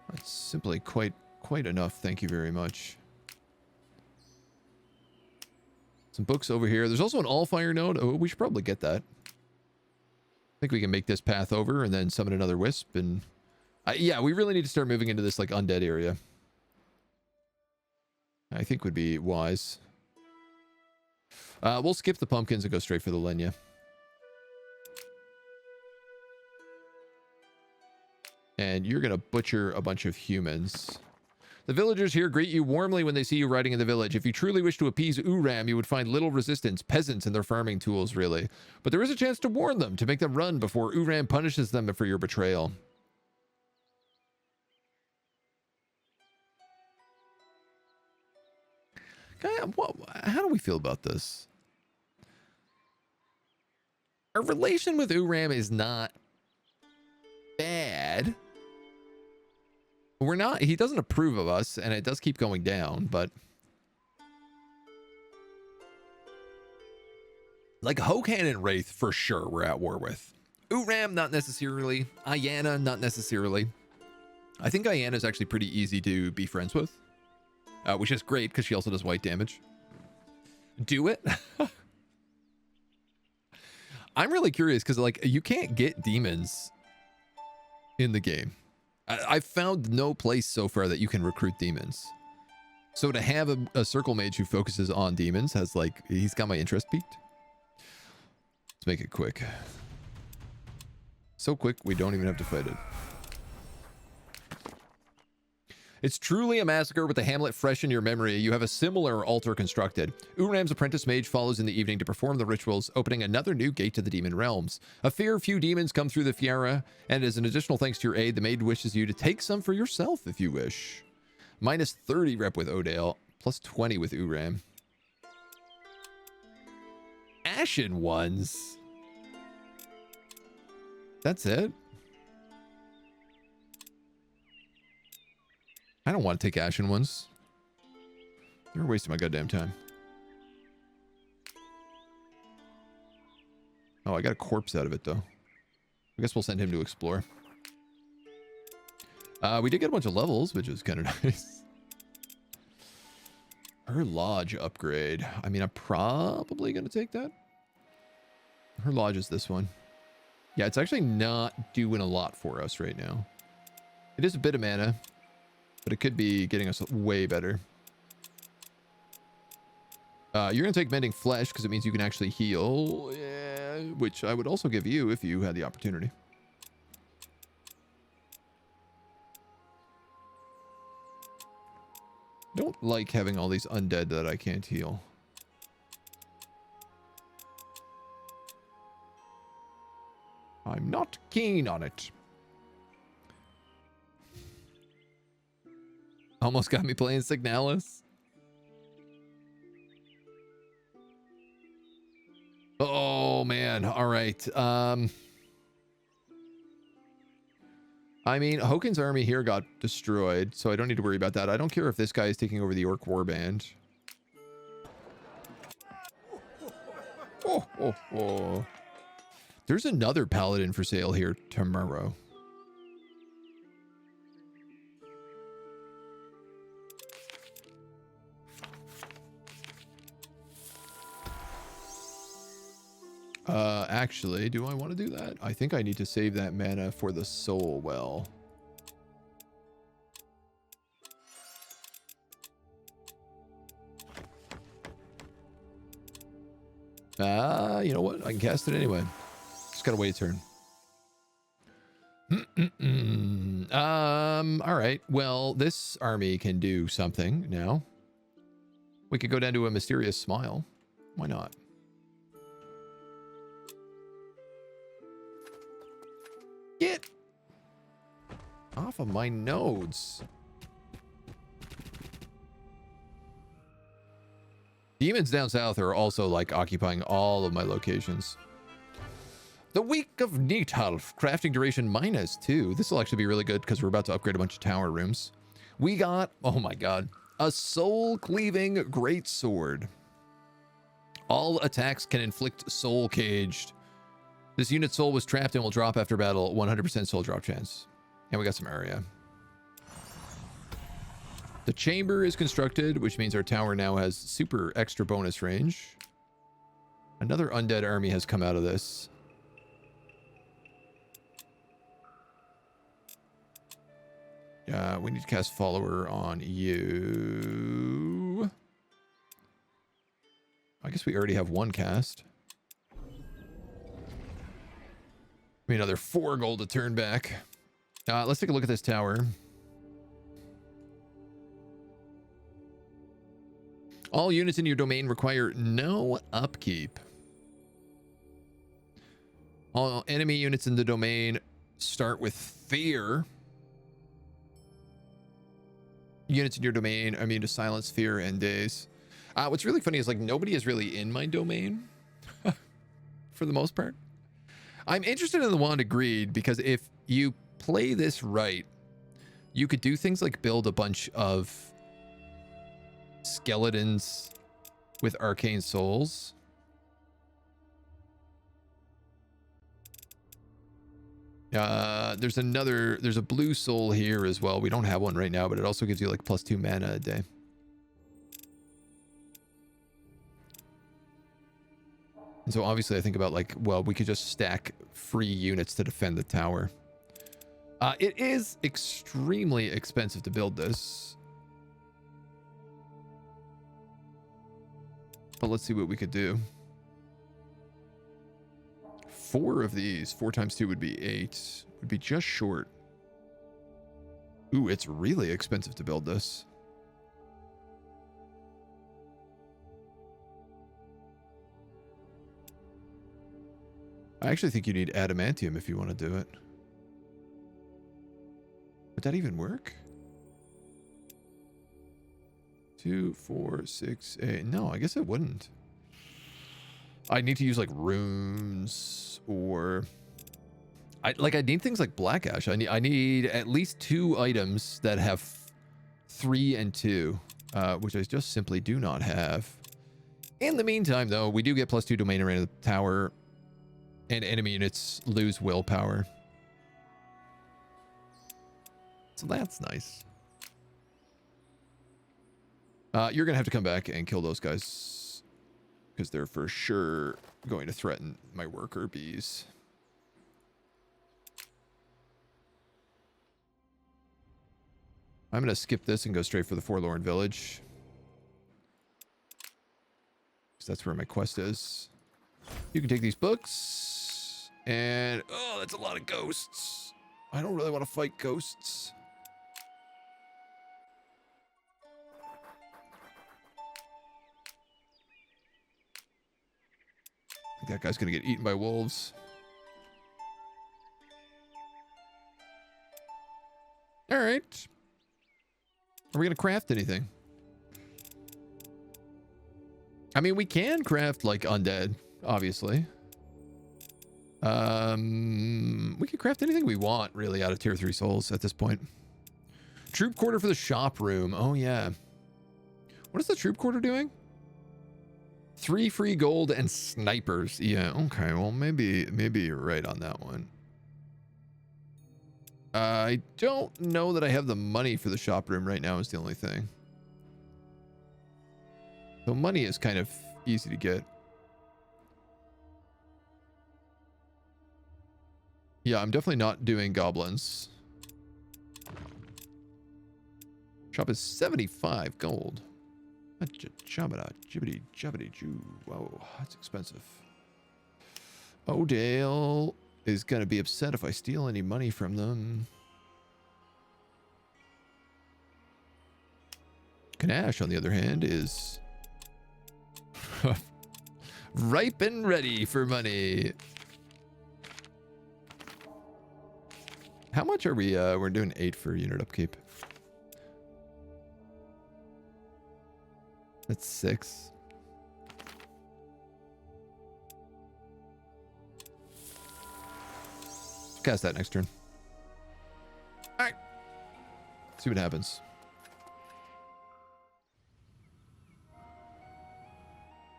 That's simply quite enough. Thank you very much. Some books over here. There's also an Allfire node. Oh, we should probably get that. I think we can make this path over and then summon another wisp. And yeah, we really need to start moving into this like undead area. I think would be wise. We'll skip the pumpkins and go straight for the Lenya. And you're going to butcher a bunch of humans. The villagers here greet you warmly when they see you riding in the village. If you truly wish to appease Uram, you would find little resistance. Peasants and their farming tools, really. But there is a chance to warn them, to make them run before Uram punishes them for your betrayal. How do we feel about this? Our relation with Uram is not bad. We're not, he doesn't approve of us, and it does keep going down, but like Hokan and Wraith for sure we're at war with. Uram not necessarily. Ayana not necessarily. I think Ayana is actually pretty easy to be friends with. Which is great because she also does white damage. Do it. I'm really curious because like you can't get demons in the game. I've found no place so far that you can recruit demons. So to have a circle mage who focuses on demons has like, he's got my interest peaked. Let's make it quick. So quick we don't even have to fight it. It's truly a massacre with the hamlet fresh in your memory. You have a similar altar constructed. Uram's apprentice mage follows in the evening to perform the rituals, opening another new gate to the demon realms. A fair few demons come through the Fiera, and as an additional thanks to your aid, the maid wishes you to take some for yourself if you wish. Minus 30 rep with Odale, plus 20 with Uram. Ashen ones. That's it. I don't want to take ashen ones. They're wasting my goddamn time. Oh, I got a corpse out of it, though. I guess we'll send him to explore. We did get a bunch of levels, which is kind of nice. Her lodge upgrade. I mean, I'm probably going to take that. Her lodge is this one. Yeah, it's actually not doing a lot for us right now. It is a bit of mana. But it could be getting us way better. You're going to take Mending Flesh because it means you can actually heal. Yeah, which I would also give you if you had the opportunity. Don't like having all these undead that I can't heal. I'm not keen on it. Almost got me playing Signalis. Oh man. All right. I mean, Hokan's army here got destroyed, so I don't need to worry about that. I don't care if this guy is taking over the Orc Warband. Oh. There's another paladin for sale here tomorrow. Actually, do I want to do that? I think I need to save that mana for the soul well. You know what? I can cast it anyway. Just gotta wait a turn. All right. Well, this army can do something now. We could go down to a mysterious smile. Why not? Get off of my nodes. Demons down south are also like occupying all of my locations. The Week of Neathalf, crafting duration -2. This will actually be really good because we're about to upgrade a bunch of tower rooms. We got, oh my god, a soul cleaving greatsword. All attacks can inflict soul caged. This unit's soul was trapped and will drop after battle. 100% soul drop chance. And we got some area. The chamber is constructed, which means our tower now has super extra bonus range. Another undead army has come out of this. We need to cast follower on you. I guess we already have one cast. Another 4 gold to turn back. Let's take a look at this tower. All units in your domain require no upkeep. All enemy units in the domain start with fear. Units in your domain are immune to silence, fear, and daze. What's really funny is like nobody is really in my domain for the most part. I'm interested in the Wand of Greed because if you play this right, you could do things like build a bunch of skeletons with arcane souls. There's a blue soul here as well. We don't have one right now, but it also gives you like +2 mana a day. And so obviously I think about like, well, we could just stack free units to defend the tower. It is extremely expensive to build this. But let's see what we could do. 4 of these, 4 times 2 would be 8. Would be just short. Ooh, it's really expensive to build this. I actually think you need adamantium if you want to do it. Would that even work? 2, 4, 6, 8. No, I guess it wouldn't. I need to use like runes or I need things like black ash. I need at least 2 items that have 3 and 2, which I just simply do not have. In the meantime, though, we do get +2 domain around the tower, and enemy units lose willpower. So that's nice. You're gonna have to come back and kill those guys because they're for sure going to threaten my worker bees. I'm gonna skip this and go straight for the Forlorn Village because that's where my quest is. You can take these books and oh, that's a lot of ghosts. I don't really want to fight ghosts. I think that guy's gonna get eaten by wolves. All right. Are we gonna craft anything? I mean, we can craft like undead, obviously. We can craft anything we want, really, out of tier 3 souls at this point. Troop quarter for the shop room. Oh, yeah. What is the troop quarter doing? 3 free gold and snipers. Yeah, okay. Well, maybe you're right on that one. I don't know that I have the money for the shop room right now is the only thing. So money is kind of easy to get. Yeah, I'm definitely not doing goblins. Shop is 75 gold. Jabba jibbity jabbity joo. Whoa, that's expensive. Odale is gonna be upset if I steal any money from them. Kanash, on the other hand, is ripe and ready for money. How much are we? We're doing 8 for unit upkeep. That's 6. Cast that next turn. All right. See what happens.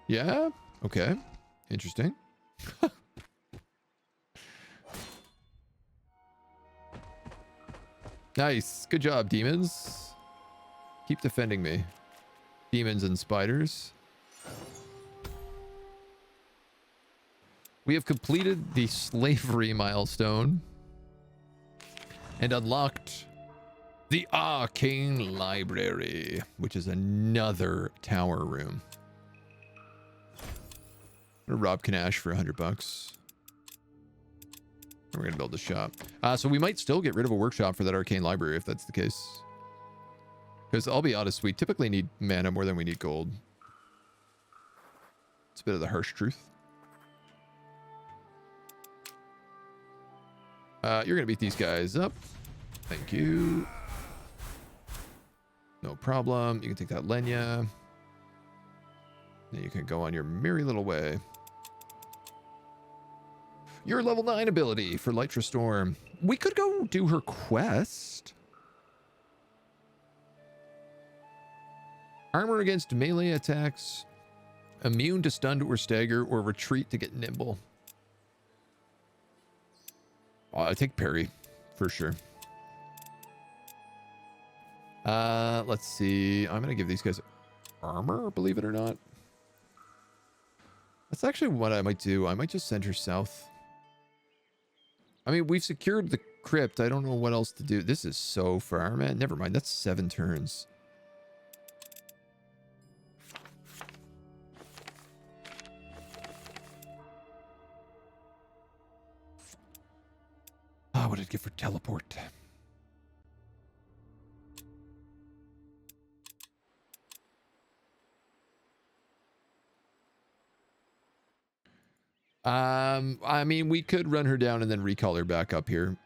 Yeah. Okay. Interesting. Nice. Good job, demons. Keep defending me. Demons and spiders. We have completed the slavery milestone and unlocked the Arcane Library, which is another tower room. I'm gonna rob Kanash for $100. We're gonna build the shop. So we might still get rid of a workshop for that Arcane Library if that's the case. Because I'll be honest, we typically need mana more than we need gold. It's a bit of the harsh truth. You're gonna beat these guys up. Thank you. No problem. You can take that Lenya. Then you can go on your merry little way. Your level 9 ability for Lytra Storm. We could go do her quest. Armor against melee attacks. Immune to stunned or stagger, or retreat to get nimble. I take parry for sure. Let's see. I'm gonna give these guys armor, believe it or not. That's actually what I might do. I might just send her south. I mean, we've secured the crypt. I don't know what else to do. This is so far, man. Never mind. That's 7 turns. Ah, what did it give for teleport? I mean, we could run her down and then recall her back up here.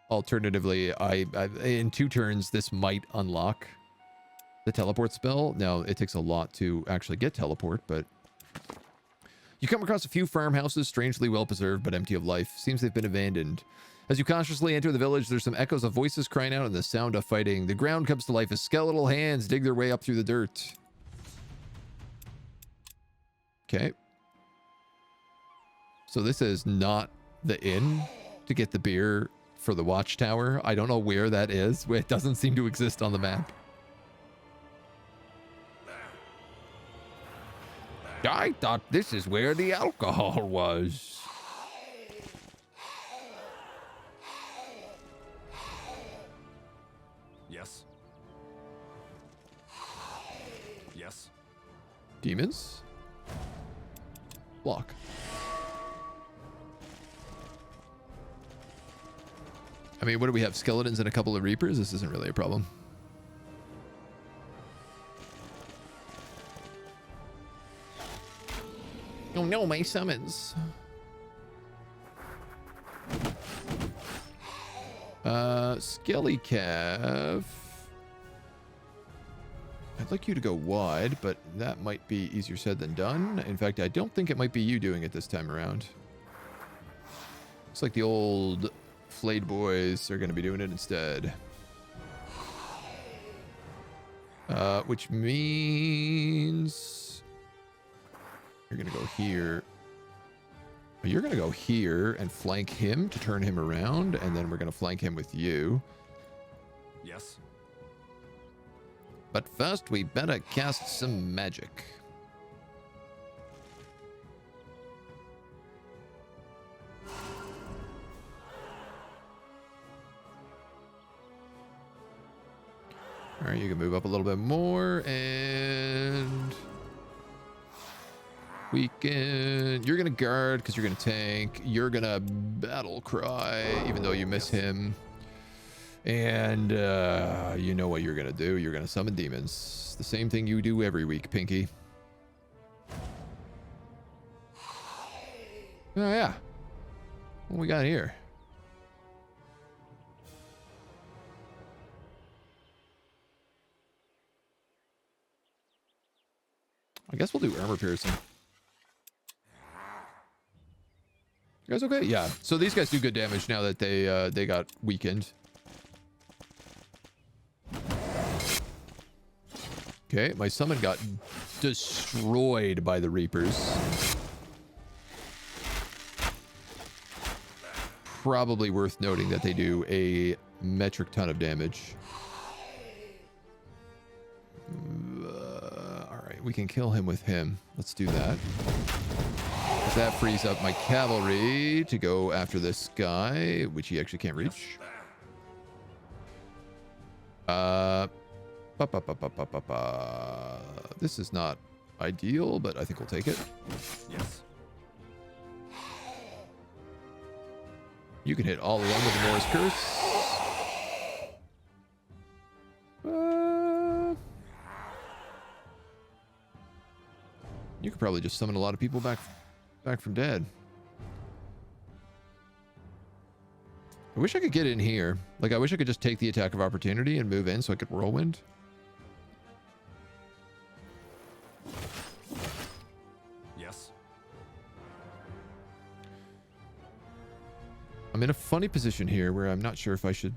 Alternatively, I in 2 turns, this might unlock the teleport spell. Now, it takes a lot to actually get teleport, but you come across a few farmhouses, strangely well preserved, but empty of life. Seems they've been abandoned. As you cautiously enter the village, there's some echoes of voices crying out and the sound of fighting. The ground comes to life as skeletal hands dig their way up through the dirt. Okay. So this is not the inn to get the beer for the watchtower. I don't know where that is. It doesn't seem to exist on the map. I thought this is where the alcohol was. Yes. Yes. Demons. Block. I mean, what do we have? Skeletons and a couple of Reapers? This isn't really a problem. Oh no, my summons. Skelly Cav. I'd like you to go wide, but that might be easier said than done. In fact, I don't think it might be you doing it this time around. Looks like the old Flayed boys are going to be doing it instead. Which means you're going to go here. You're going to go here and flank him to turn him around, and then we're going to flank him with you. Yes. But first, we better cast some magic. All right, you can move up a little bit more, and Weaken. You're gonna guard because you're gonna tank. You're gonna battle cry, even though you miss him. And you know what you're gonna do. You're gonna summon demons. The same thing you do every week, Pinky. Oh yeah. What we got here? I guess we'll do armor piercing. You guys okay? Yeah. So these guys do good damage now that they got weakened. Okay, my summon got destroyed by the Reapers. Probably worth noting that they do a metric ton of damage. All right, we can kill him with him. Let's do that. That frees up my cavalry to go after this guy, which he actually can't reach. This is not ideal, but I think we'll take it. Yes. You can hit all along with the Norse Curse. You could probably just summon a lot of people back from dead. I wish I could get in here. Like, I wish I could just take the attack of opportunity and move in so I could whirlwind. Yes. I'm in a funny position here where I'm not sure if I should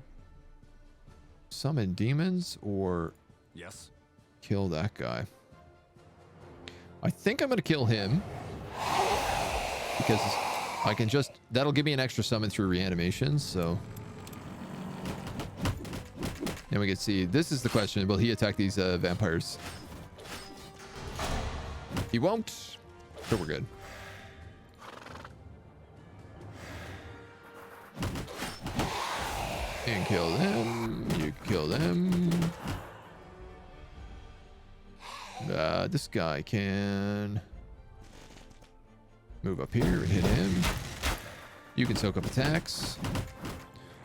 summon demons or Yes. kill that guy. I think I'm going to kill him because I can just... That'll give me an extra summon through reanimation, so... And we can see... This is the question. Will he attack these vampires? He won't. So we're good. And kill them. You kill them. This guy can move up here and hit him. You can soak up attacks.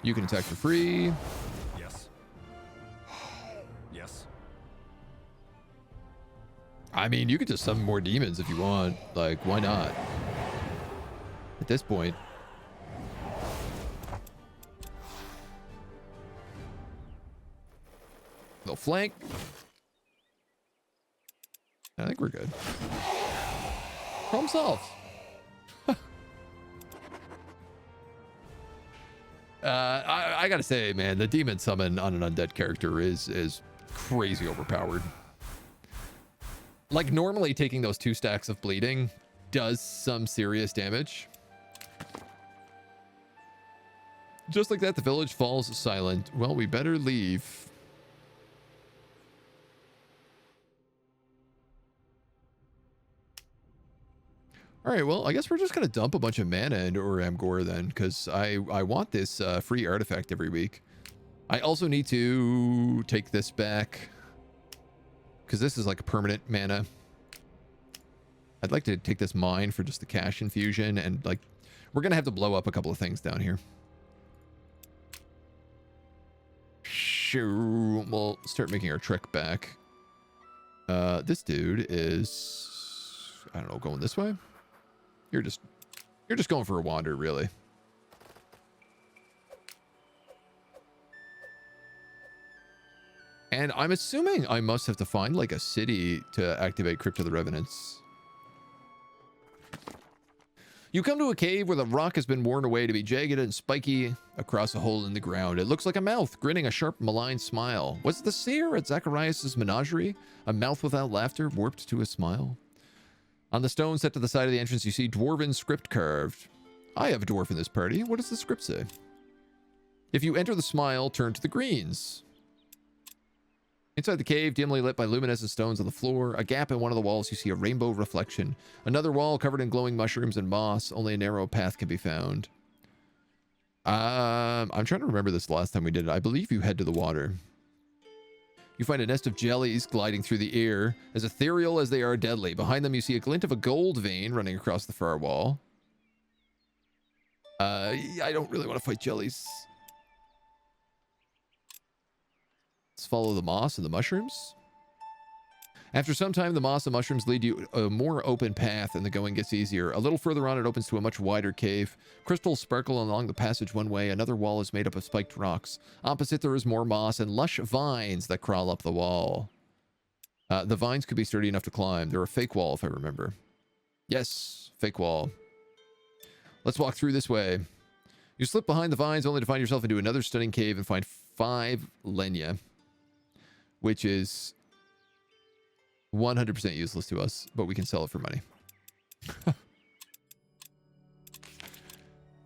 You can attack for free. Yes. Yes. I mean, you could just summon more demons if you want. Like, why not? At this point. They'll flank. I think we're good. Problem solved. I gotta say, man, the demon summon on an undead character is crazy overpowered. Like, normally taking those 2 stacks of bleeding does some serious damage. Just like that, the village falls silent. Well, we better leave. All right, well, I guess we're just going to dump a bunch of mana into Amgor then, because I want this free artifact every week. I also need to take this back, because this is like a permanent mana. I'd like to take this mine for just the cash infusion, and like, we're going to have to blow up a couple of things down here. Sure, we'll start making our trek back. This dude is, I don't know, going this way? You're just going for a wander, really. And I'm assuming I must have to find like a city to activate Crypt of the Revenants. You come to a cave where the rock has been worn away to be jagged and spiky across a hole in the ground. It looks like a mouth, grinning a sharp, malign smile. Was it the seer at Zacharias' menagerie? A mouth without laughter, warped to a smile? On the stone set to the side of the entrance, you see dwarven script carved. I have a dwarf in this party. What does the script say? If you enter the smile, turn to the greens. Inside the cave, dimly lit by luminescent stones on the floor, a gap in one of the walls, you see a rainbow reflection. Another wall covered in glowing mushrooms and moss. Only a narrow path can be found. I'm trying to remember this last time we did it. I believe you head to the water. You find a nest of jellies gliding through the air, as ethereal as they are deadly. Behind them, you see a glint of a gold vein running across the far wall. I don't really want to fight jellies. Let's follow the moss and the mushrooms. After some time, the moss and mushrooms lead you a more open path and the going gets easier. A little further on, it opens to a much wider cave. Crystals sparkle along the passage one way. Another wall is made up of spiked rocks. Opposite, there is more moss and lush vines that crawl up the wall. The vines could be sturdy enough to climb. They're a fake wall, if I remember. Yes, fake wall. Let's walk through this way. You slip behind the vines only to find yourself into another stunning cave and find 5 Lenya, which is 100% useless to us, but we can sell it for money.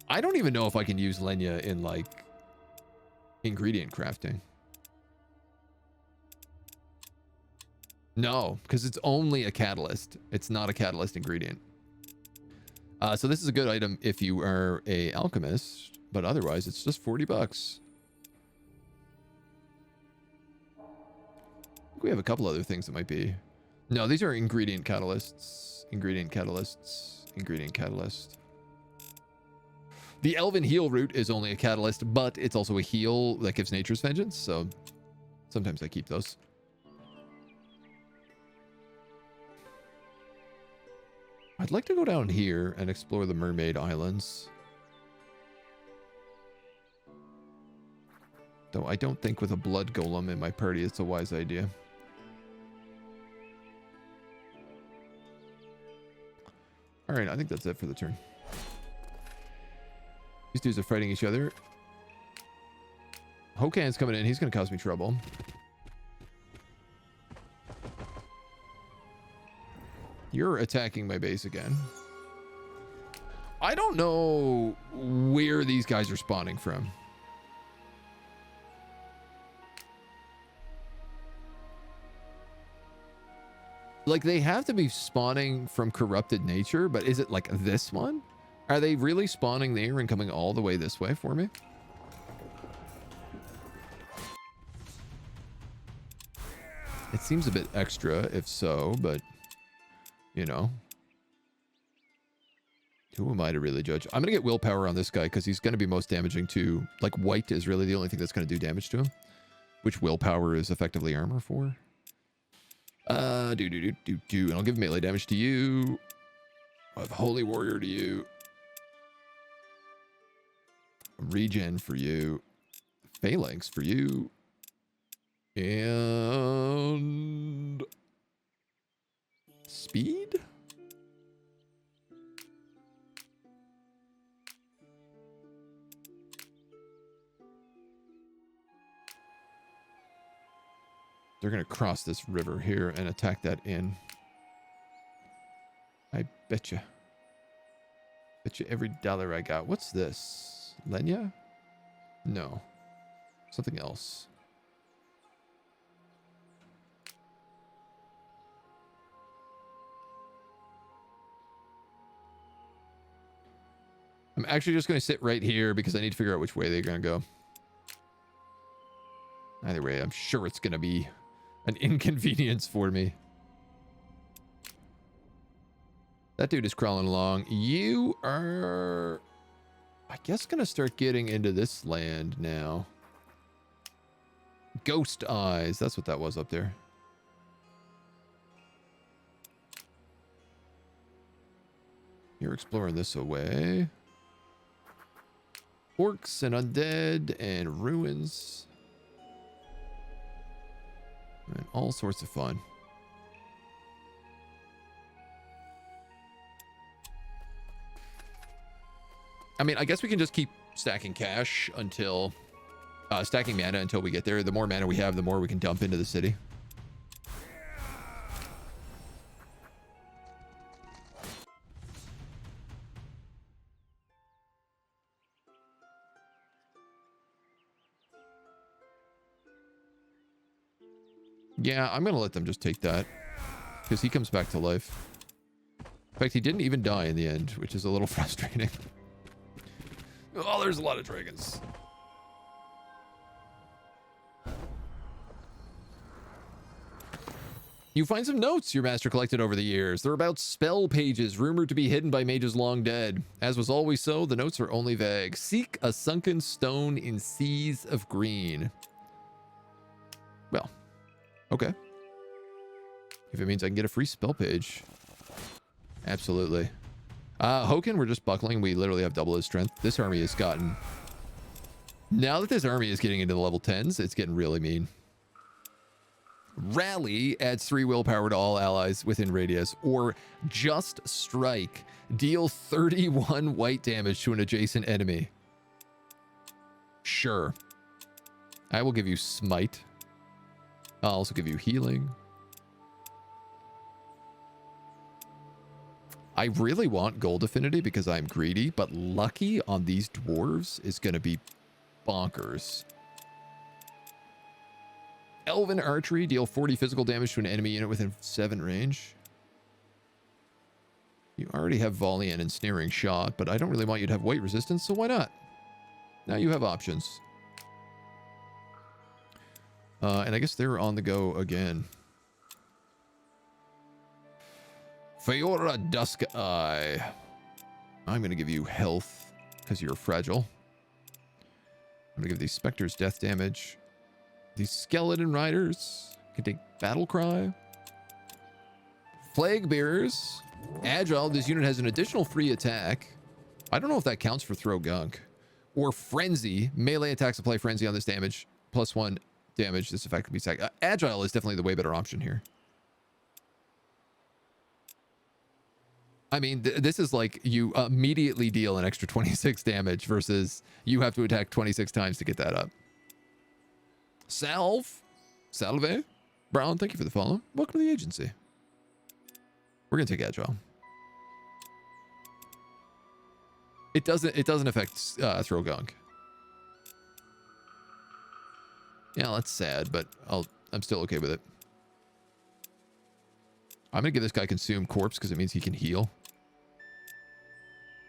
I don't even know if I can use Lenya in, like, ingredient crafting. No, because it's only a catalyst. It's not a catalyst ingredient. So this is a good item if you are a alchemist, but otherwise it's just 40 bucks. We have a couple other things that might be... No, these are ingredient catalysts. Ingredient catalysts. Ingredient catalyst. The Elven Heal root is only a catalyst, but it's also a heal that gives Nature's Vengeance, so sometimes I keep those. I'd like to go down here and explore the Mermaid Islands. Though I don't think with a blood golem in my party it's a wise idea. Alright, I think that's it for the turn. These dudes are fighting each other. Hokan's coming in. He's going to cause me trouble. You're attacking my base again. I don't know where these guys are spawning from. Like, they have to be spawning from corrupted nature, but is it like this one? Are they really spawning there and coming all the way this way for me? It seems a bit extra if so, but, you know. Who am I to really judge? I'm going to get willpower on this guy because he's going to be most damaging to... Like, white is really the only thing that's going to do damage to him. Which willpower is effectively armor for. And I'll give melee damage to you. I'll have Holy Warrior to you. Regen for you. Phalanx for you. And... Speed? They're going to cross this river here and attack that inn. I betcha. Betcha every dollar I got. What's this? Lenya? No. Something else. I'm actually just going to sit right here because I need to figure out which way they're going to go. Either way, I'm sure it's going to be an inconvenience for me. That dude is crawling along. You are, I guess, going to start getting into this land now. Ghost Eyes. That's what that was up there. You're exploring this away. Orcs and undead and ruins. And all sorts of fun. I mean, I guess we can just keep stacking cash until... stacking mana until we get there. The more mana we have, the more we can dump into the city. Yeah, I'm going to let them just take that. Because he comes back to life. In fact, he didn't even die in the end, which is a little frustrating. Oh, there's a lot of dragons. You find some notes your master collected over the years. They're about spell pages rumored to be hidden by mages long dead. As was always so, the notes are only vague. Seek a sunken stone in seas of green. Well, okay. If it means I can get a free spell page. Absolutely. Hoken, we're just buckling. We literally have double his strength. This army has gotten... Now that this army is getting into the level 10s, it's getting really mean. Rally adds 3 willpower to all allies within radius, or just strike. Deal 31 white damage to an adjacent enemy. Sure. I will give you smite. I'll also give you healing. I really want gold affinity because I'm greedy, but lucky on these dwarves is going to be bonkers. Elven archery, deal 40 physical damage to an enemy unit within 7 range. You already have volley and ensnaring shot, but I don't really want you to have weight resistance, so why not? Now you have options. And I guess they're on the go again. Feora Dusk Eye. I'm going to give you health because you're fragile. I'm going to give these specters death damage. These skeleton riders can take battle cry. Plague bearers. Agile. This unit has an additional free attack. I don't know if that counts for throw gunk. Or frenzy. Melee attacks apply frenzy on this damage. +1 damage. This effect can be sacked. Agile is definitely the way better option here. I mean, this is like you immediately deal an extra 26 damage versus you have to attack 26 times to get that up. Salve. Brown, thank you for the follow. Welcome to the agency. We're gonna take agile. It doesn't affect throw gunk. Yeah, that's sad, but I'm still okay with it. I'm gonna give this guy consume corpse because it means he can heal.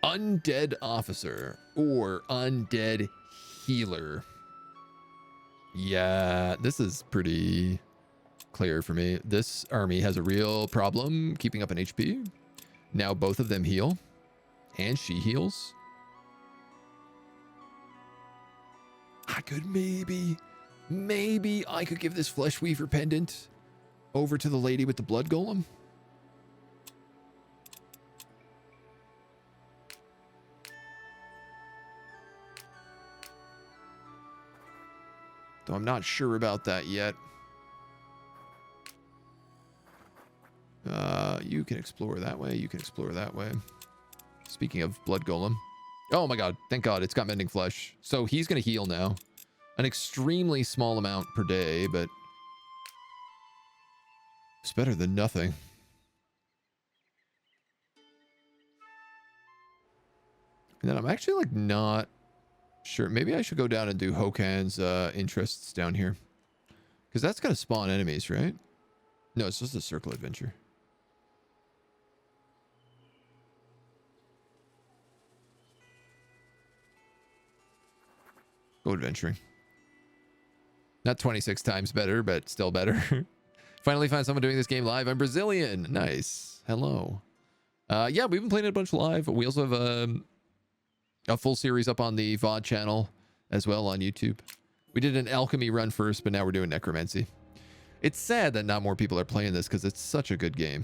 Undead officer or undead healer. Yeah, this is pretty clear for me. This army has a real problem keeping up an HP. Now both of them heal. And she heals. I could maybe I could give this Flesh Weaver pendant over to the lady with the blood golem. Though I'm not sure about that yet. You can explore that way. You can explore that way. Speaking of blood golem. Oh my god. Thank god. It's got mending flesh. So he's going to heal now. An extremely small amount per day, but it's better than nothing. And then I'm actually like not sure. Maybe I should go down and do Hokan's interests down here. Because that's going to spawn enemies, right? No, it's just a circle adventure. Go adventuring. Not 26 times better, but still better. Finally found someone doing this game live. I'm Brazilian. Nice. Hello. Yeah, we've been playing it a bunch live. We also have a full series up on the VOD channel as well on YouTube. We did an alchemy run first, but now we're doing necromancy. It's sad that not more people are playing this because it's such a good game.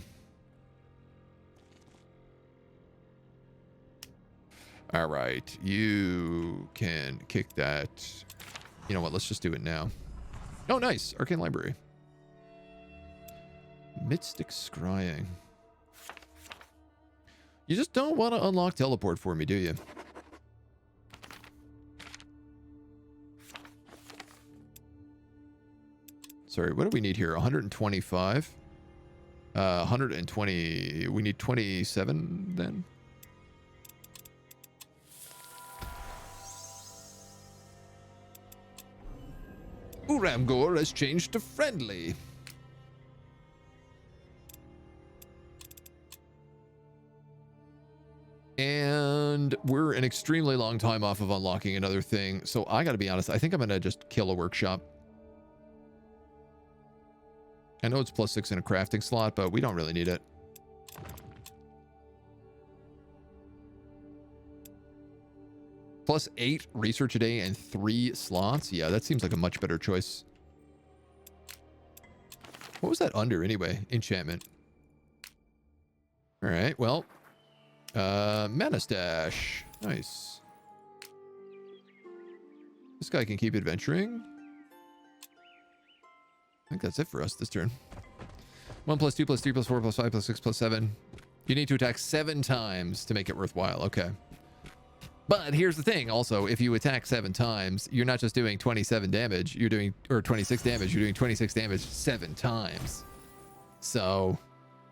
All right, you can kick that. You know what? Let's just do it now. Oh, nice. Arcane Library. Mystic Scrying. You just don't want to unlock teleport for me, do you? Sorry, what do we need here? 125. 120. We need 27 then. Uramgor has changed to friendly. And we're an extremely long time off of unlocking another thing. So I gotta be honest, I think I'm gonna just kill a workshop. I know it's +6 in a crafting slot, but we don't really need it. +8 research a day and 3 slots. Yeah, that seems like a much better choice. What was that under anyway? Enchantment. All right, well, mana stash. Nice. This guy can keep adventuring. I think that's it for us this turn. 1 + 2 + 3 + 4 + 5 + 6 + 7. You need to attack 7 times to make it worthwhile. Okay. But here's the thing. Also, if you attack 7 times, you're not just doing 27 damage. You're doing, or 26 damage. You're doing 26 damage 7 times. So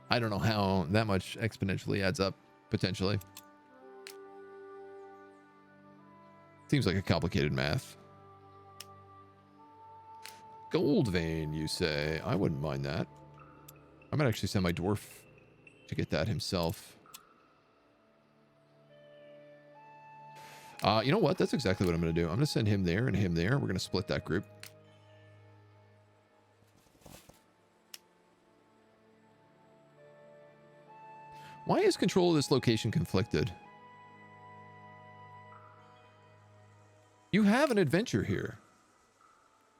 I don't know how that much exponentially adds up, potentially. Seems like a complicated math. Gold vein, you say? I wouldn't mind that. I might actually send my dwarf to get that himself. You know what? That's exactly what I'm going to do. I'm going to send him there and him there. We're going to split that group. Why is control of this location conflicted? You have an adventure here.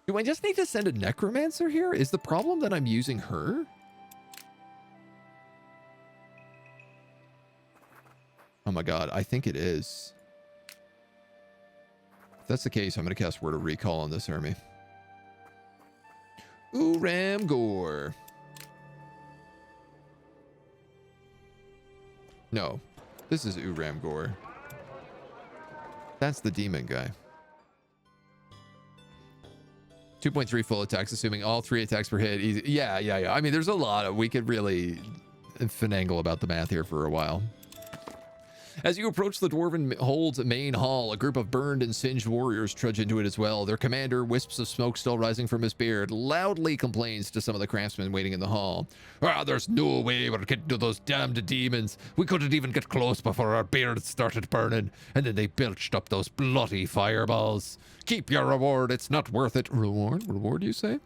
Do I just need to send a necromancer here? Is the problem that I'm using her? Oh my god, I think it is. If that's the case, I'm going to cast Word of Recall on this army. Uramgor. No, this is Uramgor. That's the demon guy. 2.3 full attacks, assuming all 3 attacks per hit. Easy. Yeah. I mean, there's a lot of... We could really finagle about the math here for a while. As you approach the Dwarven Hold's main hall, a group of burned and singed warriors trudge into it as well. Their commander, wisps of smoke still rising from his beard, loudly complains to some of the craftsmen waiting in the hall. There's no way we're getting to those damned demons. We couldn't even get close before our beards started burning, and then they belched up those bloody fireballs. Keep your reward, it's not worth it. Reward, you say?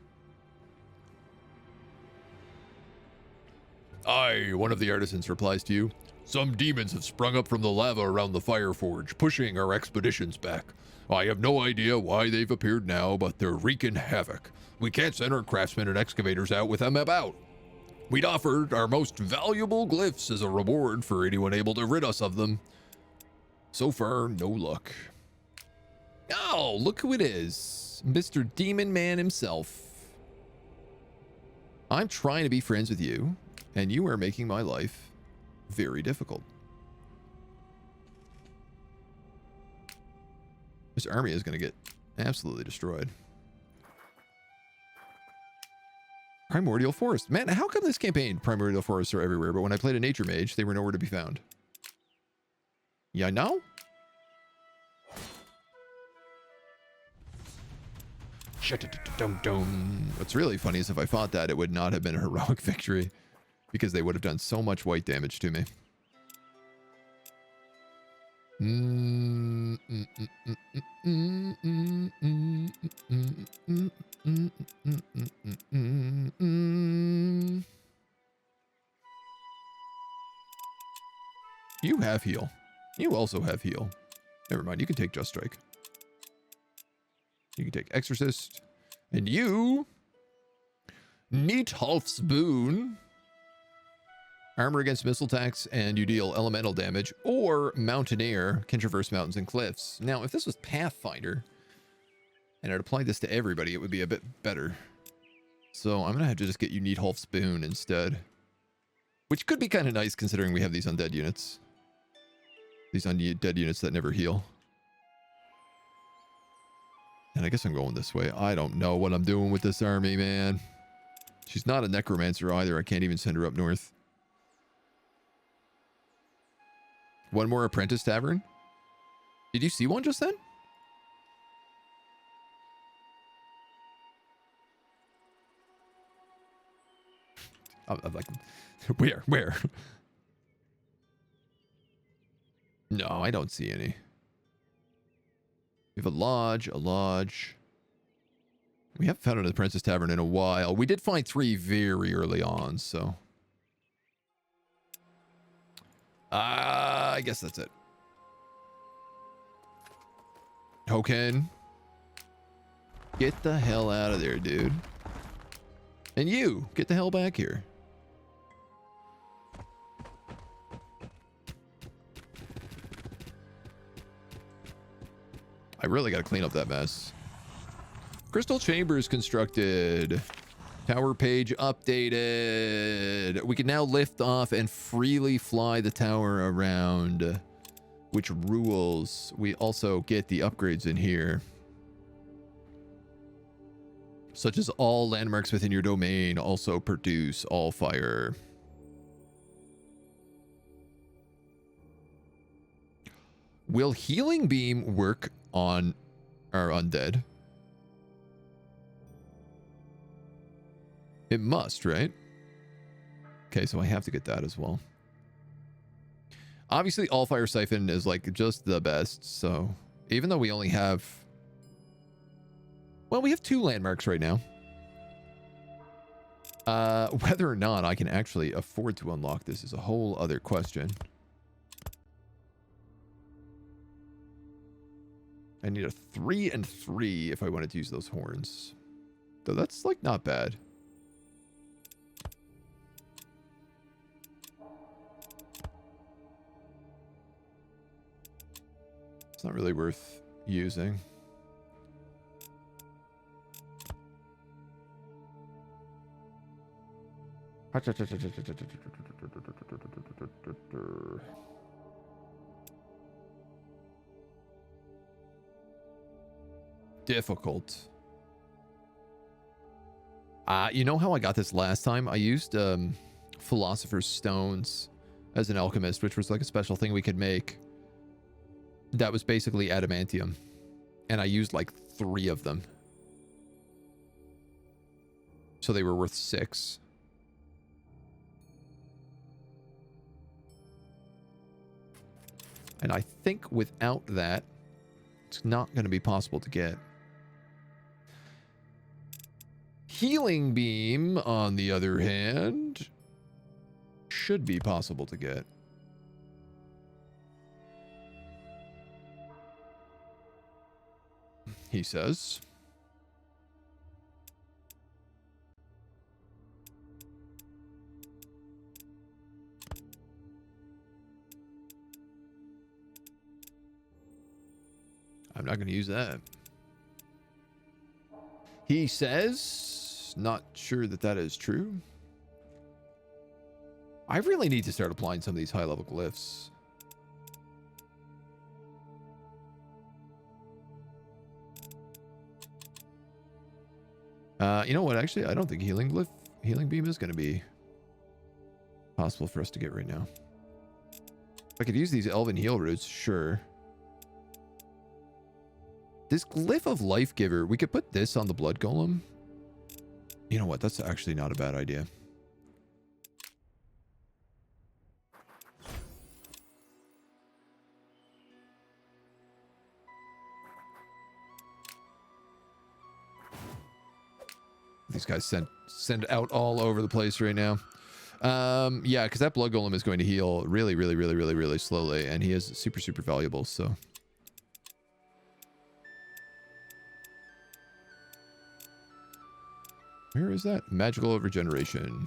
Aye, one of the artisans replies to you. Some demons have sprung up from the lava around the fire forge, pushing our expeditions back. I have no idea why they've appeared now, but they're wreaking havoc. We can't send our craftsmen and excavators out with them about. We'd offered our most valuable glyphs as a reward for anyone able to rid us of them. So far, no luck. Oh, look who it is. Mr. Demon Man himself. I'm trying to be friends with you, and you are making my life very difficult. This army is going to get absolutely destroyed. Primordial Forest. Man, how come this campaign primordial forests are everywhere, but when I played a nature mage, they were nowhere to be found? Yeah, no? What's really funny is if I fought that, it would not have been a heroic victory, because they would have done so much white damage to me. You have heal. You also have heal. Never mind, you can take Just Strike. You can take Exorcist. And you... Neathalf's Boon. Armor against missile attacks, and you deal elemental damage. Or Mountaineer, can traverse mountains and cliffs. Now, if this was Pathfinder, and I'd applied this to everybody, it would be a bit better. So I'm going to have to just get you Neathalf's Boon instead. Which could be kind of nice, considering we have these undead units. These undead units that never heal. And I guess I'm going this way. I don't know what I'm doing with this army, man. She's not a necromancer either. I can't even send her up north. One more apprentice tavern? Did you see one just then? I'm like, where? No, I don't see any. We have a lodge. We haven't found an Apprentice Tavern in a while. We did find 3 very early on, so. I guess that's it. Hoken. Get the hell out of there, dude. And you, get the hell back here. I really got to clean up that mess. Crystal Chambers constructed. Tower page updated. We can now lift off and freely fly the tower around, which rules. We also get the upgrades in here, such as all landmarks within your domain also produce Allfire. Will Healing Beam work on our undead? It must, right? Okay, so I have to get that as well. Obviously, Allfire Siphon is like just the best, so even though we only have... Well, we have 2 landmarks right now. Whether or not I can actually afford to unlock this is a whole other question. I need a 3 and 3 if I wanted to use those horns. Though that's like not bad. It's not really worth using. Difficult. You know how I got this last time? I used Philosopher's Stones as an alchemist, which was like a special thing we could make. That was basically adamantium. And I used like 3 of them. So they were worth 6. And I think without that, it's not going to be possible to get. Healing Beam, on the other hand, should be possible to get. He says. I'm not going to use that. He says, not sure that that is true. I really need to start applying some of these high-level glyphs. You know what? Actually, I don't think Healing Beam is going to be possible for us to get right now. If I could use these Elven Heal Roots, sure. This Glyph of Life Giver, we could put this on the Blood Golem. You know what? That's actually not a bad idea. These guys send out all over the place right now. Yeah, because that Blood Golem is going to heal really slowly, and he is super valuable, so... Where is that? Magical Regeneration.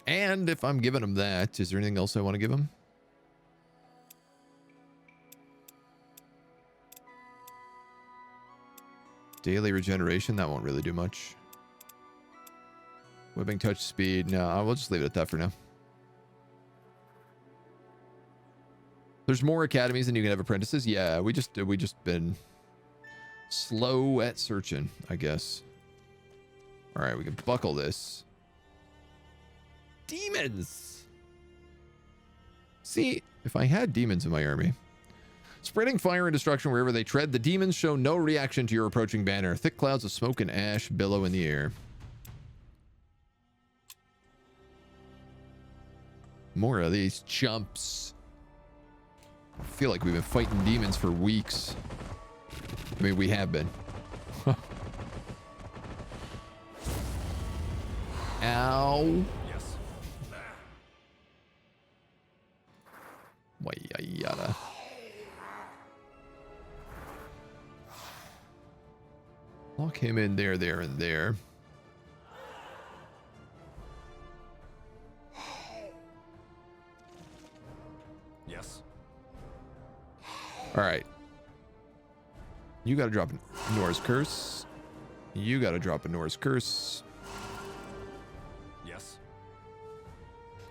And if I'm giving him that, is there anything else I want to give him? Daily regeneration, that won't really do much. Whipping touch speed, no, I will just leave it at that for now. There's more academies than you can have apprentices. Yeah, we just been slow at searching, I guess. All right, we can buckle this. Demons. See, if I had demons in my army. Spreading fire and destruction wherever they tread, the demons show no reaction to your approaching banner. Thick clouds of smoke and ash billow in the air. More of these chumps. I feel like we've been fighting demons for weeks. I mean, we have been. Ow. Yes. Yada. Lock him in there, and there. Yes. All right. You got to drop a Nora's Curse. You got to drop a Nora's Curse. Yes.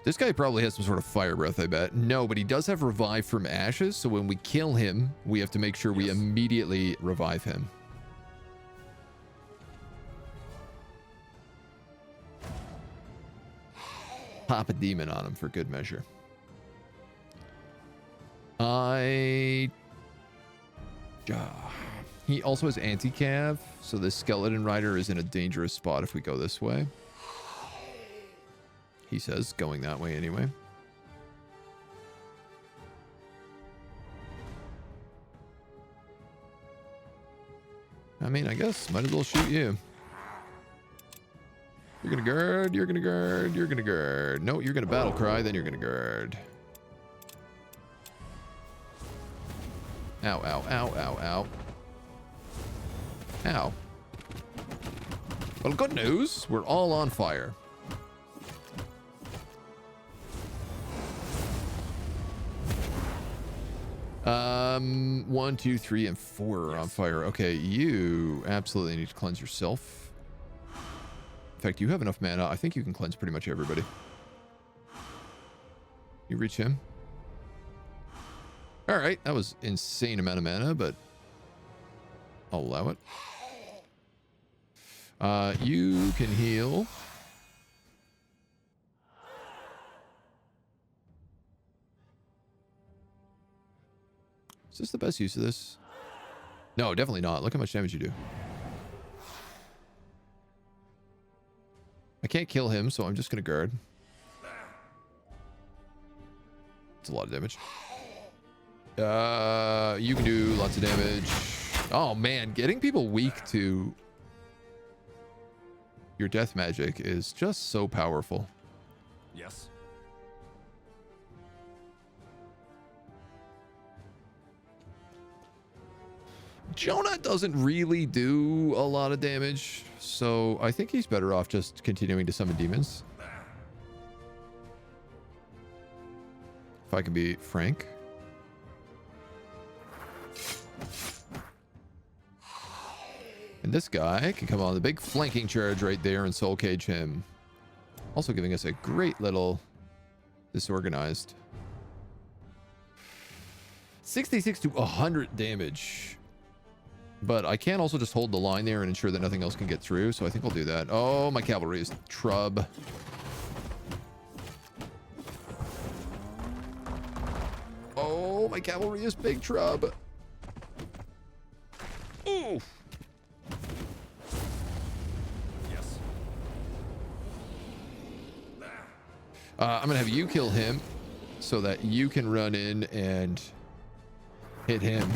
This guy probably has some sort of fire breath, I bet. No, but he does have revive from ashes, so when we kill him, we have to make sure we Yes. immediately revive him. Pop a demon on him for good measure. He also has anti-cav, so this skeleton rider is in a dangerous spot if we go this way. He says, going that way anyway. I mean, I guess might as well shoot you. You're gonna guard, you're gonna guard, you're gonna guard. No, you're gonna battle cry, then you're gonna guard. Ow, ow, ow, ow, ow. Ow. Well, good news. We're all on fire. One, two, three, and 4 are on fire. Okay, you absolutely need to cleanse yourself. In fact, you have enough mana. I think you can cleanse pretty much everybody. You reach him. All right, that was insane amount of mana, but I'll allow it. You can heal. Is this the best use of this? No, definitely not. Look how much damage you do. I can't kill him, so I'm just going to guard. It's a lot of damage. You can do lots of damage. Oh man, getting people weak to your death magic is just so powerful. Yes. Jonah doesn't really do a lot of damage, so I think he's better off just continuing to summon demons. If I can be frank. And this guy can come on the big flanking charge right there and soul cage him. Also giving us a great little disorganized. 66 to 100 damage. But I can also just hold the line there and ensure that nothing else can get through, so I think I'll do that. Oh, my cavalry is trub. Oh, my cavalry is big trub. Oof. Yes. I'm gonna have you kill him so that you can run in and hit him,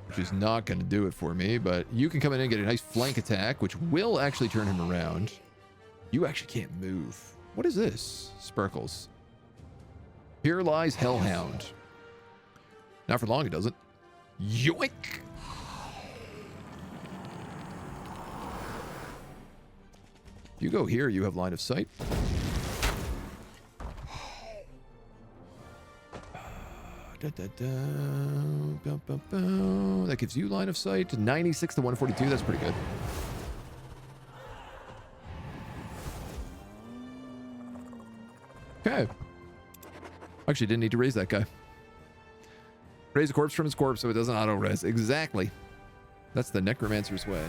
which is not gonna do it for me, but you can come in and get a nice flank attack, which will actually turn him around. You actually can't move. What is this? Sparkles. Here lies Hellhound. Not for long, it doesn't. Yoink! You go here, you have line of sight. That gives you line of sight. 96 to 142, that's pretty good. Okay. Actually, didn't need to raise that guy. Raise a corpse from his corpse so it doesn't auto-res. Exactly. That's the Necromancer's way.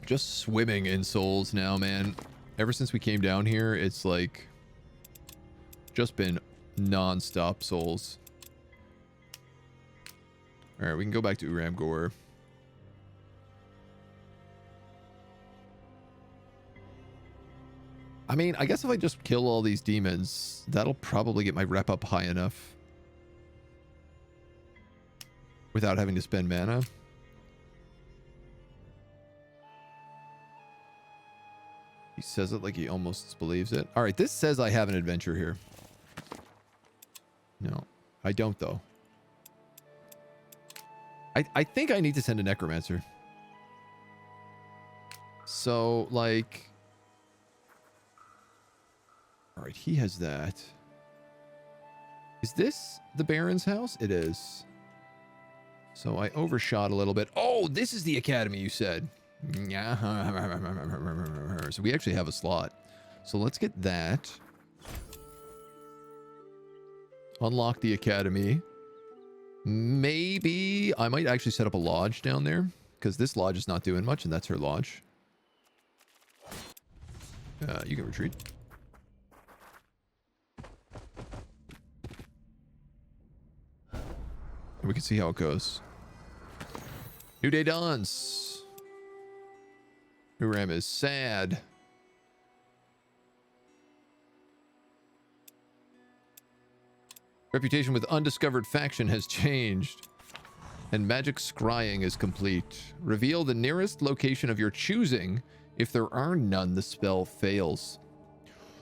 Just swimming in souls now, man. Ever since we came down here, it's like just been non-stop souls. All right, we can go back to Uramgor. I mean, I guess if I just kill all these demons, that'll probably get my rep up high enough without having to spend mana. He says it like he almost believes it. All right, this says I have an adventure here. No, I don't, though. I think I need to send a necromancer. So, like... All right, he has that. Is this the Baron's house? It is. So I overshot a little bit. Oh, this is the academy you said. So we actually have a slot. So let's get that. Unlock the academy. Maybe I might actually set up a lodge down there, because this lodge is not doing much, and that's her lodge. You can retreat. And we can see how it goes. New day dawns. Uram is sad. Reputation with undiscovered faction has changed. And magic scrying is complete. Reveal the nearest location of your choosing. If there are none, the spell fails.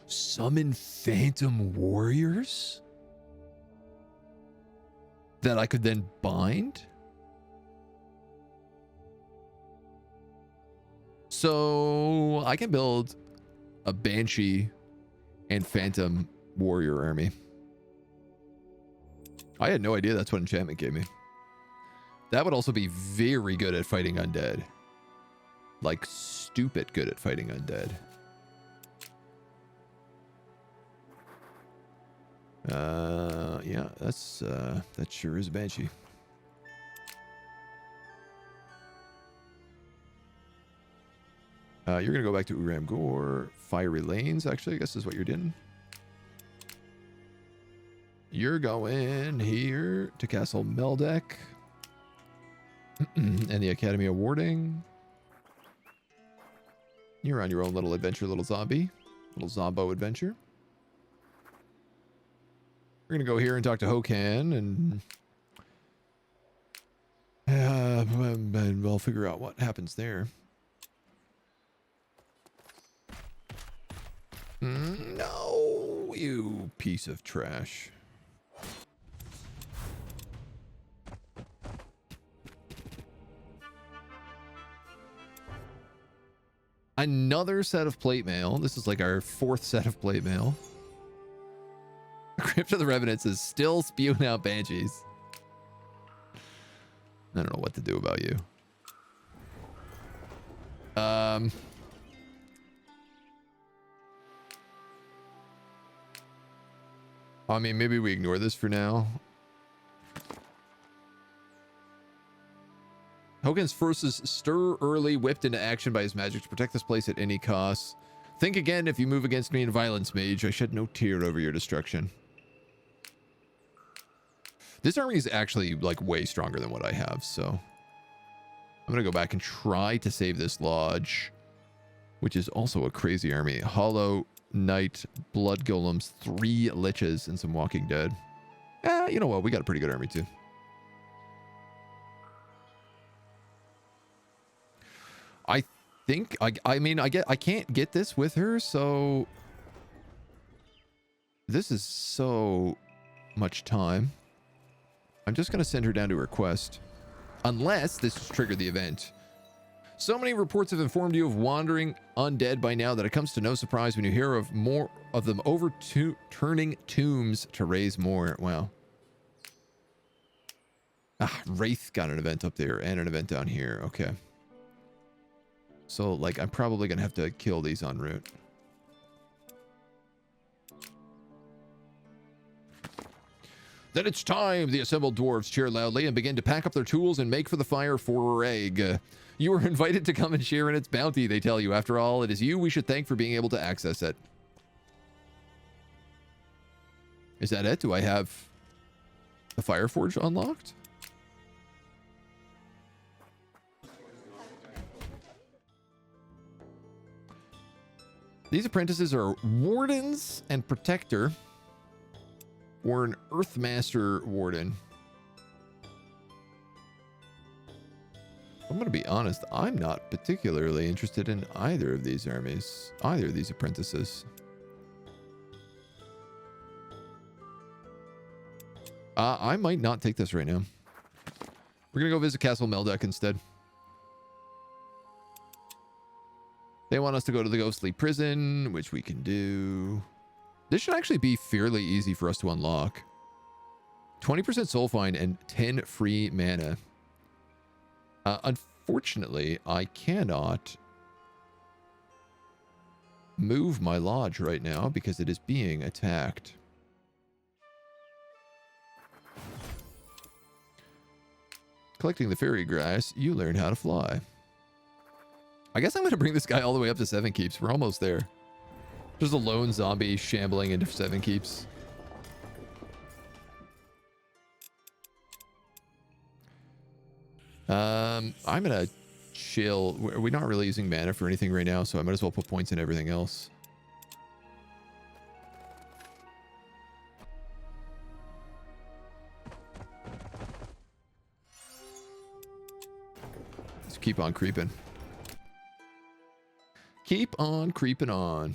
Summon phantom warriors? That I could then bind? So I can build a banshee and phantom warrior army. I had no idea that's what enchantment gave me. That would also be very good at fighting undead. Like stupid good at fighting undead. Yeah, that sure is a banshee. You're gonna go back to Uram Gore. Fiery Lanes, actually, I guess is what you're doing. You're going here to Castle Meldek. And the Academy Awarding. You're on your own little adventure, little zombie. Little zombo adventure. We're going to go here and talk to Hokan and we'll figure out what happens there. No, you piece of trash. Another set of plate mail. This is like our 4th set of plate mail. Crypt of the Revenants is still spewing out banshees. I don't know what to do about you. I mean, maybe we ignore this for now. Hogan's forces stir early, whipped into action by his magic to protect this place at any cost. Think again if you move against me in violence, mage. I shed no tear over your destruction. This army is actually like way stronger than what I have, so I'm gonna go back and try to save this lodge, which is also a crazy army. Hollow Knight, Blood Golems, 3 Liches, and some Walking Dead. You know what? We got a pretty good army too. I think I can't get this with her, so this is so much time. I'm just gonna send her down to her quest, unless this has triggered the event. So many reports have informed you of wandering undead by now that it comes to no surprise when you hear of more of them turning tombs to raise more. Wow. Wraith got an event up there and an event down here. Okay. So, like, I'm probably going to have to kill these en route. Then it's time, the assembled dwarves cheer loudly and begin to pack up their tools and make for the fire for egg. You are invited to come and share in its bounty, they tell you. After all, it is you we should thank for being able to access it. Is that it? Do I have the Fire Forge unlocked? These apprentices are Wardens and Protector, or an Earthmaster Warden. I'm going to be honest. I'm not particularly interested in either of these armies, either of these apprentices. I might not take this right now. We're going to go visit Castle Meldek instead. They want us to go to the Ghostly Prison, which we can do. This should actually be fairly easy for us to unlock. 20% soul find and 10 free mana. Unfortunately, I cannot move my lodge right now because it is being attacked. Collecting the fairy grass, you learn how to fly. I guess I'm going to bring this guy all the way up to 7 keeps. We're almost there. There's a lone zombie shambling into 7 keeps. I'm going to chill. We're not really using mana for anything right now, so I might as well put points in everything else. Let's keep on creeping. Keep on creeping on.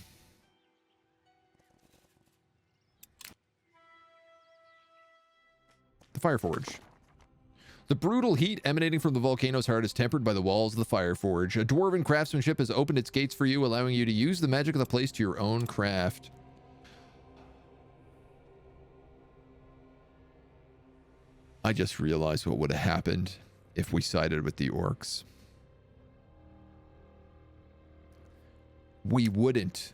The Fireforge. The brutal heat emanating from the volcano's heart is tempered by the walls of the Fireforge. A dwarven craftsmanship has opened its gates for you, allowing you to use the magic of the place to your own craft. I just realized what would have happened if we sided with the orcs. We wouldn't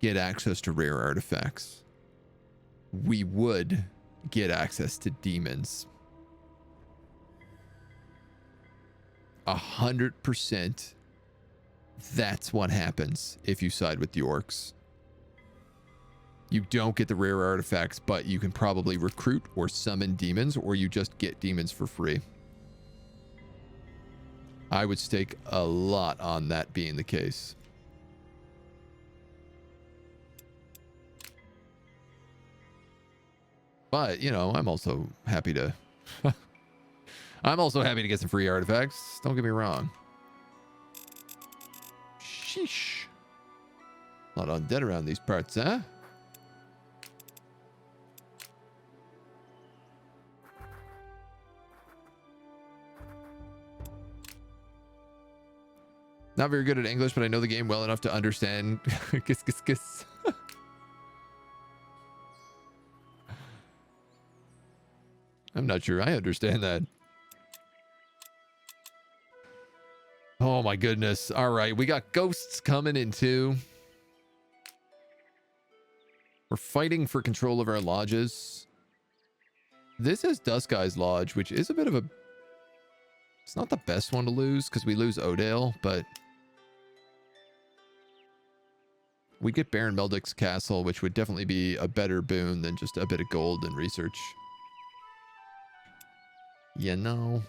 get access to rare artifacts. We would get access to demons. 100%. That's what happens if you side with the orcs. You don't get the rare artifacts, but you can probably recruit or summon demons, or you just get demons for free. I would stake a lot on that being the case. But, you know, I'm also happy to... I'm also happy to get some free artifacts. Don't get me wrong. Sheesh. A lot of undead around these parts, huh? Not very good at English, but I know the game well enough to understand. Kiss, kiss, kiss. I'm not sure I understand that. Oh my goodness. All right, we got ghosts coming in too. We're fighting for control of our lodges. This is Duskey's Lodge, which is a bit of a... It's not the best one to lose because we lose Odale, but... We get Baron Meldek's castle, which would definitely be a better boon than just a bit of gold and research. You know...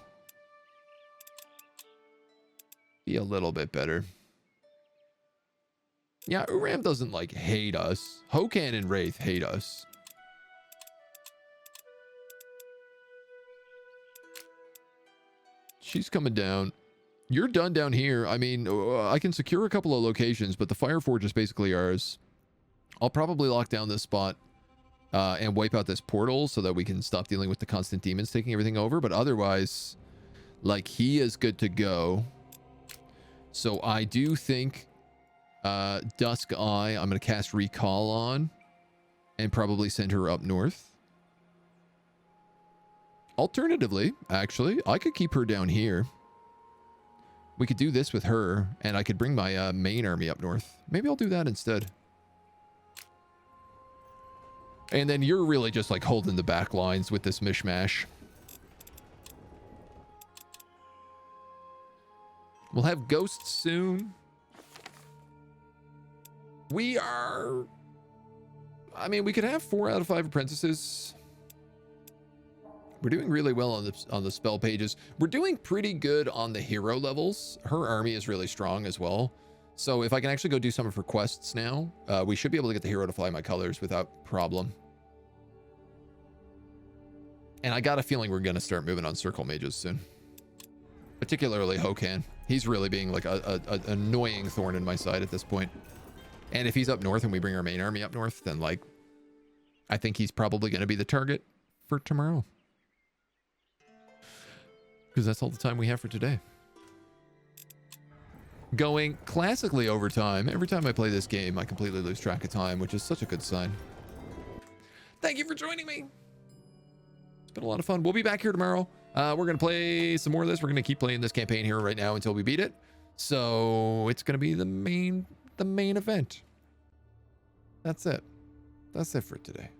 Be a little bit better. Yeah, Uram doesn't, like, hate us. Hokan and Wraith hate us. She's coming down. You're done down here. I mean, I can secure a couple of locations, but the Fireforge is basically ours. I'll probably lock down this spot and wipe out this portal so that we can stop dealing with the constant demons taking everything over. But otherwise, like, he is good to go. So I do think Dusk Eye, I'm going to cast Recall on and probably send her up north. Alternatively, actually, I could keep her down here. We could do this with her, and I could bring my main army up north. Maybe I'll do that instead. And then you're really just like holding the back lines with this mishmash. We'll have ghosts soon. We are... I mean, we could have 4 out of 5 apprentices. We're doing really well on the spell pages. We're doing pretty good on the hero levels. Her army is really strong as well. So if I can actually go do some of her quests now, we should be able to get the hero to fly my colors without problem. And I got a feeling we're going to start moving on circle mages soon. particularly Hokan. He's really being like a annoying thorn in my side at this point. And if he's up north and we bring our main army up north, then like, I think he's probably going to be the target for tomorrow. Because that's all the time we have for today. Going classically overtime. Every time I play this game, I completely lose track of time, which is such a good sign. Thank you for joining me. It's been a lot of fun. We'll be back here tomorrow. We're going to play some more of this. We're going to keep playing this campaign here right now until we beat it. So it's going to be the main event. That's it. That's it for today.